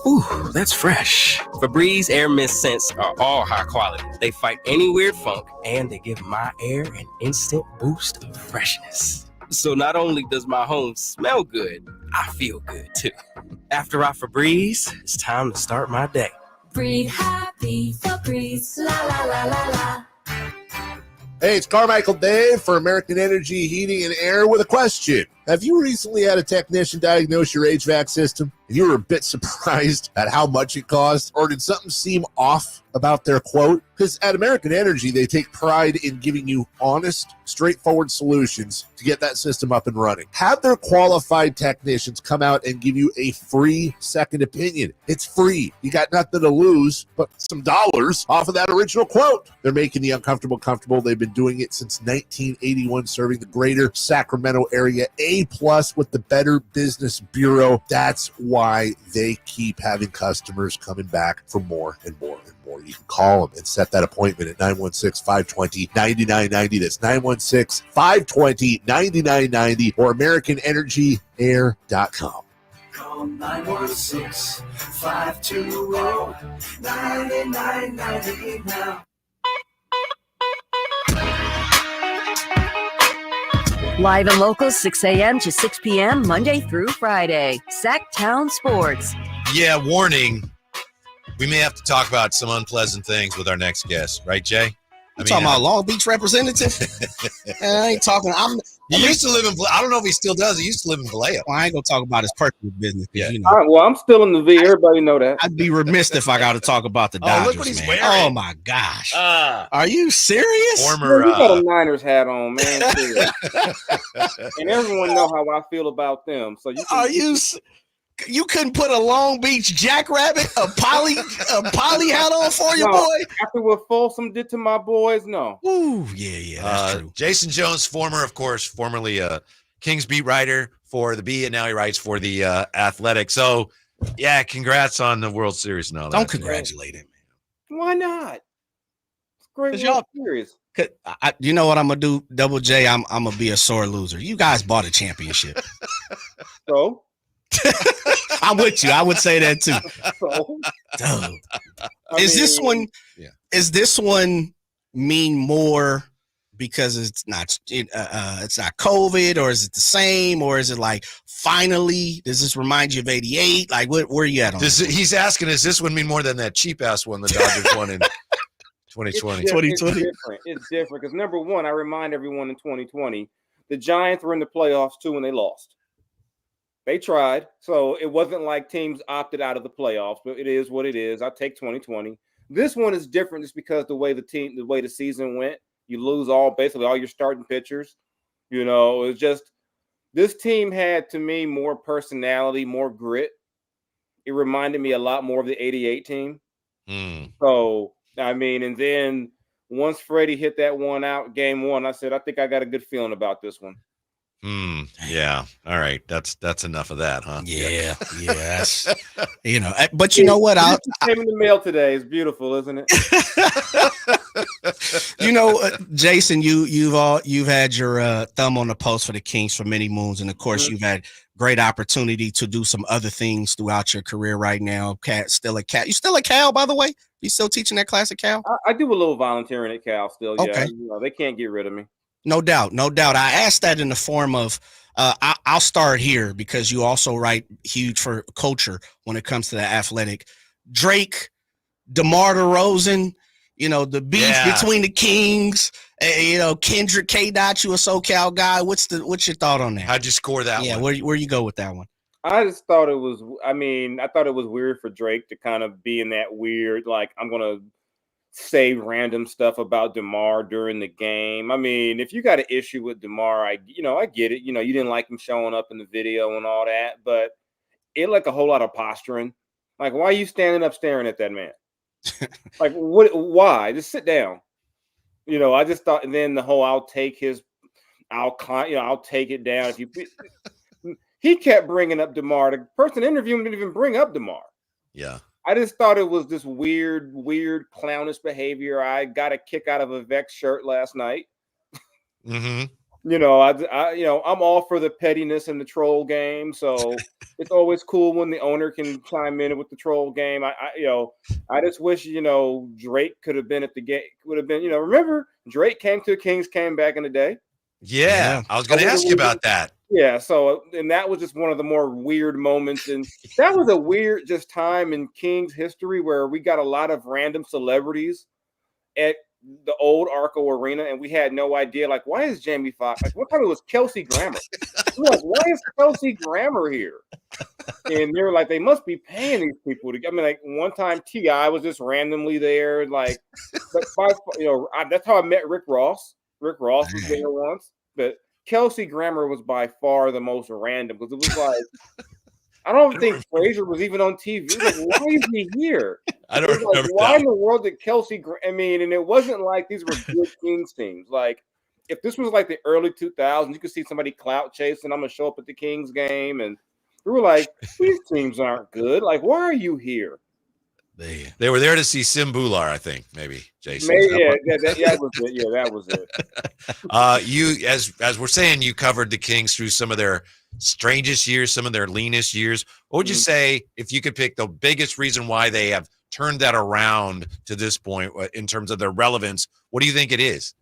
[SPEAKER 16] Ooh, that's fresh. Febreze Air Mist scents are all high quality. They fight any weird funk, and they give my air an instant boost of freshness. So not only does my home smell good, I feel good too. After I Febreze, it's time to start my day.
[SPEAKER 17] Breathe happy, Febreze, la la la la la.
[SPEAKER 18] Hey, it's Carmichael Dave for American Energy Heating and Air with a question. Have you recently had a technician diagnose your HVAC system and you were a bit surprised at how much it cost? Or did something seem off about their quote? Because at American Energy, they take pride in giving you honest, straightforward solutions to get that system up and running. Have their qualified technicians come out and give you a free second opinion. It's free. You got nothing to lose but some dollars off of that original quote. They're making the uncomfortable comfortable. They've been doing it since 1981, serving the greater Sacramento area. A+ with the Better Business Bureau. That's why they keep having customers coming back for more and more and more. You can call them and set that appointment at 916-520-9990. That's 916-520-9990 or AmericanEnergyAir.com.
[SPEAKER 17] Call 916-520-9990 now.
[SPEAKER 2] Live and local, 6 a.m. to 6 p.m., Monday through Friday. Sacktown Sports.
[SPEAKER 3] Yeah, warning. We may have to talk about some unpleasant things with our next guest, right, Jay?
[SPEAKER 4] Talking about Long Beach representative? I ain't talking.
[SPEAKER 3] He used to live in. I don't know if he still does. He used to live in Vallejo.
[SPEAKER 4] Well, I ain't gonna talk about his personal business.
[SPEAKER 3] Yeah.
[SPEAKER 4] You know,
[SPEAKER 24] All right, well, I'm still in the V. Everybody know that.
[SPEAKER 4] I'd be remiss if I got to talk about the Dodgers.
[SPEAKER 3] Look what he's
[SPEAKER 4] man.
[SPEAKER 3] wearing.
[SPEAKER 4] Oh my gosh! Are you serious?
[SPEAKER 3] Former.
[SPEAKER 24] You got a Niners hat on, man. And everyone know how I feel about them. So
[SPEAKER 4] You couldn't put a Long Beach Jackrabbit, a poly hat on for your boy?
[SPEAKER 24] After what Folsom did to my boys, no.
[SPEAKER 4] Ooh, yeah, that's true.
[SPEAKER 3] Jason Jones, formerly a Kings beat writer for the Bee, and now he writes for the Athletic. So, yeah, congrats on the World Series and all that.
[SPEAKER 4] Don't congratulate him.
[SPEAKER 24] Why not? It's great World Series.
[SPEAKER 4] You know what I'm gonna do, Double J? I'm gonna be a sore loser. You guys bought a championship.
[SPEAKER 24] So
[SPEAKER 4] I'm with you. I would say that too.
[SPEAKER 24] So,
[SPEAKER 4] Is this one mean more because it's not COVID, or is it the same, or is it like finally? Does this remind you of '88? Like, where are you at on this?
[SPEAKER 3] He's asking, does this one mean more than that cheap ass one the Dodgers won in 2020?
[SPEAKER 24] It's different because number one, I remind everyone in 2020, the Giants were in the playoffs too when they lost. They tried, so it wasn't like teams opted out of the playoffs, but it is what it is. I take 2020. This one is different just because the way the season went. You lose basically all your starting pitchers. You know, it's just this team had, to me, more personality, more grit. It reminded me a lot more of the '88 team. So, I mean, and then once Freddie hit that one out, game one, I said, I think I got a good feeling about this one.
[SPEAKER 3] Yeah. All right. That's enough of that, huh?
[SPEAKER 4] Yeah. Yes. But you know what?
[SPEAKER 24] It came in the mail today. It's beautiful, isn't it?
[SPEAKER 4] Jason, you've had your thumb on the pulse for the Kings for many moons, and of course, you've had great opportunity to do some other things throughout your career. Right now, still at Cal. You still at Cal, by the way? You still teaching that class at Cal?
[SPEAKER 24] I do a little volunteering at Cal still.
[SPEAKER 4] Okay.
[SPEAKER 24] Yeah, they can't get rid of me.
[SPEAKER 4] No doubt. I asked that in the form of I'll start here because you also write huge for culture when it comes to the athletic. Drake, DeMar DeRozan, the beef between the Kings, Kendrick, K-Dot, you a SoCal guy. What's your thought on that?
[SPEAKER 3] How'd you score that one?
[SPEAKER 4] Yeah, where you go with that one?
[SPEAKER 24] I just thought it was, I thought it was weird for Drake to kind of be in that weird, like, I'm going to say random stuff about DeMar during the game. I mean, if you got an issue with DeMar, I get it. You didn't like him showing up in the video and all that, but it like a whole lot of posturing. Like, why are you standing up staring at that man? Like, what? Why? Just sit down. I just thought, and then the whole I'll take it down. If you, he kept bringing up DeMar. The person interviewing him didn't even bring up DeMar.
[SPEAKER 3] Yeah.
[SPEAKER 24] I just thought it was this weird, clownish behavior. I got a kick out of a Vex shirt last night.
[SPEAKER 3] Mm-hmm.
[SPEAKER 24] I'm all for the pettiness and the troll game. So it's always cool when the owner can chime in with the troll game. I just wish, Drake could have been at the game. Would have been, remember Drake came to the Kings, came back in the day.
[SPEAKER 3] Yeah. I was going to ask you about that.
[SPEAKER 24] Yeah, and that was just one of the more weird moments, and that was a weird just time in Kings history where we got a lot of random celebrities at the old Arco Arena, and we had no idea, like, why is Jamie Foxx? Like, what time it was Kelsey Grammer? We're like, why is Kelsey Grammer here? And they were like, they must be paying these people to. Like one time T.I. was just randomly there, like, that's how I met Rick Ross. Rick Ross was there once, but Kelsey Grammer was by far the most random because it was like, I don't think Frazier was even on TV. Like, why is he here?
[SPEAKER 3] I don't remember that.
[SPEAKER 24] Why in the world did Kelsey? And it wasn't like these were good Kings teams. Like, if this was like the early 2000s, you could see somebody clout chasing. I'm gonna show up at the Kings game, and we were like, these teams aren't good. Like, why are you here?
[SPEAKER 3] They were there to see Sim Bular, I think, maybe, Jason.
[SPEAKER 24] That was it. Yeah, that was it.
[SPEAKER 3] You, as we're saying, you covered the Kings through some of their strangest years, some of their leanest years. What would you say if you could pick the biggest reason why they have turned that around to this point in terms of their relevance? What do you think it is?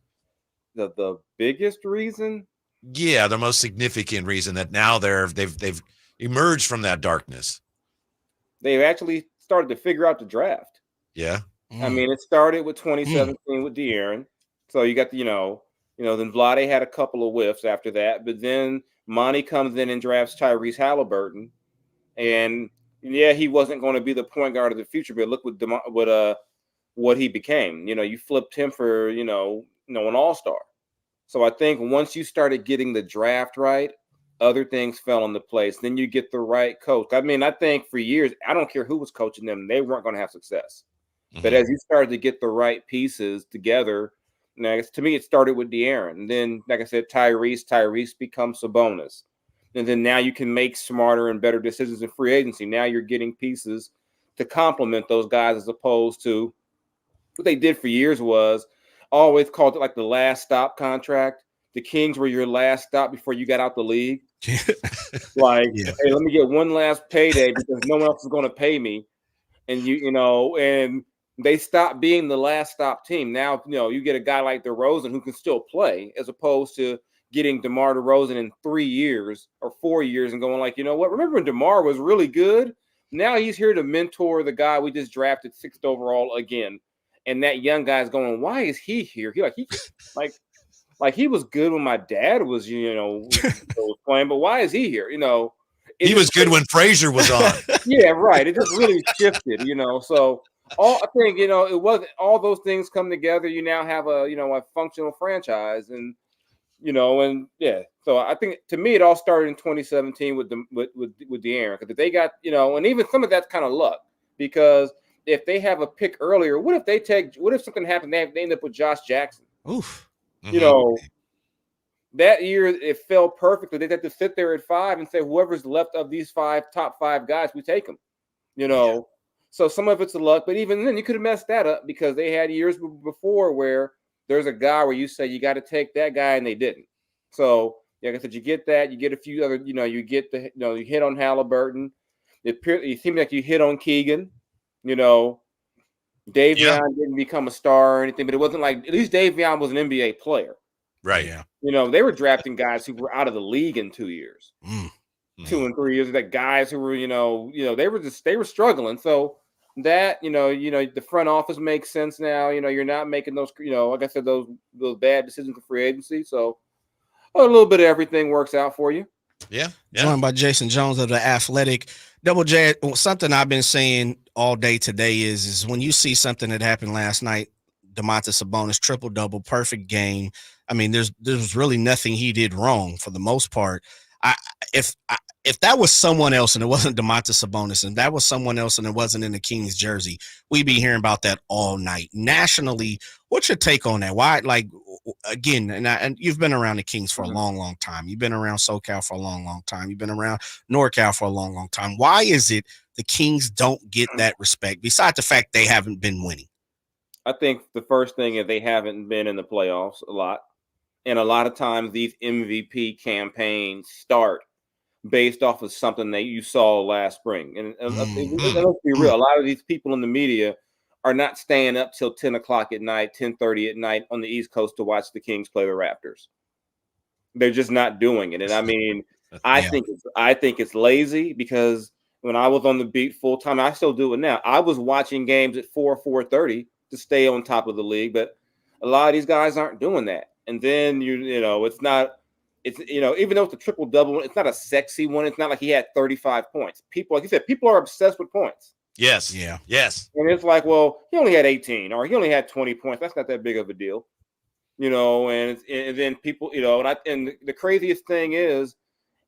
[SPEAKER 24] The biggest reason?
[SPEAKER 3] Yeah, the most significant reason that now they've emerged from that darkness.
[SPEAKER 24] They've actually started to figure out the draft.
[SPEAKER 3] Yeah.
[SPEAKER 24] It started with 2017 with De'Aaron. So you got then Vlade had a couple of whiffs after that, but then Monty comes in and drafts Tyrese Halliburton. And yeah, he wasn't going to be the point guard of the future, but look what he became. You flipped him for, an all-star. So I think once you started getting the draft right, other things fell into place. Then you get the right coach. I think for years, I don't care who was coaching them, they weren't going to have success. Mm-hmm. But as you started to get the right pieces together, to me, it started with De'Aaron. And then, like I said, Tyrese becomes Sabonis. And then now you can make smarter and better decisions in free agency. Now you're getting pieces to complement those guys as opposed to what they did for years was always called it like the last stop contract. the Kings were your last stop before you got out the league. Like, hey, let me get one last payday because no one else is going to pay me. And and they stopped being the last stop team. Now, you get a guy like DeRozan who can still play, as opposed to getting DeMar DeRozan in 3 years or 4 years and going like, you know what? Remember when DeMar was really good? Now he's here to mentor the guy we just drafted 6th overall again. And that young guy's going, why is he here? Like he was good when my dad was, was playing, but why is he here?
[SPEAKER 3] He was good when Frazier was on.
[SPEAKER 24] Yeah, right. It just really shifted, So I think, it wasn't all those things come together. You now have a functional franchise, and So I think to me it all started in 2017 with De'Aaron, because if they got and even some of that's kind of luck, because if they have a pick earlier, what if something happened? They end up with Josh Jackson.
[SPEAKER 4] Oof.
[SPEAKER 24] That year it fell perfectly. They had to sit there at 5 and say, whoever's left of these top 5 guys, we take them. So some of it's a luck, but even then you could have messed that up, because they had years before where there's a guy where you say you got to take that guy and they didn't. So like I said, you get that, you get a few other, you get you hit on Halliburton. It seemed like you hit on Keegan. Davion didn't become a star or anything, but it wasn't like, at least Davion was an NBA player.
[SPEAKER 3] Right.
[SPEAKER 4] Yeah.
[SPEAKER 24] They were drafting guys who were out of the league in 2 years, 2 and 3 years. That guys who were, they were struggling. So that, the front office makes sense now. You're not making those, like I said, those bad decisions for free agency. So a little bit of everything works out for you.
[SPEAKER 3] Yeah.
[SPEAKER 4] Joined by Jason Jones of The Athletic. Double J, something I've been saying all day today is when you see something that happened last night, Domantas Sabonis, triple-double, perfect game. I mean, there's really nothing he did wrong for the most part. If that was someone else and it wasn't Domantas Sabonis, and that was someone else and it wasn't in the Kings jersey, we'd be hearing about that all night. Nationally, what's your take on that? Why, again, and you've been around the Kings for a long, long time. You've been around SoCal for a long, long time. You've been around NorCal for a long, long time. Why is it the Kings don't get that respect, besides the fact they haven't been winning?
[SPEAKER 24] I think the first thing is they haven't been in the playoffs a lot. And a lot of times these MVP campaigns start based off of something that you saw last spring. And let's be real, a lot of these people in the media are not staying up till 10 o'clock at night, 10:30 at night on the East Coast to watch the Kings play the Raptors. They're just not doing it. And I mean, I think it's lazy, because when I was on the beat full time, I still do it now. I was watching games at 4:30 to stay on top of the league, but a lot of these guys aren't doing that. And then it's even though it's a triple double, it's not a sexy one. It's not like he had 35 points. People, like you said, people are obsessed with points.
[SPEAKER 3] Yes.
[SPEAKER 4] Yeah.
[SPEAKER 3] Yes.
[SPEAKER 24] And it's like, well, he only had 18 or he only had 20 points. That's not that big of a deal. And then people, and the craziest thing is,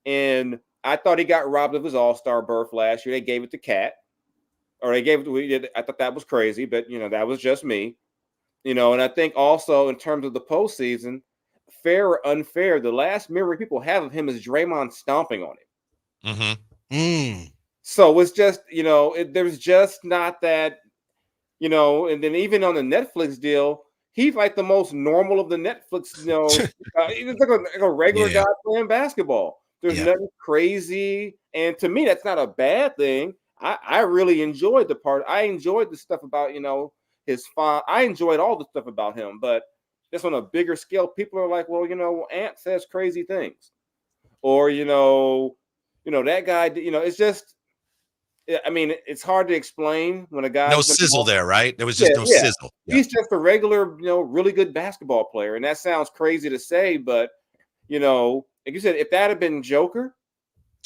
[SPEAKER 24] and I thought he got robbed of his All-Star berth last year. They gave it to Cat, or they gave it to, I thought that was crazy, but that was just me. And I think also in terms of the postseason, fair or unfair, the last memory people have of him is Draymond stomping on him. So it's just, there's just not that, and then even on the Netflix deal, he's like the most normal of the Netflix, he's like a regular guy playing basketball. There's nothing crazy. And to me, that's not a bad thing. I really enjoyed the part. I enjoyed the stuff about, his fun. I enjoyed all the stuff about him, but just on a bigger scale, people are like, well, Ant says crazy things, or that guy. It's just, I mean, it's hard to explain when a guy
[SPEAKER 3] no sizzle there, right? There was just no sizzle. Yeah.
[SPEAKER 24] He's just a regular, really good basketball player, and that sounds crazy to say, but like you said, if that had been Joker,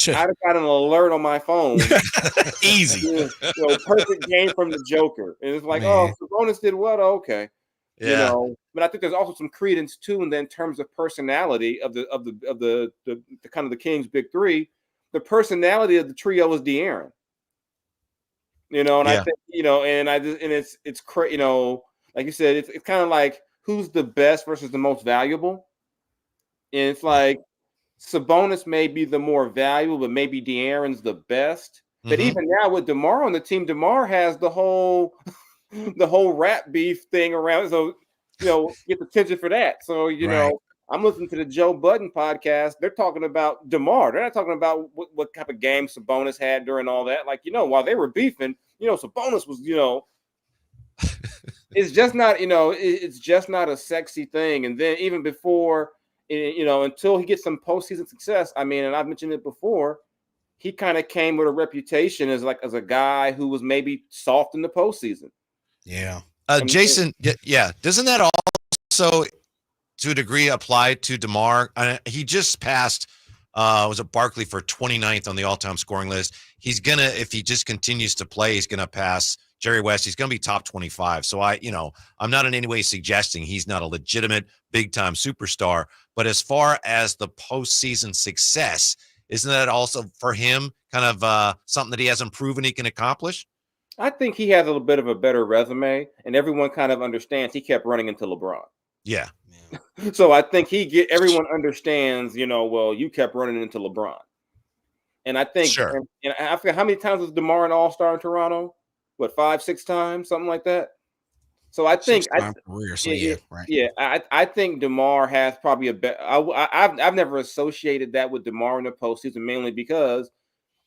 [SPEAKER 24] I'd have got an alert on my phone.
[SPEAKER 4] Easy.
[SPEAKER 24] Perfect game from the Joker. And it's like, oh, Sabonis did what? Okay.
[SPEAKER 3] Yeah.
[SPEAKER 24] But I think there's also some credence too, and then in terms of personality of the kind of the Kings big three, the personality of the trio is De'Aaron. I think, it's crazy, like you said, it's kind of like who's the best versus the most valuable. And it's like Sabonis may be the more valuable, but maybe De'Aaron's the best. But even now with DeMar on the team, DeMar has the whole rap beef thing around. So, get the attention for that. So, I'm listening to the Joe Budden podcast. They're talking about DeMar. They're not talking about what type of game Sabonis had during all that. Like, while they were beefing, Sabonis was, it's just not, it's just not a sexy thing. And then even before, until he gets some postseason success, I mean, and I've mentioned it before, he kind of came with a reputation as a guy who was maybe soft in the postseason.
[SPEAKER 4] Yeah.
[SPEAKER 3] Jason, yeah. Doesn't that also, to a degree, apply to DeMar? He just passed, was it Barkley for 29th on the all-time scoring list. He's going to, if he just continues to play, he's going to pass Jerry West. He's going to be top 25. So I'm not in any way suggesting he's not a legitimate big-time superstar. But as far as the postseason success, isn't that also for him kind of something that he hasn't proven he can accomplish?
[SPEAKER 24] I think he has a little bit of a better resume, and everyone kind of understands he kept running into LeBron.
[SPEAKER 3] Yeah.
[SPEAKER 24] So I think everyone understands, well, you kept running into LeBron. And I think,
[SPEAKER 3] sure.
[SPEAKER 24] And I forget how many times was DeMar an all-star in Toronto? What, 5-6 times, something like that? So I think, I think DeMar has probably a better. I've never associated that with DeMar in the postseason, mainly because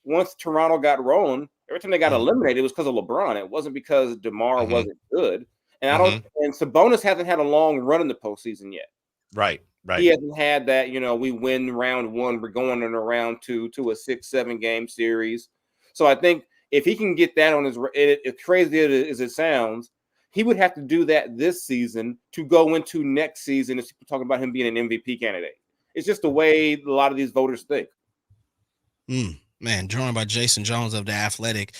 [SPEAKER 24] once Toronto got rolling, every time they got eliminated, it was because of LeBron. It wasn't because DeMar wasn't good. And and Sabonis hasn't had a long run in the postseason yet.
[SPEAKER 3] Right.
[SPEAKER 24] He hasn't had that, we win round one, we're going in a round two to a 6-7 game series. So I think if he can get that on his, as crazy as it sounds, he would have to do that this season to go into next season as people talking about him being an MVP candidate. It's just the way a lot of these voters think.
[SPEAKER 4] Man, joined by Jason Jones of The Athletic.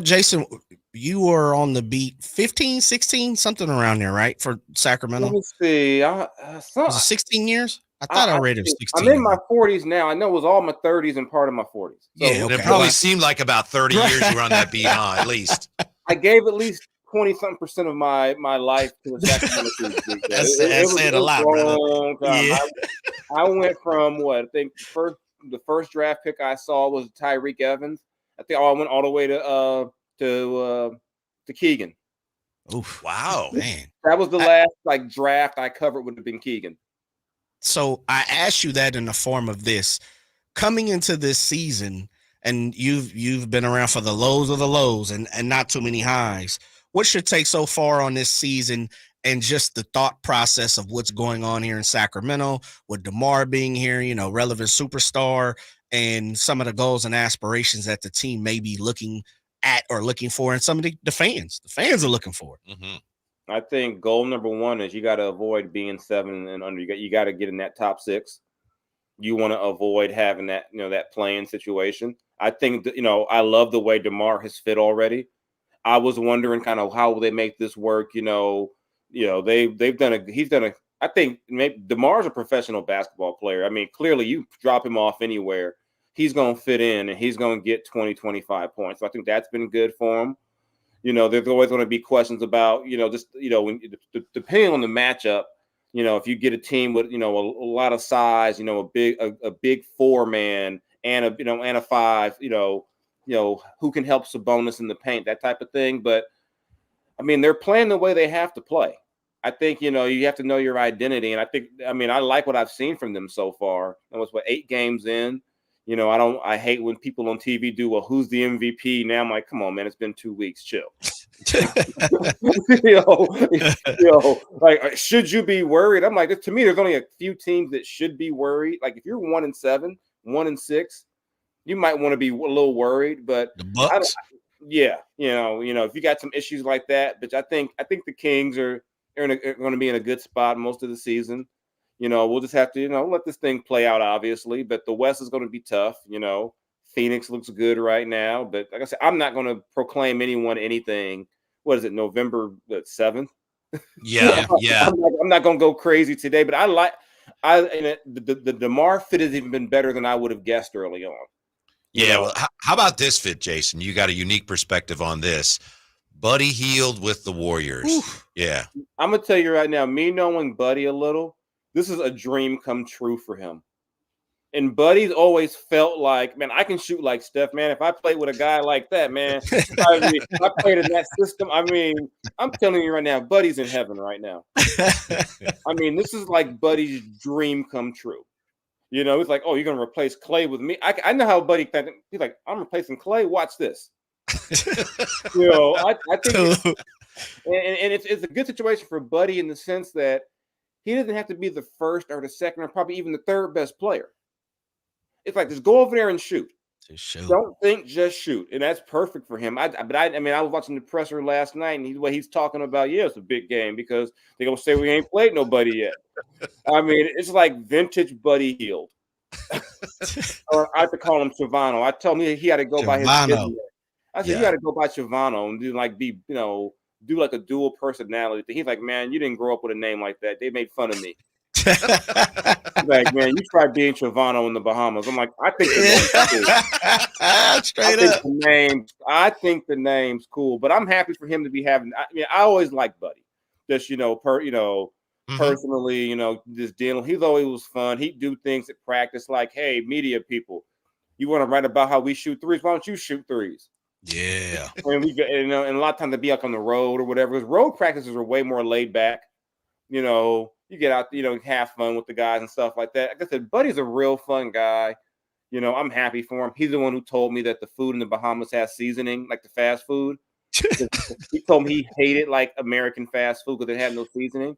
[SPEAKER 4] Jason, you were on the beat 15, 16, something around there, right? For Sacramento.
[SPEAKER 24] Let me see.
[SPEAKER 4] Was it 16 years? I thought I read it was 16.
[SPEAKER 24] I'm in my 40s now. I know it was all my 30s and part of my 40s. So
[SPEAKER 3] It probably seemed like about 30 years you were on that beat, at least.
[SPEAKER 24] I gave at least 20-something% of my life to the Sacramento Kings.
[SPEAKER 4] That's saying a lot, brother.
[SPEAKER 24] Yeah. I went from I think the first draft pick I saw was Tyreke Evans. I think I went all the way to Keegan.
[SPEAKER 4] Oof!
[SPEAKER 3] Wow,
[SPEAKER 24] man, that was the last draft I covered would have been Keegan.
[SPEAKER 4] So I asked you that in the form of this: coming into this season, and you've been around for the lows of the lows and not too many highs. What's your take so far on this season and just the thought process of what's going on here in Sacramento with DeMar being here, relevant superstar, and some of the goals and aspirations that the team may be looking at or looking for, and some of the fans are looking for it.
[SPEAKER 24] I think goal number one is you got to avoid being 7 and under. You got to get in that top 6. You want to avoid having that, that playing situation. I think that, I love the way DeMar has fit already. I was wondering kind of how will they make this work. He's done I think maybe DeMar's a professional basketball player. I mean, clearly you drop him off anywhere, he's going to fit in and he's going to get 20, 25 points. So I think that's been good for him. There's always going to be questions about, when depending on the matchup, if you get a team with, a lot of size, a big 4-man and a 5, who can help Sabonis in the paint, that type of thing. But I mean, they're playing the way they have to play. I think, you have to know your identity. And I like what I've seen from them so far. It was 8 games in. I hate when people on TV do, well, who's the MVP? Now I'm like, come on, man, it's been 2 weeks. Chill. Should you be worried? I'm like, to me, there's only a few teams that should be worried. Like if you're 1-7, 1-6, you might want to be a little worried, but
[SPEAKER 4] the Bucks.
[SPEAKER 24] If you got some issues like that, but I think the Kings are going to be in a good spot most of the season. We'll just have to, let this thing play out, obviously, but the West is going to be tough. Phoenix looks good right now, but like I said, I'm not going to proclaim anyone anything. What is it, November 7th?
[SPEAKER 3] Yeah.
[SPEAKER 24] I'm not going to go crazy today, but the DeMar fit has even been better than I would have guessed early on.
[SPEAKER 3] Yeah. Well, how about this fit, Jason? You got a unique perspective on this. Buddy Hield with the Warriors. Oof. Yeah.
[SPEAKER 24] I'm going to tell you right now, me knowing Buddy a little, this is a dream come true for him. And Buddy's always felt like, man, I can shoot like Steph, man. If I played with a guy like that, man, I mean, I played in that system. I mean, I'm telling you right now, Buddy's in heaven right now. I mean, this is like Buddy's dream come true. You know, it's like, oh, you're going to replace Clay with me. I know how Buddy thinks. He's like, I'm replacing Clay. Watch this. You know, I think it's a good situation for Buddy in the sense that he doesn't have to be the first or the second or probably even the third best player. It's like, just go over there and shoot. Don't think, just shoot. And that's perfect for him. I mean, I was watching the presser last night, and he's talking about, yeah, it's a big game because they're going to say we ain't played nobody yet. I mean, it's like vintage Buddy Hield. Or I have to call him Chavano. I told him he had to go by his business. I said, you got to go by Chavano and do like a dual personality thing. He's like, man, you didn't grow up with a name like that. They made fun of me. Like, man, you tried being Chavano in the Bahamas. I'm like, I think I think the name's cool, but I'm happy for him to be having. I mean, I always liked Buddy, just personally, just dealing. He's always was fun. He'd do things at practice, like, hey, media people, you want to write about how we shoot threes? Why don't you shoot threes?
[SPEAKER 4] Yeah,
[SPEAKER 24] and we get, and a lot of times they'd be like on the road or whatever. Because road practices are way more laid back. You get out, have fun with the guys and stuff like that. Like I said, Buddy's a real fun guy. I'm happy for him. He's the one who told me that the food in the Bahamas has seasoning, like the fast food. He told me he hated like American fast food because it had no seasoning.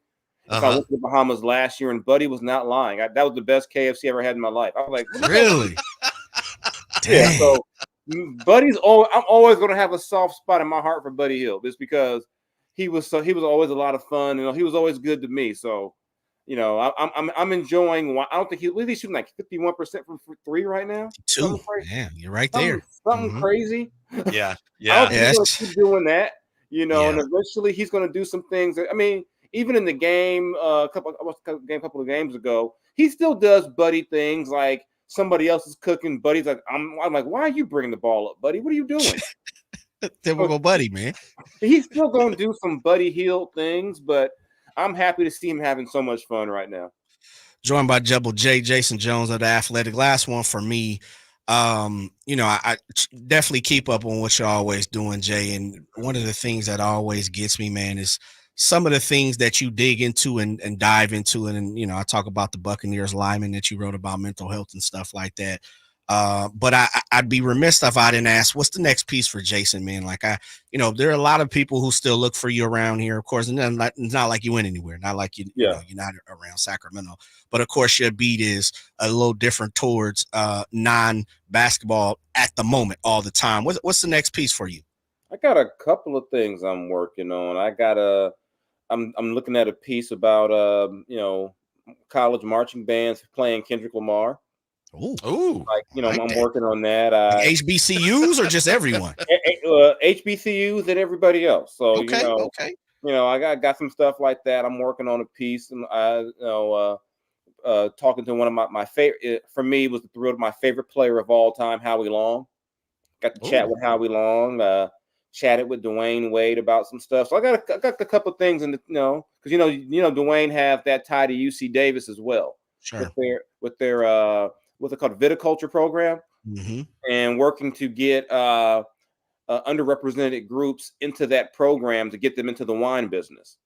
[SPEAKER 24] So I went to the Bahamas last year, and Buddy was not lying. That was the best KFC I ever had in my life. I was like,
[SPEAKER 4] really?
[SPEAKER 24] Yeah. So Buddy's I'm always going to have a soft spot in my heart for Buddy Hield, just because he was always a lot of fun. He was always good to me. So, I'm enjoying. I don't think he's shooting like 51% from three right now.
[SPEAKER 4] Two. Yeah, you're right there.
[SPEAKER 24] Something crazy.
[SPEAKER 3] Yeah.
[SPEAKER 24] I don't think he's going to keep doing that. And eventually he's going to do some things. I mean, even in the game, a couple of games ago, he still does Buddy things like somebody else is cooking. Buddy's like, I'm like, why are you bringing the ball up, Buddy? What are you doing?
[SPEAKER 4] Typical Buddy, man.
[SPEAKER 24] He's still going to do some Buddy Hield things, but I'm happy to see him having so much fun right now.
[SPEAKER 4] Joined by Double J, Jason Jones of the Athletic. Last one for me. I definitely keep up on what you're always doing, Jay. And one of the things that always gets me, man, is some of the things that you dig into and dive into. And I talk about the Buccaneers lineman that you wrote about, mental health and stuff like that. But I'd be remiss if I didn't ask, what's the next piece for Jason, man? Like there are a lot of people who still look for you around here, of course, and it's not like you went anywhere, not like you're not around Sacramento, but of course your beat is a little different towards non-basketball at the moment all the time. What's the next piece for you?
[SPEAKER 24] I got a couple of things I'm working on. I'm looking at a piece about college marching bands playing Kendrick Lamar.
[SPEAKER 4] Ooh,
[SPEAKER 24] I'm working on that.
[SPEAKER 4] HBCUs or just everyone?
[SPEAKER 24] HBCUs and everybody else. So
[SPEAKER 4] okay.
[SPEAKER 24] I got some stuff like that. I'm working on a piece, and talking to one of my favorite. For me, was the thrill of my favorite player of all time, Howie Long. Got to chat with Howie Long. Chatted with Dwayne Wade about some stuff. So I got a couple of things, because Dwayne have that tie to UC Davis as well.
[SPEAKER 4] Sure.
[SPEAKER 24] With their what's it called, viticulture program, and working to get underrepresented groups into that program to get them into the wine business.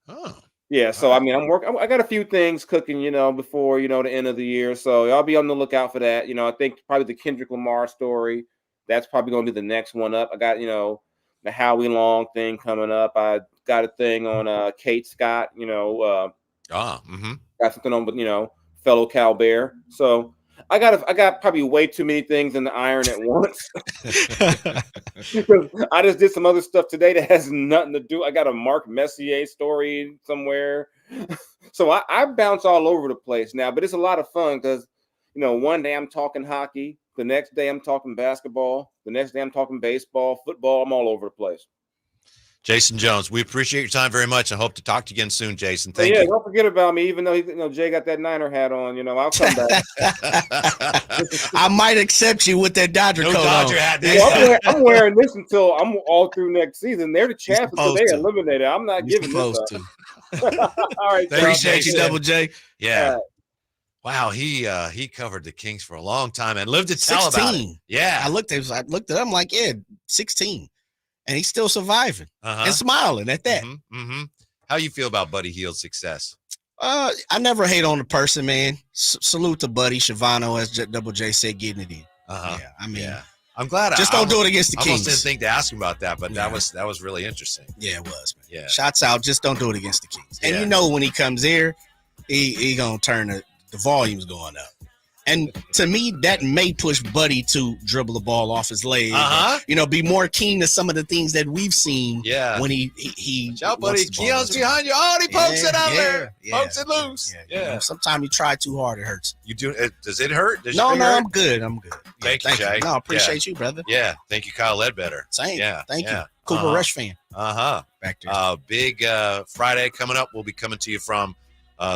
[SPEAKER 4] Oh,
[SPEAKER 24] yeah. So I mean, I got a few things cooking, before the end of the year. So I'll be on the lookout for that. I think probably the Kendrick Lamar story. That's probably going to be the next one up. I got the Howie Long thing coming up. I got a thing on Kate Scott. Got something on with fellow Cal Bear. So I got probably way too many things in the iron at once. Because I just did some other stuff today that has nothing to do. I got a Mark Messier story somewhere. So I bounce all over the place now, but it's a lot of fun because one day I'm talking hockey, the next day I'm talking basketball, the next day I'm talking baseball, football. I'm all over the place.
[SPEAKER 3] Jason Jones, we appreciate your time very much. I hope to talk to you again soon, Jason. Thank you.
[SPEAKER 24] Don't forget about me, even though Jay got that Niner hat on. I'll come back.
[SPEAKER 4] I might accept you with that Dodger coat
[SPEAKER 3] Dodger
[SPEAKER 4] on.
[SPEAKER 3] hat.
[SPEAKER 24] I'm wearing this until I'm all through next season. They're the champs until they eliminate it. I'm not giving this up. All right,
[SPEAKER 4] appreciate you, Double J.
[SPEAKER 3] Yeah. Wow, he covered the Kings for a long time and lived to tell
[SPEAKER 4] 16.
[SPEAKER 3] about it. Yeah.
[SPEAKER 4] I looked at him like, 16. And he's still surviving and smiling at that.
[SPEAKER 3] Mm-hmm. How you feel about Buddy Hield's success?
[SPEAKER 4] I never hate on the person, man. Salute to Buddy Shavano, as Double J said, getting it in. Yeah, I mean,
[SPEAKER 3] I'm glad.
[SPEAKER 4] Just don't do it against the
[SPEAKER 3] Kings. I almost
[SPEAKER 4] Kings.
[SPEAKER 3] didn't think to ask him about that, but that was really interesting.
[SPEAKER 4] Yeah, it was, man.
[SPEAKER 3] Yeah.
[SPEAKER 4] Shots out. Just don't do it against the Kings. And
[SPEAKER 3] Yeah.
[SPEAKER 4] you know when he comes here, he gonna turn the volume's going up. And to me, that may push Buddy to dribble the ball off his leg. Be more keen to some of the things that we've seen.
[SPEAKER 3] Yeah.
[SPEAKER 4] When he
[SPEAKER 3] Watch out, Buddy. Keon's behind you. Oh, he pokes it out there. Pokes it loose. Yeah.
[SPEAKER 4] Sometimes you try too hard, it hurts.
[SPEAKER 3] You do it? Does it hurt? Does
[SPEAKER 4] No,
[SPEAKER 3] your finger hurt?
[SPEAKER 4] I'm good. I'm good.
[SPEAKER 3] Thank you, Jay.
[SPEAKER 4] No, appreciate you, brother.
[SPEAKER 3] Yeah. Thank you, Kyle Ledbetter.
[SPEAKER 4] Same.
[SPEAKER 3] Yeah.
[SPEAKER 4] Thank you. Cooper Rush fan. Back there.
[SPEAKER 3] Big Friday coming up. We'll be coming to you from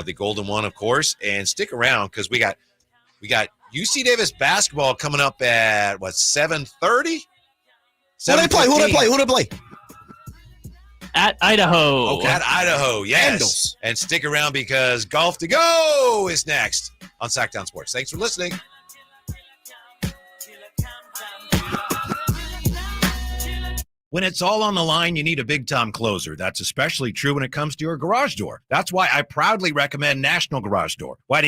[SPEAKER 3] the Golden One, of course. And stick around because we got UC Davis basketball coming up at 7:30?
[SPEAKER 4] Who they play?
[SPEAKER 7] At Idaho.
[SPEAKER 3] Okay, at Idaho, yes.
[SPEAKER 4] Bengals.
[SPEAKER 3] And stick around because Golf to Go is next on Sacktown Sports. Thanks for listening. When it's all on the line, you need a big-time closer. That's especially true when it comes to your garage door. That's why I proudly recommend National Garage Door. Why